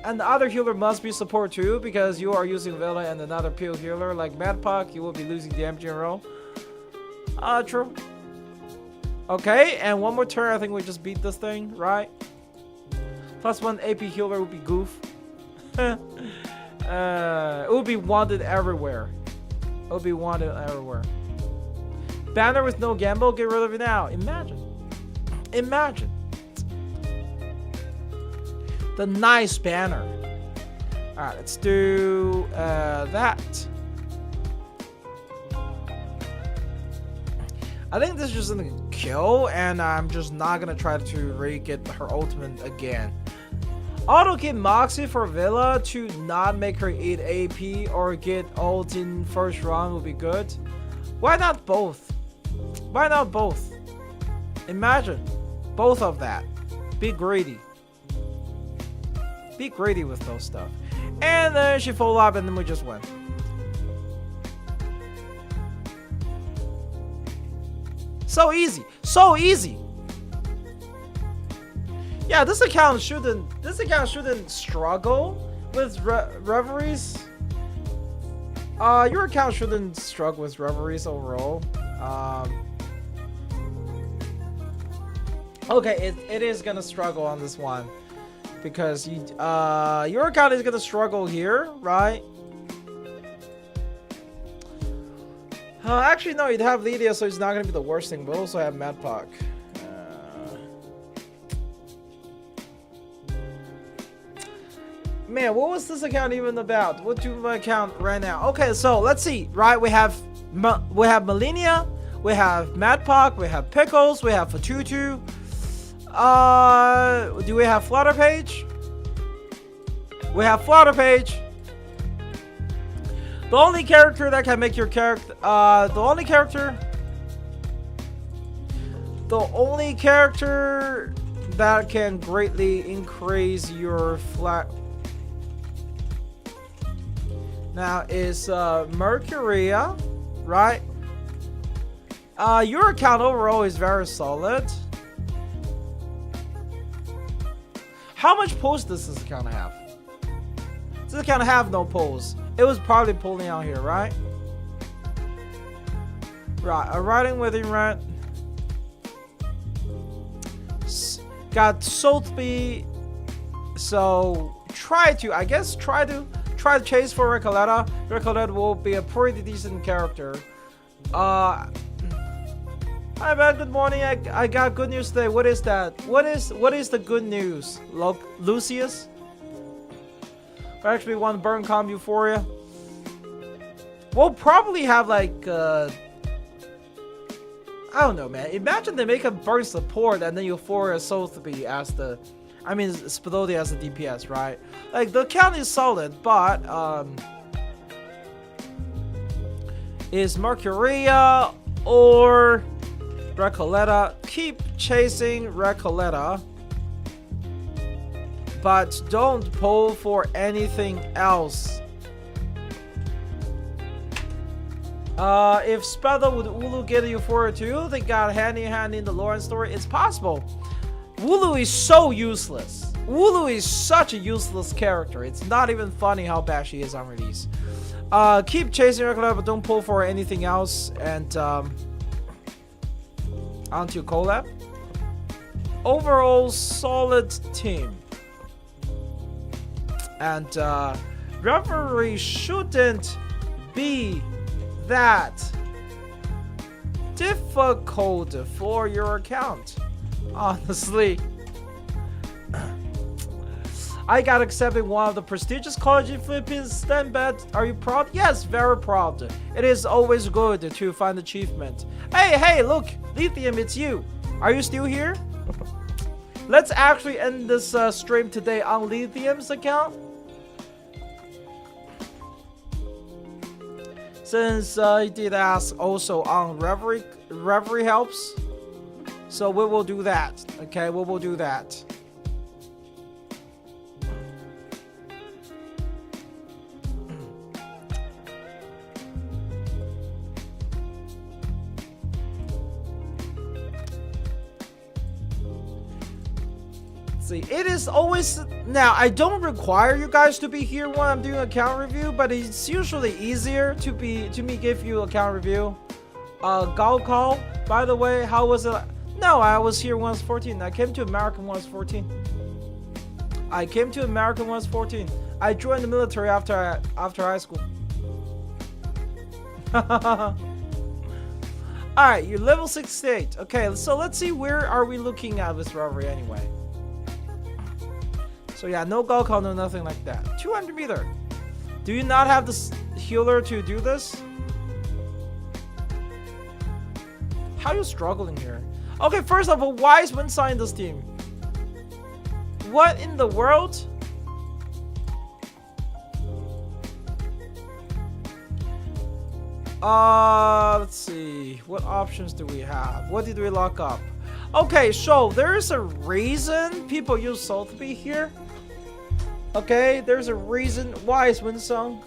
And the other healer must be support too, because you are using Villa and another peel healer like Madpock, you will be losing damage in a row. True. Okay, and one more turn, I think we just beat this thing, right? Plus one AP healer would be goof. It would be wanted everywhere. It would be wanted everywhere. Banner with no gamble, get rid of it now. Imagine. Imagine. The nice banner. Alright, let's do that. I think this is just gonna kill, and I'm just not gonna try to re-get her ultimate again. Auto get Moxie for Villa to not make her eat AP or get ult in first round would be good. Why not both? Why not both? Imagine both of that. Be greedy. Be greedy with those stuff. And then she full up and then we just win. So easy. So easy. Yeah, this account shouldn't struggle with reveries. Your account shouldn't struggle with reveries overall. Okay, it is gonna struggle on this one. because your account is gonna struggle here, right? Actually, no, you'd have Lydia, so it's not gonna be the worst thing. We'll also have Madpock. Man, what was this account even about? What do my account right now? Okay, so let's see. Right, we have Melania, we have Madpock, we have Pickles, we have Fatutu. Do we have Flutterpage? We have Flutterpage. The only character that can make your character, the only character that can greatly increase your flat now is Mercuria, right? Your account overall is very solid. How much pulls does this account have? This account have no pulls. It was probably pulling out here, right? Right, a riding with him, right? Got Sotheby, so try to chase for Recoleta. Recoleta will be a pretty decent character. Hi man, good morning. I got good news today. What is that? What is the good news? Lucius? I actually want burn comp Euphoria. We'll probably have like I don't know, man. Imagine they make a burn support and then Euphoria Sotheby as the, I mean Spidoti as the DPS, right? Like the account is solid, but is Mercuria or Recoleta? Keep chasing Recoleta, but don't pull for anything else. If Spada would Ulu get a Euphoria too, they got hand in hand in the lore and story. It's possible. Ulu is so useless. Ulu is such a useless character. It's not even funny how bad she is on release. Keep chasing Recoleta, but don't pull for anything else. And onto collab. Overall solid team. And Reverie shouldn't be that difficult for your account, honestly. I got accepted in one of the prestigious colleges in Philippines. SteamedBunX, are you proud? Yes, very proud. It is always good to find achievement. Hey, look, Lithium, it's you. Are you still here? Let's actually end this stream today on Lithium's account. Since he did ask also on Reverie helps. So we will do that. Okay, we will do that. See, it is always now. I don't require you guys to be here when I'm doing account review, but it's usually easier to me give you account review. Galcall, by the way, how was it? No, I was here when I was 14. I came to America when I was 14. I came to America when I was 14. I joined the military after high school. All right, you're level 68. Okay, so let's see, where are we looking at this Reverie anyway? So yeah, no Galcall, no nothing like that. 200 meter. Do you not have the healer to do this? How are you struggling here? Okay, first of all, why is Winside in this team? What in the world? Let's see. What options do we have? What did we lock up? Okay, so there's a reason people use Sotheby here. Okay, there's a reason. Why is Winsong?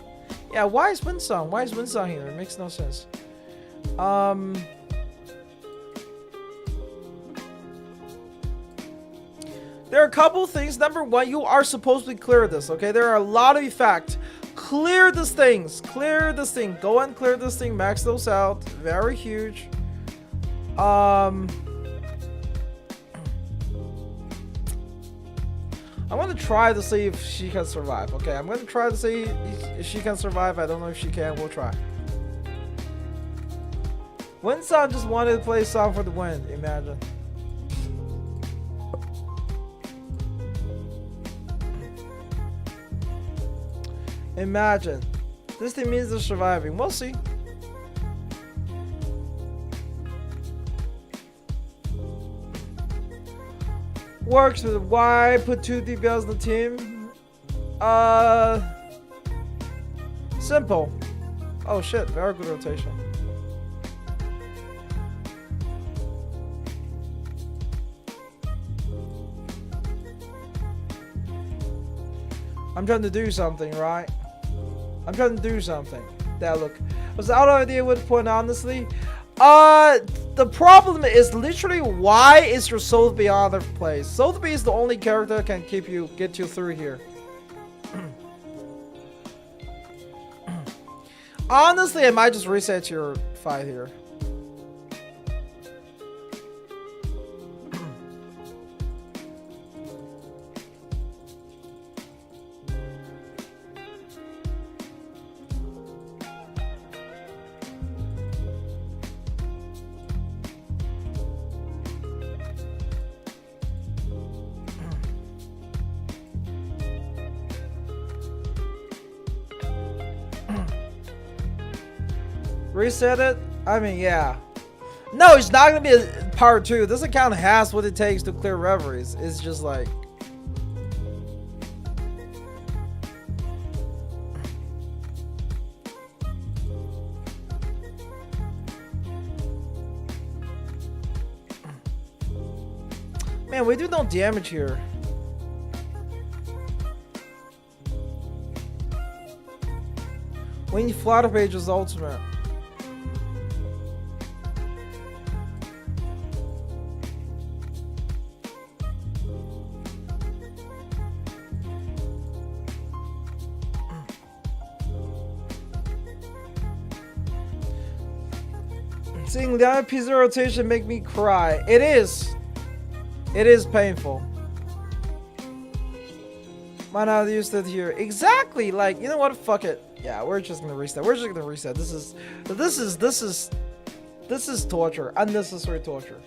Yeah, why is Winsong? Why is Winsong here? It makes no sense. There are a couple things. Number one, you are supposed to clear this, okay? There are a lot of effects. Clear these things. Clear this thing. Go and clear this thing. Max those out. Very huge. I want to try to see if she can survive. Okay, I'm going to try to see if she can survive. I don't know if she can. We'll try. Winson just wanted to play a song for the win. Imagine. Imagine. This thing means they're surviving. We'll see. Works with why put 2 DPS in the team? Simple. Oh shit, very good rotation. I'm trying to do something, right? I'm trying to do something. That look. Was out of idea what point, honestly? The problem is literally why is your Sotheby on other place? Sotheby is the only character that can get you through here. Honestly, I might just reset your fight here. Reset it? I mean, yeah. No, it's not gonna be a part 2. This account has what it takes to clear Reveries. It's just like... Man, we do no damage here. We need Flutter Page's ultimate. Seeing the piece of rotation make me cry. It is. It is painful. Might not have used it here. Exactly. Like, you know what? Fuck it. Yeah, we're just gonna reset. We're just gonna reset. This is torture. Unnecessary torture.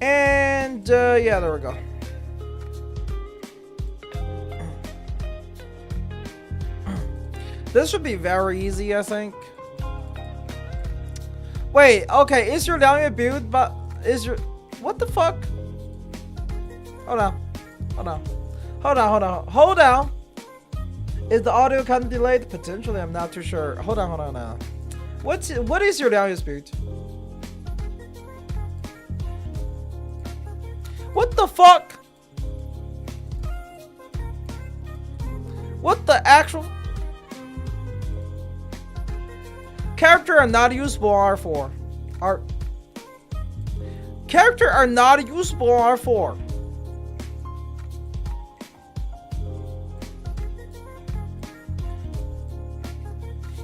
And yeah, there we go. This should be very easy, I think. Wait, okay, is your Liang build, but is your... What the fuck? Hold on. Hold on. Hold on, hold on. Hold on. Is the audio kind of delayed? Potentially, I'm not too sure. Hold on, hold on now. What is your Liang build? What the fuck? What the actual... Character are not usable on R4. Character are not usable on R4.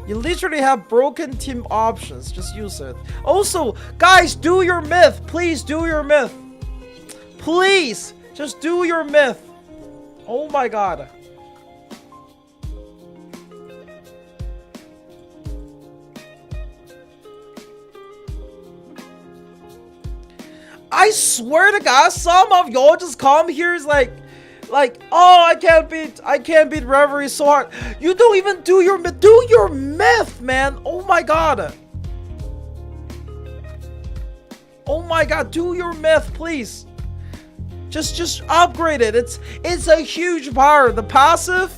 You literally have broken team options. Just use it. Also, guys, do your myth. Please do your myth. Please, just do your myth. Oh my god. I swear to God, some of y'all just come here is like, oh, I can't beat Reverie so hard. You don't even do your myth, man. Oh my god. Oh my god, do your myth, please. Just upgrade it. It's a huge power. The passive,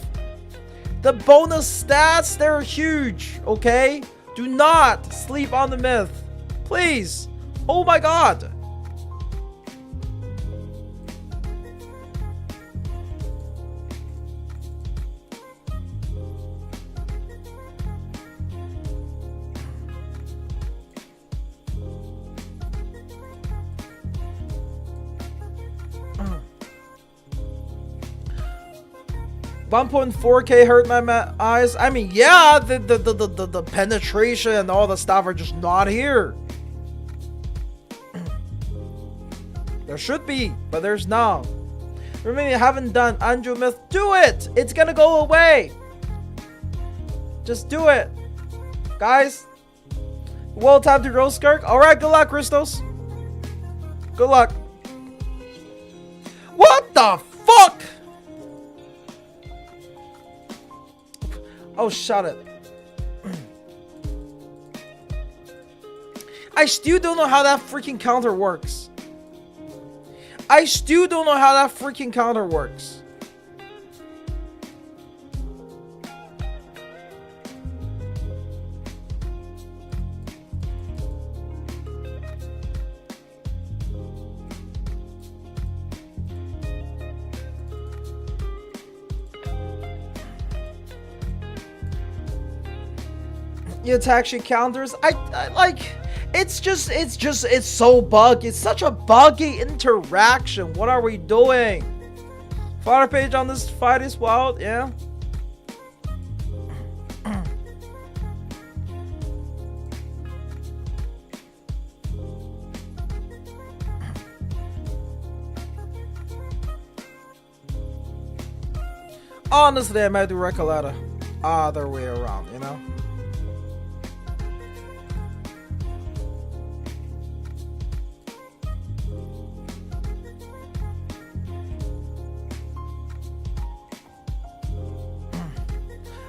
the bonus stats, they're huge. Okay, do not sleep on the myth, please. Oh my god. 1.4K hurt my eyes. I mean, yeah, the penetration and all the stuff are just not here. There should be, but there's not. Remember, you haven't done Andrew Myth. Do it! It's gonna go away. Just do it. Guys. Well, time to roast Skirk. Alright, good luck, Christos. Good luck. What the fuck? Oh, shut it. I still don't know how that freaking counter works. I still don't know how that freaking counter works. It's actually counters. I like. It's so buggy. It's such a buggy interaction. What are we doing? Fire page on this fight is wild. Yeah. Honestly, I might do Recoleta other way around, you know?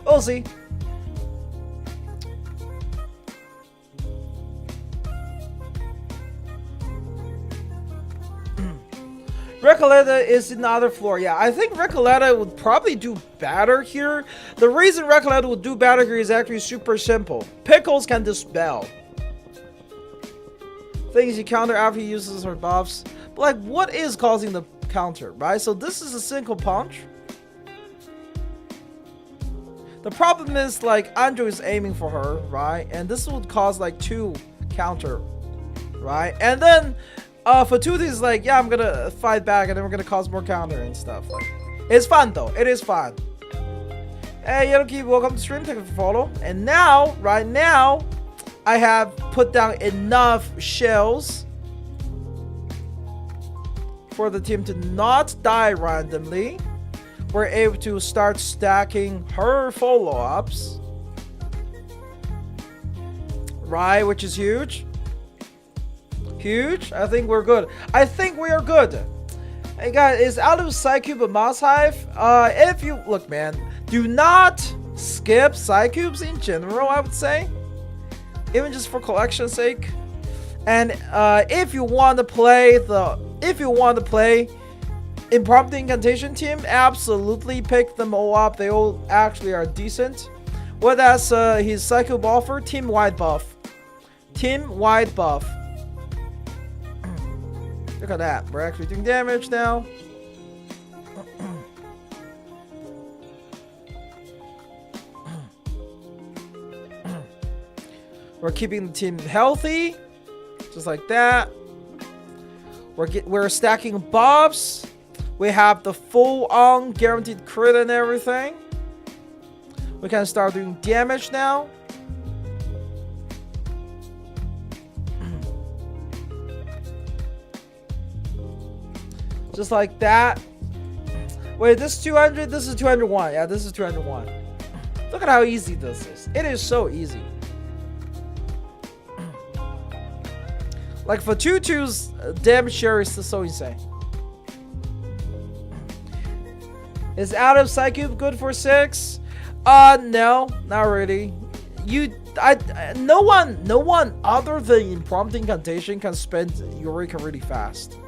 We'll see. Recoleta is in the other floor. Yeah, I think Recoleta would probably do better here. The reason Recoleta would do better here is actually super simple. Pickles can dispel things you counter after he uses her buffs. But like, what is causing the counter, right? So this is a single punch. The problem is, like, Andrew is aiming for her, right? And this would cause, like, 2 counter, right? And then, Fatuti is like, yeah, I'm gonna fight back, and then we're gonna cause more counter and stuff. Like, it's fun, though. It is fun. Hey, Yellowkey, welcome to stream. Thank you for follow. And now, right now, I have put down enough shells for the team to not die randomly. We're able to start stacking her follow-ups, right? Which is huge. Huge. I think we're good. I think we are good. Hey guys, is out of Psycube a must-have? If you look, man, do not skip Psycubes in general. I would say, even just for collection's sake. And if you want to play Impromptu Incantation team, absolutely pick them all up. They all actually are decent. What that's his Psycho Buffer, team wide buff. Team wide buff. Look at that. We're actually doing damage now. We're keeping the team healthy. Just like that. We're stacking buffs. We have the full-on guaranteed crit and everything. We can start doing damage now. Just like that. Wait, this is 200? This is 201. Yeah, this is 201. Look at how easy this is. It is so easy. Like, for Tutu's damage share is so insane. Is out of Psycube good for 6? No, not really. No one other than Impromptu Incantation can spend Eureka really fast.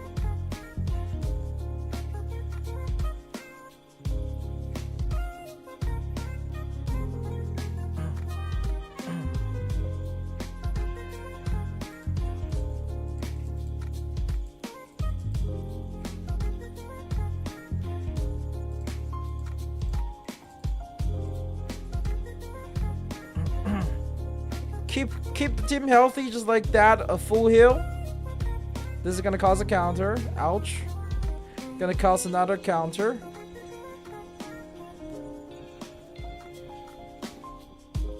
Keep the team healthy, just like that. A full heal. This is gonna cause a counter. Ouch. Gonna cause another counter.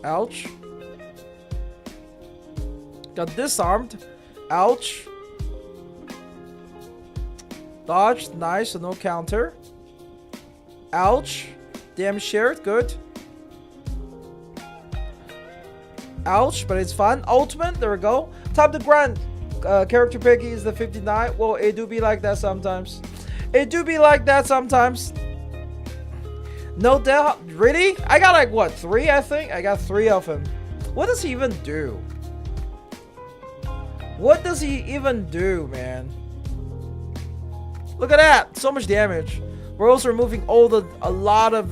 Ouch. Got disarmed. Ouch. Dodged. Nice. So no counter. Ouch. Damn shared. Good. Ouch. But it's fun. Ultimate. There we go. Time to grind. Character picky is the 59. Well, it do be like that sometimes. It do be like that sometimes. No doubt. Really? I got like what? 3, I think? I got 3 of him. What does he even do? What does he even do, man? Look at that. So much damage. We're also removing a lot of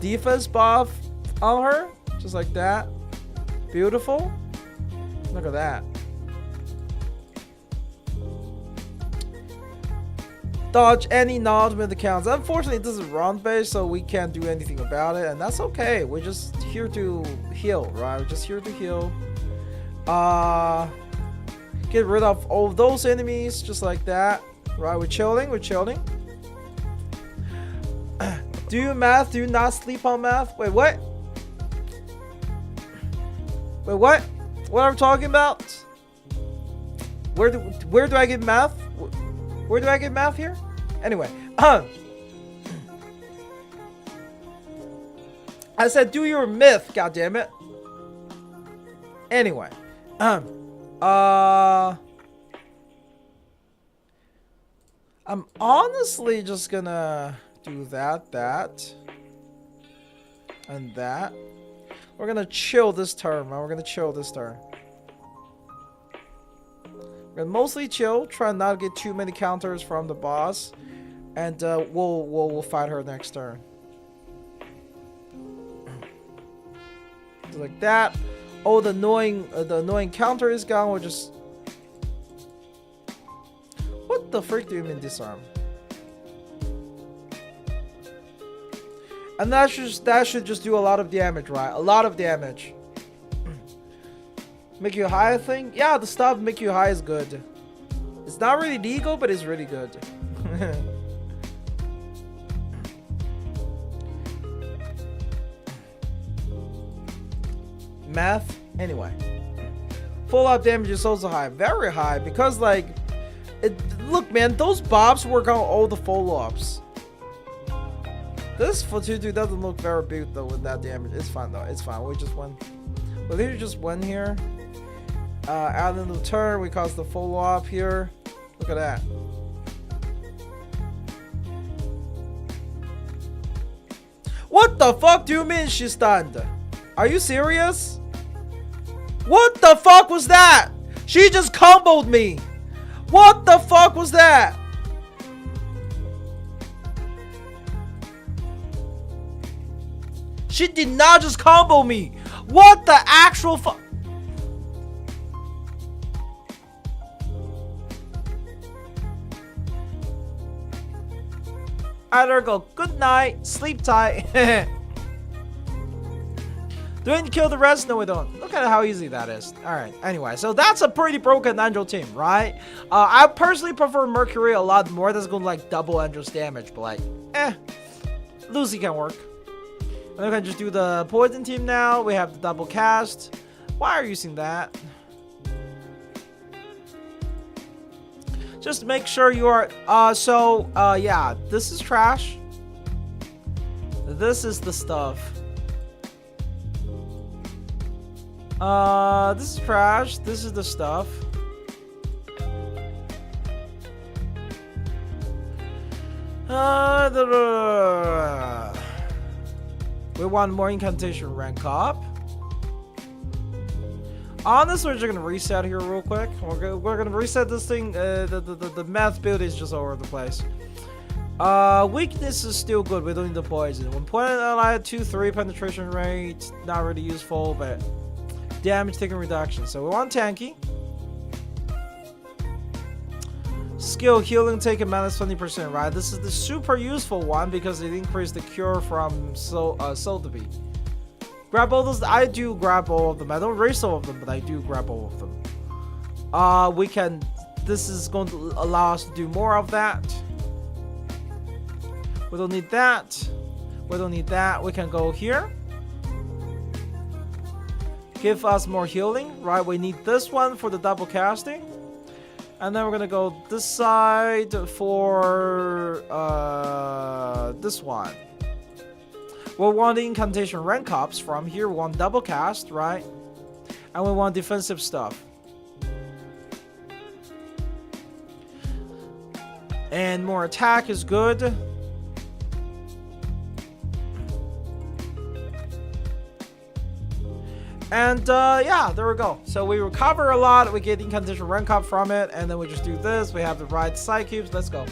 defense buff on her. Just like that. Beautiful. Look at that. Dodge any non-ultimate accounts. Unfortunately, this is round based, so we can't do anything about it, and that's okay. We're just here to heal, right? We're just here to heal. Get rid of all of those enemies, just like that. Right? We're chilling. We're chilling. Do you math? Do you not sleep on math? Wait, what? Wait, what? What are we talking about? Where do I get math? Where do I get math here? Anyway, I said do your myth, goddammit. Anyway, I'm honestly just gonna do that, and that. We're gonna chill this turn, man. We're gonna chill this turn. We're gonna mostly chill, try not to get too many counters from the boss, and we'll fight her next turn. Just like that. Oh, the annoying counter is gone. We'll just. What the frick do you mean disarm? And that should just do a lot of damage, right? A lot of damage. Make you high, I think? Yeah, the stuff make you high is good. It's not really legal, but it's really good. Math? Anyway. Full up damage is also high. Very high, because like... look, man, those bobs work on all the follow-ups. This Fututu doesn't look very big, though, with that damage. It's fine, though. It's fine. We just won. Well, here just win here. Out in the turn, we cause the follow-up here. Look at that. What the fuck do you mean she's stunned? Are you serious? What the fuck was that? She just comboed me. What the fuck was that? She did not just combo me. What the actual fuck? I better go. Good night. Sleep tight. Do we need to kill the rest? No, we don't. Look at how easy that is. Alright, anyway. So that's a pretty broken Angel team, right? I personally prefer Mercury a lot more. That's going to like double Angel's damage. But like, Lucy can work. And we can just do the Poison team now. We have the double cast. Why are you using that? Just make sure you are... yeah. This is trash. This is the stuff. This is trash. This is the stuff. We want more incantation rank up. Honestly, we're just gonna reset here real quick. We're gonna reset this thing. The math build is just all over the place. Weakness is still good. We don't need the poison. When pointed at 2-3 penetration rate, not really useful, but damage taken reduction. So we want tanky. Skill healing taken minus 20%, right? This is the super useful one because it increased the cure from soul to be. Grab all those. I do grab all of them. I don't race all of them, but I do grab all of them. We can. This is going to allow us to do more of that. We don't need that. We don't need that. We can go here. give us more healing, right? We need this one for the double casting. And then we're gonna go this side for this one. We want the incantation rank ups from here. We want double cast, right? And we want defensive stuff. And more attack is good. And yeah, there we go. So we recover a lot. We get incantation rank up from it. And then we just do this. We have the right side cubes. Let's go.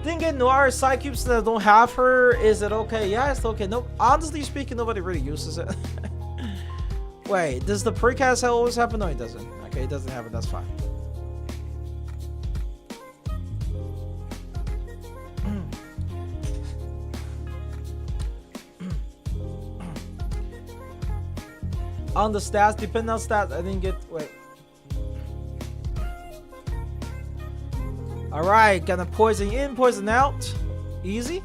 Didn't get Noir side cubes that don't have her. Is it okay? Yeah, it's okay. No, honestly speaking, nobody really uses it. Wait, does the precast always happen? No, it doesn't. Okay, it doesn't happen. That's fine. On the stats, depending on stats, I didn't get. Wait. Alright, gonna poison in, poison out. Easy.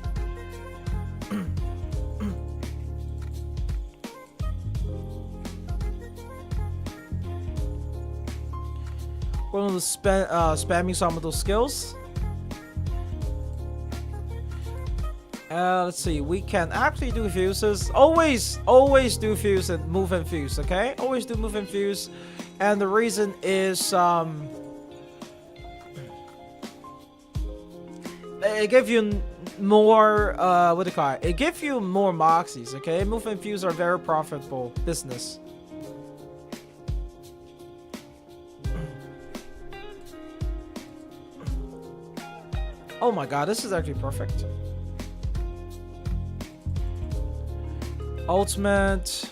We're gonna spamming some of those skills. Let's see. We can actually do fuses. Always do fuse and move and fuse. Okay, always do move and fuse. And the reason is it gives you more what do you call it? It gives you more moxies. Okay, move and fuse are very profitable business. Oh my god, this is actually perfect. Ultimate.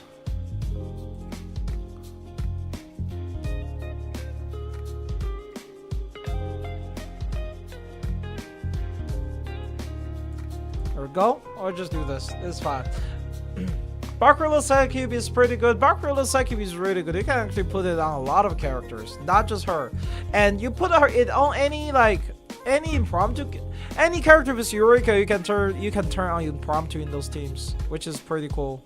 There we go. Or just do this. It's fine. Bakurilla's side cube is pretty good. Bakurilla's side cube is really good. You can actually put it on a lot of characters, not just her. And you put it on any any impromptu, any character with Eureka, you can turn on impromptu in those teams, which is pretty cool.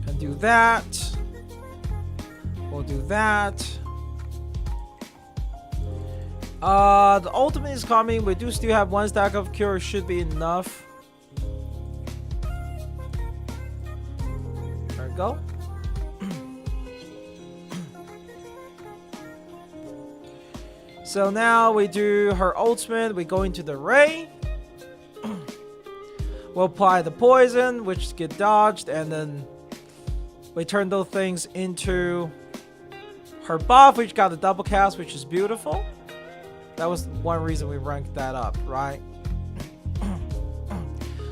Can do that. We'll do that. The ultimate is coming. We do still have one stack of cure. Should be enough. There we go. So now we do her ultimate. We go into the ray. We'll apply the poison, which get dodged, and then we turn those things into her buff, which got the double cast, which is beautiful. That was one reason we ranked that up, right?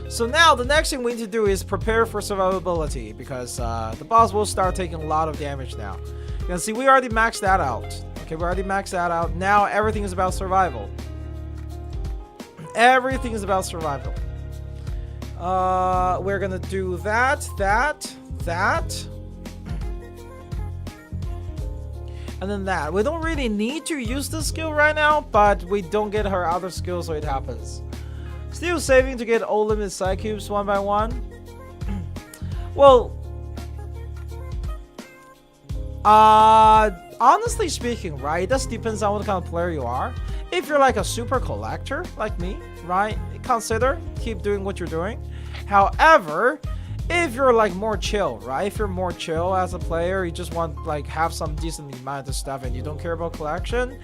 So now the next thing we need to do is prepare for survivability, because the boss will start taking a lot of damage now. You can see we already maxed that out. Okay, we already maxed that out. Now everything is about survival. Everything is about survival. We're gonna do that. And then that. We don't really need to use this skill right now, but we don't get her other skill, so it happens. Still saving to get all limited side cubes one by one. Well, honestly speaking, right, it just depends on what kind of player you are. If you're like a super collector like me, right, consider keep doing what you're doing. However, if you're like more chill, right, if you're more chill as a player, you just want like have some decent amount of stuff and you don't care about collection,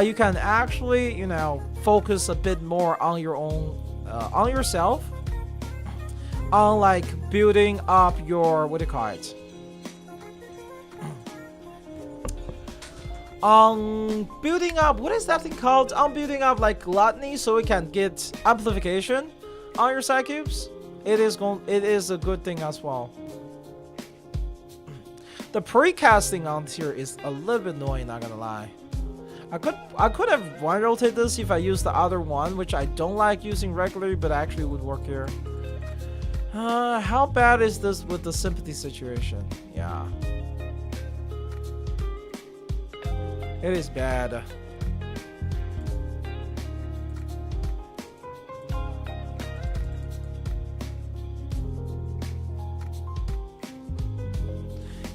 you can actually, you know, focus a bit more on your own, on yourself, on like building up your, what do you call it, building up, what is that thing called, building up like gluttony, so we can get amplification on your side cubes. It is a good thing as well. The pre-casting on here is a little bit annoying, not gonna lie. I could have one rotate this if I used the other one, which I don't like using regularly, but actually would work here. How bad is this with the sympathy situation? Yeah. It is bad.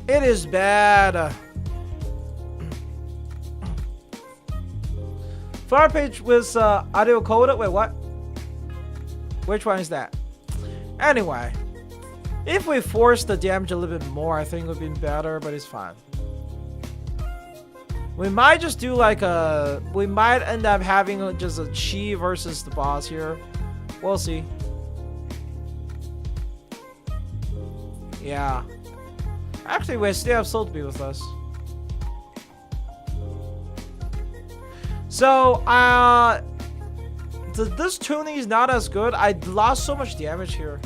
It is bad. Flower page with audio coda. Wait, what? Which one is that? Anyway, if we force the damage a little bit more, I think it would be better, but it's fine. We might just do like a... We might end up having just a chi versus the boss here. We'll see. Yeah. Actually, we still have Soul to be with us. So, this tuning is not as good. I lost so much damage here.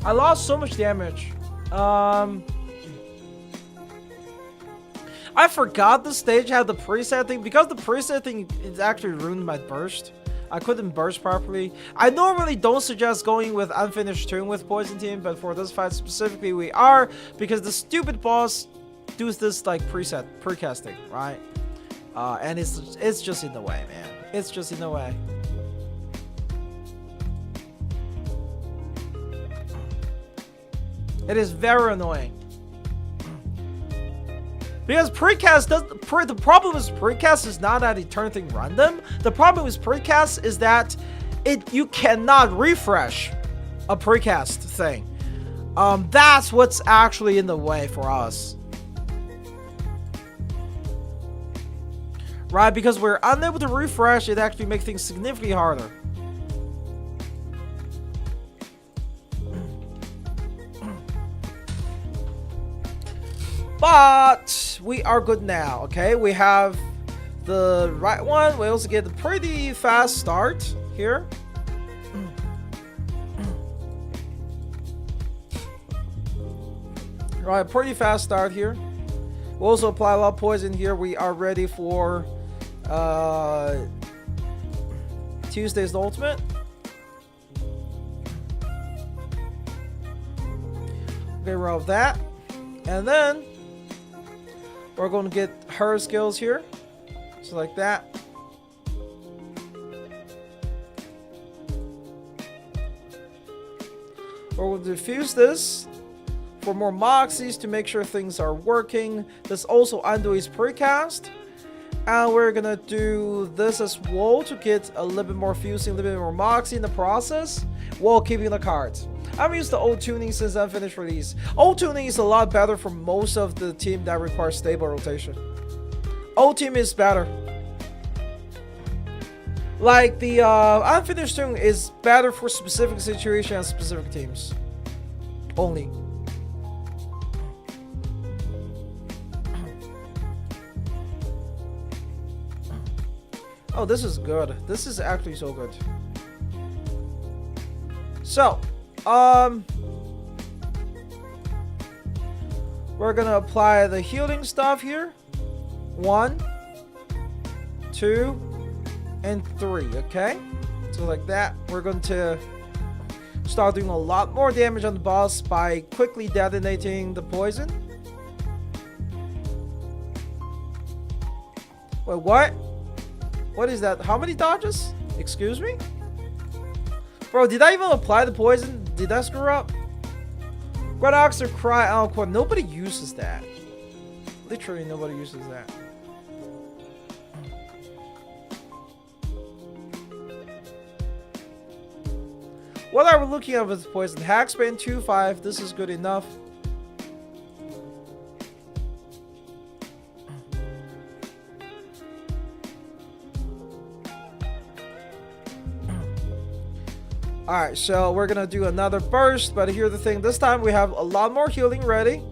I lost so much damage. I forgot the stage had the preset thing. Because the preset thing is actually ruined my burst. I couldn't burst properly. I normally don't suggest going with unfinished tune with Poison Team, but for this fight specifically we are, because the stupid boss does this like precasting, right? And it's just in the way, man. It's just in the way. It is very annoying. Because precast does the problem is precast is not that it turns things random. The problem with precast is that you cannot refresh a precast thing. That's what's actually in the way for us. Right, because we're unable to refresh, it actually makes things significantly harder. But we are good now, okay? We have the right one. We also get a pretty fast start here. Right, pretty fast start here. We'll also apply a lot of poison here. We are ready for Tuesday's ultimate. Okay, we're off that. And then we're going to get her skills here. Just like that. We're going to diffuse this for more moxies to make sure things are working. This also undo his precast. And we're going to do this as well to get a little bit more fusing, a little bit more moxie in the process while keeping the cards. I've used the old tuning since unfinished release. Old tuning is a lot better for most of the team that requires stable rotation. Old team is better. Like the unfinished tuning is better for specific situations and specific teams. Only. Oh, this is good. This is actually so good. So, we're gonna apply the healing stuff here. 1, 2, and 3, okay? So like that, we're going to start doing a lot more damage on the boss by quickly detonating the poison. Wait, what? What is that? How many dodges? Excuse me? Bro, did I even apply the poison? Did I screw up? Red Ox or Cry Alquad. Nobody uses that. Literally nobody uses that. What are we looking at with poison? Hackspan 2-5. This is good enough. Alright, so we're gonna do another burst, but here's the thing. This time we have a lot more healing ready.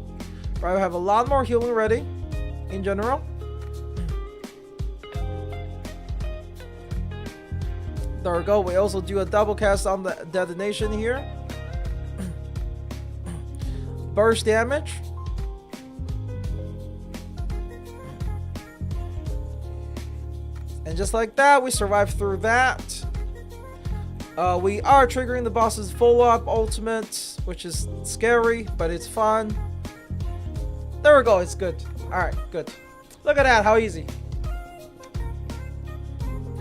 Right, we have a lot more healing ready in general. There we go. We also do a double cast on the detonation here. Burst damage. And just like that, we survive through that. We are triggering the boss's follow-up ultimate which is scary, but it's fun. There we go, it's good. Alright, good. Look at that, how easy.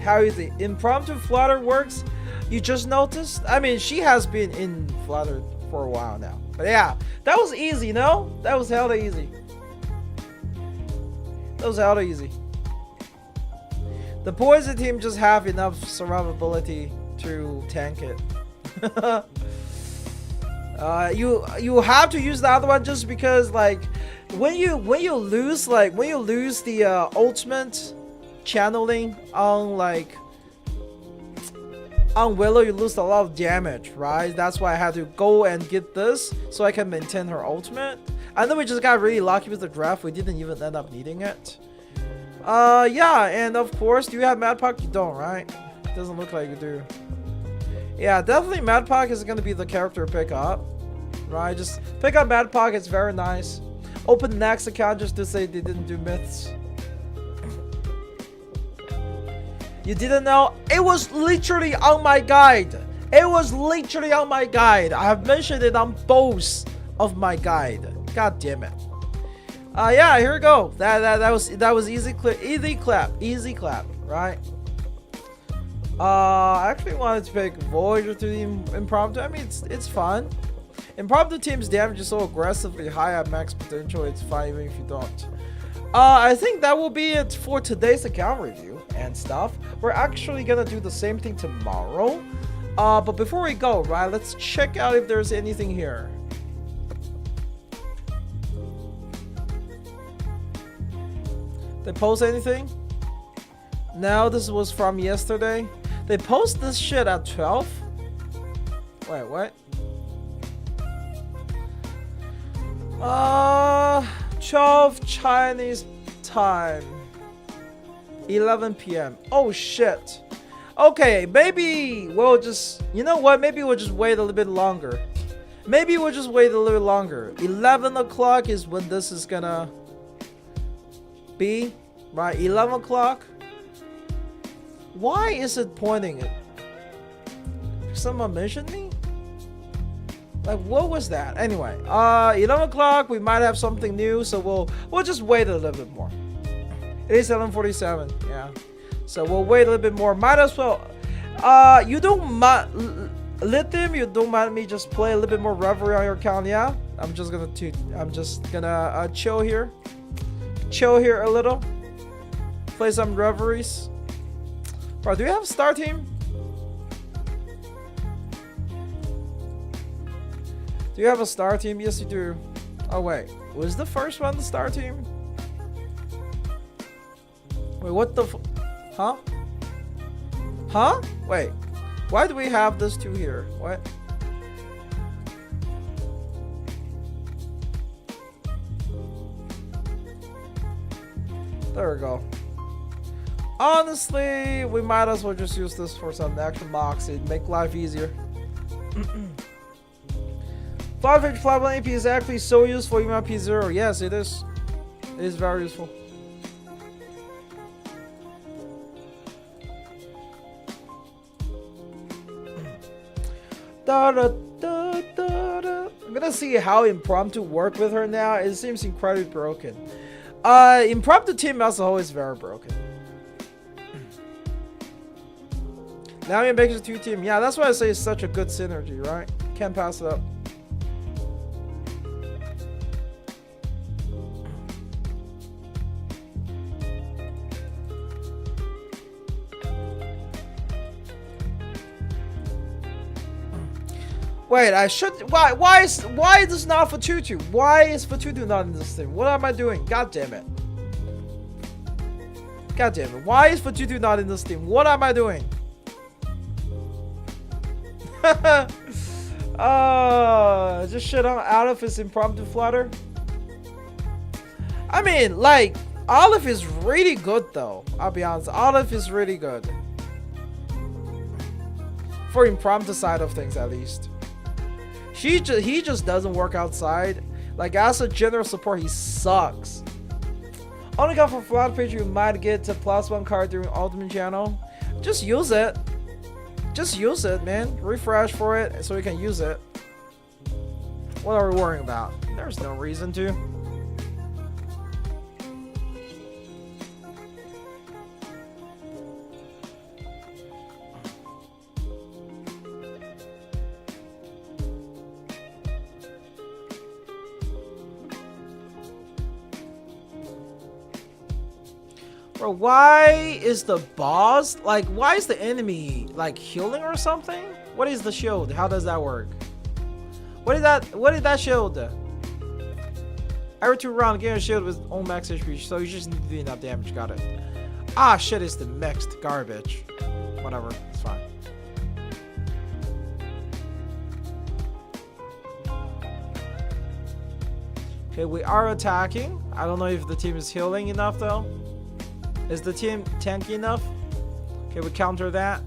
How easy. Impromptu Flutter works. You just noticed? I mean, she has been in Flutter for a while now. But yeah, that was easy, no? That was hella easy. That was hella easy. The Poison team just have enough survivability to tank it. You have to use the other one just because, like, when you lose the ultimate channeling on Willow, you lose a lot of damage, right? That's why I had to go and get this so I can maintain her ultimate. And then we just got really lucky with the draft. We didn't even end up needing it. Yeah, and of course, do you have Madpack? You don't, right? Doesn't look like you do. Yeah, definitely Madpack is gonna be the character to pick up, right? Just pick up Madpack. It's very nice. Open the next account just to say they didn't do myths. You didn't know? It was literally on my guide. It was literally on my guide. I have mentioned it on both of my guide. God damn it. Yeah, here we go. That was easy clap, right? I actually wanted to pick Voyager to the impromptu. I mean, it's fun. Impromptu team's damage is so aggressively high at max potential. It's fine even if you don't. I think that will be it for today's account review and stuff. We're actually gonna do the same thing tomorrow. But before we go, right, let's check out if there's anything here. They post anything? No, this was from yesterday. They post this shit at 12? Wait, what? 12 Chinese time. 11 p.m. Oh shit. Okay, maybe we'll just, you know what? Maybe we'll just wait a little bit longer. 11 o'clock is when this is gonna be, right? 11 o'clock. Why is it pointing it? Someone mentioned me? Like, what was that? Anyway, 11 o'clock, we might have something new, so we'll just wait a little bit more. It is 11:47, yeah. So we'll wait a little bit more. Might as well. You don't mind, Lithium, you don't mind me just play a little bit more Reverie on your account, yeah? I'm just gonna chill here. Chill here a little. Play some Reveries. Bro, do you have a star team? Do you have a star team? Yes, you do. Oh, wait. Was the first one the star team? Wait, what the huh? Huh? Wait. Why do we have this two here? What? There we go. Honestly, we might as well just use this for some extra mocks. It'd make life easier. 5 AP is actually so useful even at P0. Yes, it is. It is very useful. I'm gonna see how impromptu work with her now. It seems incredibly broken. Impromptu team as a whole is very broken. Now it makes a 2-team. Yeah, that's why I say it's such a good synergy, right? Can't pass it up. Wait, I should. Why is this not for Tutu? Why is for Tutu not in this thing? What am I doing? God damn it. God damn it. Why is for Tutu not in this team? What am I doing? Just shit on Olive is impromptu flutter. I mean, like, Olive is really good though. I'll be honest. Olive is really good. For impromptu side of things, at least. He just doesn't work outside. Like, as a general support, he sucks. Only got for flat page, you might get a +1 card during ultimate channel. Just use it. Just use it, man. Refresh for it so you can use it. What are we worrying about? There's no reason to. Bro, why is the boss, like, why is the enemy, like, healing or something? What is the shield? How does that work? What did that shield? Every 2 rounds, gain a shield with all max HP, so you just need to do enough damage. Got it. Ah, shit, it's the mixed garbage. Whatever, it's fine. Okay, we are attacking. I don't know if the team is healing enough, though. Is the team tanky enough? Okay, we counter that.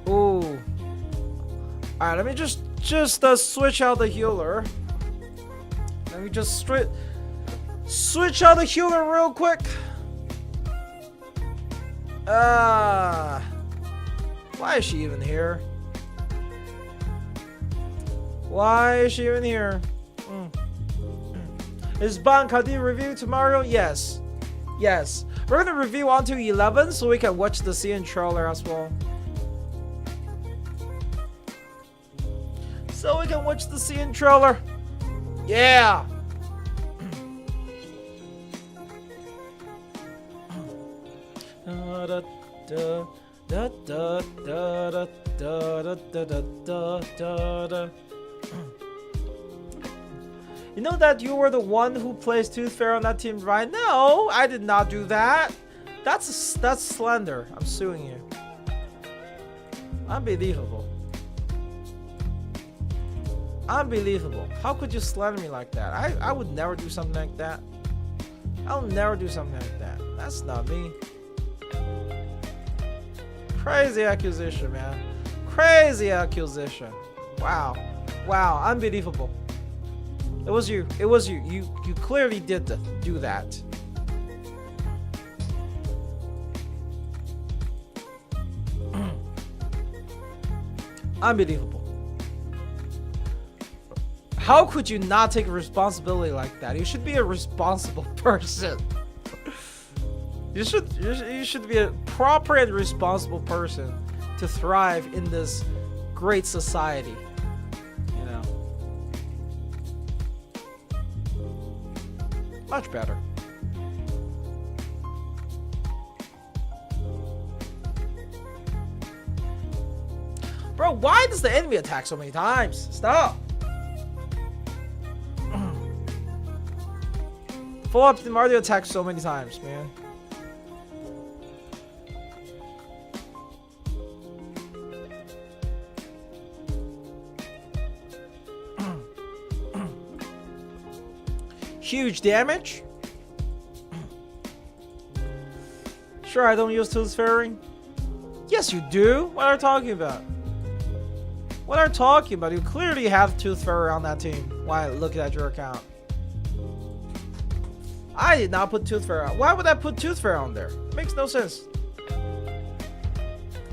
Ooh. Alright, let me just switch out the healer. Let me just switch out the healer real quick. Why is she even here? Why is she even here? Is Bankai review tomorrow? Yes. Yes. We're gonna review on to 11 so we can watch the scene trailer as well. So we can watch the scene trailer. Yeah. You know that you were the one who plays Tooth Fairy on that team, right? No, I did not do that. That's slander. I'm suing you. Unbelievable. Unbelievable. How could you slander me like that? I would never do something like that. I'll never do something like that. That's not me. Crazy accusation, man. Crazy accusation. Wow. Wow. Unbelievable. It was you. It was you. You clearly did do that. Unbelievable. How could you not take a responsibility like that? You should be a responsible person. You should be a proper and responsible person to thrive in this great society. You know. Much better. Bro, why does the enemy attack so many times? Stop. Follow up the Mario attack so many times, man. Huge damage. Sure, I don't use Tooth Fairy. Yes, you do. What are you talking about? What are you talking about? You clearly have Tooth Fairy on that team. Why? Look at your account. I did not put Tooth Fairy on. Why would I put Tooth Fairy on there? It makes no sense.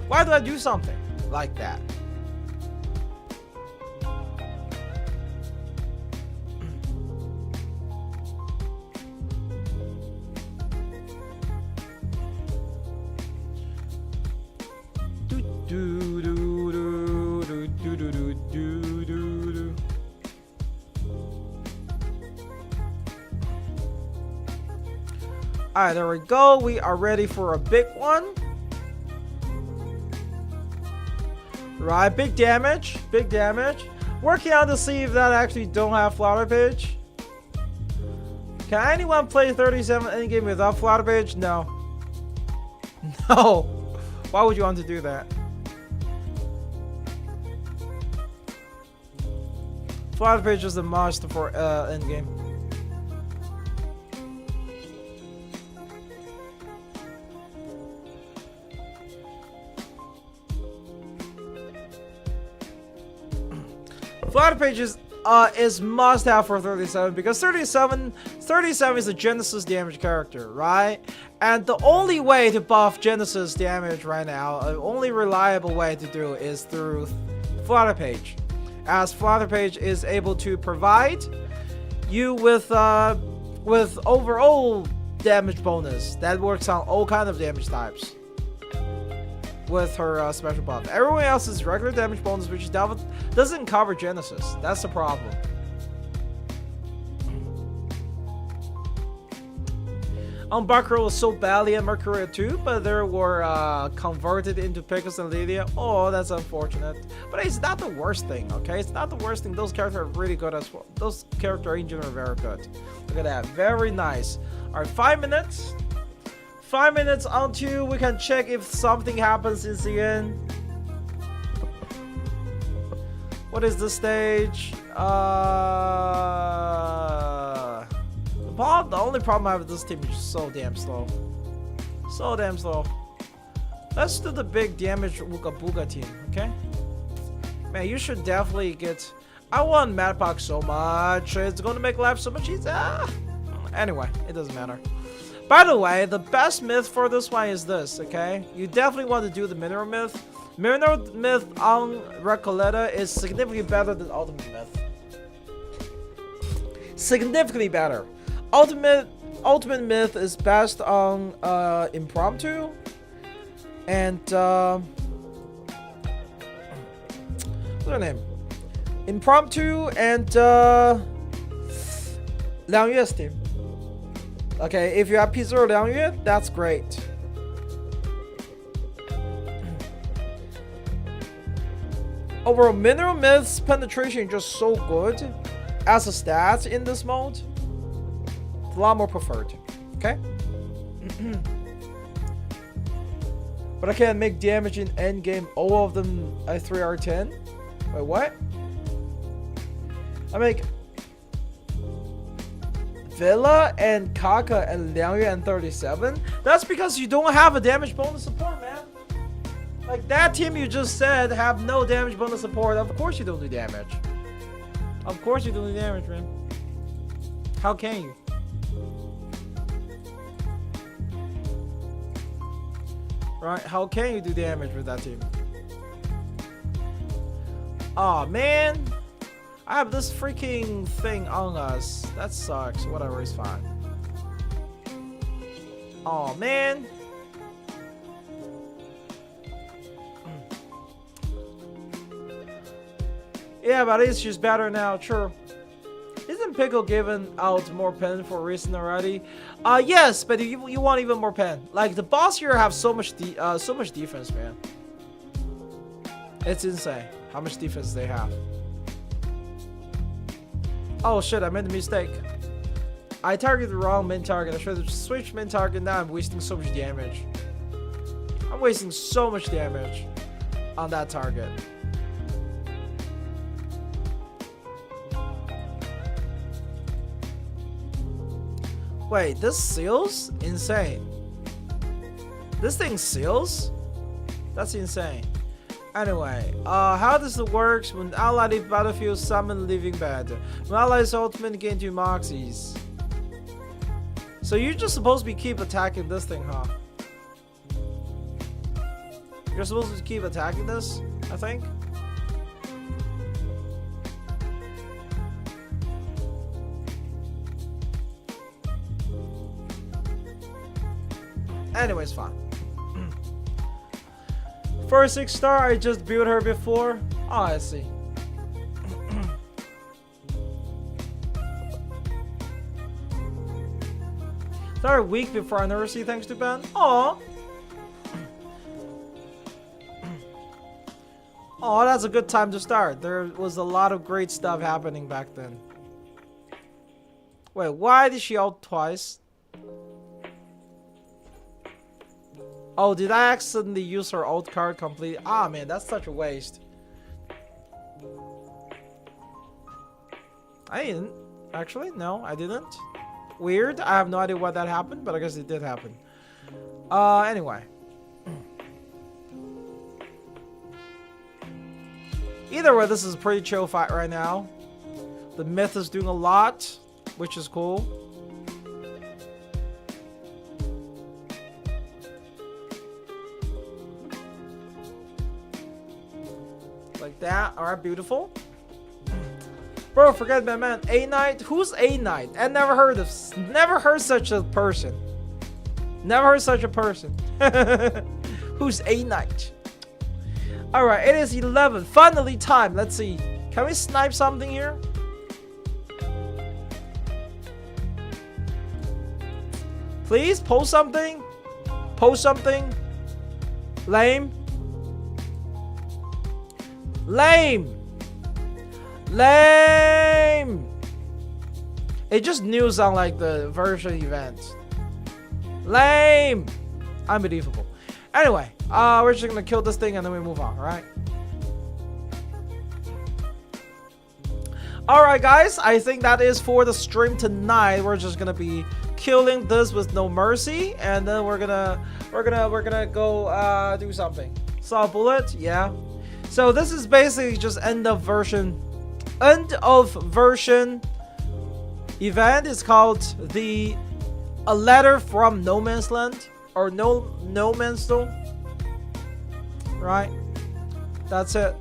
Why do I do something like that? Alright, there we go. We are ready for a big one. Right, big damage. Big damage. Working on to see if that actually don't have Flutter Page. Can anyone play 37 Endgame without Flutter Page? No. No. Why would you want to do that? Flutter Page is a must for Endgame. Flutter Page is must have for 37 because 37 is a Genesis damage character, right? And the only way to buff Genesis damage right now, the only reliable way to do it is through Flutter Page. as Flounder Page is able to provide you with overall damage bonus that works on all kind of damage types with her special buff. Everyone else is regular damage bonus, which doesn't cover Genesis. That's the problem. Bakuro was so badly at Mercury too, but they were converted into Picos and Lydia. Oh, that's unfortunate. But it's not the worst thing, okay? It's not the worst thing. Those characters are really good as well. Those characters in general are very good. Look at that. Very nice. Alright, 5 minutes. 5 minutes until we can check if something happens in the end. What is the stage? The only problem I have with this team is so damn slow. So damn slow. Let's do the big damage Wooga Booga team, okay? Man, you should definitely get... I want Madpack so much. It's gonna make life so much easier. Anyway, it doesn't matter. By the way, the best myth for this one is this, okay? You definitely want to do the Mineral Myth. Mineral Myth on Recoleta is significantly better than Ultimate Myth. Significantly better. Ultimate Myth is best on Impromptu, and what's her name? Impromptu and Liang Yue's team. Okay, if you have P0 Liang Yue, that's great. Overall, Mineral Myth's penetration is just so good as a stat in this mode. A lot more preferred, okay? But I can't make damage in endgame. All of them at 3R10. Wait, what? I make Villa and Kaka and Liang Yue and 37. That's because you don't have a damage bonus support, man. Like that team you just said have no damage bonus support. Of course you don't do damage. Of course you don't do damage, man. How can you? Right? How can you do damage with that team? Aw, man. I have this freaking thing on us. That sucks. Whatever, it's fine. Aw, man. Yeah, but it's just better now. True. Isn't Pickle giving out more pen for a reason already? Yes, but you want even more pen. Like the boss here have so much defense, man. It's insane how much defense they have. Oh shit! I made a mistake. I targeted the wrong main target. I should have switched main target. Now I'm wasting so much damage. I'm wasting so much damage on that target. Wait, this seals? Insane. This thing seals? That's insane. Anyway, how does it work when allied in battlefield summon living bed? When allies ultimate gain 2 moxies. So you're just supposed to be keep attacking this thing, huh? You're supposed to keep attacking this, I think. Anyways, fine. First 6-star, I just built her before. Oh, I see. Started a week before anniversary thanks to Ben. Aww. Oh, that's a good time to start. There was a lot of great stuff happening back then. Wait, why did she ult twice? Oh, did I accidentally use her ult card completely? Ah, man, that's such a waste. I didn't. Actually, no, I didn't. Weird. I have no idea why that happened, but I guess it did happen. Anyway. Either way, this is a pretty chill fight right now. The myth is doing a lot, which is cool. Like that. Alright, beautiful. Bro, forget that man. A Knight? Who's A Knight? I never heard such a person. Never heard such a person. Who's A Knight? Alright, it is 11. Finally time. Let's see. Can we snipe something here? Please, post something. Post something. Lame. Lame. Lame. It just news on like the version event. Lame. Unbelievable. Anyway, we're just gonna kill this thing and then we move on, right? Alright guys, I think that is for the stream tonight. We're just gonna be killing this with no mercy, and then we're gonna go do something. Saw a bullet, yeah. So this is basically just end of version event. Is called the A Letter from No Man's Land, or No Man's Stone, right? That's it.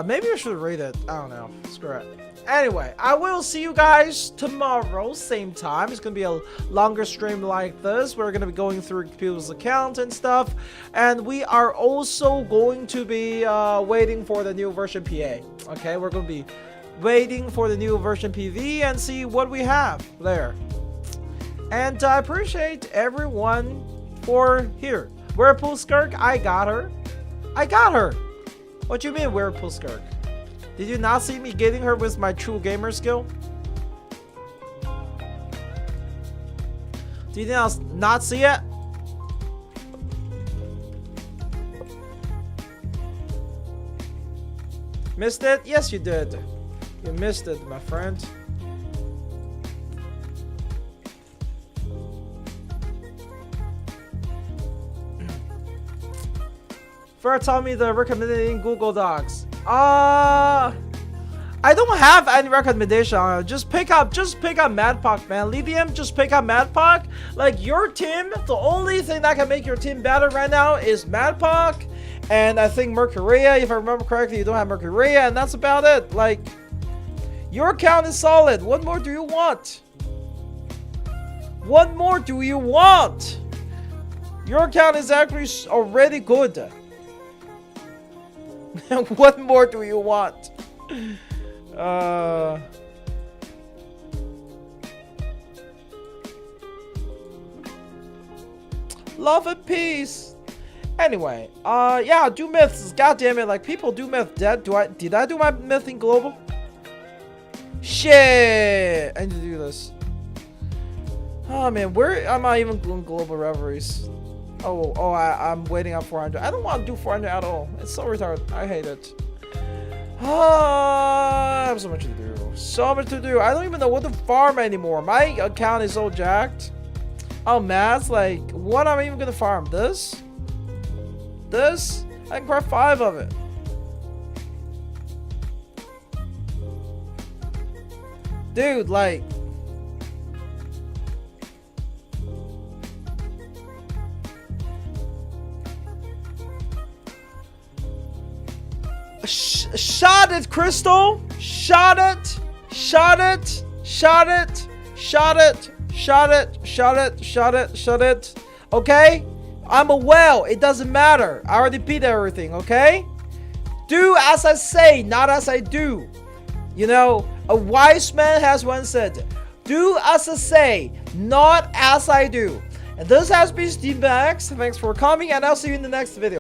Maybe I should read it. I don't know. Screw it. Anyway, I will see you guys tomorrow, same time. It's gonna be a longer stream like this. We're gonna be going through people's account and stuff, and we are also going to be waiting for the new version PA. Okay, we're gonna be waiting for the new version PV and see what we have there. And I appreciate everyone for here. Whirlpool Skirk, I got her. I got her. What do you mean, Whirlpool Skirk? Did you not see me getting her with my true gamer skill? Did you not see it? Missed it? Yes, you did. You missed it, my friend. First, tell me the recommending Google Docs. I don't have any recommendation on it. Just pick up Madpock, man. Lithium, just pick up Madpock. Like, your team, the only thing that can make your team better right now is Madpock. And I think Mercuria, if I remember correctly, you don't have Mercuria, and that's about it. Like, your account is solid. What more do you want? What more do you want? Your account is actually already good. What more do you want? Love and peace. Anyway, yeah, do myths. God damn it, like, people do myth. Did I do my myth in global? Shit, I need to do this. Oh man, where am I even doing global reveries? I'm waiting on 400. I don't want to do 400 at all. It's so retarded. I hate it. I have so much to do. So much to do. I don't even know what to farm anymore. My account is so jacked. Oh, mass. Like, what am I even going to farm? This? This? I can craft 5 of it. Dude, like... Shot it, Crystal! Shot it! Shot it! Shot it! Shot it! Shot it! Shot it! Shot it! Shot it! Okay? I'm a whale. It doesn't matter. I already beat everything, okay? Do as I say, not as I do. You know, a wise man has once said, do as I say, not as I do. And this has been SteamedBunX. Thanks for coming, and I'll see you in the next video.